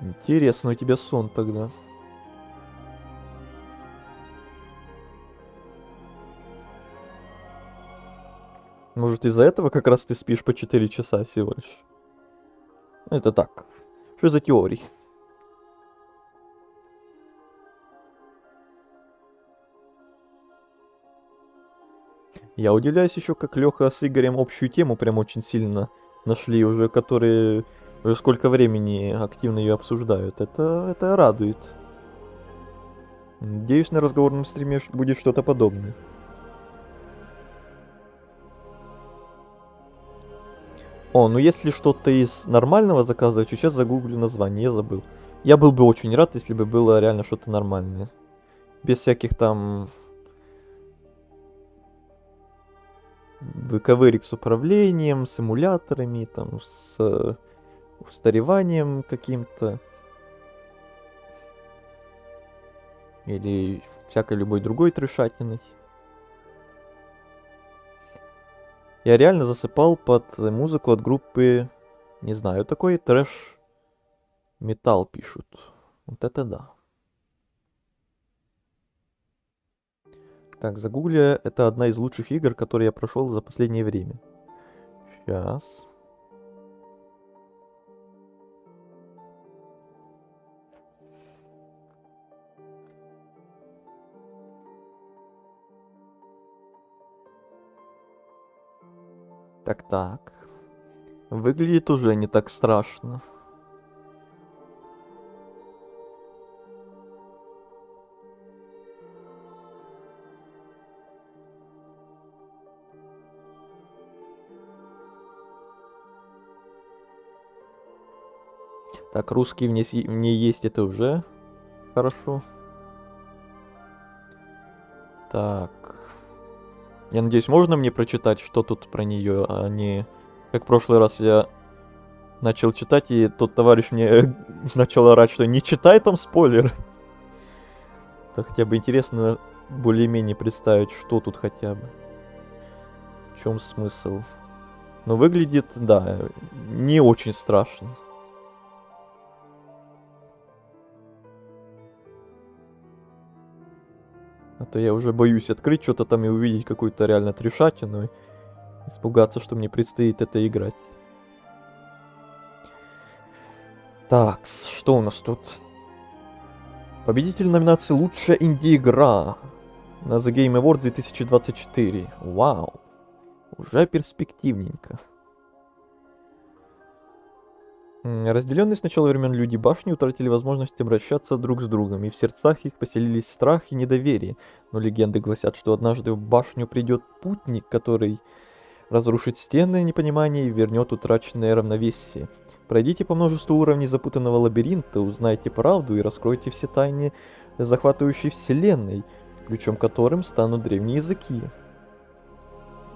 Интересно у тебя сон тогда. Может, из-за этого как раз ты спишь по 4 часа всего лишь? Ну, это так. Что за теории? Я удивляюсь еще, как Леха с Игорем общую тему прям очень сильно нашли уже, которые уже сколько времени активно ее обсуждают. Это радует. Надеюсь, на разговорном стриме будет что-то подобное. О, ну если что-то из нормального заказывать, сейчас загуглю название, я забыл. Я был бы очень рад, если бы было реально что-то нормальное. Без всяких там выковырик с управлением, с эмуляторами, там, с устареванием каким-то. Или всякой любой другой трешатиной. Я реально засыпал под музыку от группы, не знаю, такой трэш металл пишут. Вот это да. Так, загугли, это одна из лучших игр, которые я прошел за последнее время. Сейчас. Так. Выглядит уже не так страшно. Так, русский в ней есть, это уже хорошо. Так. Я надеюсь, можно мне прочитать, что тут про нее, а не... Как в прошлый раз я начал читать, и тот товарищ мне начал орать, что не читай там спойлер. Так хотя бы интересно более-менее представить, что тут хотя бы. В чем смысл. Но выглядит, да, не очень страшно. А то я уже боюсь открыть что-то там и увидеть какую-то реально трешатину. И испугаться, что мне предстоит это играть. Так, что у нас тут? Победитель номинации «Лучшая инди-игра» на The Game Awards 2024. Вау. Уже перспективненько. Разделенные с начала времен люди башни утратили возможность обращаться друг с другом, и в сердцах их поселились страх и недоверие. Но легенды гласят, что однажды в башню придет путник, который разрушит стены непонимания и вернет утраченное равновесие. Пройдите по множеству уровней запутанного лабиринта, узнайте правду и раскройте все тайны захватывающей вселенной, ключом которым станут древние языки.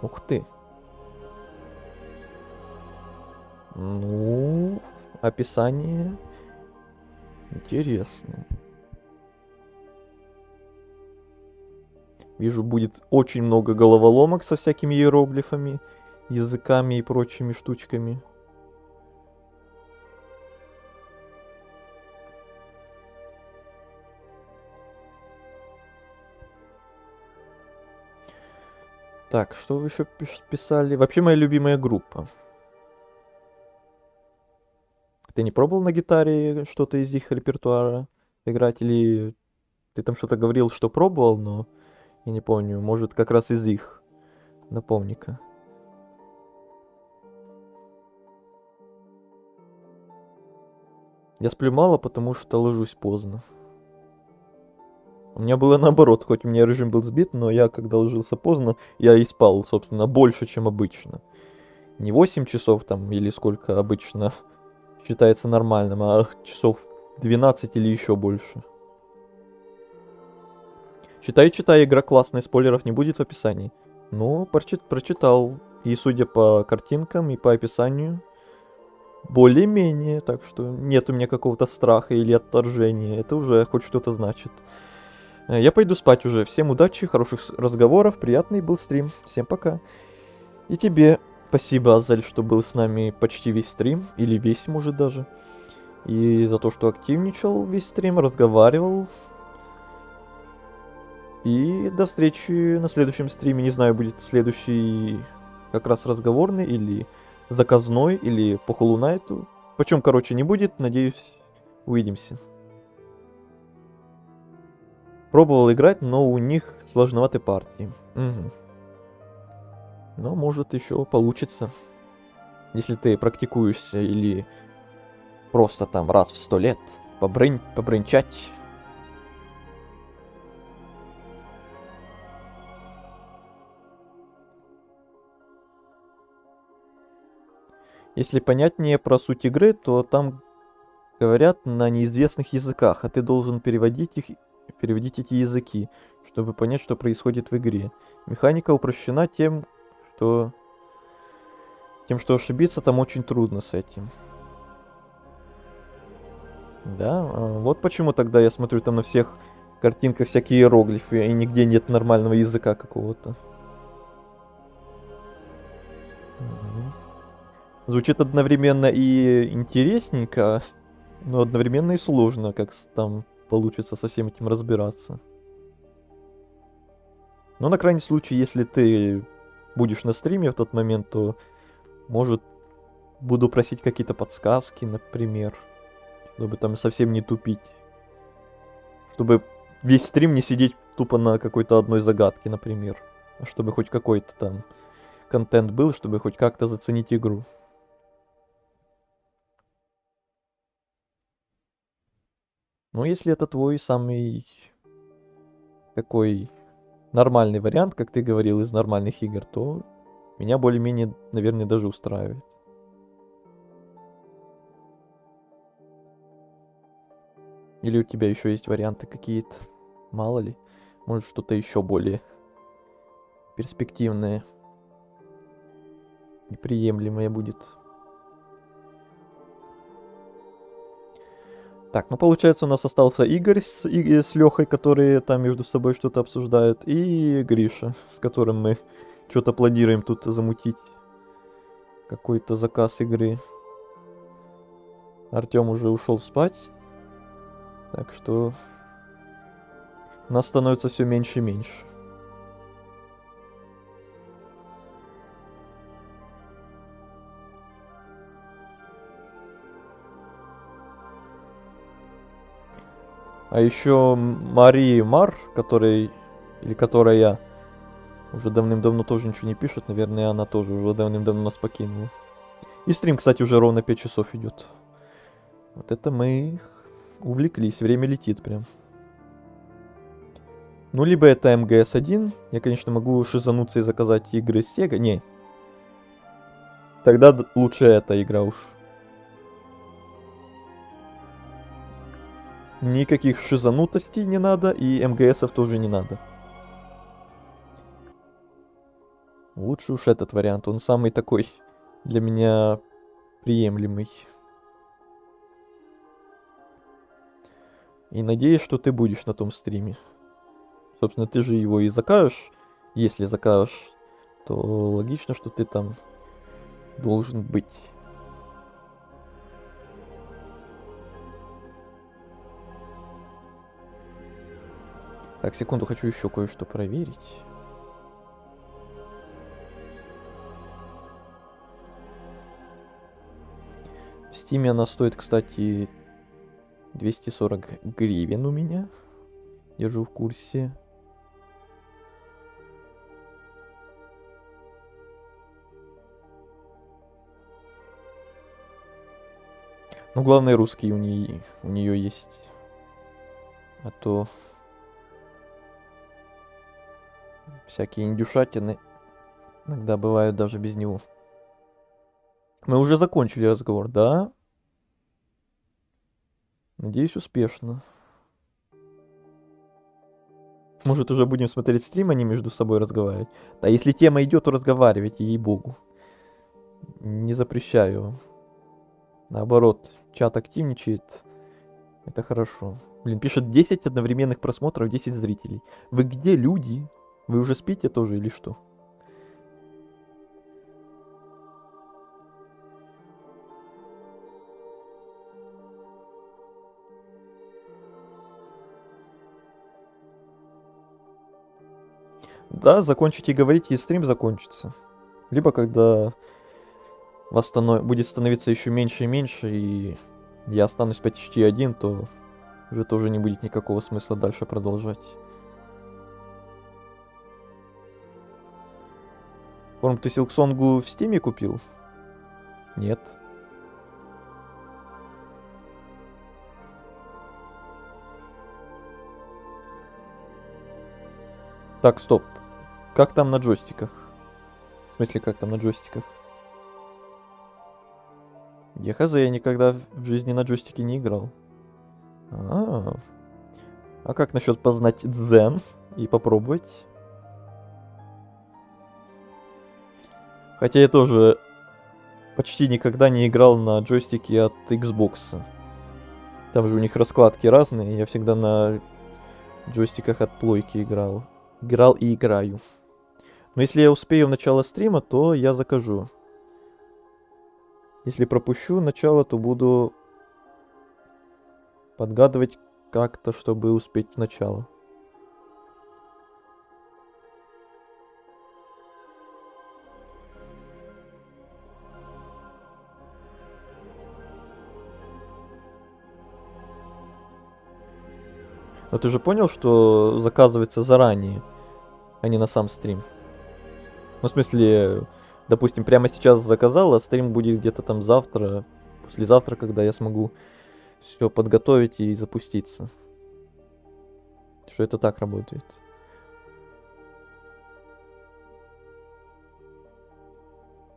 Ух ты. Ну, описание интересное. Вижу, будет очень много головоломок со всякими иероглифами, языками и прочими штучками. Так, что вы еще писали? Вообще моя любимая группа. Ты не пробовал на гитаре что-то из их репертуара играть? Или ты там что-то говорил, что пробовал, но я не помню. Может, как раз из их. Напомни-ка. Я сплю мало, потому что ложусь поздно. У меня было наоборот, хоть у меня режим был сбит, но я, когда ложился поздно, я и спал, собственно, больше, чем обычно. Не 8 часов там, или сколько обычно считается нормальным, а часов 12 или еще больше. Читай, игра классная, спойлеров не будет в описании. Ну, прочитал, и судя по картинкам и по описанию, более-менее, так что нет у меня какого-то страха или отторжения, это уже хоть что-то значит. Я пойду спать уже. Всем удачи, хороших разговоров, приятный был стрим. Всем пока. И тебе спасибо, Азель, что был с нами почти весь стрим, или весь, может, даже. И за то, что активничал весь стрим, разговаривал. И до встречи на следующем стриме. Не знаю, будет следующий как раз разговорный, или заказной, или по Hollow Knight. Почем, короче, не будет. Надеюсь, увидимся. Пробовал играть, но у них сложноватые партии. Угу. Но может еще получится. Если ты практикуешься или просто там раз в 100 лет побрынчать. Если понятнее про суть игры, то там говорят на неизвестных языках, а ты должен переводить эти языки, чтобы понять, что происходит в игре. Механика упрощена тем, что ошибиться там очень трудно с этим. Да, вот почему тогда я смотрю там на всех картинках всякие иероглифы, и нигде нет нормального языка какого-то. Звучит одновременно и интересненько, но одновременно и сложно, как там получится со всем этим разбираться. Но на крайний случай, если ты будешь на стриме в тот момент, то, может, буду просить какие-то подсказки, например, чтобы там совсем не тупить. Чтобы весь стрим не сидеть тупо на какой-то одной загадке, например. А чтобы хоть какой-то там контент был, чтобы хоть как-то заценить игру. Ну, если это твой самый такой нормальный вариант, как ты говорил, из нормальных игр, то меня более-менее, наверное, даже устраивает. Или у тебя еще есть варианты какие-то? Мало ли. Может, что-то еще более перспективное и приемлемое будет. Так, ну получается у нас остался Игорь с Лехой, которые там между собой что-то обсуждают, и Гриша, с которым мы что-то планируем тут замутить. Какой-то заказ игры. Артем уже ушел спать. Так что нас становится все меньше и меньше. А еще Мари Мар, которая уже давным-давно тоже ничего не пишет. Наверное, она тоже уже давным-давно нас покинула. И стрим, кстати, уже ровно 5 часов идет. Вот это мы увлеклись. Время летит прям. Ну, либо это МГС-1. Я, конечно, могу шизануться и заказать игры с Sega. Не. Тогда лучше эта игра уж. Никаких шизанутостей не надо, и МГСов тоже не надо. Лучше уж этот вариант, он самый такой для меня приемлемый. И надеюсь, что ты будешь на том стриме. Собственно, ты же его и закажешь. Если закажешь, то логично, что ты там должен быть. Так, секунду, хочу еще кое-что проверить. В Стиме она стоит, кстати, 240 гривен у меня. Держу в курсе. Ну, главное, русский у нее есть. А то всякие индюшатины иногда бывают даже без него. Мы уже закончили разговор, да? Надеюсь, успешно. Может, уже будем смотреть стрим, а не между собой разговаривать. Да, если тема идет, то разговаривайте, ей-богу. Не запрещаю вам. Наоборот, чат активничает. Это хорошо. Блин, пишет 10 одновременных просмотров, 10 зрителей. Вы где, люди? Вы уже спите тоже или что? Да, закончите говорить, и стрим закончится. Либо когда вас будет становиться еще меньше и меньше, и я останусь почти один, то уже тоже не будет никакого смысла дальше продолжать. Форм, ты Силксонгу в Стиме купил? Нет. Так, стоп. Как там на джойстиках? В смысле, как там на джойстиках? Я хз, я никогда в жизни на джойстике не играл. А как насчет познать дзен и попробовать? Хотя я тоже почти никогда не играл на джойстике от Xbox. Там же у них раскладки разные, я всегда на джойстиках от плойки играл. Играл и играю. Но если я успею в начало стрима, то я закажу. Если пропущу начало, то буду подгадывать как-то, чтобы успеть в начало. Но ты же понял, что заказывается заранее, а не на сам стрим? Ну, в смысле, допустим, прямо сейчас заказал, а стрим будет где-то там завтра, послезавтра, когда я смогу все подготовить и запуститься. Что это так работает.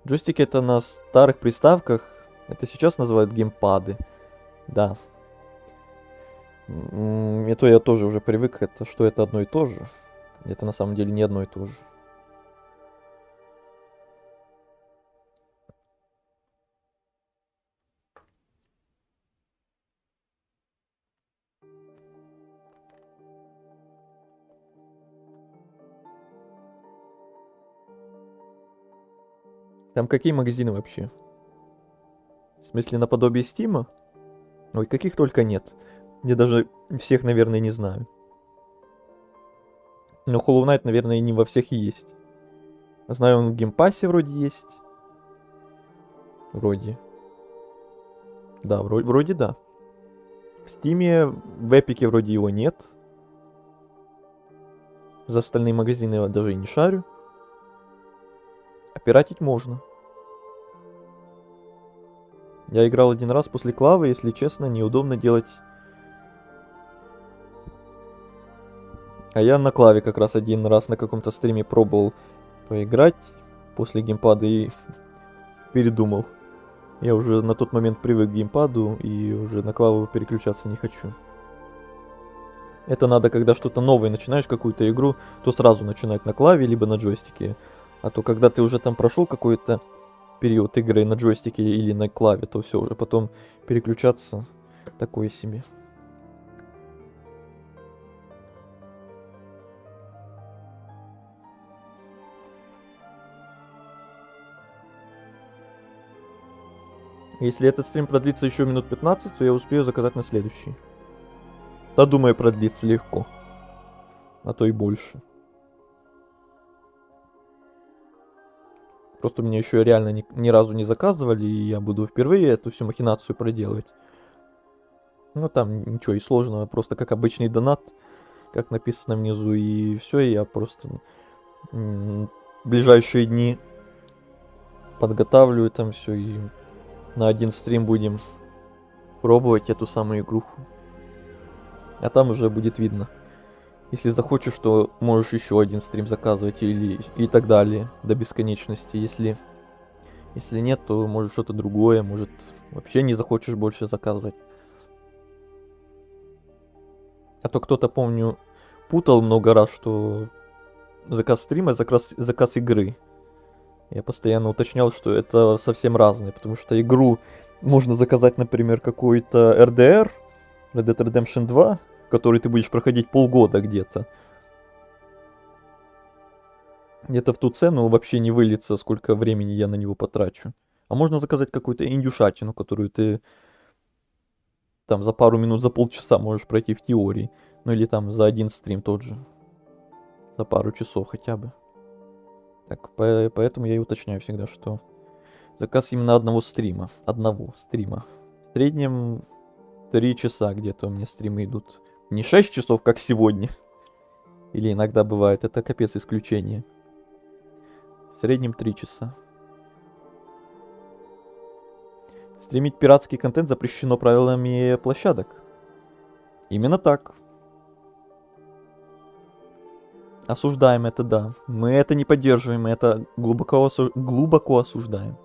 Джойстики это на старых приставках, это сейчас называют геймпады. Да. Это я тоже уже привык, что это одно и то же. Это на самом деле не одно и то же. Там какие магазины вообще? В смысле, наподобие Стима? Ой, каких только нет. Я даже всех, наверное, не знаю. Но Hollow Knight, наверное, не во всех и есть. Знаю, он в геймпассе вроде есть. Вроде. Да, вроде да. В Стиме, в Эпике вроде его нет. За остальные магазины я даже и не шарю. А пиратить можно. Я играл один раз после Клавы, если честно, неудобно делать. А я на Клаве как раз один раз на каком-то стриме пробовал поиграть после геймпада и передумал. Я уже на тот момент привык к геймпаду и уже на Клаву переключаться не хочу. Это надо, когда что-то новое начинаешь, какую-то игру, то сразу начинать на Клаве, либо на джойстике. А то когда ты уже там прошел какой-то период игры на джойстике или на Клаве, то все, уже потом переключаться такое себе. Если этот стрим продлится еще минут 15, то я успею заказать на следующий. Да, думаю, продлится легко. А то и больше. Просто мне еще реально ни разу не заказывали, и я буду впервые эту всю махинацию проделывать. Ну там ничего и сложного, просто как обычный донат, как написано внизу, и все, я просто в ближайшие дни подготавливаю там все, и на один стрим будем пробовать эту самую игруху. А там уже будет видно. Если захочешь, то можешь еще один стрим заказывать или и так далее до бесконечности. Если нет, то может что-то другое, может вообще не захочешь больше заказывать. А то кто-то, помню, путал много раз, что заказ стрима, заказ игры. Я постоянно уточнял, что это совсем разные, потому что игру можно заказать, например, какой-то RDR, Red Dead Redemption 2, который ты будешь проходить полгода где-то. Где-то в ту цену вообще не выльется, сколько времени я на него потрачу. А можно заказать какую-то индюшатину, которую ты там за пару минут, за полчаса можешь пройти в теории. Ну или там за один стрим тот же. За пару часов хотя бы. Так, поэтому я и уточняю всегда, что заказ именно одного стрима. Одного стрима. В среднем 3 часа где-то у меня стримы идут. Не 6 часов, как сегодня. Или иногда бывает. Это капец исключение. В среднем 3 часа. Стримить пиратский контент запрещено правилами площадок. Именно так. Осуждаем это, да. Мы это не поддерживаем, мы это глубоко осуждаем.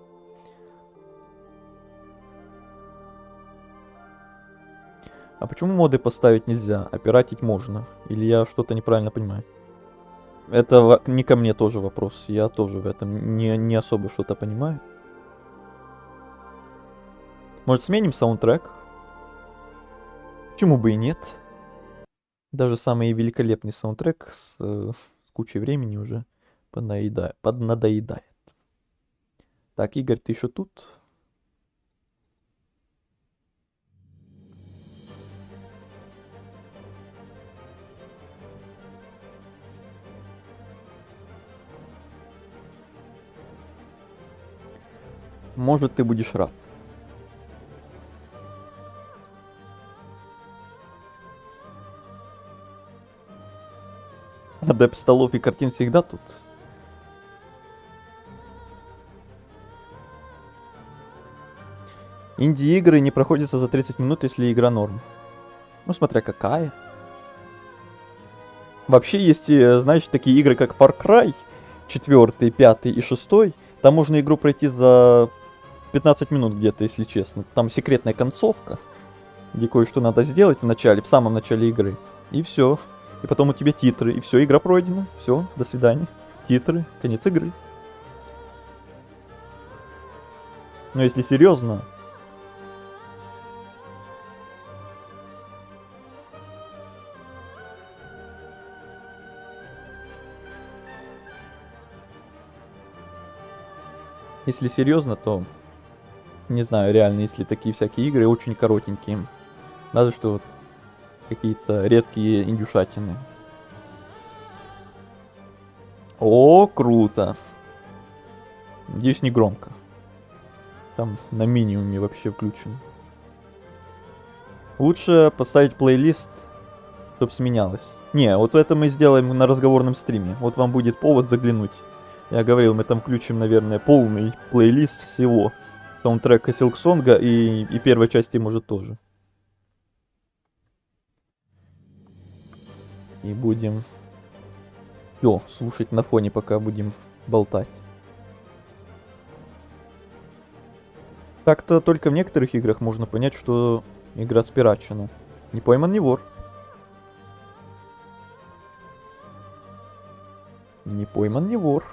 А почему моды поставить нельзя, а пиратить можно? Или я что-то неправильно понимаю? Это не ко мне тоже вопрос. Я тоже в этом не особо что-то понимаю. Может, сменим саундтрек? Почему бы и нет? Даже самый великолепный саундтрек с кучей времени уже поднадоедает. Так, Игорь, ты еще тут? Может, ты будешь рад. Адепт столов и картин всегда тут. Инди-игры не проходятся за 30 минут, если игра норм. Ну, смотря какая. Вообще есть, знаешь, такие игры, как Far Cry 4, 5 и 6. Там можно игру пройти за 15 минут где-то, если честно. Там секретная концовка, где кое-что надо сделать в начале, в самом начале игры. И все. И потом у тебя титры, и все, игра пройдена. Все, до свидания. Титры, конец игры. Но если серьезно... Если серьезно, то... Не знаю, реально, если такие всякие игры очень коротенькие. Разве что вот какие-то редкие индюшатины. О, круто. Надеюсь, не громко. Там на минимуме вообще включен. Лучше поставить плейлист, чтобы сменялось. Не, вот это мы сделаем на разговорном стриме. Вот вам будет повод заглянуть. Я говорил, мы там включим, наверное, полный плейлист всего. Саундтрека Силксонга и первой части, может, тоже. И будем... Всё, слушать на фоне, пока будем болтать. Так-то только в некоторых играх можно понять, что игра спирачена. Не пойман, не вор. Не пойман, не вор.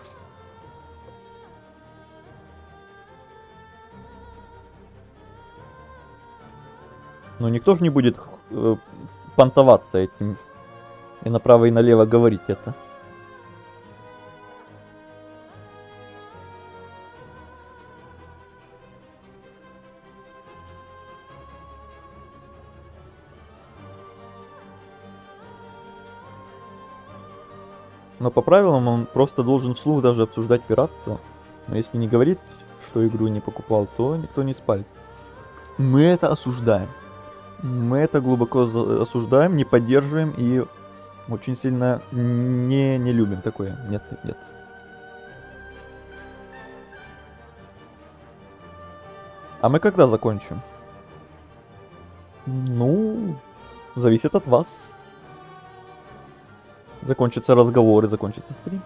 Но никто же не будет понтоваться этим. И направо и налево говорить это. Но по правилам он просто должен вслух даже обсуждать пиратство. Но если не говорить, что игру не покупал, то никто не спалит. Мы это осуждаем. Мы это глубоко осуждаем, не поддерживаем и очень сильно не любим такое. Нет, нет, нет. А мы когда закончим? Ну, зависит от вас. Закончатся разговоры, закончится стрим.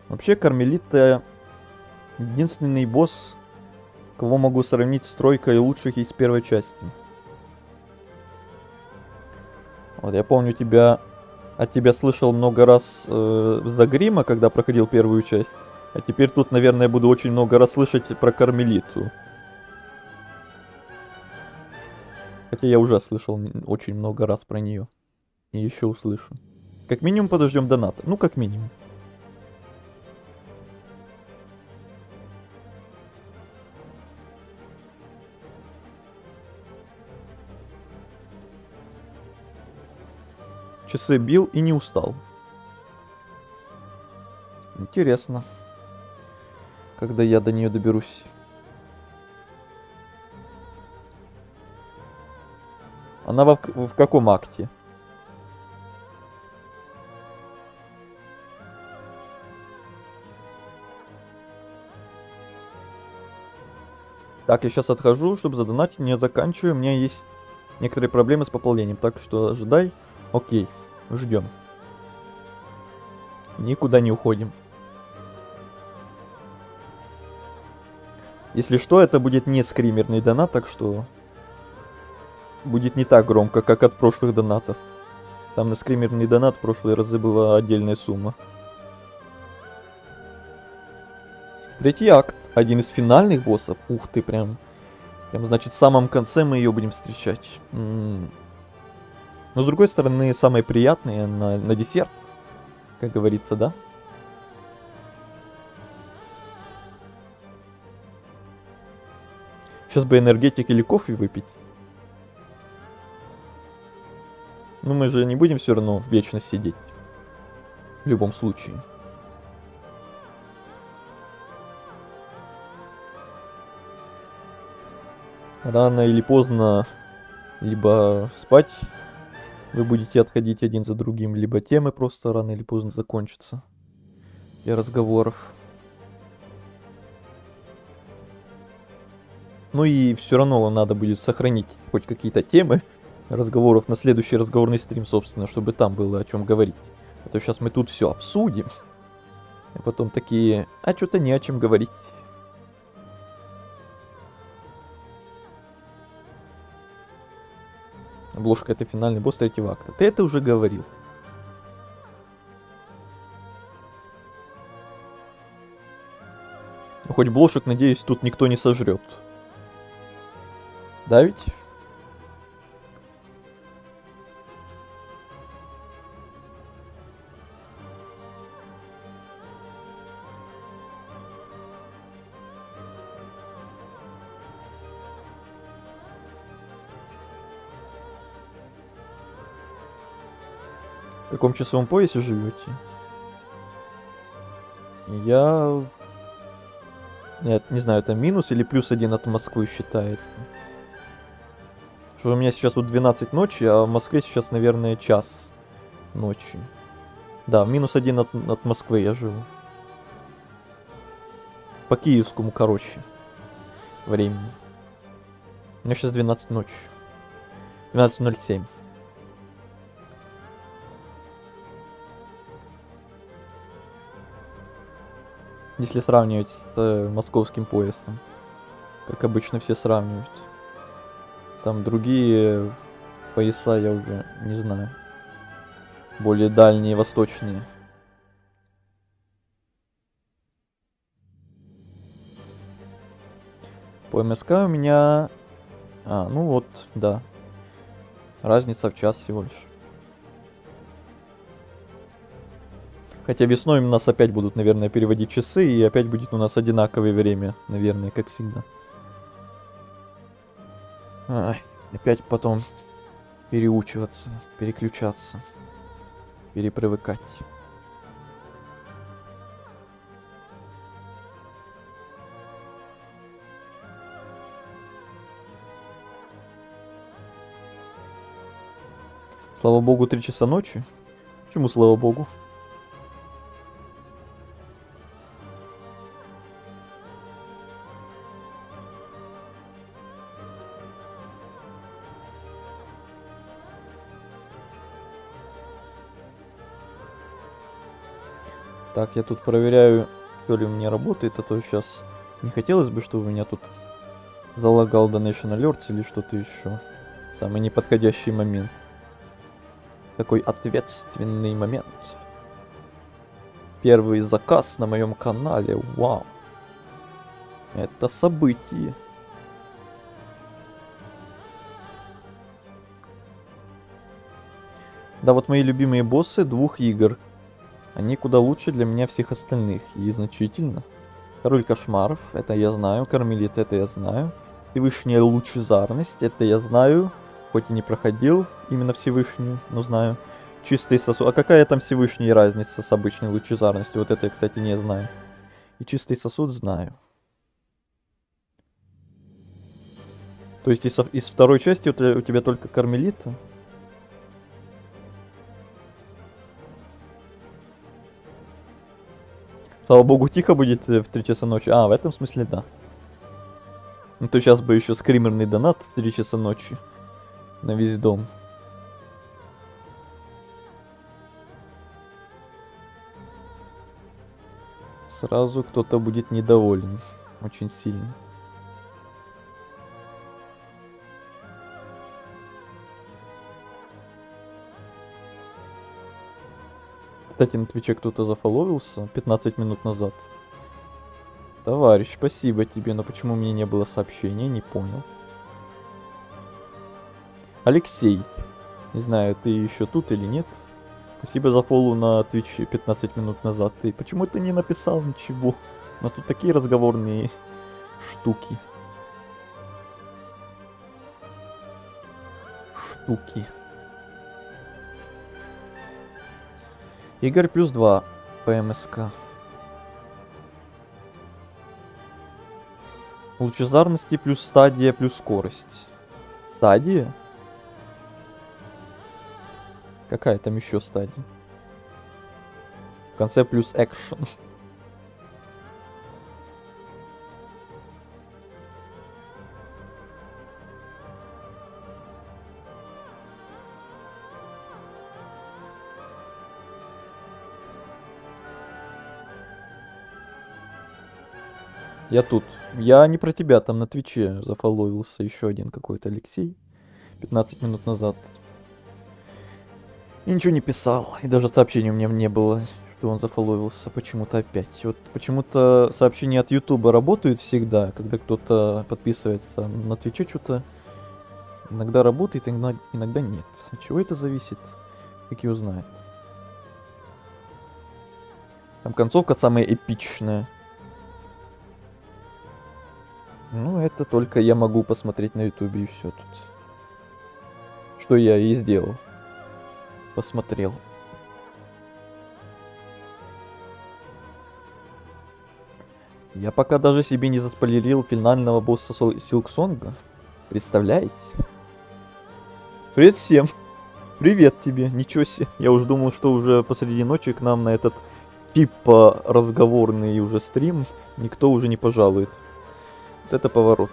Вообще, Кармелита единственный босс, кого могу сравнить с тройкой лучших из первой части. Вот я помню от тебя слышал много раз за Грима, когда проходил первую часть. А теперь тут, наверное, буду очень много раз слышать про Кармелиту. Хотя я уже слышал очень много раз про нее. И еще услышу. Как минимум подождем доната. Ну, как минимум. Часы бил и не устал. Интересно. Когда я до нее доберусь. Она в каком акте? Так, я сейчас отхожу, чтобы задонатить, не заканчиваю. У меня есть некоторые проблемы с пополнением, так что ожидай. Окей, ждем. Никуда не уходим. Если что, это будет не скримерный донат, так что будет не так громко, как от прошлых донатов. Там на скримерный донат в прошлые разы была отдельная сумма. Третий акт. Один из финальных боссов. Ух ты, прям значит, в самом конце мы ее будем встречать. Но с другой стороны, самые приятные на десерт. Как говорится, да? Сейчас бы энергетик или кофе выпить. Но мы же не будем все равно вечно сидеть. В любом случае. Рано или поздно либо спать вы будете отходить один за другим, либо темы просто рано или поздно закончатся для разговоров. Ну и все равно надо будет сохранить хоть какие-то темы разговоров на следующий разговорный стрим, собственно, чтобы там было о чем говорить. А то сейчас мы тут все обсудим, и потом такие, а что-то не о чем говорить. Обложка — это финальный босс третьего акта. Ты это уже говорил. Ну, хоть блошек, надеюсь, тут никто не сожрет. Да ведь? В каком часовом поясе живете? Я... Нет, не знаю, это минус или +1 от Москвы считается. Что у меня сейчас вот 12 ночи, а в Москве сейчас, наверное, час ночи. Да, -1 от Москвы я живу. По киевскому, короче, времени. У меня сейчас 12 ночи. 12:07. Если сравнивать с московским поясом. Как обычно все сравнивают. Там другие пояса я уже не знаю. Более дальние, восточные. По МСК у меня... ну вот, да. Разница в час всего лишь. Хотя весной у нас опять будут, наверное, переводить часы, и опять будет у нас одинаковое время, наверное, как всегда. Опять потом переучиваться, переключаться, перепривыкать. Слава богу, 3 часа ночи. Почему слава богу? Так, я тут проверяю, все ли у меня работает, а то сейчас не хотелось бы, чтобы у меня тут залагал Donation Alerts или что-то еще. Самый неподходящий момент. Такой ответственный момент. Первый заказ на моем канале, вау. Это событие. Да, вот мои любимые боссы 2 игр. Они куда лучше для меня всех остальных. И значительно. Король кошмаров, это я знаю. Кармелит, это я знаю. Всевышняя лучезарность, это я знаю. Хоть и не проходил именно Всевышнюю, но знаю. Чистый сосуд. А какая там Всевышняя разница с обычной лучезарностью? Вот это я, кстати, не знаю. И чистый сосуд знаю. То есть из второй части у тебя только Кармелита? Слава богу, тихо будет в 3 часа ночи. А, в этом смысле да. Ну то сейчас бы еще скримерный донат в 3 часа ночи. На весь дом. Сразу кто-то будет недоволен. Очень сильно. Кстати, на Твиче кто-то зафоловился 15 минут назад. Товарищ, спасибо тебе, но почему мне не было сообщения, не понял. Алексей, не знаю, ты еще тут или нет. Спасибо за фоллоу на Твиче 15 минут назад. Ты почему ты не написал ничего? У нас тут такие разговорные штуки. Игорь плюс 2 по МСК. Лучезарности плюс стадия плюс скорость. Стадия? Какая там еще стадия? В конце плюс экшен. Я тут. Я не про тебя, там на Твиче зафоловился еще один какой-то Алексей. 15 минут назад. И ничего не писал. И даже сообщения у меня не было, что он зафоловился почему-то опять. Вот почему-то сообщения от Ютуба работают всегда, когда кто-то подписывается на Твиче, что-то иногда работает, иногда нет. От чего это зависит, как его знает. Там концовка самая эпичная. Ну, это только я могу посмотреть на Ютубе и все тут. Что я и сделал. Посмотрел. Я пока даже себе не заспойлерил финального босса Силксонга. Представляете? Привет всем! Привет тебе! Ничего себе! Я уже думал, что уже посреди ночи к нам на этот типа разговорный уже стрим никто уже не пожалует. Вот это поворот.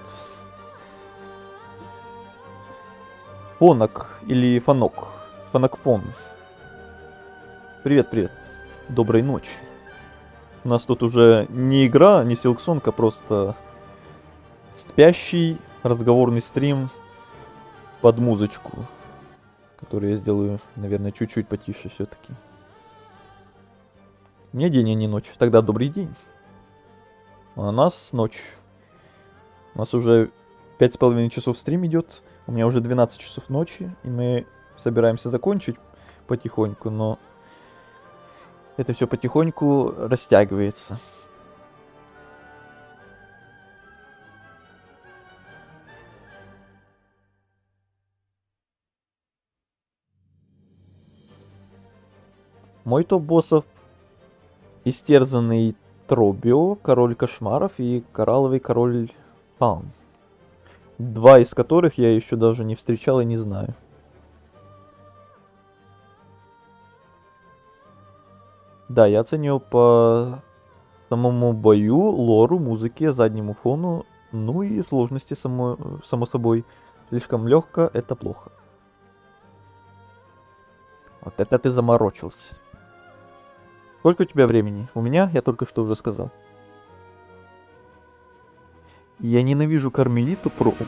Фонок или фонок. Фонокфон. Привет, привет. Доброй ночи. У нас тут уже не игра, не Силксонг, а просто спящий разговорный стрим под музычку. Который я сделаю, наверное, чуть-чуть потише все-таки. Мне день, а не ночь. Тогда добрый день. А у нас ночь. У нас уже 5,5 часов стрим идет. У меня уже 12 часов ночи. И мы собираемся закончить потихоньку, но это все потихоньку растягивается. Мой топ боссов: истерзанный Тробио, король кошмаров и коралловый король Фаун. 2 из которых я еще даже не встречал и не знаю. Да, я оценивал по самому бою, лору, музыке, заднему фону, ну и сложности само собой. Слишком легко, это плохо. Вот это ты заморочился. Сколько у тебя времени? У меня? Я только что уже сказал. Я ненавижу Кармелиту просто.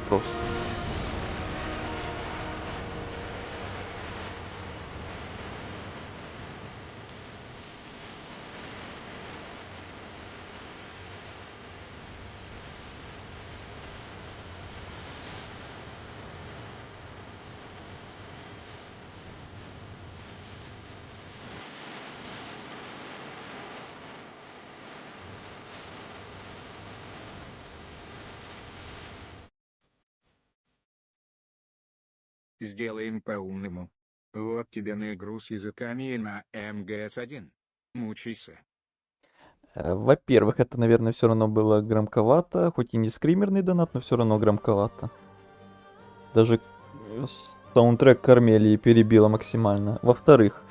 Сделаем по-умному. Вот тебе на игру с языками и на МГС-1. Мучайся. Во-первых, это, наверное, все равно было громковато, хоть и не скримерный донат, но все равно громковато. Даже саундтрек Кармелии перебило максимально. Во-вторых,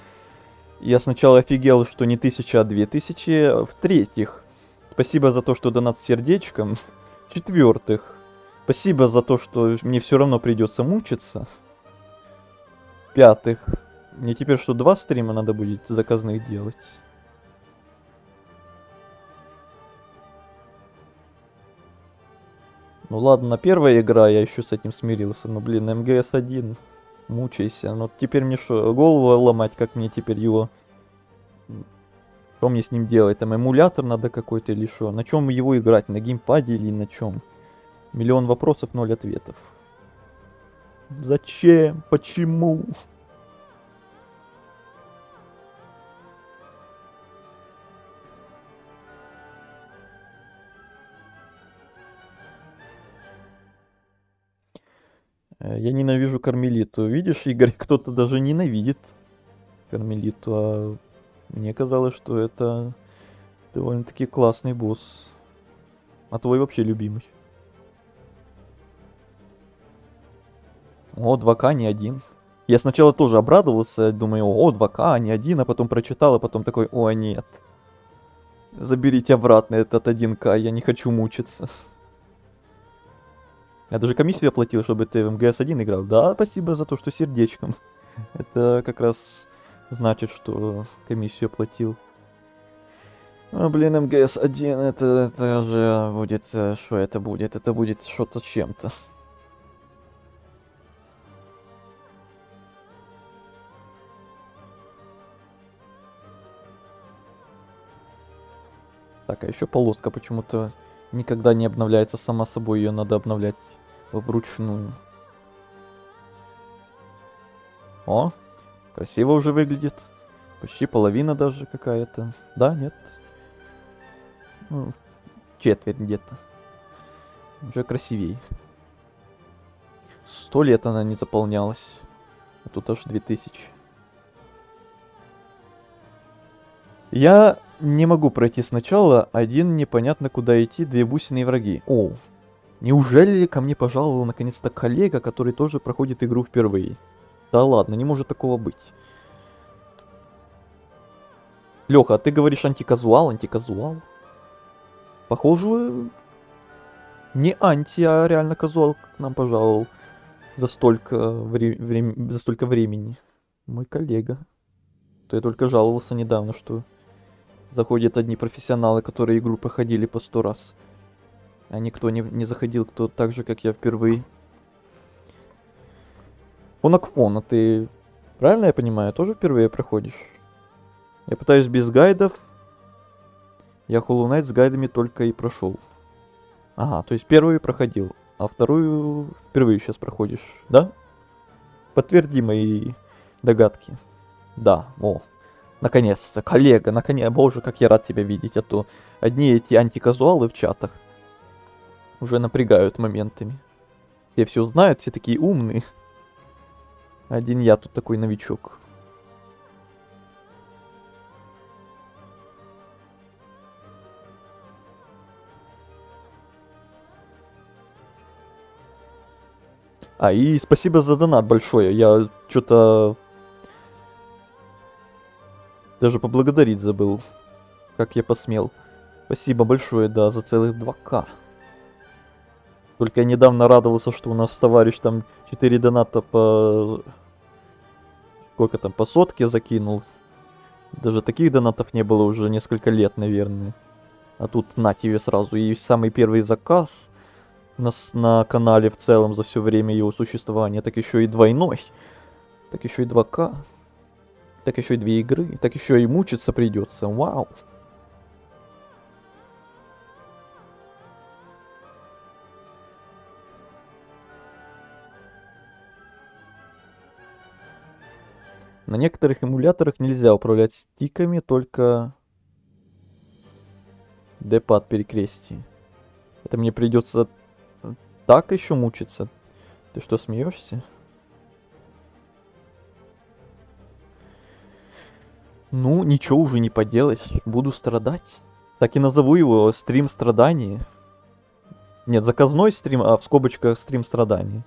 я сначала офигел, что не 1000, а 2000. В-третьих, спасибо за то, что донат с сердечком. В-четвертых, спасибо за то, что мне все равно придется мучиться. В-пятых, мне теперь что, 2 стрима надо будет заказных делать? Ну ладно, на первая игра я еще с этим смирился, но блин, МГС-1, мучайся. Но теперь мне что, голову ломать, как мне теперь его... Что мне с ним делать? Там эмулятор надо какой-то или что? На чем его играть? На геймпаде или на чем? Миллион вопросов, 0 ответов. Зачем? Почему? Я ненавижу Кармелиту. Видишь, Игорь, кто-то даже ненавидит Кармелиту, а мне казалось, что это довольно-таки классный босс. А твой вообще любимый. О, 2К не один. Я сначала тоже обрадовался, думаю, о, 2К, не один, а потом прочитал, а потом такой, о, нет. Заберите обратно этот 1К, я не хочу мучиться. Я даже комиссию оплатил, чтобы ты в МГС-1 играл. Да, спасибо за то, что сердечком. Это как раз значит, что комиссию оплатил. А, блин, МГС-1, это же будет... Что это будет? Это будет что-то с чем-то. Так, а еще полоска почему-то никогда не обновляется сама собой, ее надо обновлять вручную. О, красиво уже выглядит. Почти половина даже какая-то. Да, нет? Ну, четверть где-то. Уже красивей. 100 лет она не заполнялась. А тут аж 2000. Я не могу пройти сначала, один непонятно куда идти, 2 бусины и враги. О, неужели ко мне пожаловал наконец-то коллега, который тоже проходит игру впервые? Да ладно, не может такого быть. Леха, а ты говоришь антиказуал, антиказуал? Похоже, не анти, а реально казуал к нам пожаловал за столько, за столько времени. Мой коллега. То я только жаловался недавно, что заходят одни профессионалы, которые игру проходили по 100 раз. А никто не заходил, кто так же, как я, впервые. Онакфон, а ты, правильно я понимаю, тоже впервые проходишь? Я пытаюсь без гайдов. Я Hollow Knight с гайдами только и прошел. Ага, то есть первую проходил, а вторую впервые сейчас проходишь, да? Подтверди мои догадки. Да, о, наконец-то, коллега, наконец, боже, как я рад тебя видеть, а то одни эти антиказуалы в чатах уже напрягают моментами. Все все знают, все такие умные. Один я тут такой новичок. А, и спасибо за донат большое. Я что-то Даже поблагодарить забыл. Как я посмел. Спасибо большое, да, за целых 2К. Только я недавно радовался, что у нас товарищ там 4 доната по... Сколько там, по сотке закинул. Даже таких донатов не было уже несколько лет, наверное. А тут на тебе сразу. И самый первый заказ на канале в целом за все время его существования. Так еще и двойной. Так еще и 2К. Так еще и 2 игры. Так еще и мучиться придется. Вау. На некоторых эмуляторах нельзя управлять стиками, только D-пад перекрестие. Это мне придется так еще мучиться? Ты что, смеешься? Ну, ничего уже не поделать. Буду страдать. Так и назову его стрим страдания. Нет, заказной стрим, а в скобочках стрим страдания.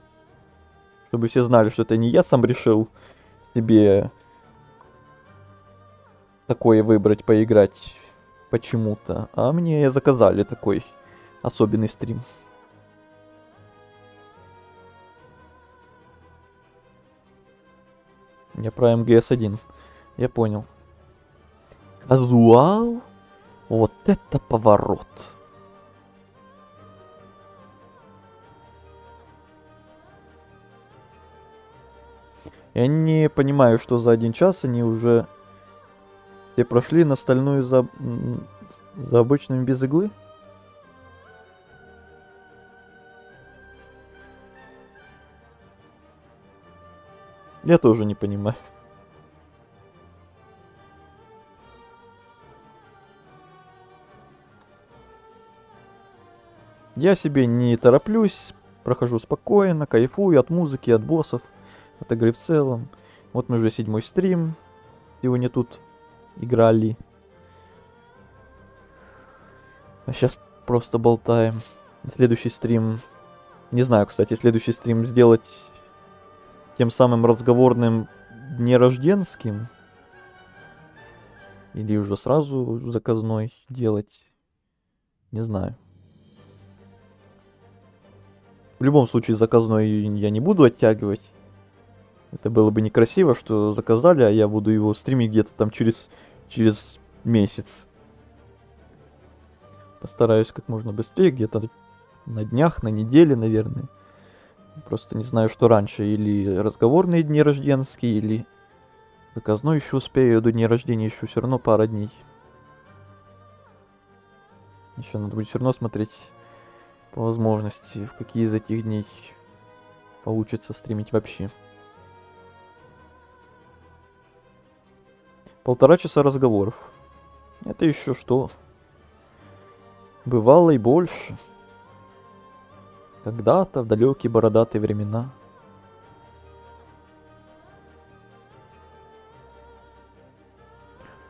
Чтобы все знали, что это не я сам решил себе такое выбрать, поиграть почему-то, а мне заказали такой особенный стрим. Я про МГС-1. Я понял. Казуал? Вот это поворот. Я не понимаю, что за 1 час они уже все прошли на стальную за обычными без иглы. Я тоже не понимаю. Я себе не тороплюсь, прохожу спокойно, кайфую от музыки, от боссов, от игры в целом. Вот мы уже 7-й стрим сегодня тут играли. А сейчас просто болтаем. Следующий стрим... Не знаю, кстати, следующий стрим сделать тем самым разговорным днерожденским. Или уже сразу заказной делать. Не знаю. В любом случае заказной я не буду оттягивать. Это было бы некрасиво, что заказали, а я буду его стримить где-то там через месяц. Постараюсь как можно быстрее, где-то на днях, на неделе, наверное. Просто не знаю, что раньше. Или разговорные дни рожденские, или заказной еще успею. До дня рождения еще все равно пара дней. Еще надо будет все равно смотреть по возможности, в какие из этих дней получится стримить вообще. 1,5 часа разговоров. Это еще что? Бывало и больше. Когда-то, в далекие бородатые времена.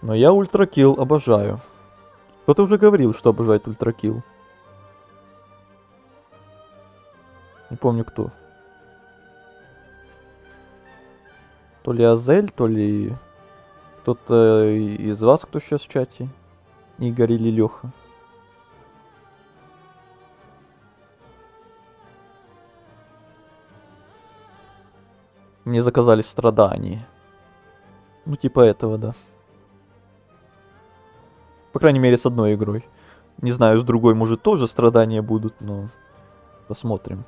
Но я ультракилл обожаю. Кто-то уже говорил, что обожает ультракилл. Не помню кто. То ли Азель, то ли кто-то из вас, кто сейчас в чате. Игорь или Леха. Мне заказали страдания. Ну, типа этого, да. По крайней мере, с одной игрой. Не знаю, с другой, может, тоже страдания будут, но посмотрим.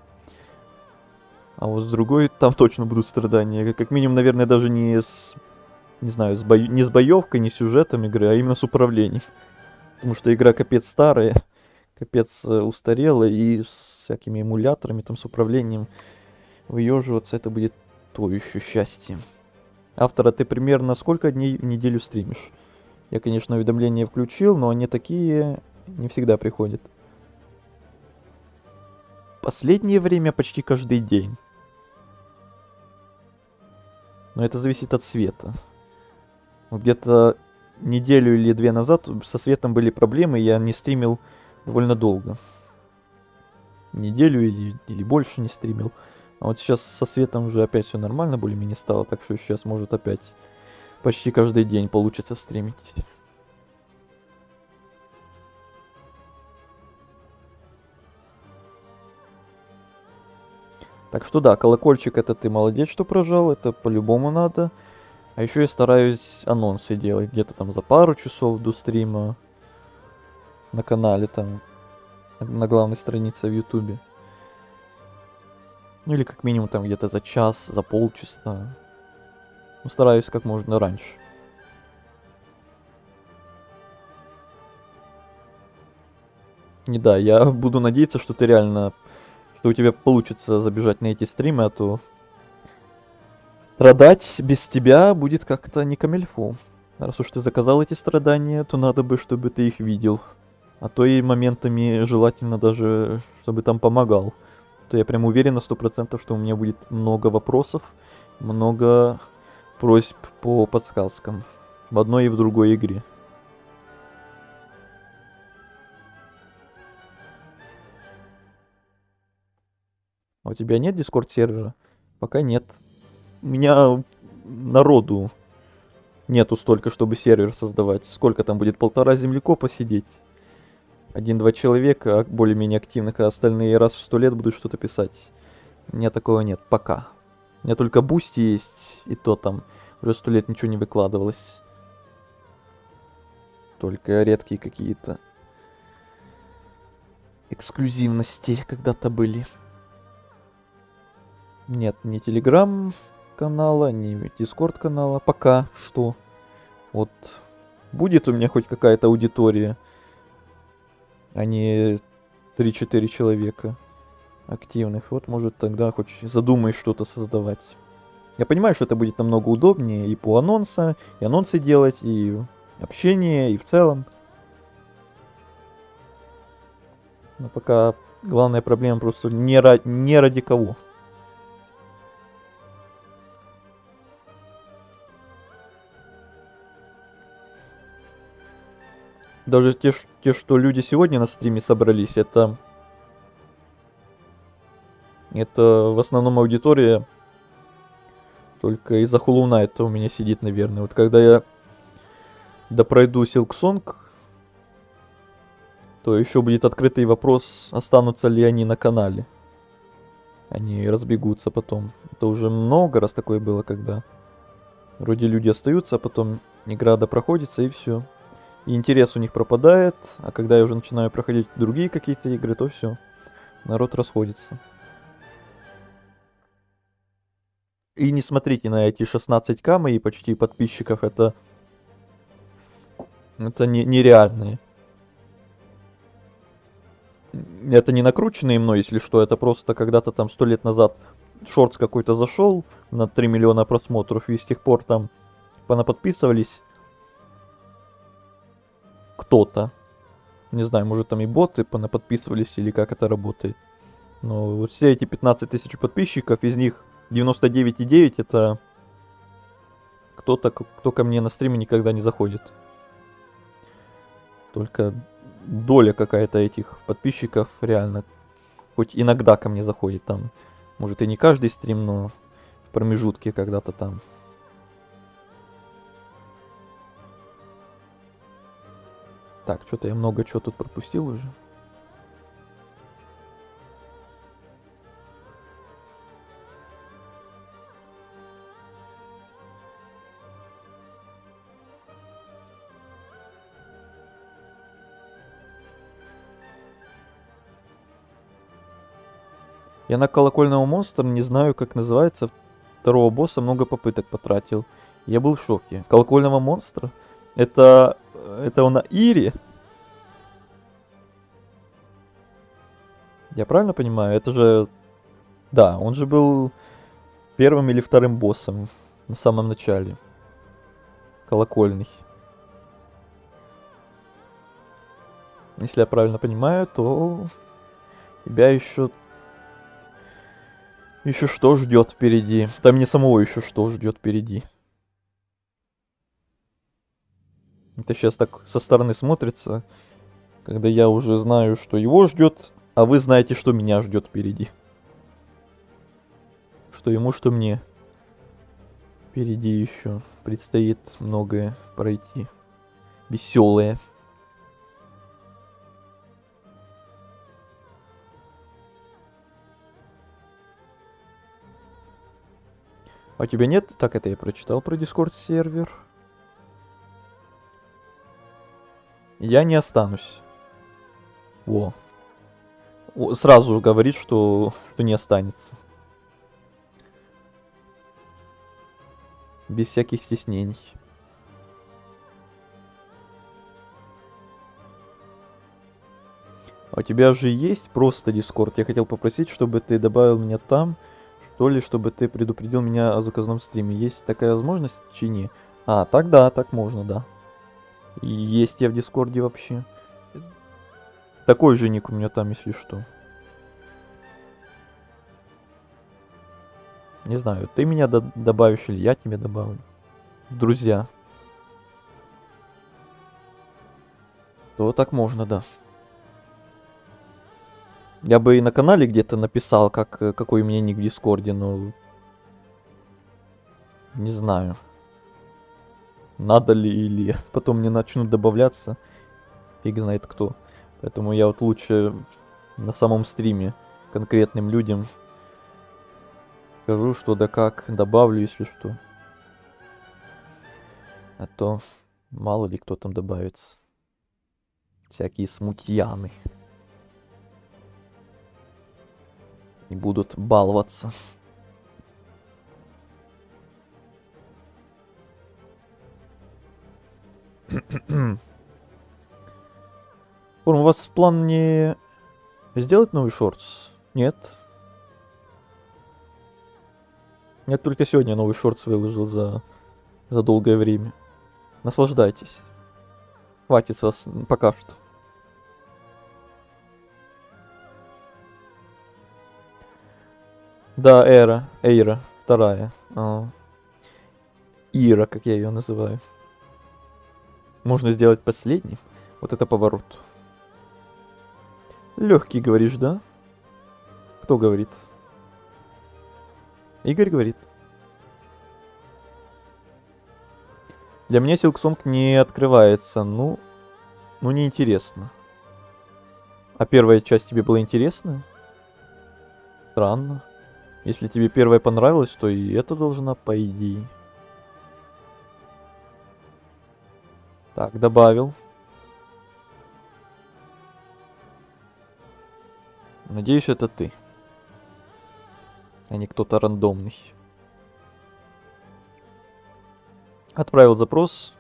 А вот с другой там точно будут страдания. Как минимум, наверное, даже не с... Не знаю, не с боевкой, не с сюжетом игры, а именно с управлением. Потому что игра капец старая, капец устарелая, и с всякими эмуляторами, там, с управлением выеживаться, это будет то еще счастье. Автора, ты примерно сколько дней в неделю стримишь? Я, конечно, уведомления включил, но они такие не всегда приходят. Последнее время почти каждый день. Но это зависит от света. Вот где-то неделю или 2 назад со светом были проблемы, и я не стримил довольно долго. Неделю или больше не стримил. А вот сейчас со светом уже опять все нормально более-менее стало, так что сейчас может опять почти каждый день получится стримить. Так что да, колокольчик это ты молодец, что прожал, это по-любому надо. А еще я стараюсь анонсы делать где-то там за пару часов до стрима на канале там, на главной странице в Ютубе. Ну или как минимум там где-то за час, за полчаса. Ну, стараюсь как можно раньше. Не да, я буду надеяться, что ты реально, что у тебя получится забежать на эти стримы, а то страдать без тебя будет как-то не камильфо. Раз уж ты заказал эти страдания, то надо бы, чтобы ты их видел. А то и моментами желательно даже, чтобы там помогал. То я прям уверен на 100%, что у меня будет много вопросов, много просьб по подсказкам. В одной и в другой игре. А у тебя нет Discord сервера? Пока нет. У меня народу нету столько, чтобы сервер создавать. Сколько там будет? 1,5 землекопа сидеть? 1-2 человека, более-менее активных, а остальные раз в 100 лет будут что-то писать. У меня такого нет. Пока. У меня только Бусти есть, и то там уже 100 лет ничего не выкладывалось. Только редкие какие-то эксклюзивности когда-то были. Нет ни Telegram канала, ни Discord канала. Пока что. Вот будет у меня хоть какая-то аудитория, а не 3-4 человека активных. Вот может тогда хоть задумаюсь что-то создавать. Я понимаю, что это будет намного удобнее и по анонсам, и анонсы делать, и общение, и в целом. Но пока главная проблема просто не ради кого. Даже те, что люди сегодня на стриме собрались, это в основном аудитория только из-за Hollow Knight у меня сидит, наверное. Вот когда я допройду Silk Song, то еще будет открытый вопрос, останутся ли они на канале. Они разбегутся потом. Это уже много раз такое было, когда вроде люди остаются, а потом игра допроходится и все. И интерес у них пропадает, а когда я уже начинаю проходить другие какие-то игры, то все, народ расходится. И не смотрите на эти 16к мои почти подписчиков, это нереальные. Это не накрученные мной, если что, это просто когда-то там 100 лет назад шортс какой-то зашел на 3 миллиона просмотров, и с тех пор там понаподписывались кто-то. Не знаю, может там и боты понаподписывались или как это работает. Но вот все эти 15 тысяч подписчиков, из них 99,9 это кто-то, кто ко мне на стриме никогда не заходит. Только доля какая-то этих подписчиков реально хоть иногда ко мне заходит там. Может и не каждый стрим, но в промежутке когда-то там. Так, что-то я много чего тут пропустил уже. Я на колокольного монстра не знаю, как называется. Второго босса много попыток потратил. Я был в шоке. Колокольного монстра? Это он на Ире? Я правильно понимаю? Это же... Да, он же был первым или вторым боссом на самом начале. Колокольный. Если я правильно понимаю, то тебя еще что ждет впереди. Там мне самого еще что ждет впереди. Это сейчас так со стороны смотрится, когда я уже знаю, что его ждет, а вы знаете, что меня ждет впереди. Что ему, что мне Впереди еще предстоит многое пройти. Веселое. А у тебя нет? Так, это я прочитал про Discord сервер. Я не останусь. Во. Сразу говорит, что не останется. Без всяких стеснений. А у тебя же есть просто Discord? Я хотел попросить, чтобы ты добавил меня там, что ли, чтобы ты предупредил меня о заказном стриме. Есть такая возможность, чи не? А, так да, так можно, да. И есть я в Дискорде вообще. Такой же ник у меня там, если что. Не знаю, ты меня добавишь или я тебя добавлю. Друзья. То так можно, да. Я бы и на канале где-то написал, какой у меня ник в Дискорде, но... Не знаю. Надо ли или потом мне начнут добавляться. Фиг знает кто. Поэтому я вот лучше на самом стриме конкретным людям скажу, что да как, добавлю, если что. А то мало ли кто там добавится. Всякие смутьяны. И будут баловаться. Форм, у вас в план не сделать новый шортс? Нет. Я только сегодня новый шортс выложил за долгое время. Наслаждайтесь. Хватит с вас пока что. Да, Эйра, вторая. Ира, как я ее называю. Можно сделать последний. Вот это поворот. Легкий, говоришь, да? Кто говорит? Игорь говорит. Для меня Silksong не открывается. Ну, неинтересно. А первая часть тебе была интересна? Странно. Если тебе первая понравилась, то и это должна, по идее. Так, добавил. Надеюсь, это ты. А не кто-то рандомный. Отправил запрос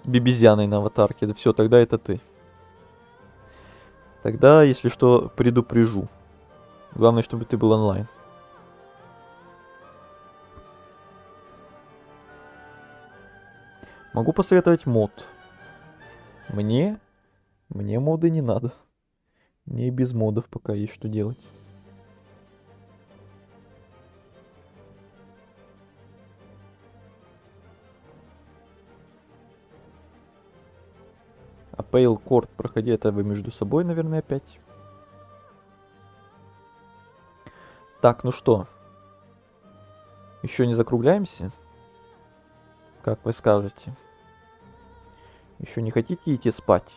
с бибизяной на аватарке. Да все, тогда это ты. Тогда, если что, предупрежу. Главное, чтобы ты был онлайн. Могу посоветовать мод. Мне моды не надо. Мне и без модов пока есть что делать. А Pale Court проходи, это вы между собой, наверное, опять. Так, ну что? Еще не закругляемся? Как вы скажете? Еще не хотите идти спать?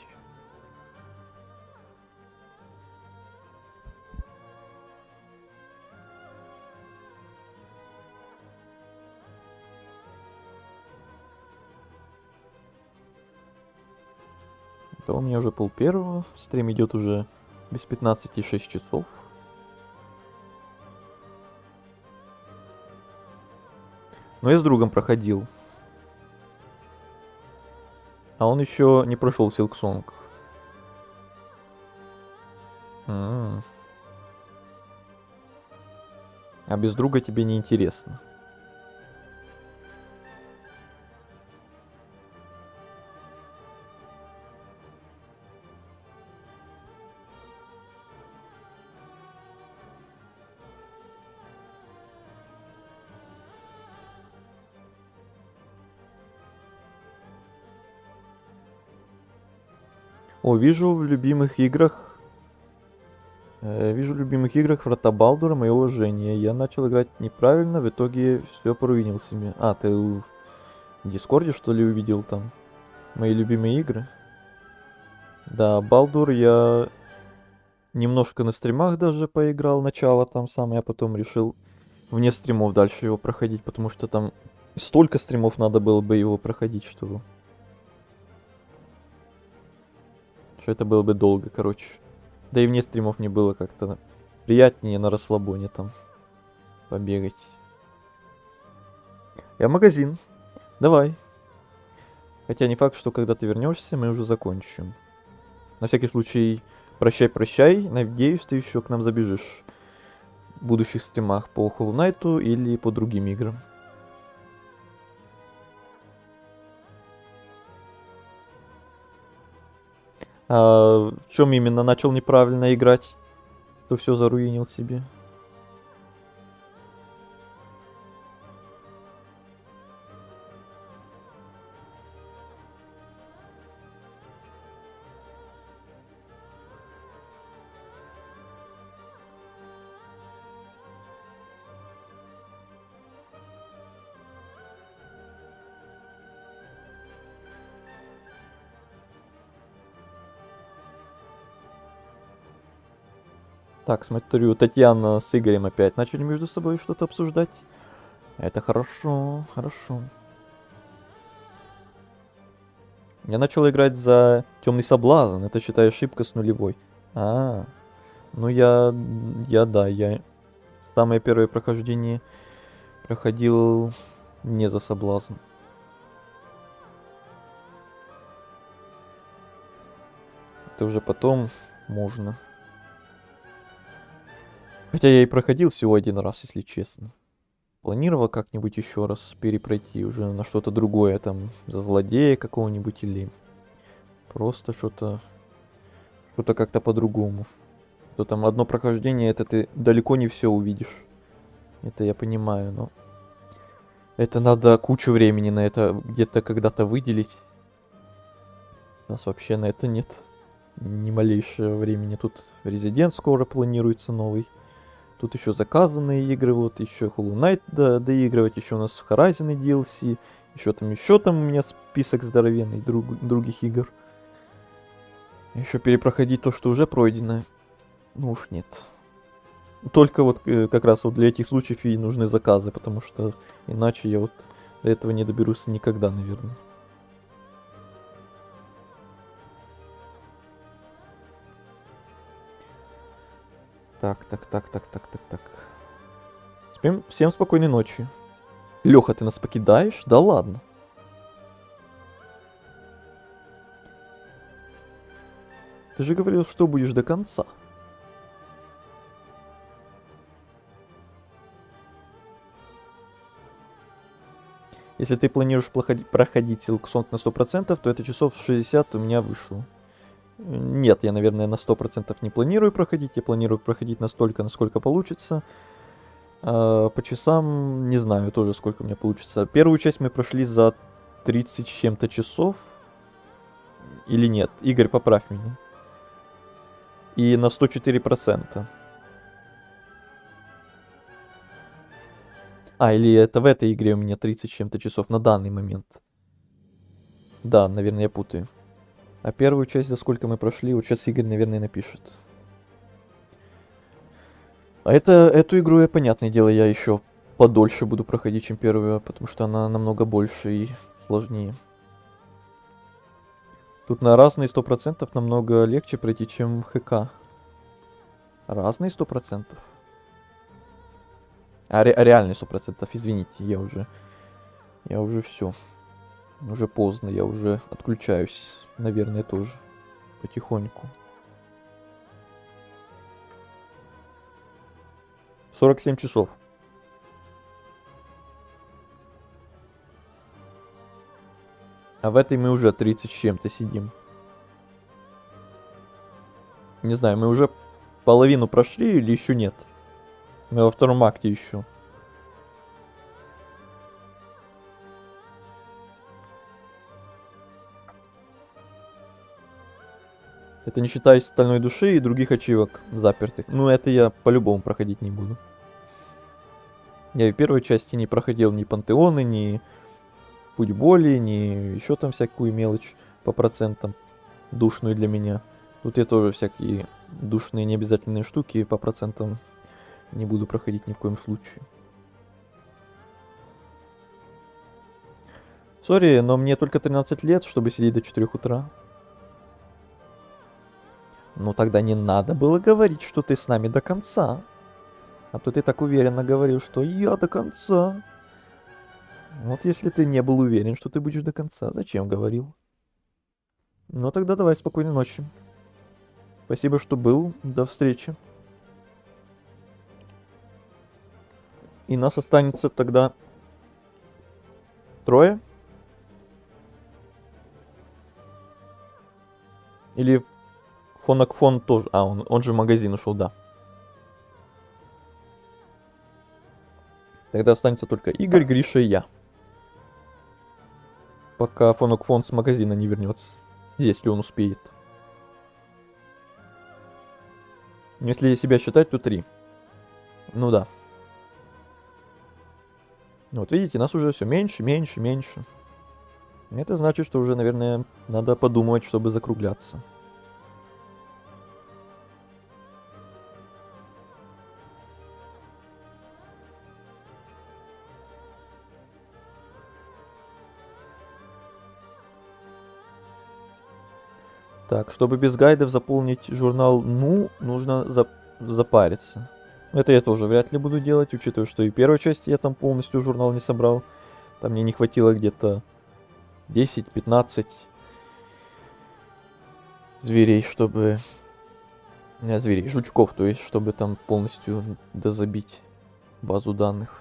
Да у меня уже пол-первого. Стрим идет уже без 15,6 часов. Но я с другом проходил. А он еще не прошел Silksong. А без друга тебе не интересно. О, вижу в любимых играх Вижу в любимых играх Врата Балдура мое уважение. Я начал играть неправильно, в итоге все поруинил себе. А, ты в Дискорде, что ли, увидел там мои любимые игры? Да, Балдур я немножко на стримах даже поиграл, начало там самое, а потом решил вне стримов дальше его проходить, потому что там столько стримов надо было бы его проходить, что это было бы долго, короче. Да и вне стримов мне было как-то приятнее на расслабоне там побегать. Я в магазин. Давай. Хотя не факт, что когда ты вернешься, мы уже закончим. На всякий случай, прощай-прощай. Надеюсь, ты еще к нам забежишь в будущих стримах по Hollow Knight или по другим играм. А в чем именно начал неправильно играть? Что все заруинил себе? Так, смотрю, Татьяна с Игорем опять начали между собой что-то обсуждать. Это хорошо, хорошо. Я начал играть за Темный Соблазн. Это, считай, ошибка с нулевой. Ну я самое первое прохождение проходил не за Соблазн. Это уже потом можно. Хотя я и проходил всего один раз, если честно. Планировал как-нибудь еще раз перепройти уже на что-то другое, там, за злодея какого-нибудь или просто что-то как-то по-другому. То там одно прохождение, это ты далеко не все увидишь. Это я понимаю, но это надо кучу времени на это где-то когда-то выделить. У нас вообще на это нет ни малейшего времени. Тут Резидент скоро планируется новый. Тут еще заказанные игры, вот еще Hollow Knight доигрывать, еще у нас Horizon DLC, еще там у меня список здоровенный других игр. Еще перепроходить то, что уже пройдено. Ну уж нет. Только вот как раз вот для этих случаев и нужны заказы, потому что иначе я вот до этого не доберусь никогда, наверное. Так. Всем спокойной ночи. Леха, ты нас покидаешь? Да ладно. Ты же говорил, что будешь до конца. Если ты планируешь проходить Silk Song на 100%, то это часов 60 у меня вышло. Нет, я, наверное, на 100% не планирую проходить. Я планирую проходить настолько, насколько получится. По часам не знаю тоже, сколько у меня получится. Первую часть мы прошли за 30 с чем-то часов. Или нет? Игорь, поправь меня. И на 104%. Или это в этой игре у меня 30 с чем-то часов на данный момент. Да, наверное, я путаю. А первую часть, за сколько мы прошли, вот сейчас Игорь, наверное, напишет. А эту игру, я, понятное дело, я еще подольше буду проходить, чем первую, потому что она намного больше и сложнее. Тут на разные 100% намного легче пройти, чем ХК. Разные 100%. Реальные 100%, извините, я уже все. Уже поздно, я уже отключаюсь, наверное, тоже потихоньку. 47 часов. А в этой мы уже 30 с чем-то сидим. Не знаю, мы уже половину прошли или еще нет? Мы во втором акте еще. Это не считая Стальной Души и других ачивок запертых. Ну, это я по-любому проходить не буду. Я и в первой части не проходил ни Пантеоны, ни Путь Боли, ни еще там всякую мелочь по процентам, душную для меня. Тут я тоже всякие душные необязательные штуки по процентам не буду проходить ни в коем случае. Сори, но мне только 13 лет, чтобы сидеть до 4 утра. Ну тогда не надо было говорить, что ты с нами до конца. А то ты так уверенно говорил, что я до конца. Вот если ты не был уверен, что ты будешь до конца, зачем говорил? Ну тогда давай, спокойной ночи. Спасибо, что был. До встречи. И нас останется тогда 3. Или Фонакфон тоже. А, он же в магазин ушел, да. Тогда останется только Игорь, Гриша и я. Пока Фонакфон с магазина не вернется. Если он успеет. Если себя считать, то 3. Ну да. Вот видите, нас уже все меньше, меньше, меньше. Это значит, что уже, наверное, надо подумать, чтобы закругляться. Так, чтобы без гайдов заполнить журнал «Ну», нужно запариться. Это я тоже вряд ли буду делать, учитывая, что и в первой части я там полностью журнал не собрал. Там мне не хватило где-то 10-15 зверей, чтобы... зверей, жучков, то есть, чтобы там полностью дозабить базу данных.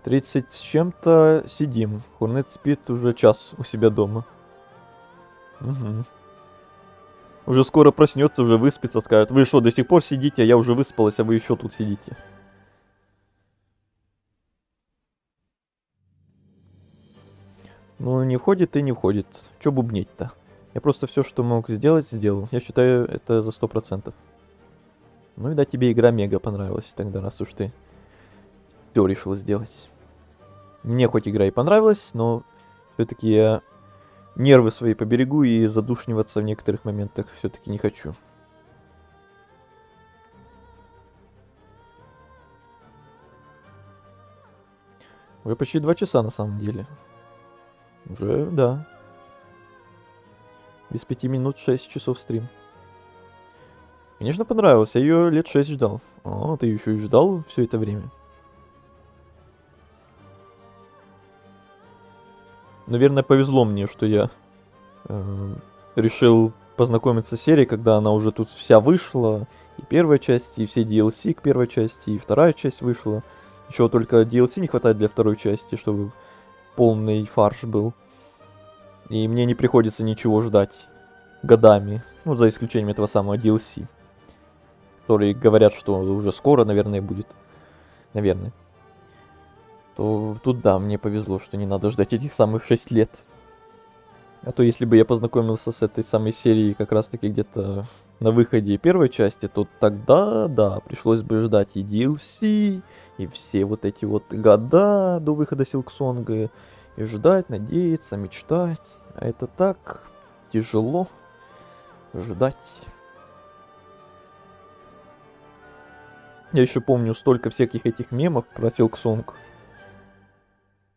«30 с чем-то сидим. Хорнет спит уже час у себя дома». Угу. Уже скоро проснется, уже выспится, скажет: вы что, до сих пор сидите, а я уже выспалась, а вы еще тут сидите. Ну, не входит и не входит. Че бубнить-то? Я просто все, что мог сделать, сделал. Я считаю, это за 100%. Ну и да, тебе игра мега понравилась тогда, раз уж ты все решил сделать. Мне хоть игра и понравилась, но все-таки я нервы свои поберегу и задушниваться в некоторых моментах все-таки не хочу. Уже почти 2 часа на самом деле. Уже, да. Без 5 минут 6 часов стрим. Конечно, понравилось. Я ее лет 6 ждал. О, ты еще и ждал все это время. Наверное, повезло мне, что я решил познакомиться с серией, когда она уже тут вся вышла. И первая часть, и все DLC к первой части, и вторая часть вышла. Еще только DLC не хватает для второй части, чтобы полный фарш был. И мне не приходится ничего ждать годами. Ну, за исключением этого самого DLC. Которые говорят, что уже скоро, наверное, будет. Наверное. То тут, да, мне повезло, что не надо ждать этих самых 6 лет. А то если бы я познакомился с этой самой серией как раз-таки где-то на выходе первой части, то тогда, да, пришлось бы ждать и DLC, и все вот эти вот года до выхода Силксонга, и ждать, надеяться, мечтать. А это так тяжело ждать. Я еще помню столько всяких этих мемов про Silksong,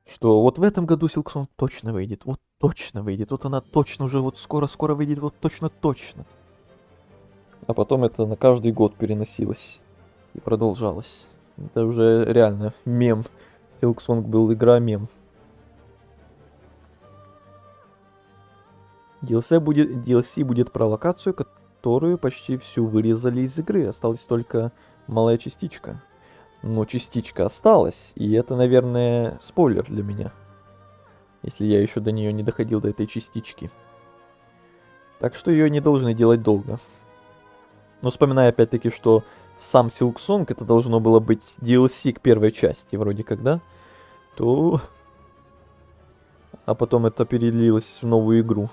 что вот в этом году Silksong точно выйдет, вот точно выйдет, вот она точно уже вот скоро-скоро выйдет, вот точно-точно. А потом это на каждый год переносилось и продолжалось. Это уже реально мем. Silksong был игра-мем. DLC будет про локацию, которую почти всю вырезали из игры. Осталась только малая частичка. Но частичка осталась, и это, наверное, спойлер для меня. Если я еще до нее не доходил, до этой частички. Так что ее не должны делать долго. Но вспоминая опять-таки, что сам Silksong это должно было быть DLC к первой части, вроде как, да? то... А потом это перелилось в новую игру.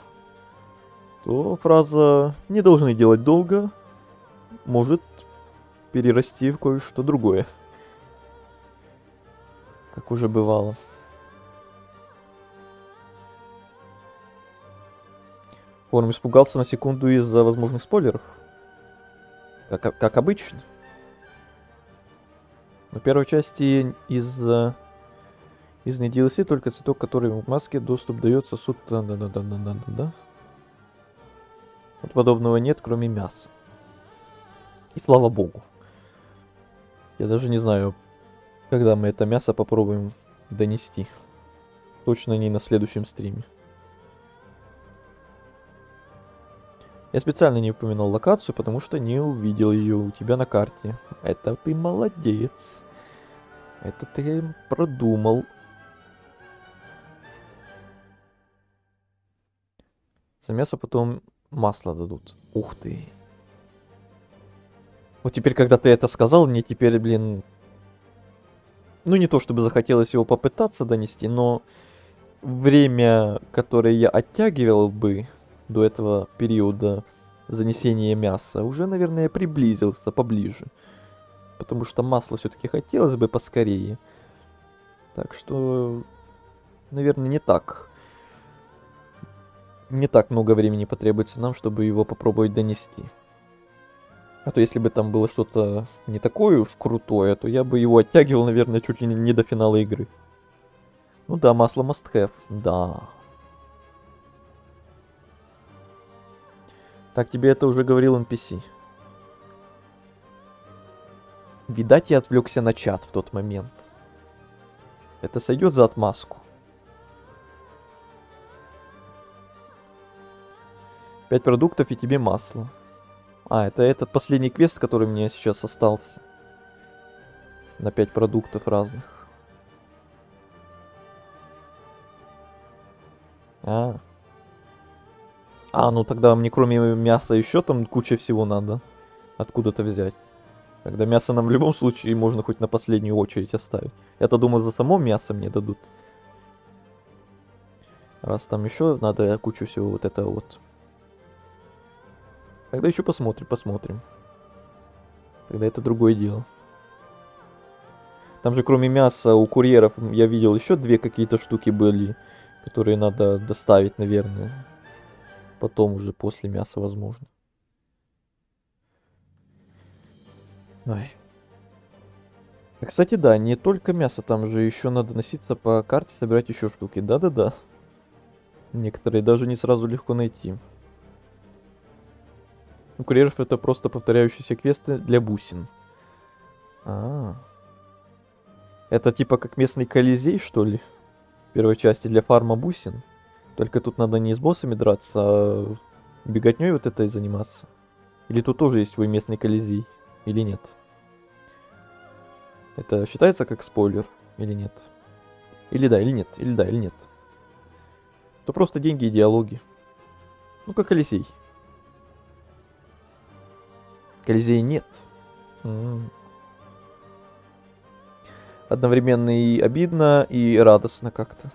То фраза «не должны делать долго» может перерасти в кое-что другое. Как уже бывало. Форум испугался на секунду из-за возможных спойлеров. Как обычно. Но в первой части из не DLC только цветок, который в маске доступ дается суд. Да. Вот подобного нет, кроме мяса. И слава богу. Я даже не знаю, когда мы это мясо попробуем донести. Точно не на следующем стриме. Я специально не упоминал локацию, потому что не увидел ее у тебя на карте. Это ты молодец. Это ты продумал. За мясо потом масло дадут. Ух ты. Вот теперь, когда ты это сказал, мне теперь, блин... Ну, не то чтобы захотелось его попытаться донести, но... Время, которое я оттягивал бы до этого периода занесения мяса, уже, наверное, приблизился поближе. Потому что масло все-таки хотелось бы поскорее. Так что... Наверное, не так много времени потребуется нам, чтобы его попробовать донести. А то если бы там было что-то не такое уж крутое, то я бы его оттягивал, наверное, чуть ли не до финала игры. Ну да, масло must have. Да. Так, тебе это уже говорил NPC. Видать, я отвлекся на чат в тот момент. Это сойдет за отмазку. 5 продуктов и тебе масло. А, это этот последний квест, который мне сейчас остался. На 5 продуктов разных. А, ну тогда мне кроме мяса еще там куча всего надо. Откуда-то взять. Тогда мясо нам в любом случае можно хоть на последнюю очередь оставить. Я-то думаю, за само мясо мне дадут. Раз там еще надо кучу всего вот этого вот. Тогда еще посмотрим. Тогда это другое дело. Там же кроме мяса у курьеров я видел еще 2 какие-то штуки были, которые надо доставить, наверное. Потом уже после мяса, возможно. Ой. Кстати, да, не только мясо, там же еще надо носиться по карте, собирать еще штуки. Да-да-да. Некоторые даже не сразу легко найти. У курьеров это просто повторяющиеся квесты для бусин. Это типа как местный Колизей, что ли? В первой части для фарма бусин. Только тут надо не с боссами драться, а беготней вот этой заниматься. Или тут тоже есть свой местный Колизей? Или нет? Это считается как спойлер? Или нет? Или да, или нет? Или да, или нет? То просто деньги и диалоги. Ну, как Колизей. Колизея нет. Одновременно и обидно, и радостно как-то.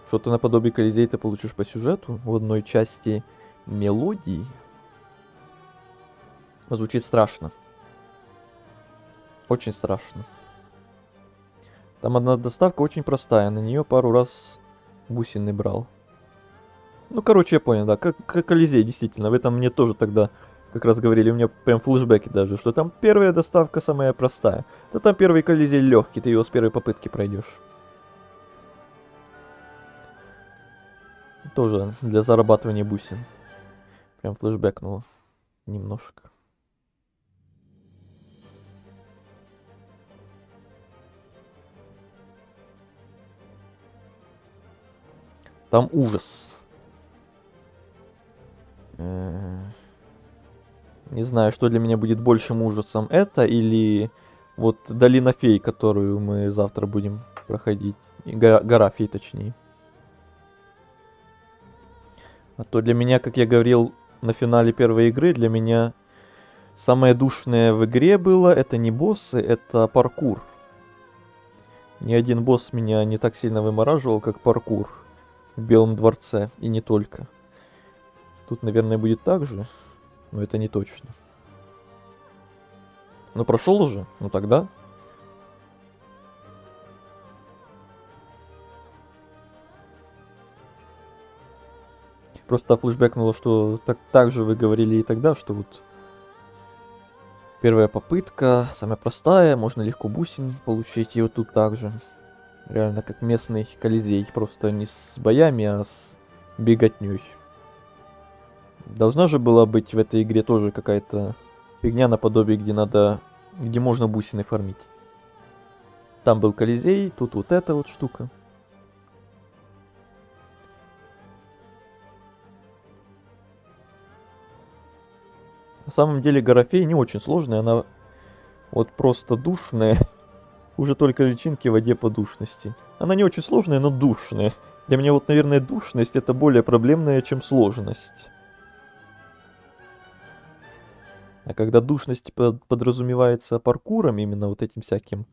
Что-то наподобие Колизея ты получишь по сюжету в одной части мелодии. Звучит страшно. Очень страшно. Там одна доставка очень простая. На нее пару раз бусины брал. Ну, короче, я понял, да. Как Колизей, действительно. В этом мне тоже тогда как раз говорили. У меня прям флешбеки даже. Что там первая доставка самая простая. То там первый Колизей легкий. Ты его с первой попытки пройдешь. Тоже для зарабатывания бусин. Прям флешбэкнуло немножко. Там ужас. Не знаю, что для меня будет большим ужасом. Это или Вот долина фей, которую мы завтра будем проходить. И гора фей, точнее. А то для меня, как я говорил на финале первой игры, для меня самое душное в игре было это не боссы, это паркур. Ни один босс меня не так сильно вымораживал, как паркур в Белом дворце, и не только. Тут, наверное, будет так же, но это не точно. Ну прошел уже, ну тогда. Просто флешбэкнуло, что так же вы говорили и тогда, что вот первая попытка, самая простая, можно легко бусин получить, и вот тут также. Реально как местный Колизей, просто не с боями, а с беготней. Должна же была быть в этой игре тоже какая-то фигня наподобие, где можно бусины фармить. Там был Колизей, тут вот эта вот штука. На самом деле гора фей не очень сложная, она вот просто душная. Уже только личинки в воде по душности. Она не очень сложная, но душная. Для меня вот, наверное, душность это более проблемная, чем сложность. А когда душность подразумевается паркуром, именно вот этим всяким.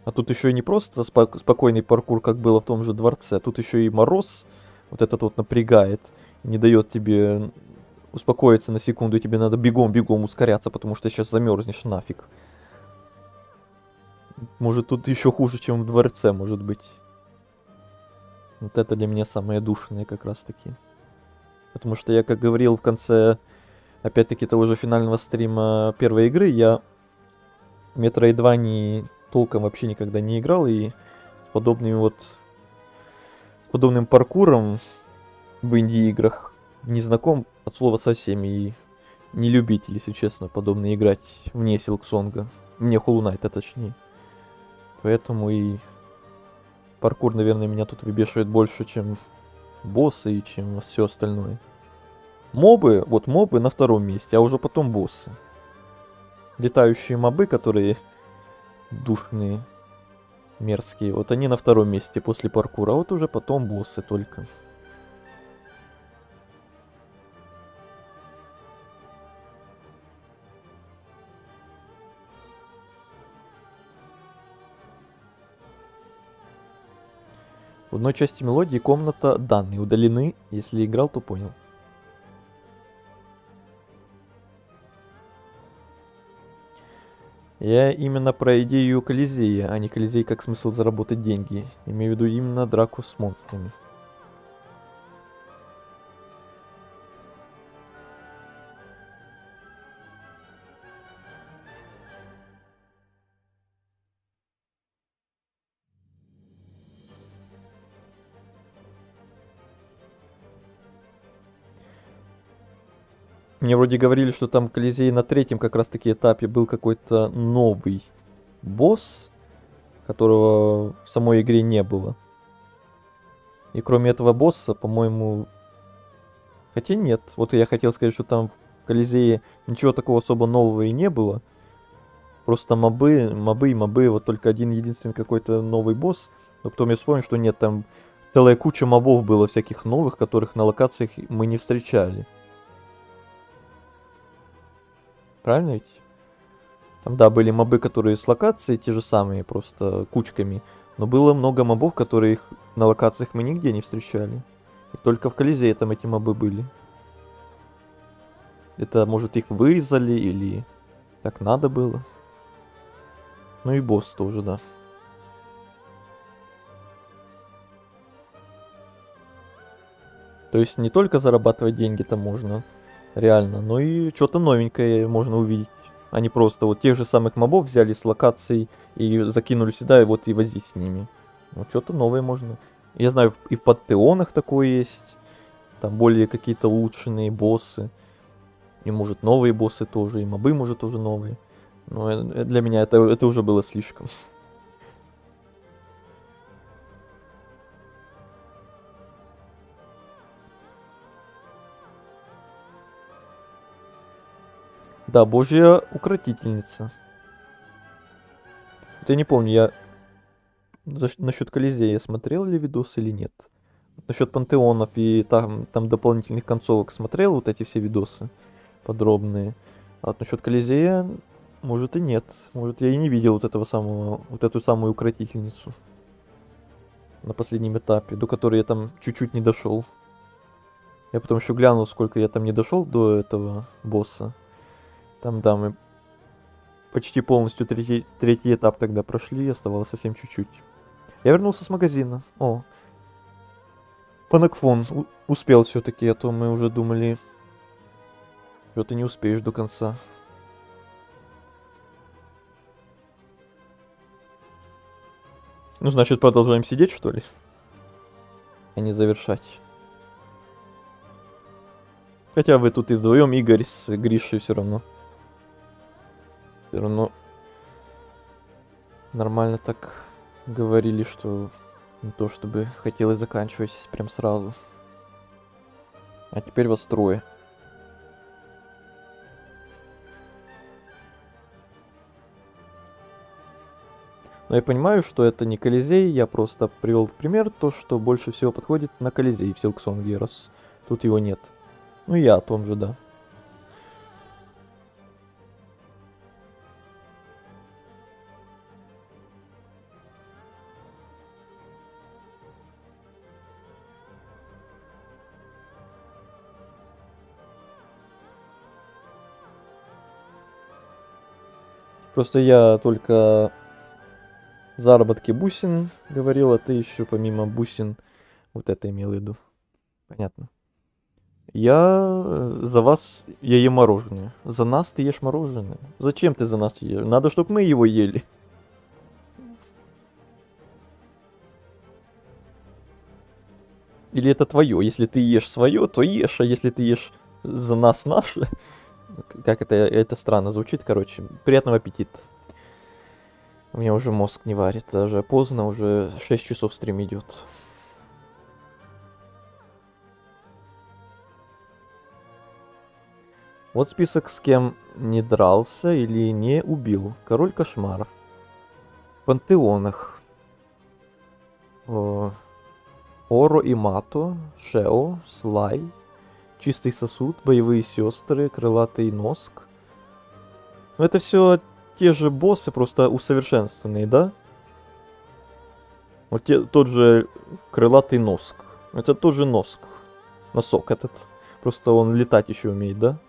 А тут еще и не просто спокойный паркур, как было в том же дворце. Тут еще и мороз вот этот вот напрягает. Не дает тебе успокоиться на секунду, и тебе надо бегом-бегом ускоряться, потому что сейчас замерзнешь нафиг. Может, тут еще хуже, чем в дворце, может быть. Вот это для меня самое душное как раз таки. Потому что я, как говорил в конце, опять-таки, того же финального стрима первой игры, я в Metroidvania толком вообще никогда не играл, и подобным паркуром в инди-играх не знаком от слова совсем, и не любитель, если честно, подобно играть вне Силксонга. Мне Hollow Knight, точнее. Поэтому и паркур, наверное, меня тут выбешивает больше, чем боссы и чем все остальное. Мобы на втором месте, а уже потом боссы. Летающие мобы, которые душные, мерзкие, вот они на втором месте после паркура, а вот уже потом боссы только. В одной части мелодии комната данные удалены, если играл, то понял. Я именно про идею Колизея, а не Колизей как смысл заработать деньги. Имею в виду именно драку с монстрами. Мне вроде говорили, что там Колизей на третьем как раз таки этапе был какой-то новый босс, которого в самой игре не было. И кроме этого босса, по-моему... Хотя нет, вот я хотел сказать, что там в Колизее ничего такого особо нового и не было. Просто мобы, вот только один единственный какой-то новый босс. Но потом я вспомнил, что нет, там целая куча мобов было всяких новых, которых на локациях мы не встречали. Правильно ведь? Там, да, были мобы, которые с локации те же самые, просто кучками. Но было много мобов, которых на локациях мы нигде не встречали. И только в Колизее там эти мобы были. Это, может, их вырезали или так надо было. Ну и босс тоже, да. То есть не только зарабатывать деньги-то можно, реально, но и что-то новенькое можно увидеть. А не просто вот тех же самых мобов взяли с локаций и закинули сюда, и вот и возить с ними. Ну, что-то новое можно. Я знаю, и в пантеонах такое есть. Там более какие-то улучшенные боссы. И может новые боссы тоже, и мобы может тоже новые. Но для меня это уже было слишком. Да, божья укротительница. Вот я не помню, я насчет Колизея смотрел ли видосы или нет. Насчет пантеонов и там дополнительных концовок смотрел вот эти все видосы подробные. А вот насчет Колизея, может и нет. Может я и не видел вот эту самую укротительницу на последнем этапе, до которой я там чуть-чуть не дошел. Я потом еще глянул, сколько я там не дошел до этого босса. Там, да, мы почти полностью третий этап тогда прошли, оставалось совсем чуть-чуть. Я вернулся с магазина. О, Панакфон успел все-таки, а то мы уже думали, что ты не успеешь до конца. Ну, значит, продолжаем сидеть, что ли? А не завершать. Хотя вы тут и вдвоем, Игорь с Гришей, все равно. Все равно нормально так говорили, что не то чтобы хотелось заканчивать прям сразу. А теперь вас трое. Но я понимаю, что это не Колизей, я просто привел в пример то, что больше всего подходит на Колизей в Silksong раз тут его нет. Ну я о том же, да. Просто я только заработки бусин говорил, а ты еще помимо бусин вот это имел в виду. Понятно. За вас я ем мороженое. За нас ты ешь мороженое? Зачем ты за нас ешь? Надо, чтобы мы его ели. Или это твое? Если ты ешь свое, то ешь, а если ты ешь за нас наше... Как это странно звучит, короче. Приятного аппетита. У меня уже мозг не варит, даже поздно, уже 6 часов стрим идет. Вот список, с кем не дрался или не убил. Король кошмаров. В пантеонах. Оро и Мато, Шео, Слай, Чистый сосуд, Боевые сестры, Крылатый Носк. Ну это все те же боссы, просто усовершенствованные, да? Вот тот же Крылатый Носк. Это тоже Носк. Носок этот. Просто он летать еще умеет, да?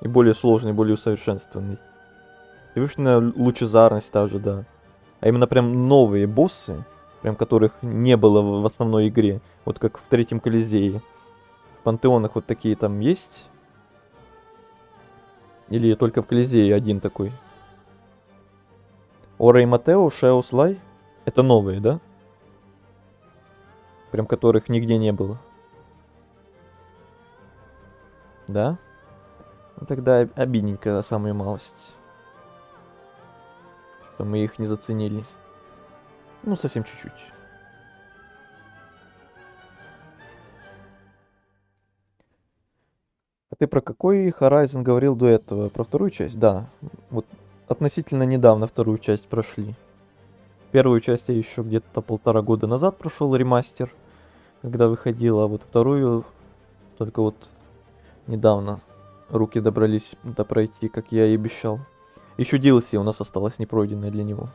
И более сложный, более усовершенствованный. И вышная лучезарность та же, да. А именно прям новые боссы, прям которых не было в основной игре. Вот как в третьем Колизее. В пантеонах вот такие там есть? Или только в Колизее один такой? Ора и Матео, Шео, Слай? Это новые, да? Прям которых нигде не было. Да? Ну, тогда обидненько самую малость. Что мы их не заценили. Ну, совсем чуть-чуть. А ты про какой Horizon говорил до этого? Про вторую часть? Да. Вот относительно недавно вторую часть прошли. Первую часть я еще где-то 1,5 года назад прошел ремастер, когда выходила, а вот вторую только вот недавно руки добрались до пройти, как я и обещал. Еще DLC у нас осталось непройденное для него.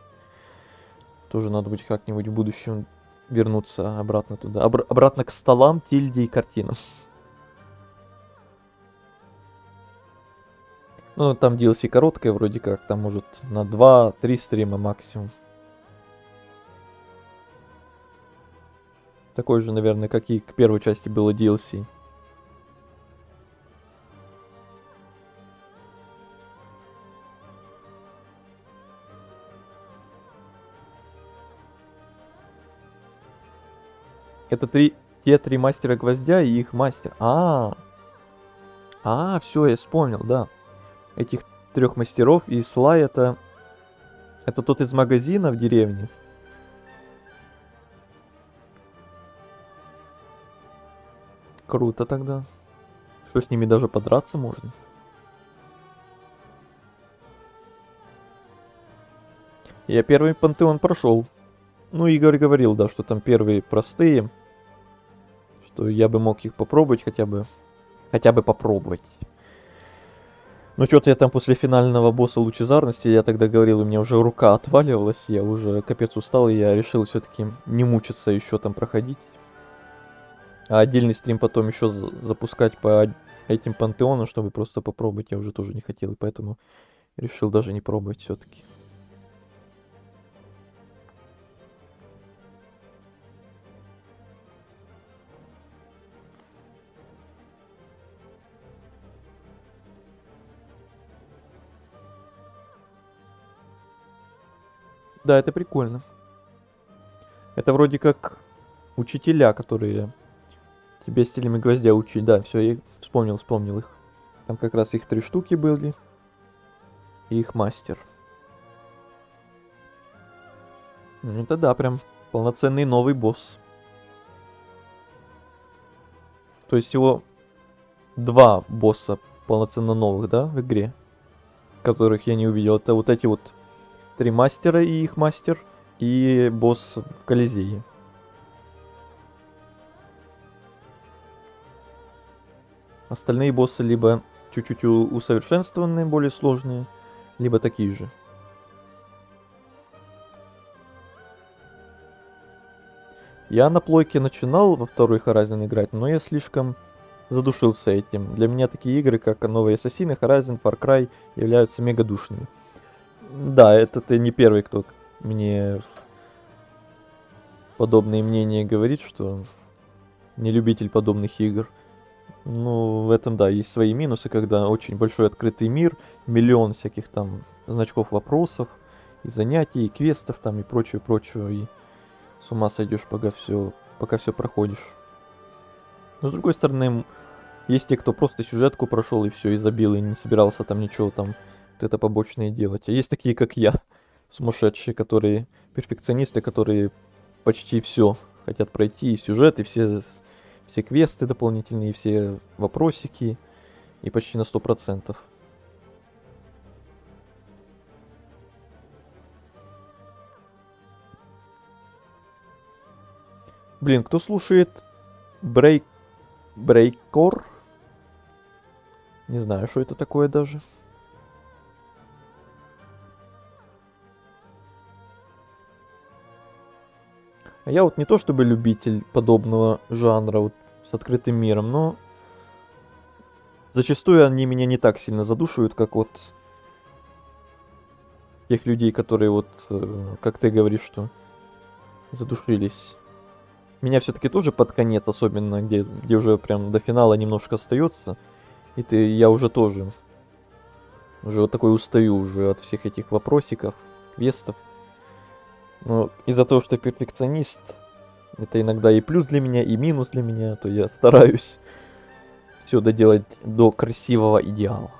Тоже надо будет как-нибудь в будущем вернуться обратно туда. Обратно к столам, тильде и картинам. Ну, там DLC короткое вроде как, там может на 2-3 стрима максимум. Такой же, наверное, как и к первой части было DLC. Это те три мастера гвоздя и их мастер. Все, я вспомнил, да. Этих 3 мастеров и Слай это тот из магазина в деревне. Круто тогда. Что с ними даже подраться можно. Я первый пантеон прошел. Ну, Игорь говорил, да, что там первые простые. Что я бы мог их попробовать хотя бы. Хотя бы попробовать. Но что-то я там после финального босса лучезарности, я тогда говорил, у меня уже рука отваливалась, я уже капец устал, и я решил все-таки не мучиться еще там проходить. А отдельный стрим потом еще запускать по этим пантеонам, чтобы просто попробовать, я уже тоже не хотел, и поэтому решил даже не пробовать все-таки. Да, это прикольно. Это вроде как учителя, которые тебе стилями гвоздя учить. Да, все, я вспомнил их. Там как раз их 3 штуки были. И их мастер. Это да, прям полноценный новый босс. То есть всего 2 босса полноценно новых, да, в игре? Которых я не увидел. Это вот эти вот 3 мастера и их мастер. И босс в Колизее. Остальные боссы либо чуть-чуть усовершенствованные, более сложные, либо такие же. Я на плойке начинал во второй Horizon играть, но я слишком задушился этим. Для меня такие игры, как новые Ассасины, Horizon, Far Cry, являются мега душными. Да, это ты не первый, кто мне подобные мнения говорит, что не любитель подобных игр. Ну, в этом, да, есть свои минусы, когда очень большой открытый мир, миллион всяких там значков вопросов, и занятий, и квестов там, и прочего, и с ума сойдешь, пока все проходишь. Но с другой стороны, есть те, кто просто сюжетку прошел и все, и забил, и не собирался там ничего там, вот это побочное делать. А есть такие, как я, сумасшедшие, которые, перфекционисты, которые почти все хотят пройти, и сюжет, и все квесты дополнительные, все вопросики, и почти на 100%. Блин, кто слушает Брейкор? Не знаю, что это такое даже. А я вот не то чтобы любитель подобного жанра вот с открытым миром, но зачастую они меня не так сильно задушивают, как вот тех людей, которые вот, как ты говоришь, что задушились. Меня все-таки тоже под конец, особенно где уже прям до финала немножко остается, я уже тоже уже вот такой устаю уже от всех этих вопросиков, квестов. Но из-за того, что перфекционист, это иногда и плюс для меня, и минус для меня, то я стараюсь все доделать до красивого идеала.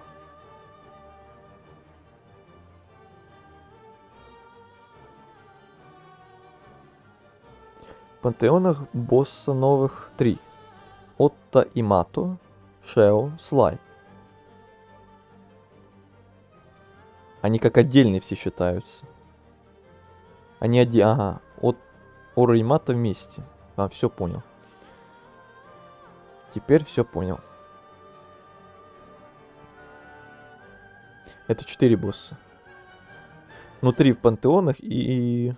В пантеонах босса новых 3. Отто и Мато, Шео, Слай. Они как отдельные все считаются. Они ага, от Оро и Мато вместе. А, все понял. Теперь все понял. Это 4 босса. Ну, 3 в пантеонах и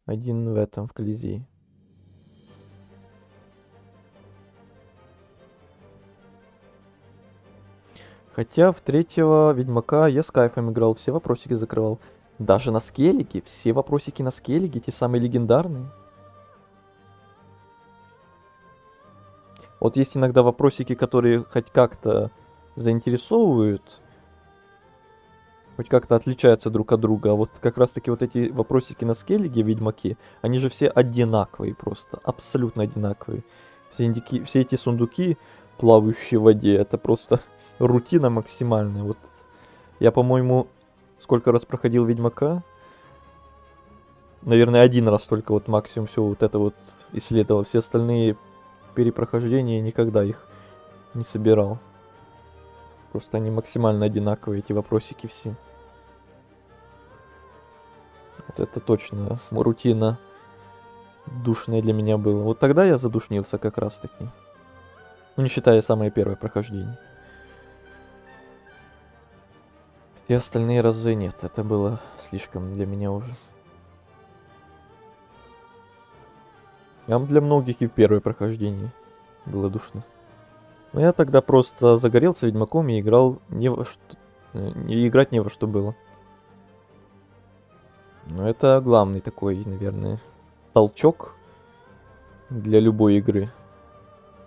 1 в этом, в Колизее. Хотя в 3-го Ведьмака я с кайфом играл, все вопросики закрывал. Даже на скеллиге, все вопросики на скеллиге, те самые легендарные. Вот есть иногда вопросики, которые хоть как-то заинтересовывают, хоть как-то отличаются друг от друга. А вот как раз таки вот эти вопросики на скеллиге, Ведьмаки, они же все одинаковые просто, абсолютно одинаковые. Все эти сундуки, плавающие в воде, это просто рутина максимальная. Вот я, по-моему, сколько раз проходил Ведьмака, наверное, 1 раз только вот максимум все вот это вот исследовал. Все остальные перепрохождения никогда их не собирал. Просто они максимально одинаковые, эти вопросики все. Вот это точно рутина душная для меня была. Вот тогда я задушнился как раз таки. Ну, не считая самое первое прохождение. И остальные разы нет, это было слишком для меня уже. Для многих и в первое прохождение было душно. Но я тогда просто загорелся Ведьмаком и играл не во что... И играть не во что было. Но это главный такой, наверное, толчок для любой игры.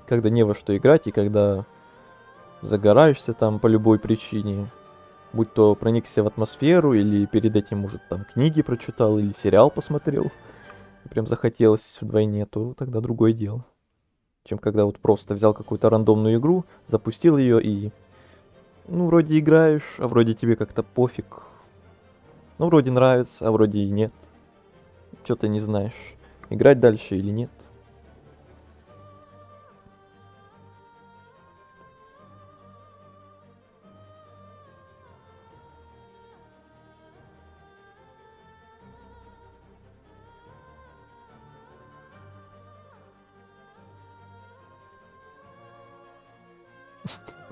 Когда не во что играть и когда загораешься там по любой причине. Будь то проникся в атмосферу, или перед этим, может, там книги прочитал, или сериал посмотрел. И прям захотелось вдвойне, то тогда другое дело. Чем когда вот просто взял какую-то рандомную игру, запустил ее и... Ну, вроде играешь, а вроде тебе как-то пофиг. Ну, вроде нравится, а вроде и нет. Что-то не знаешь, играть дальше или нет.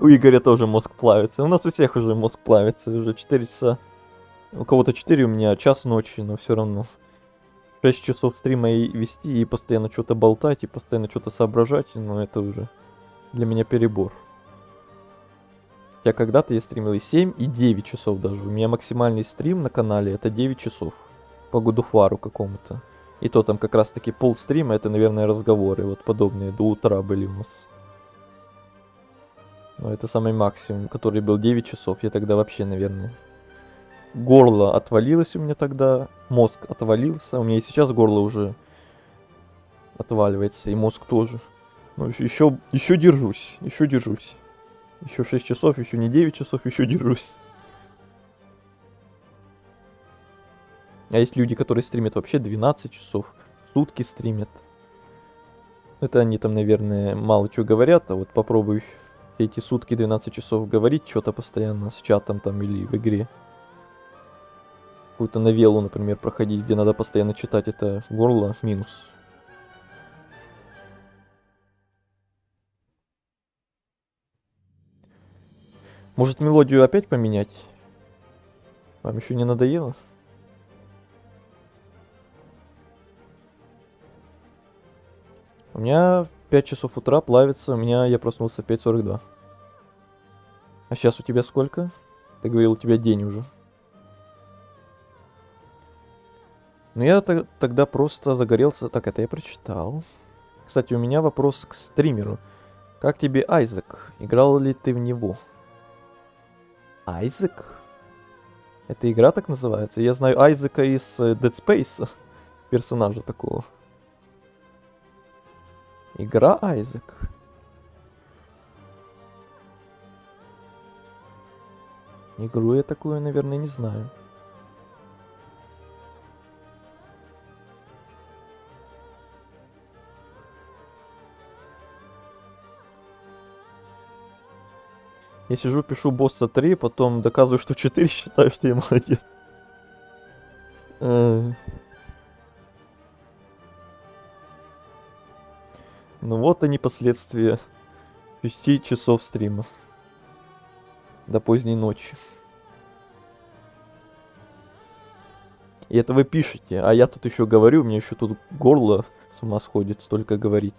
У Игоря тоже мозг плавится. У нас у всех уже мозг плавится. Уже 4 часа. У кого-то 4, у меня час ночи, но все равно. 6 часов стрима и вести, и постоянно что-то болтать, и постоянно что-то соображать, но это уже для меня перебор. Хотя когда-то я стримил и 7, и 9 часов даже. У меня максимальный стрим на канале это 9 часов. По God of War какому-то. И то там как раз таки полстрима, это, наверное, разговоры вот подобные. До утра были у нас. Но это самый максимум, который был 9 часов. Я тогда вообще, наверное... Горло отвалилось у меня тогда, мозг отвалился. У меня и сейчас горло уже отваливается, и мозг тоже. Но еще держусь, еще держусь. Еще 6 часов, еще не 9 часов, еще держусь. А есть люди, которые стримят вообще 12 часов, сутки стримят. Это они там, наверное, мало чего говорят, а вот попробуй эти сутки 12 часов говорить что-то постоянно с чатом там или в игре. Какую-то новеллу, например, проходить, где надо постоянно читать, это горло минус. Может, мелодию опять поменять? Вам еще не надоело? У меня 5 часов утра плавится, я проснулся в 5:42. А сейчас у тебя сколько? Ты говорил, у тебя день уже. Ну я тогда просто загорелся. Так, это я прочитал. Кстати, у меня вопрос к стримеру. Как тебе Айзек? Играл ли ты в него? Айзек? Эта игра так называется? Я знаю Айзека из Dead Space. Персонажа такого. Игра Айзек. Игру я такую, наверное, не знаю. Я сижу, пишу босса 3, потом доказываю, что 4, считаю, что я молодец. Ну вот они последствия 6 часов стрима. До поздней ночи. И это вы пишете, а я тут еще говорю, мне еще тут горло с ума сходит столько говорить.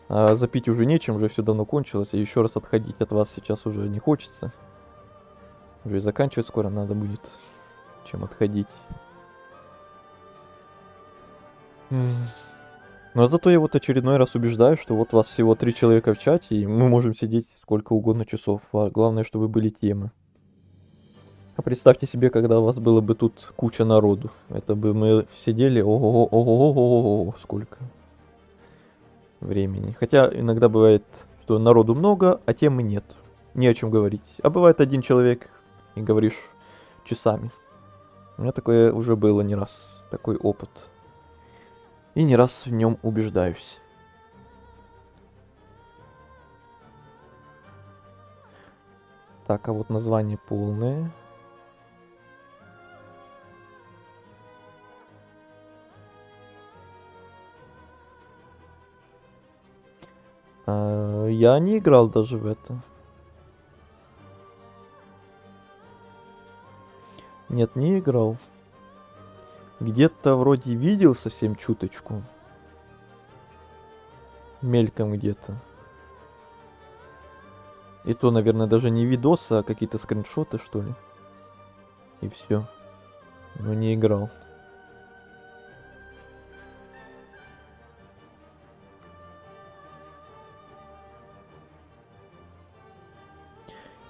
А запить уже нечем, уже все давно кончилось, и еще раз отходить от вас сейчас уже не хочется. Уже и заканчивать скоро надо будет, чем отходить. Но зато я вот очередной раз убеждаю, что вот вас всего 3 человека в чате, и мы можем сидеть сколько угодно часов. А главное, чтобы были темы. А представьте себе, когда у вас было бы тут куча народу. Это бы мы сидели, ого-го, сколько времени. Хотя иногда бывает, что народу много, а темы нет. Не о чем говорить. А бывает один человек, и говоришь часами. У меня такое уже было не раз, такой опыт. И не раз в нем убеждаюсь. Так, а вот название полное. Я не играл даже в это. Нет, не играл. Где-то вроде видел совсем чуточку. Мельком где-то. И то, наверное, даже не видосы, а какие-то скриншоты, что ли. И все. Но не играл.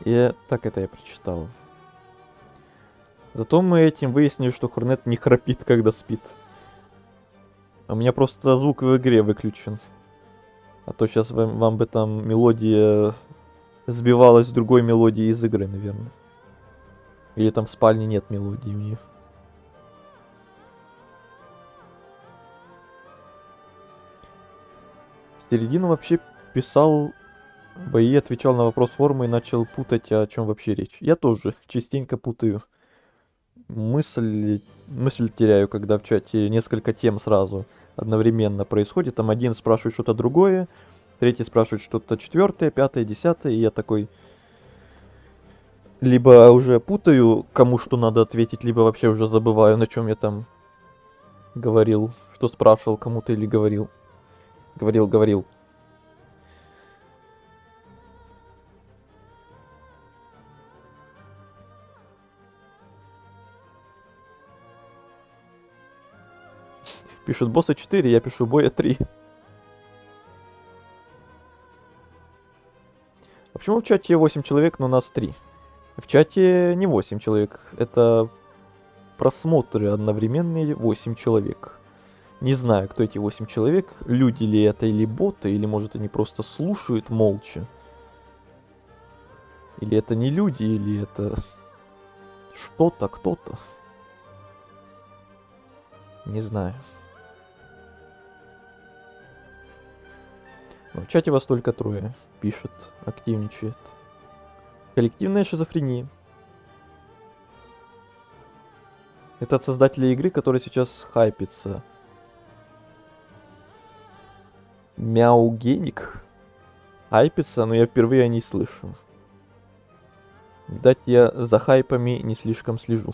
И так это я прочитал. Зато мы этим выяснили, что Хорнет не храпит, когда спит. А у меня просто звук в игре выключен. А то сейчас вам бы там мелодия сбивалась с другой мелодии из игры, наверное. Или там в спальне нет мелодии у нее. В середину вообще писал бои, отвечал на вопрос форума и начал путать, о чем вообще речь. Я тоже частенько путаю. Мысль теряю, когда в чате несколько тем сразу одновременно происходит. Там один спрашивает что-то другое, третий спрашивает что-то четвертое, пятое, десятое, и я такой либо уже путаю, кому что надо ответить, либо вообще уже забываю, на чем я там говорил, что спрашивал кому-то или говорил. Говорил. Пишут босса 4, я пишу боя 3. А почему в чате 8 человек, но нас 3? В чате не 8 человек, это просмотры одновременные 8 человек. Не знаю, кто эти 8 человек, люди ли это или боты, или может они просто слушают молча. Или это не люди, или это что-то, кто-то. Не знаю. Но в чате вас только 3 пишет, активничает. Коллективная шизофрения. Это от создателя игры, который сейчас хайпится. Мяугеник. Хайпится, но я впервые о ней слышу. Видать, я за хайпами не слишком слежу.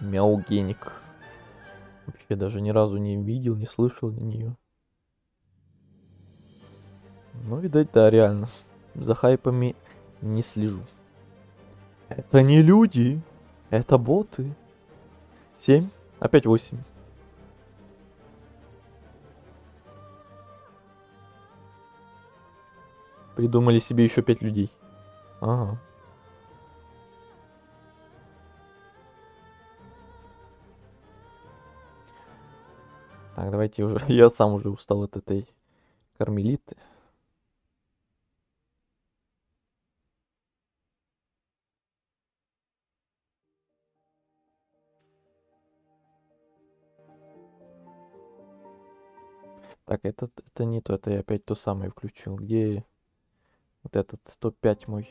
Мяугеник. Вообще даже ни разу не видел, не слышал о нее. Ну, видать, да, реально. За хайпами не слежу. Это не люди. Это боты. 7. Опять 8. Придумали себе еще 5 людей. Ага. Так, давайте уже. Я сам уже устал от этой кармелиты. Так, это не то, это я опять то самое включил. Где вот этот топ-5 мой?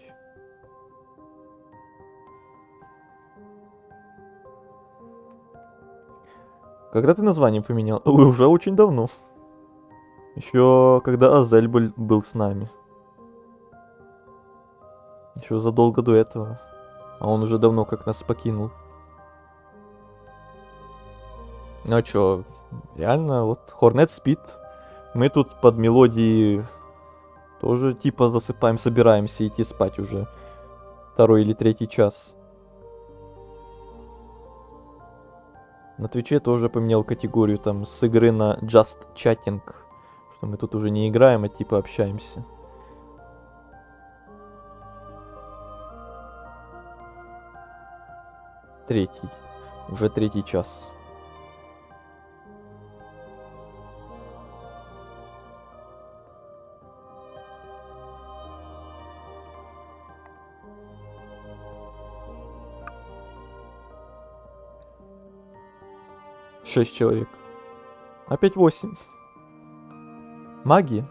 Когда ты название поменял? Ой, уже очень давно. Еще когда Азель был с нами. Еще задолго до этого. А он уже давно как нас покинул. Ну а чё, реально, вот Хорнет спит. Мы тут под мелодии тоже типа засыпаем, собираемся идти спать уже. 2-й или 3-й час. На Твиче тоже поменял категорию там с игры на Just Chatting. Что мы тут уже не играем, а типа общаемся. Третий. Уже 3-й час. Шесть человек. Опять 8. Магия.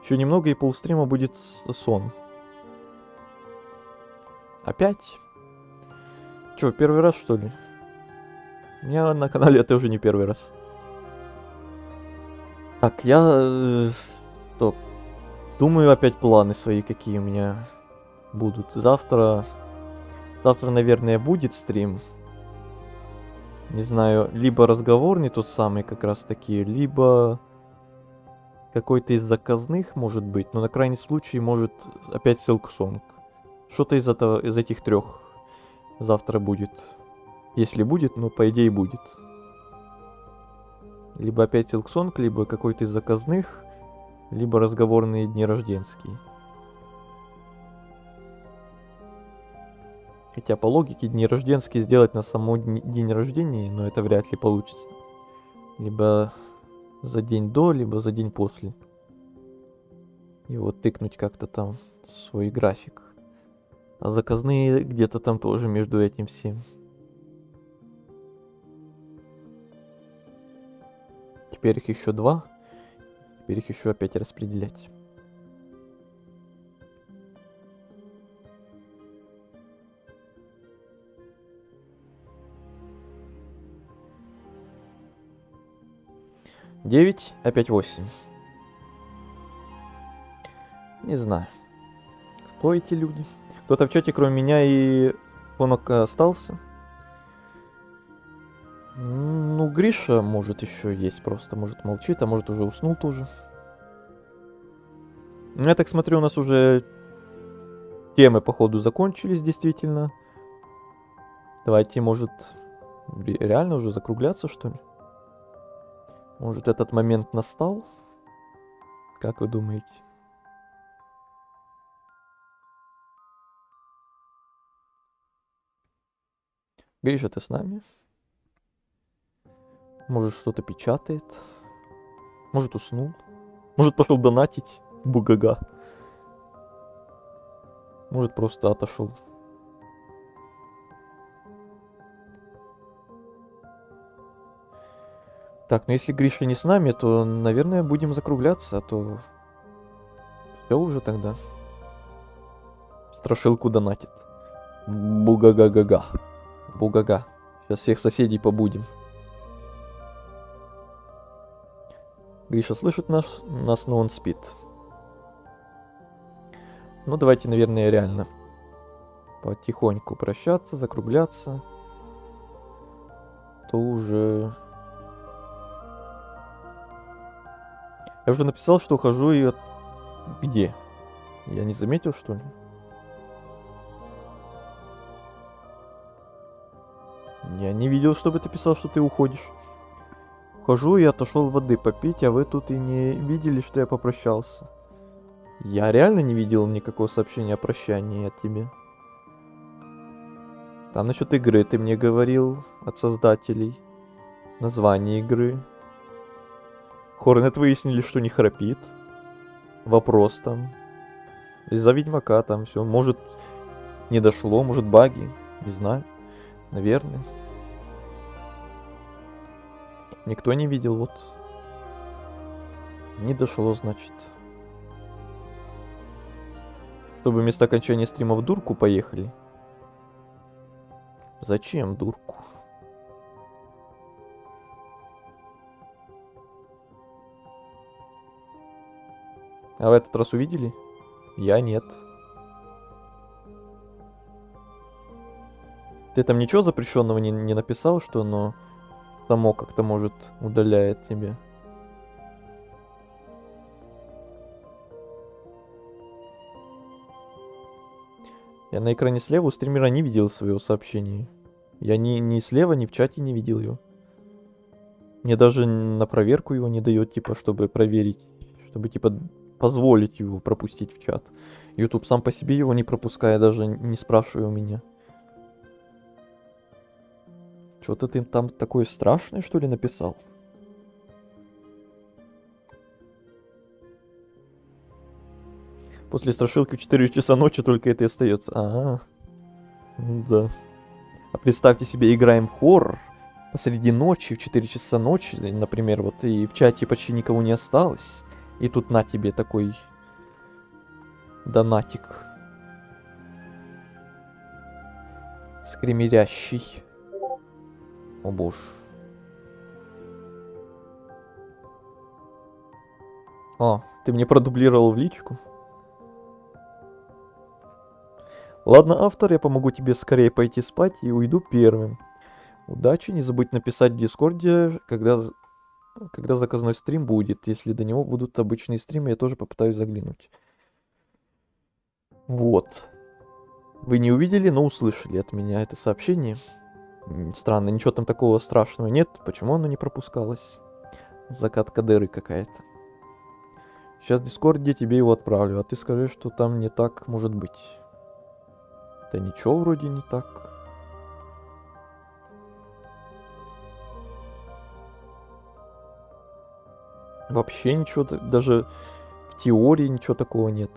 Еще немного и полстрима будет сон. Опять? Чё, первый раз, что ли? У меня на канале это уже не первый раз. Так, я... Стоп. Думаю, опять планы свои, какие у меня будут. Завтра, наверное, будет стрим. Не знаю, либо разговорный тот самый как раз таки, либо какой-то из заказных, может быть. Но на крайний случай, может, опять Silk Song. Что-то из этих трех завтра будет. Если будет, ну, по идее, будет. Либо опять Silk Song, либо какой-то из заказных, либо разговорные дни рожденские. Хотя по логике дни рожденские сделать на саму день рождения, но это вряд ли получится. Либо за день до, либо за день после. И вот тыкнуть как-то там свой график. А заказные где-то там тоже между этим всем. Теперь их еще 2. Теперь их еще опять распределять. Девять, опять 8. Не знаю, кто эти люди. Кто-то в чате, кроме меня и Понока, остался. Ну, Гриша, может, еще есть просто. Может, молчит, а может, уже уснул тоже. Я так смотрю, у нас уже темы, походу, закончились, действительно. Давайте, может, реально уже закругляться, что ли? Может, этот момент настал? Как вы думаете? Гриша, ты с нами? Может, что-то печатает? Может, уснул? Может, пошел донатить? Бугага. Может, просто отошел. Так, ну если Гриша не с нами, то, наверное, будем закругляться, а то... Все уже тогда. Страшилку донатит. Бугага-гага. Бугага. Сейчас всех соседей побудем. Гриша слышит нас, но он спит. Ну, давайте, наверное, реально потихоньку прощаться, закругляться. То уже... Я уже написал, что ухожу и... Где? Я не заметил, что ли? Я не видел, чтобы ты писал, что ты уходишь. Ухожу и отошел воды попить, а вы тут и не видели, что я попрощался. Я реально не видел никакого сообщения о прощании от тебя. Там насчет игры ты мне говорил от создателей. Название игры. Хорнет выяснили, что не храпит. Вопрос там. Из-за Ведьмака там все. Может, не дошло, может, баги. Не знаю. Наверное. Никто не видел, вот. Не дошло, значит. Чтобы вместо окончания стрима в дурку поехали. Зачем дурку? А в этот раз увидели? Я нет. Ты там ничего запрещенного не написал, что оно само как-то, может, удаляет тебя? Я на экране слева у стримера не видел своего сообщения. Я ни слева, ни в чате не видел его. Мне даже на проверку его не дает, типа, чтобы проверить. Чтобы, типа, позволить его пропустить в чат. YouTube сам по себе его не пропуская, даже не спрашивая у меня. Что-то ты там такое страшное, что ли, написал? После страшилки в 4 часа ночи только это и остается. Ага. Да. А представьте себе, играем в хоррор посреди ночи, в 4 часа ночи, например, вот, и в чате почти никого не осталось. И тут на тебе такой донатик. Скримерящий. О боже. О, ты мне продублировал в личку? Ладно, автор, я помогу тебе скорее пойти спать и уйду первым. Удачи, не забудь написать в Дискорде, когда заказной стрим будет. Если до него будут обычные стримы, я тоже попытаюсь заглянуть. Вот. Вы не увидели, но услышали от меня это сообщение. Странно, ничего там такого страшного нет. Почему оно не пропускалось? Закатка дыры какая-то. Сейчас в Дискорде тебе его отправлю, а ты скажи, что там не так может быть. Да ничего вроде не так. Вообще ничего, даже в теории ничего такого нет.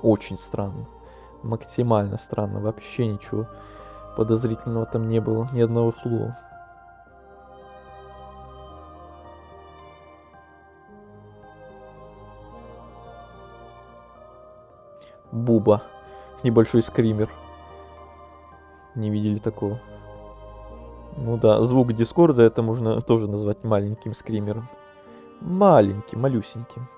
Очень странно. Максимально странно. Вообще ничего подозрительного там не было. Ни одного слова. Буба. Небольшой скример. Не видели такого. Ну да, звук Дискорда это можно тоже назвать маленьким скримером. Маленьким, малюсеньким.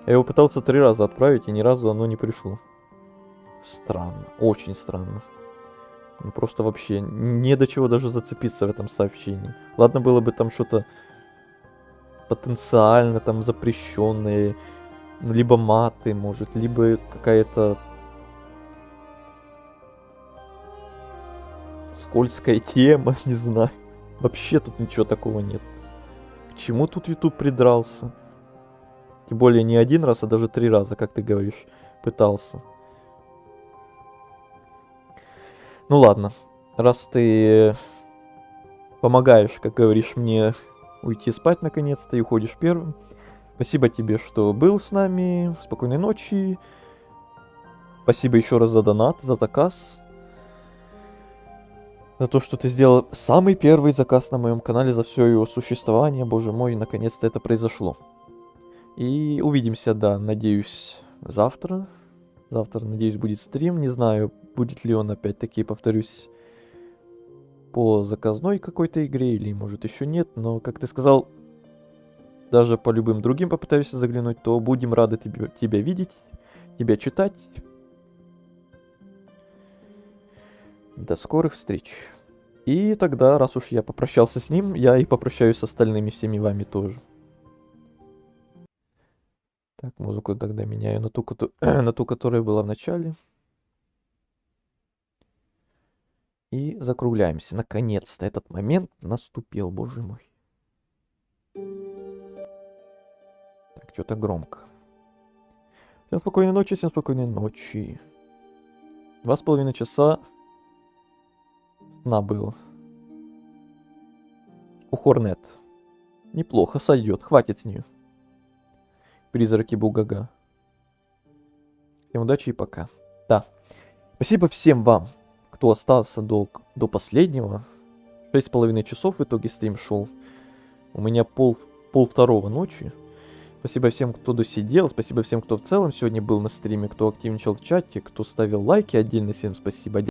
Я его пытался 3 раза отправить, и ни разу оно не пришло. Странно, очень странно. Ну просто вообще не до чего даже зацепиться в этом сообщении. Ладно было бы там что-то потенциально там запрещенное, либо маты, может, либо какая-то скользкая тема, не знаю. Вообще тут ничего такого нет. К чему тут YouTube придрался? Тем более не 1 раз, а даже 3 раза, как ты говоришь, пытался. Ну ладно, раз ты помогаешь, как говоришь, мне уйти спать наконец-то и уходишь первым. Спасибо тебе, что был с нами. Спокойной ночи. Спасибо еще раз за донат, за заказ. За то, что ты сделал самый первый заказ на моем канале за все его существование. Боже мой, наконец-то это произошло. И увидимся, да, надеюсь, завтра. Завтра, надеюсь, будет стрим. Не знаю, будет ли он, опять-таки, повторюсь, по заказной какой-то игре или, может, еще нет. Но, как ты сказал, даже по любым другим попытаюсь заглянуть, то будем рады тебя видеть, тебя читать. До скорых встреч. И тогда, раз уж я попрощался с ним, я и попрощаюсь с остальными всеми вами тоже. Так, музыку тогда меняю на ту, которая была в начале. И закругляемся. Наконец-то этот момент наступил, боже мой. Так, что-то громко. Всем спокойной ночи, всем спокойной ночи. 2,5 часа сна было. У Хорнет. Неплохо, сойдет, хватит с нее. Призраки Бугага. Всем удачи и пока. Да. Спасибо всем вам, кто остался до последнего. 6,5 часов в итоге стрим шел. У меня пол-второго ночи. Спасибо всем, кто досидел. Спасибо всем, кто в целом сегодня был на стриме, кто активничал в чате, кто ставил лайки. Отдельно всем спасибо.